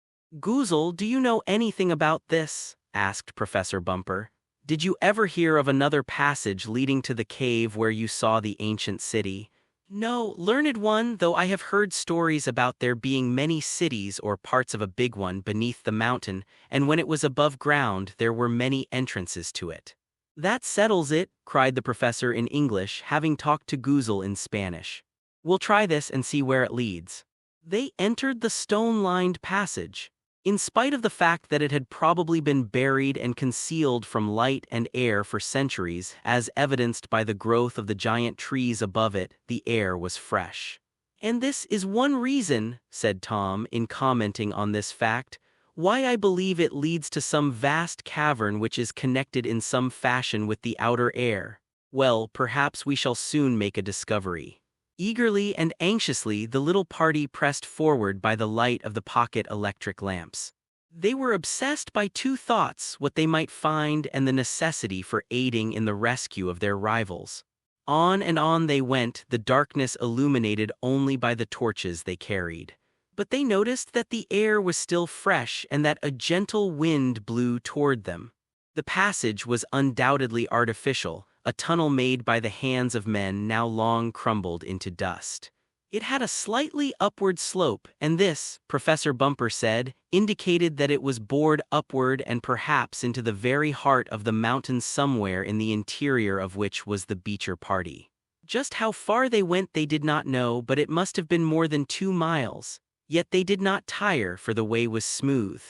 Speaker 1: "Goozle, do you know anything about this?" asked Professor Bumper. "Did you ever hear of another passage leading to the cave where you saw the ancient city?" "No, learned one, though I have heard stories about there being many cities or parts of a big one beneath the mountain, and when it was above ground there were many entrances to it." "That settles it," cried the professor in English, having talked to Goozle in Spanish. "We'll try this and see where it leads." They entered the stone-lined passage. In spite of the fact that it had probably been buried and concealed from light and air for centuries, as evidenced by the growth of the giant trees above it, the air was fresh. "And this is one reason," said Tom, in commenting on this fact, "why I believe it leads to some vast cavern which is connected in some fashion with the outer air. Well, perhaps we shall soon make a discovery." Eagerly and anxiously the little party pressed forward by the light of the pocket electric lamps. They were obsessed by two thoughts: what they might find and the necessity for aiding in the rescue of their rivals. On and on they went, the darkness illuminated only by the torches they carried. But they noticed that the air was still fresh and that a gentle wind blew toward them. The passage was undoubtedly artificial, a tunnel made by the hands of men now long crumbled into dust. It had a slightly upward slope, and this, Professor Bumper said, indicated that it was bored upward and perhaps into the very heart of the mountains somewhere in the interior of which was the Beecher party. Just how far they went they did not know, but it must have been more than 2 miles. Yet they did not tire, for the way was smooth.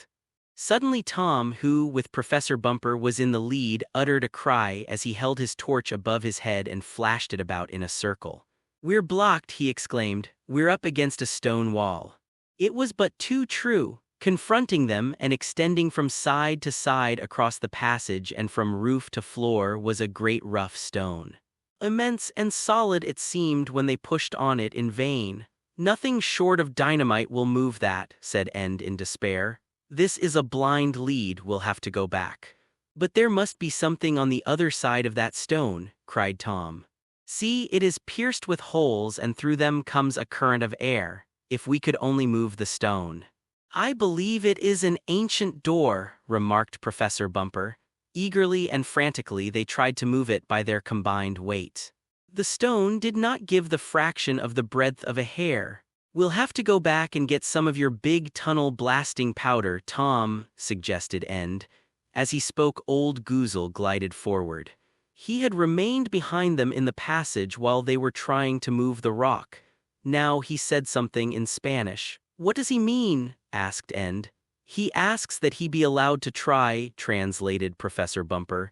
Speaker 1: Suddenly Tom, who, with Professor Bumper, was in the lead, uttered a cry as he held his torch above his head and flashed it about in a circle. "We're blocked," he exclaimed. "We're up against a stone wall." It was but too true. Confronting them and extending from side to side across the passage and from roof to floor was a great rough stone. Immense and solid it seemed when they pushed on it in vain. "Nothing short of dynamite will move that," said End in despair. "This is a blind lead, we'll have to go back." "But there must be something on the other side of that stone," cried Tom. "See, it is pierced with holes and through them comes a current of air. If we could only move the stone." "I believe it is an ancient door," remarked Professor Bumper. Eagerly and frantically they tried to move it by their combined weight. The stone did not give the fraction of the breadth of a hair. "We'll have to go back and get some of your big tunnel blasting powder, Tom," suggested End. As he spoke, old Goozle glided forward. He had remained behind them in the passage while they were trying to move the rock. Now he said something in Spanish. "What does he mean?" asked End. "He asks that he be allowed to try," translated Professor Bumper.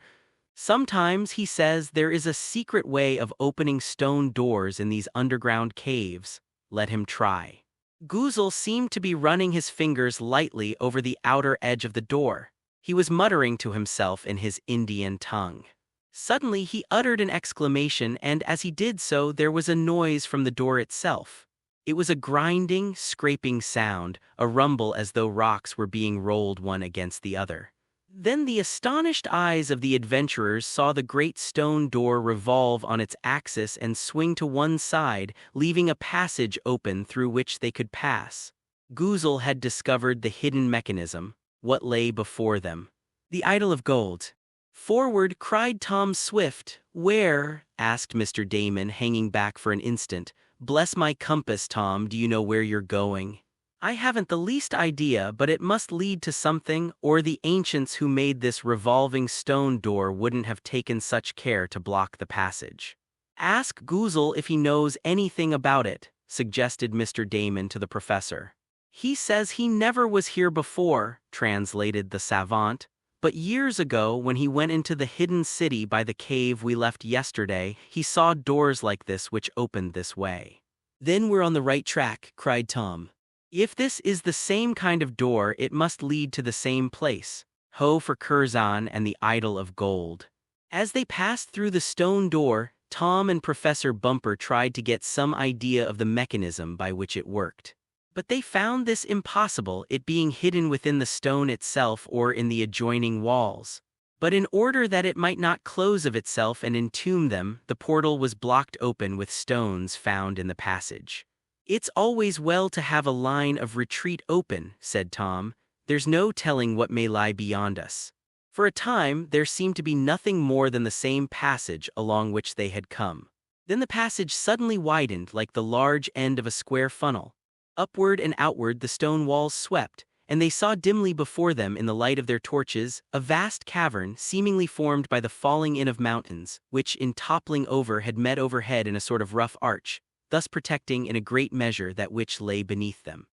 Speaker 1: "Sometimes, he says, there is a secret way of opening stone doors in these underground caves. Let him try." Goozle seemed to be running his fingers lightly over the outer edge of the door. He was muttering to himself in his Indian tongue. Suddenly he uttered an exclamation, and as he did so there was a noise from the door itself. It was a grinding, scraping sound, a rumble as though rocks were being rolled one against the other. Then the astonished eyes of the adventurers saw the great stone door revolve on its axis and swing to one side, leaving a passage open through which they could pass. Goozle had discovered the hidden mechanism. What lay before them? The idol of gold. "Forward!" cried Tom Swift. "Where?" asked Mr. Damon, hanging back for an instant. "Bless my compass, Tom, do you know where you're going?" "I haven't the least idea, but it must lead to something, or the ancients who made this revolving stone door wouldn't have taken such care to block the passage." "Ask Goozle if he knows anything about it," suggested Mr. Damon to the professor. "He says he never was here before," translated the savant. "But years ago, when he went into the hidden city by the cave we left yesterday, he saw doors like this which opened this way." "Then we're on the right track," cried Tom. "If this is the same kind of door, it must lead to the same place. Ho for Curzon and the idol of gold." As they passed through the stone door, Tom and Professor Bumper tried to get some idea of the mechanism by which it worked. But they found this impossible, it being hidden within the stone itself or in the adjoining walls. But in order that it might not close of itself and entomb them, the portal was blocked open with stones found in the passage. "It's always well to have a line of retreat open," said Tom. "There's no telling what may lie beyond us." For a time, there seemed to be nothing more than the same passage along which they had come. Then the passage suddenly widened like the large end of a square funnel. Upward and outward the stone walls swept, and they saw dimly before them in the light of their torches a vast cavern seemingly formed by the falling in of mountains, which in toppling over had met overhead in a sort of rough arch, thus protecting in a great measure that which lay beneath them.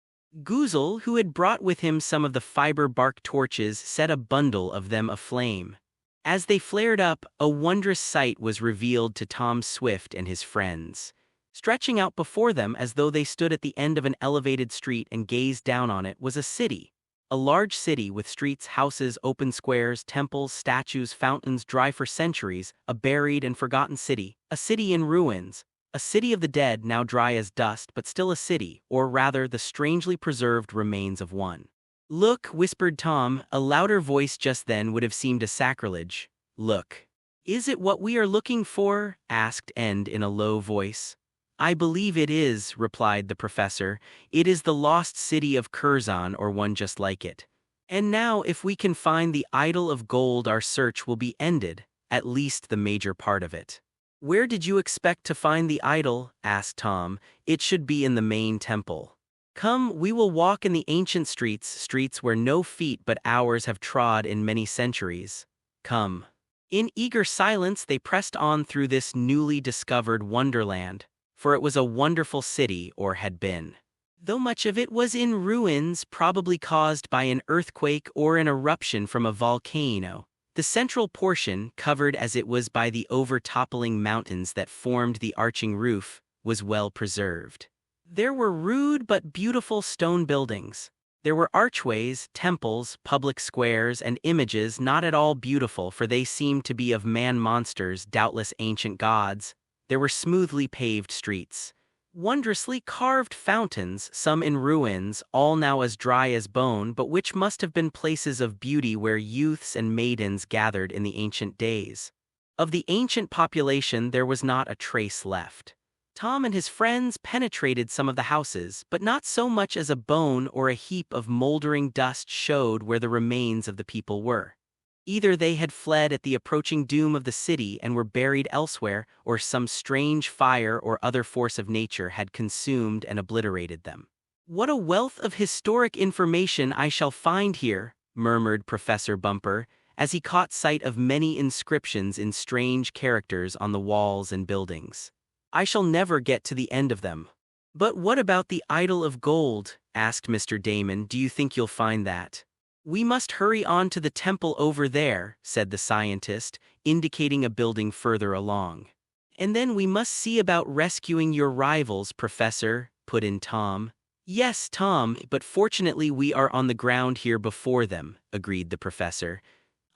Speaker 1: Goozle, who had brought with him some of the fiber bark torches, set a bundle of them aflame. As they flared up, a wondrous sight was revealed to Tom Swift and his friends. Stretching out before them as though they stood at the end of an elevated street and gazed down on it was a city. A large city with streets, houses, open squares, temples, statues, fountains, dry for centuries, a buried and forgotten city, a city in ruins, a city of the dead now dry as dust but still a city, or rather the strangely preserved remains of one. "Look," whispered Tom, a louder voice just then would have seemed a sacrilege. "Look." "Is it what we are looking for?" asked End in a low voice. "I believe it is," replied the professor. "It is the lost city of Curzon or one just like it. And now if we can find the idol of gold our search will be ended, at least the major part of it." "Where did you expect to find the idol?" asked Tom. "It should be in the main temple." "Come, we will walk in the ancient streets where no feet but ours have trod in many centuries. Come." In eager silence they pressed on through this newly discovered wonderland, for it was a wonderful city, or had been. Though much of it was in ruins, probably caused by an earthquake or an eruption from a volcano, the central portion, covered as it was by the over-toppling mountains that formed the arching roof, was well preserved. There were rude but beautiful stone buildings. There were archways, temples, public squares, and images not at all beautiful, for they seemed to be of man-monsters, doubtless ancient gods. There were smoothly paved streets. Wondrously carved fountains, some in ruins, all now as dry as bone, but which must have been places of beauty where youths and maidens gathered in the ancient days. Of the ancient population there was not a trace left. Tom and his friends penetrated some of the houses, but not so much as a bone or a heap of moldering dust showed where the remains of the people were. Either they had fled at the approaching doom of the city and were buried elsewhere, or some strange fire or other force of nature had consumed and obliterated them. "What a wealth of historic information I shall find here," murmured Professor Bumper, as he caught sight of many inscriptions in strange characters on the walls and buildings. "I shall never get to the end of them." "But what about the idol of gold?" asked Mr. Damon. "Do you think you'll find that?" "We must hurry on to the temple over there," said the scientist, indicating a building further along. "And then we must see about rescuing your rivals, Professor," put in Tom. "Yes, Tom, but fortunately we are on the ground here before them," agreed the professor.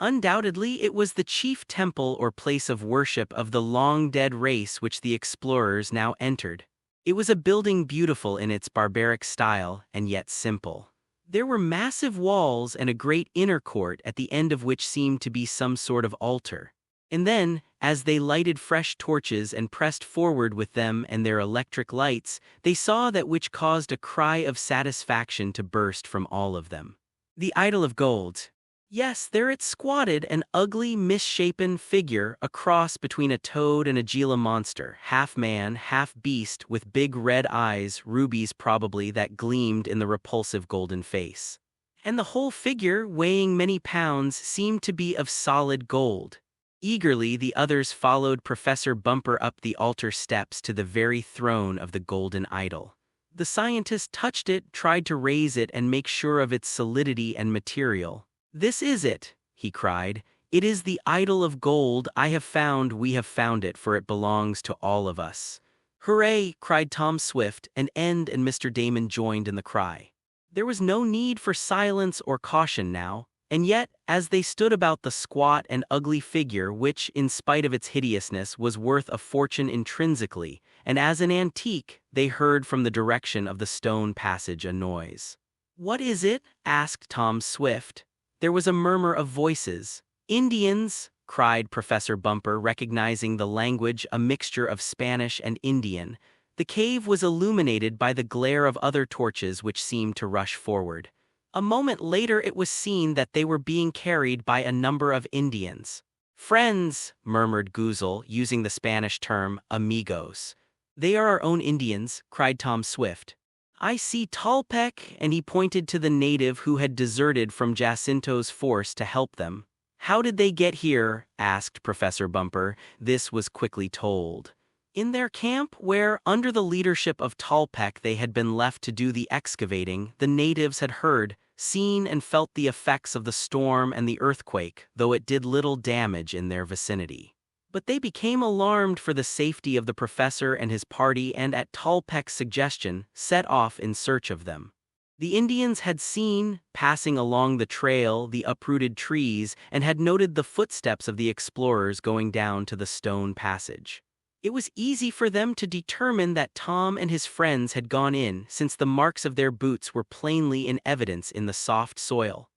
Speaker 1: Undoubtedly, it was the chief temple or place of worship of the long-dead race which the explorers now entered. It was a building beautiful in its barbaric style, and yet simple. There were massive walls and a great inner court at the end of which seemed to be some sort of altar. And then, as they lighted fresh torches and pressed forward with them and their electric lights, they saw that which caused a cry of satisfaction to burst from all of them. The idol of gold. Yes, there it squatted, an ugly, misshapen figure, a cross between a toad and a Gila monster, half man, half beast, with big red eyes, rubies probably, that gleamed in the repulsive golden face. And the whole figure, weighing many pounds, seemed to be of solid gold. Eagerly the others followed Professor Bumper up the altar steps to the very throne of the golden idol. The scientist touched it, tried to raise it and make sure of its solidity and material. "This is it," he cried. "It is the idol of gold we have found it, for it belongs to all of us." "Hooray!" cried Tom Swift, and End and Mr. Damon joined in the cry. There was no need for silence or caution now, and yet, as they stood about the squat and ugly figure which, in spite of its hideousness, was worth a fortune intrinsically, and as an antique, they heard from the direction of the stone passage a noise. "What is it?" asked Tom Swift. There was a murmur of voices. "Indians!" cried Professor Bumper, recognizing the language, a mixture of Spanish and Indian. The cave was illuminated by the glare of other torches which seemed to rush forward. A moment later it was seen that they were being carried by a number of Indians. "Friends," murmured Goozle, using the Spanish term, amigos. "They are our own Indians," cried Tom Swift. "I see Tolpec," and he pointed to the native who had deserted from Jacinto's force to help them. "How did they get here?" asked Professor Bumper. This was quickly told. In their camp, where, under the leadership of Tolpec, they had been left to do the excavating, the natives had heard, seen, and felt the effects of the storm and the earthquake, though it did little damage in their vicinity. But they became alarmed for the safety of the professor and his party and, at Tolpec's suggestion, set off in search of them. The Indians had seen, passing along the trail, the uprooted trees, and had noted the footsteps of the explorers going down to the stone passage. It was easy for them to determine that Tom and his friends had gone in, since the marks of their boots were plainly in evidence in the soft soil.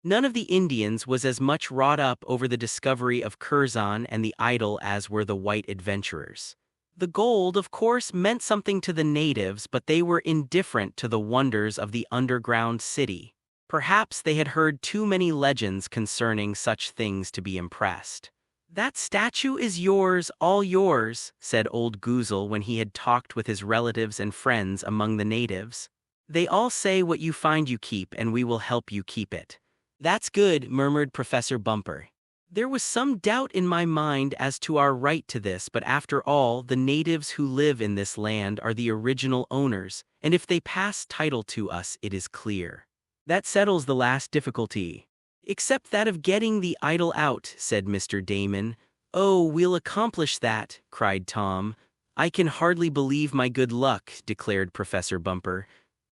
Speaker 1: None of the Indians was as much wrought up over the discovery of Curzon and the idol as were the white adventurers. The gold, of course, meant something to the natives, but they were indifferent to the wonders of the underground city. Perhaps they had heard too many legends concerning such things to be impressed. "That statue is yours, all yours," said old Goozle when he had talked with his relatives and friends among the natives. "They all say what you find you keep, and we will help you keep it." "That's good," murmured Professor Bumper. "There was some doubt in my mind as to our right to this, but after all, the natives who live in this land are the original owners, and if they pass title to us, it is clear. That settles the last difficulty." "Except that of getting the idol out," said Mr. Damon. "Oh, we'll accomplish that," cried Tom. "I can hardly believe my good luck," declared Professor Bumper.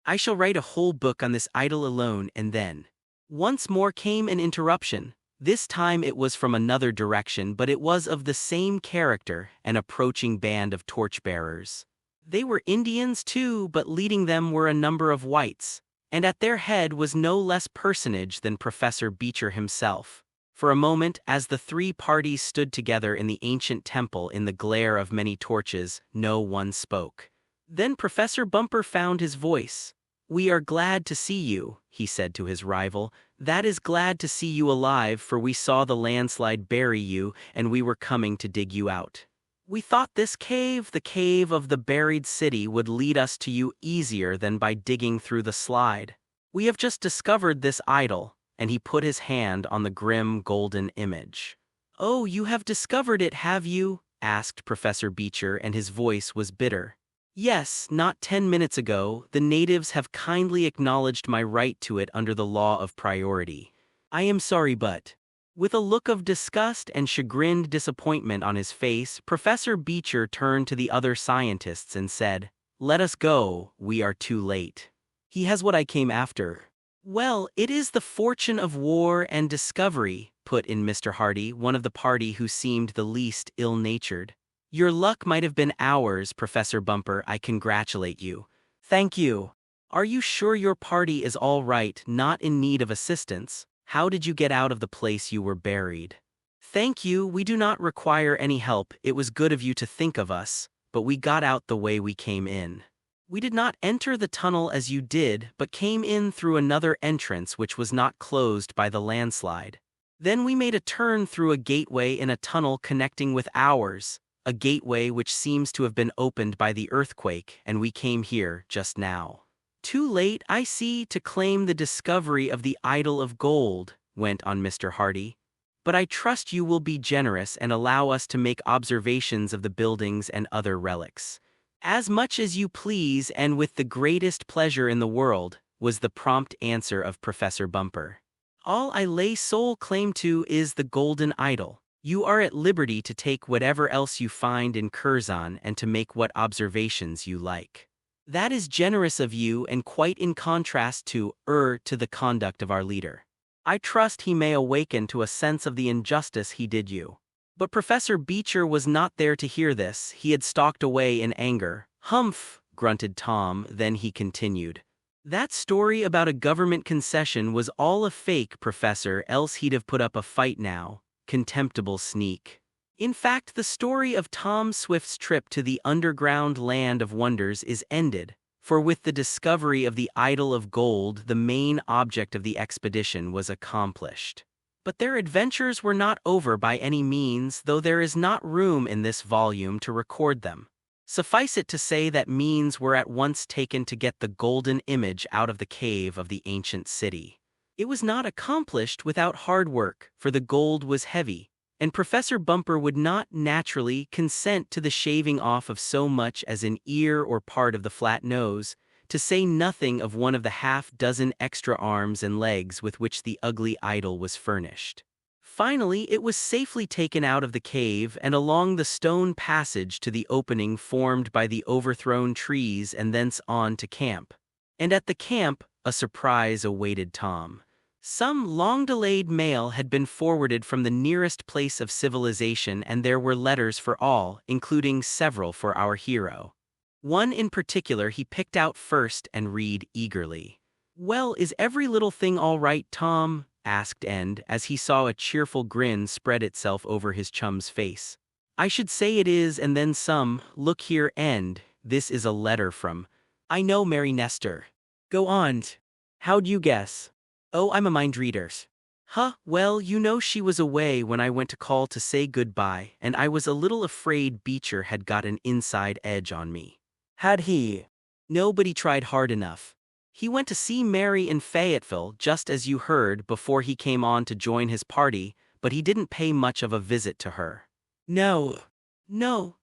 Speaker 1: "I shall write a whole book on this idol alone, and then—" Once more came an interruption. This time it was from another direction, but it was of the same character, an approaching band of torchbearers. They were Indians too, but leading them were a number of whites, and at their head was no less personage than Professor Beecher himself. For a moment, as the three parties stood together in the ancient temple in the glare of many torches, no one spoke. Then Professor Bumper found his voice. "We are glad to see you," he said to his rival. "That is, glad to see you alive, for we saw the landslide bury you, and we were coming to dig you out. We thought this cave, the cave of the buried city, would lead us to you easier than by digging through the slide. We have just discovered this idol," and he put his hand on the grim golden image. "Oh, you have discovered it, have you?" asked Professor Beecher, and his voice was bitter. "Yes, not 10 minutes ago, the natives have kindly acknowledged my right to it under the law of priority. I am sorry, but—" With a look of disgust and chagrined disappointment on his face, Professor Beecher turned to the other scientists and said, "Let us go, we are too late. He has what I came after." "Well, it is the fortune of war and discovery," put in Mr. Hardy, one of the party who seemed the least ill-natured. "Your luck might have been ours, Professor Bumper. I congratulate you." "Thank you. Are you sure your party is all right, not in need of assistance? How did you get out of the place you were buried?" "Thank you, we do not require any help. It was good of you to think of us, but we got out the way we came in. We did not enter the tunnel as you did, but came in through another entrance which was not closed by the landslide. Then we made a turn through a gateway in a tunnel connecting with ours, a gateway which seems to have been opened by the earthquake, and we came here just now." "Too late, I see, to claim the discovery of the idol of gold," went on Mr. Hardy. "But I trust you will be generous and allow us to make observations of the buildings and other relics." "As much as you please, and with the greatest pleasure in the world," was the prompt answer of Professor Bumper. "All I lay sole claim to is the golden idol. You are at liberty to take whatever else you find in Curzon and to make what observations you like. That is generous of you and quite in contrast to the conduct of our leader. I trust he may awaken to a sense of the injustice he did you." But Professor Beecher was not there to hear this. He had stalked away in anger. "Humph," grunted Tom, then he continued. "That story about a government concession was all a fake, Professor, else he'd have put up a fight now. Contemptible sneak. In fact, the story of Tom Swift's trip to the underground land of wonders is ended, for with the discovery of the idol of gold, the main object of the expedition was accomplished. But their adventures were not over by any means, though there is not room in this volume to record them. Suffice it to say that means were at once taken to get the golden image out of the cave of the ancient city. It was not accomplished without hard work, for the gold was heavy, and Professor Bumper would not, naturally, consent to the shaving off of so much as an ear or part of the flat nose, to say nothing of one of the half-dozen extra arms and legs with which the ugly idol was furnished. Finally, it was safely taken out of the cave and along the stone passage to the opening formed by the overthrown trees and thence on to camp. And at the camp, a surprise awaited Tom. Some long-delayed mail had been forwarded from the nearest place of civilization, and there were letters for all, including several for our hero. One in particular he picked out first and read eagerly. "Well, is every little thing all right, Tom?" asked End as he saw a cheerful grin spread itself over his chum's face. I should say it is and then some. Look here, End. This is a letter from... I know Mary Nestor. Go on. How'd you guess? Oh, I'm a mind reader. Huh, well, you know she was away when I went to call to say goodbye, and I was a little afraid Beecher had got an inside edge on me. Had he? Nobody tried hard enough. He went to see Mary in Fayetteville just as you heard before he came on to join his party, but he didn't pay much of a visit to her. No.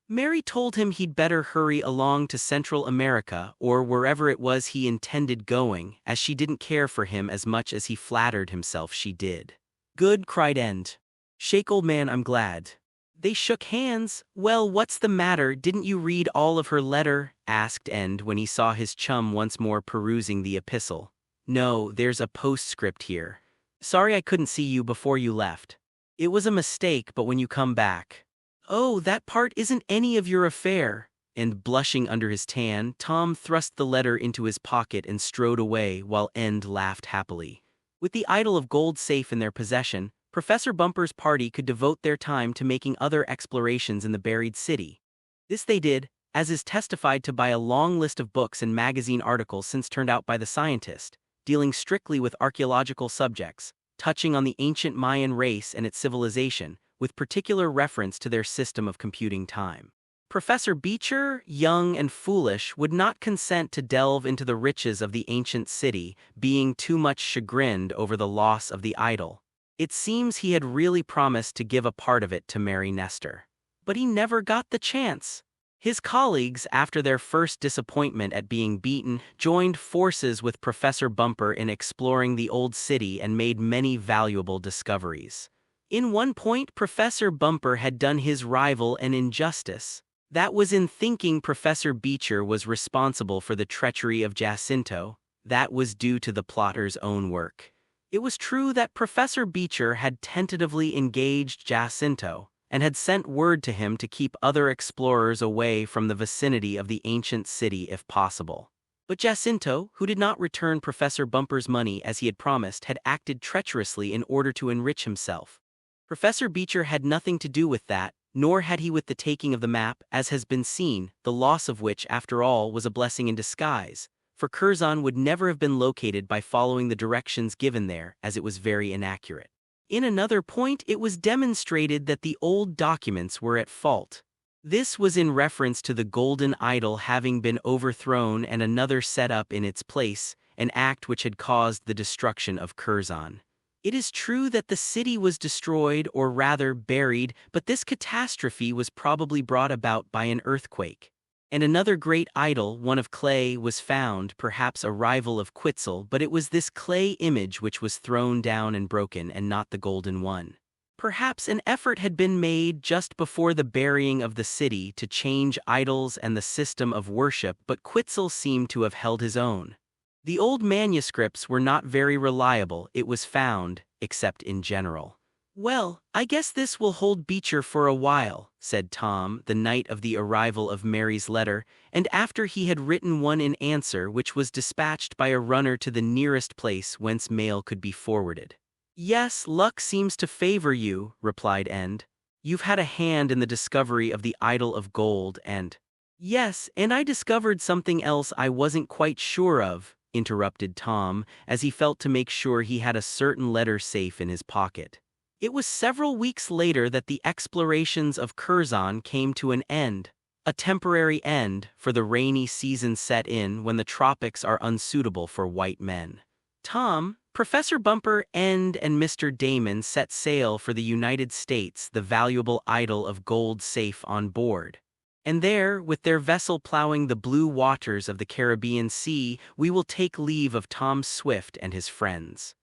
Speaker 1: Mary told him he'd better hurry along to Central America or wherever it was he intended going, as she didn't care for him as much as he flattered himself she did. Good, cried End. Shake, old man, I'm glad. They shook hands. Well, what's the matter, didn't you read all of her letter? Asked End when he saw his chum once more perusing the epistle. No, there's a postscript here. Sorry I couldn't see you before you left. It was a mistake, but when you come back... Oh, that part isn't any of your affair. And blushing under his tan, Tom thrust the letter into his pocket and strode away while End laughed happily. With the idol of gold safe in their possession, Professor Bumper's party could devote their time to making other explorations in the buried city. This they did, as is testified to by a long list of books and magazine articles since turned out by the scientist, dealing strictly with archaeological subjects, touching on the ancient Mayan race and its civilization, with particular reference to their system of computing time. Professor Beecher, young and foolish, would not consent to delve into the riches of the ancient city, being too much chagrined over the loss of the idol. It seems he had really promised to give a part of it to Mary Nestor. But he never got the chance. His colleagues, after their first disappointment at being beaten, joined forces with Professor Bumper in exploring the old city and made many valuable discoveries. In one point, Professor Bumper had done his rival an injustice. That was in thinking Professor Beecher was responsible for the treachery of Jacinto. That was due to the plotter's own work. It was true that Professor Beecher had tentatively engaged Jacinto and had sent word to him to keep other explorers away from the vicinity of the ancient city if possible. But Jacinto, who did not return Professor Bumper's money as he had promised, had acted treacherously in order to enrich himself. Professor Beecher had nothing to do with that, nor had he with the taking of the map, as has been seen, the loss of which, after all, was a blessing in disguise, for Curzon would never have been located by following the directions given there, as it was very inaccurate. In another point, it was demonstrated that the old documents were at fault. This was in reference to the golden idol having been overthrown and another set up in its place, an act which had caused the destruction of Curzon. It is true that the city was destroyed, or rather buried, but this catastrophe was probably brought about by an earthquake. And another great idol, one of clay, was found, perhaps a rival of Quetzal, but it was this clay image which was thrown down and broken, and not the golden one. Perhaps an effort had been made just before the burying of the city to change idols and the system of worship, but Quetzal seemed to have held his own. The old manuscripts were not very reliable, it was found, except in general. Well, I guess this will hold Beecher for a while, said Tom, the night of the arrival of Mary's letter, and after he had written one in answer which was dispatched by a runner to the nearest place whence mail could be forwarded. Yes, luck seems to favor you, replied End. You've had a hand in the discovery of the idol of gold and... Yes, and I discovered something else I wasn't quite sure of, interrupted Tom, as he felt to make sure he had a certain letter safe in his pocket. It was several weeks later that the explorations of Curzon came to an end. A temporary end, for the rainy season set in when the tropics are unsuitable for white men. Tom, Professor Bumper, End, and Mr. Damon set sail for the United States, the valuable idol of gold safe on board. And there, with their vessel plowing the blue waters of the Caribbean Sea, we will take leave of Tom Swift and his friends.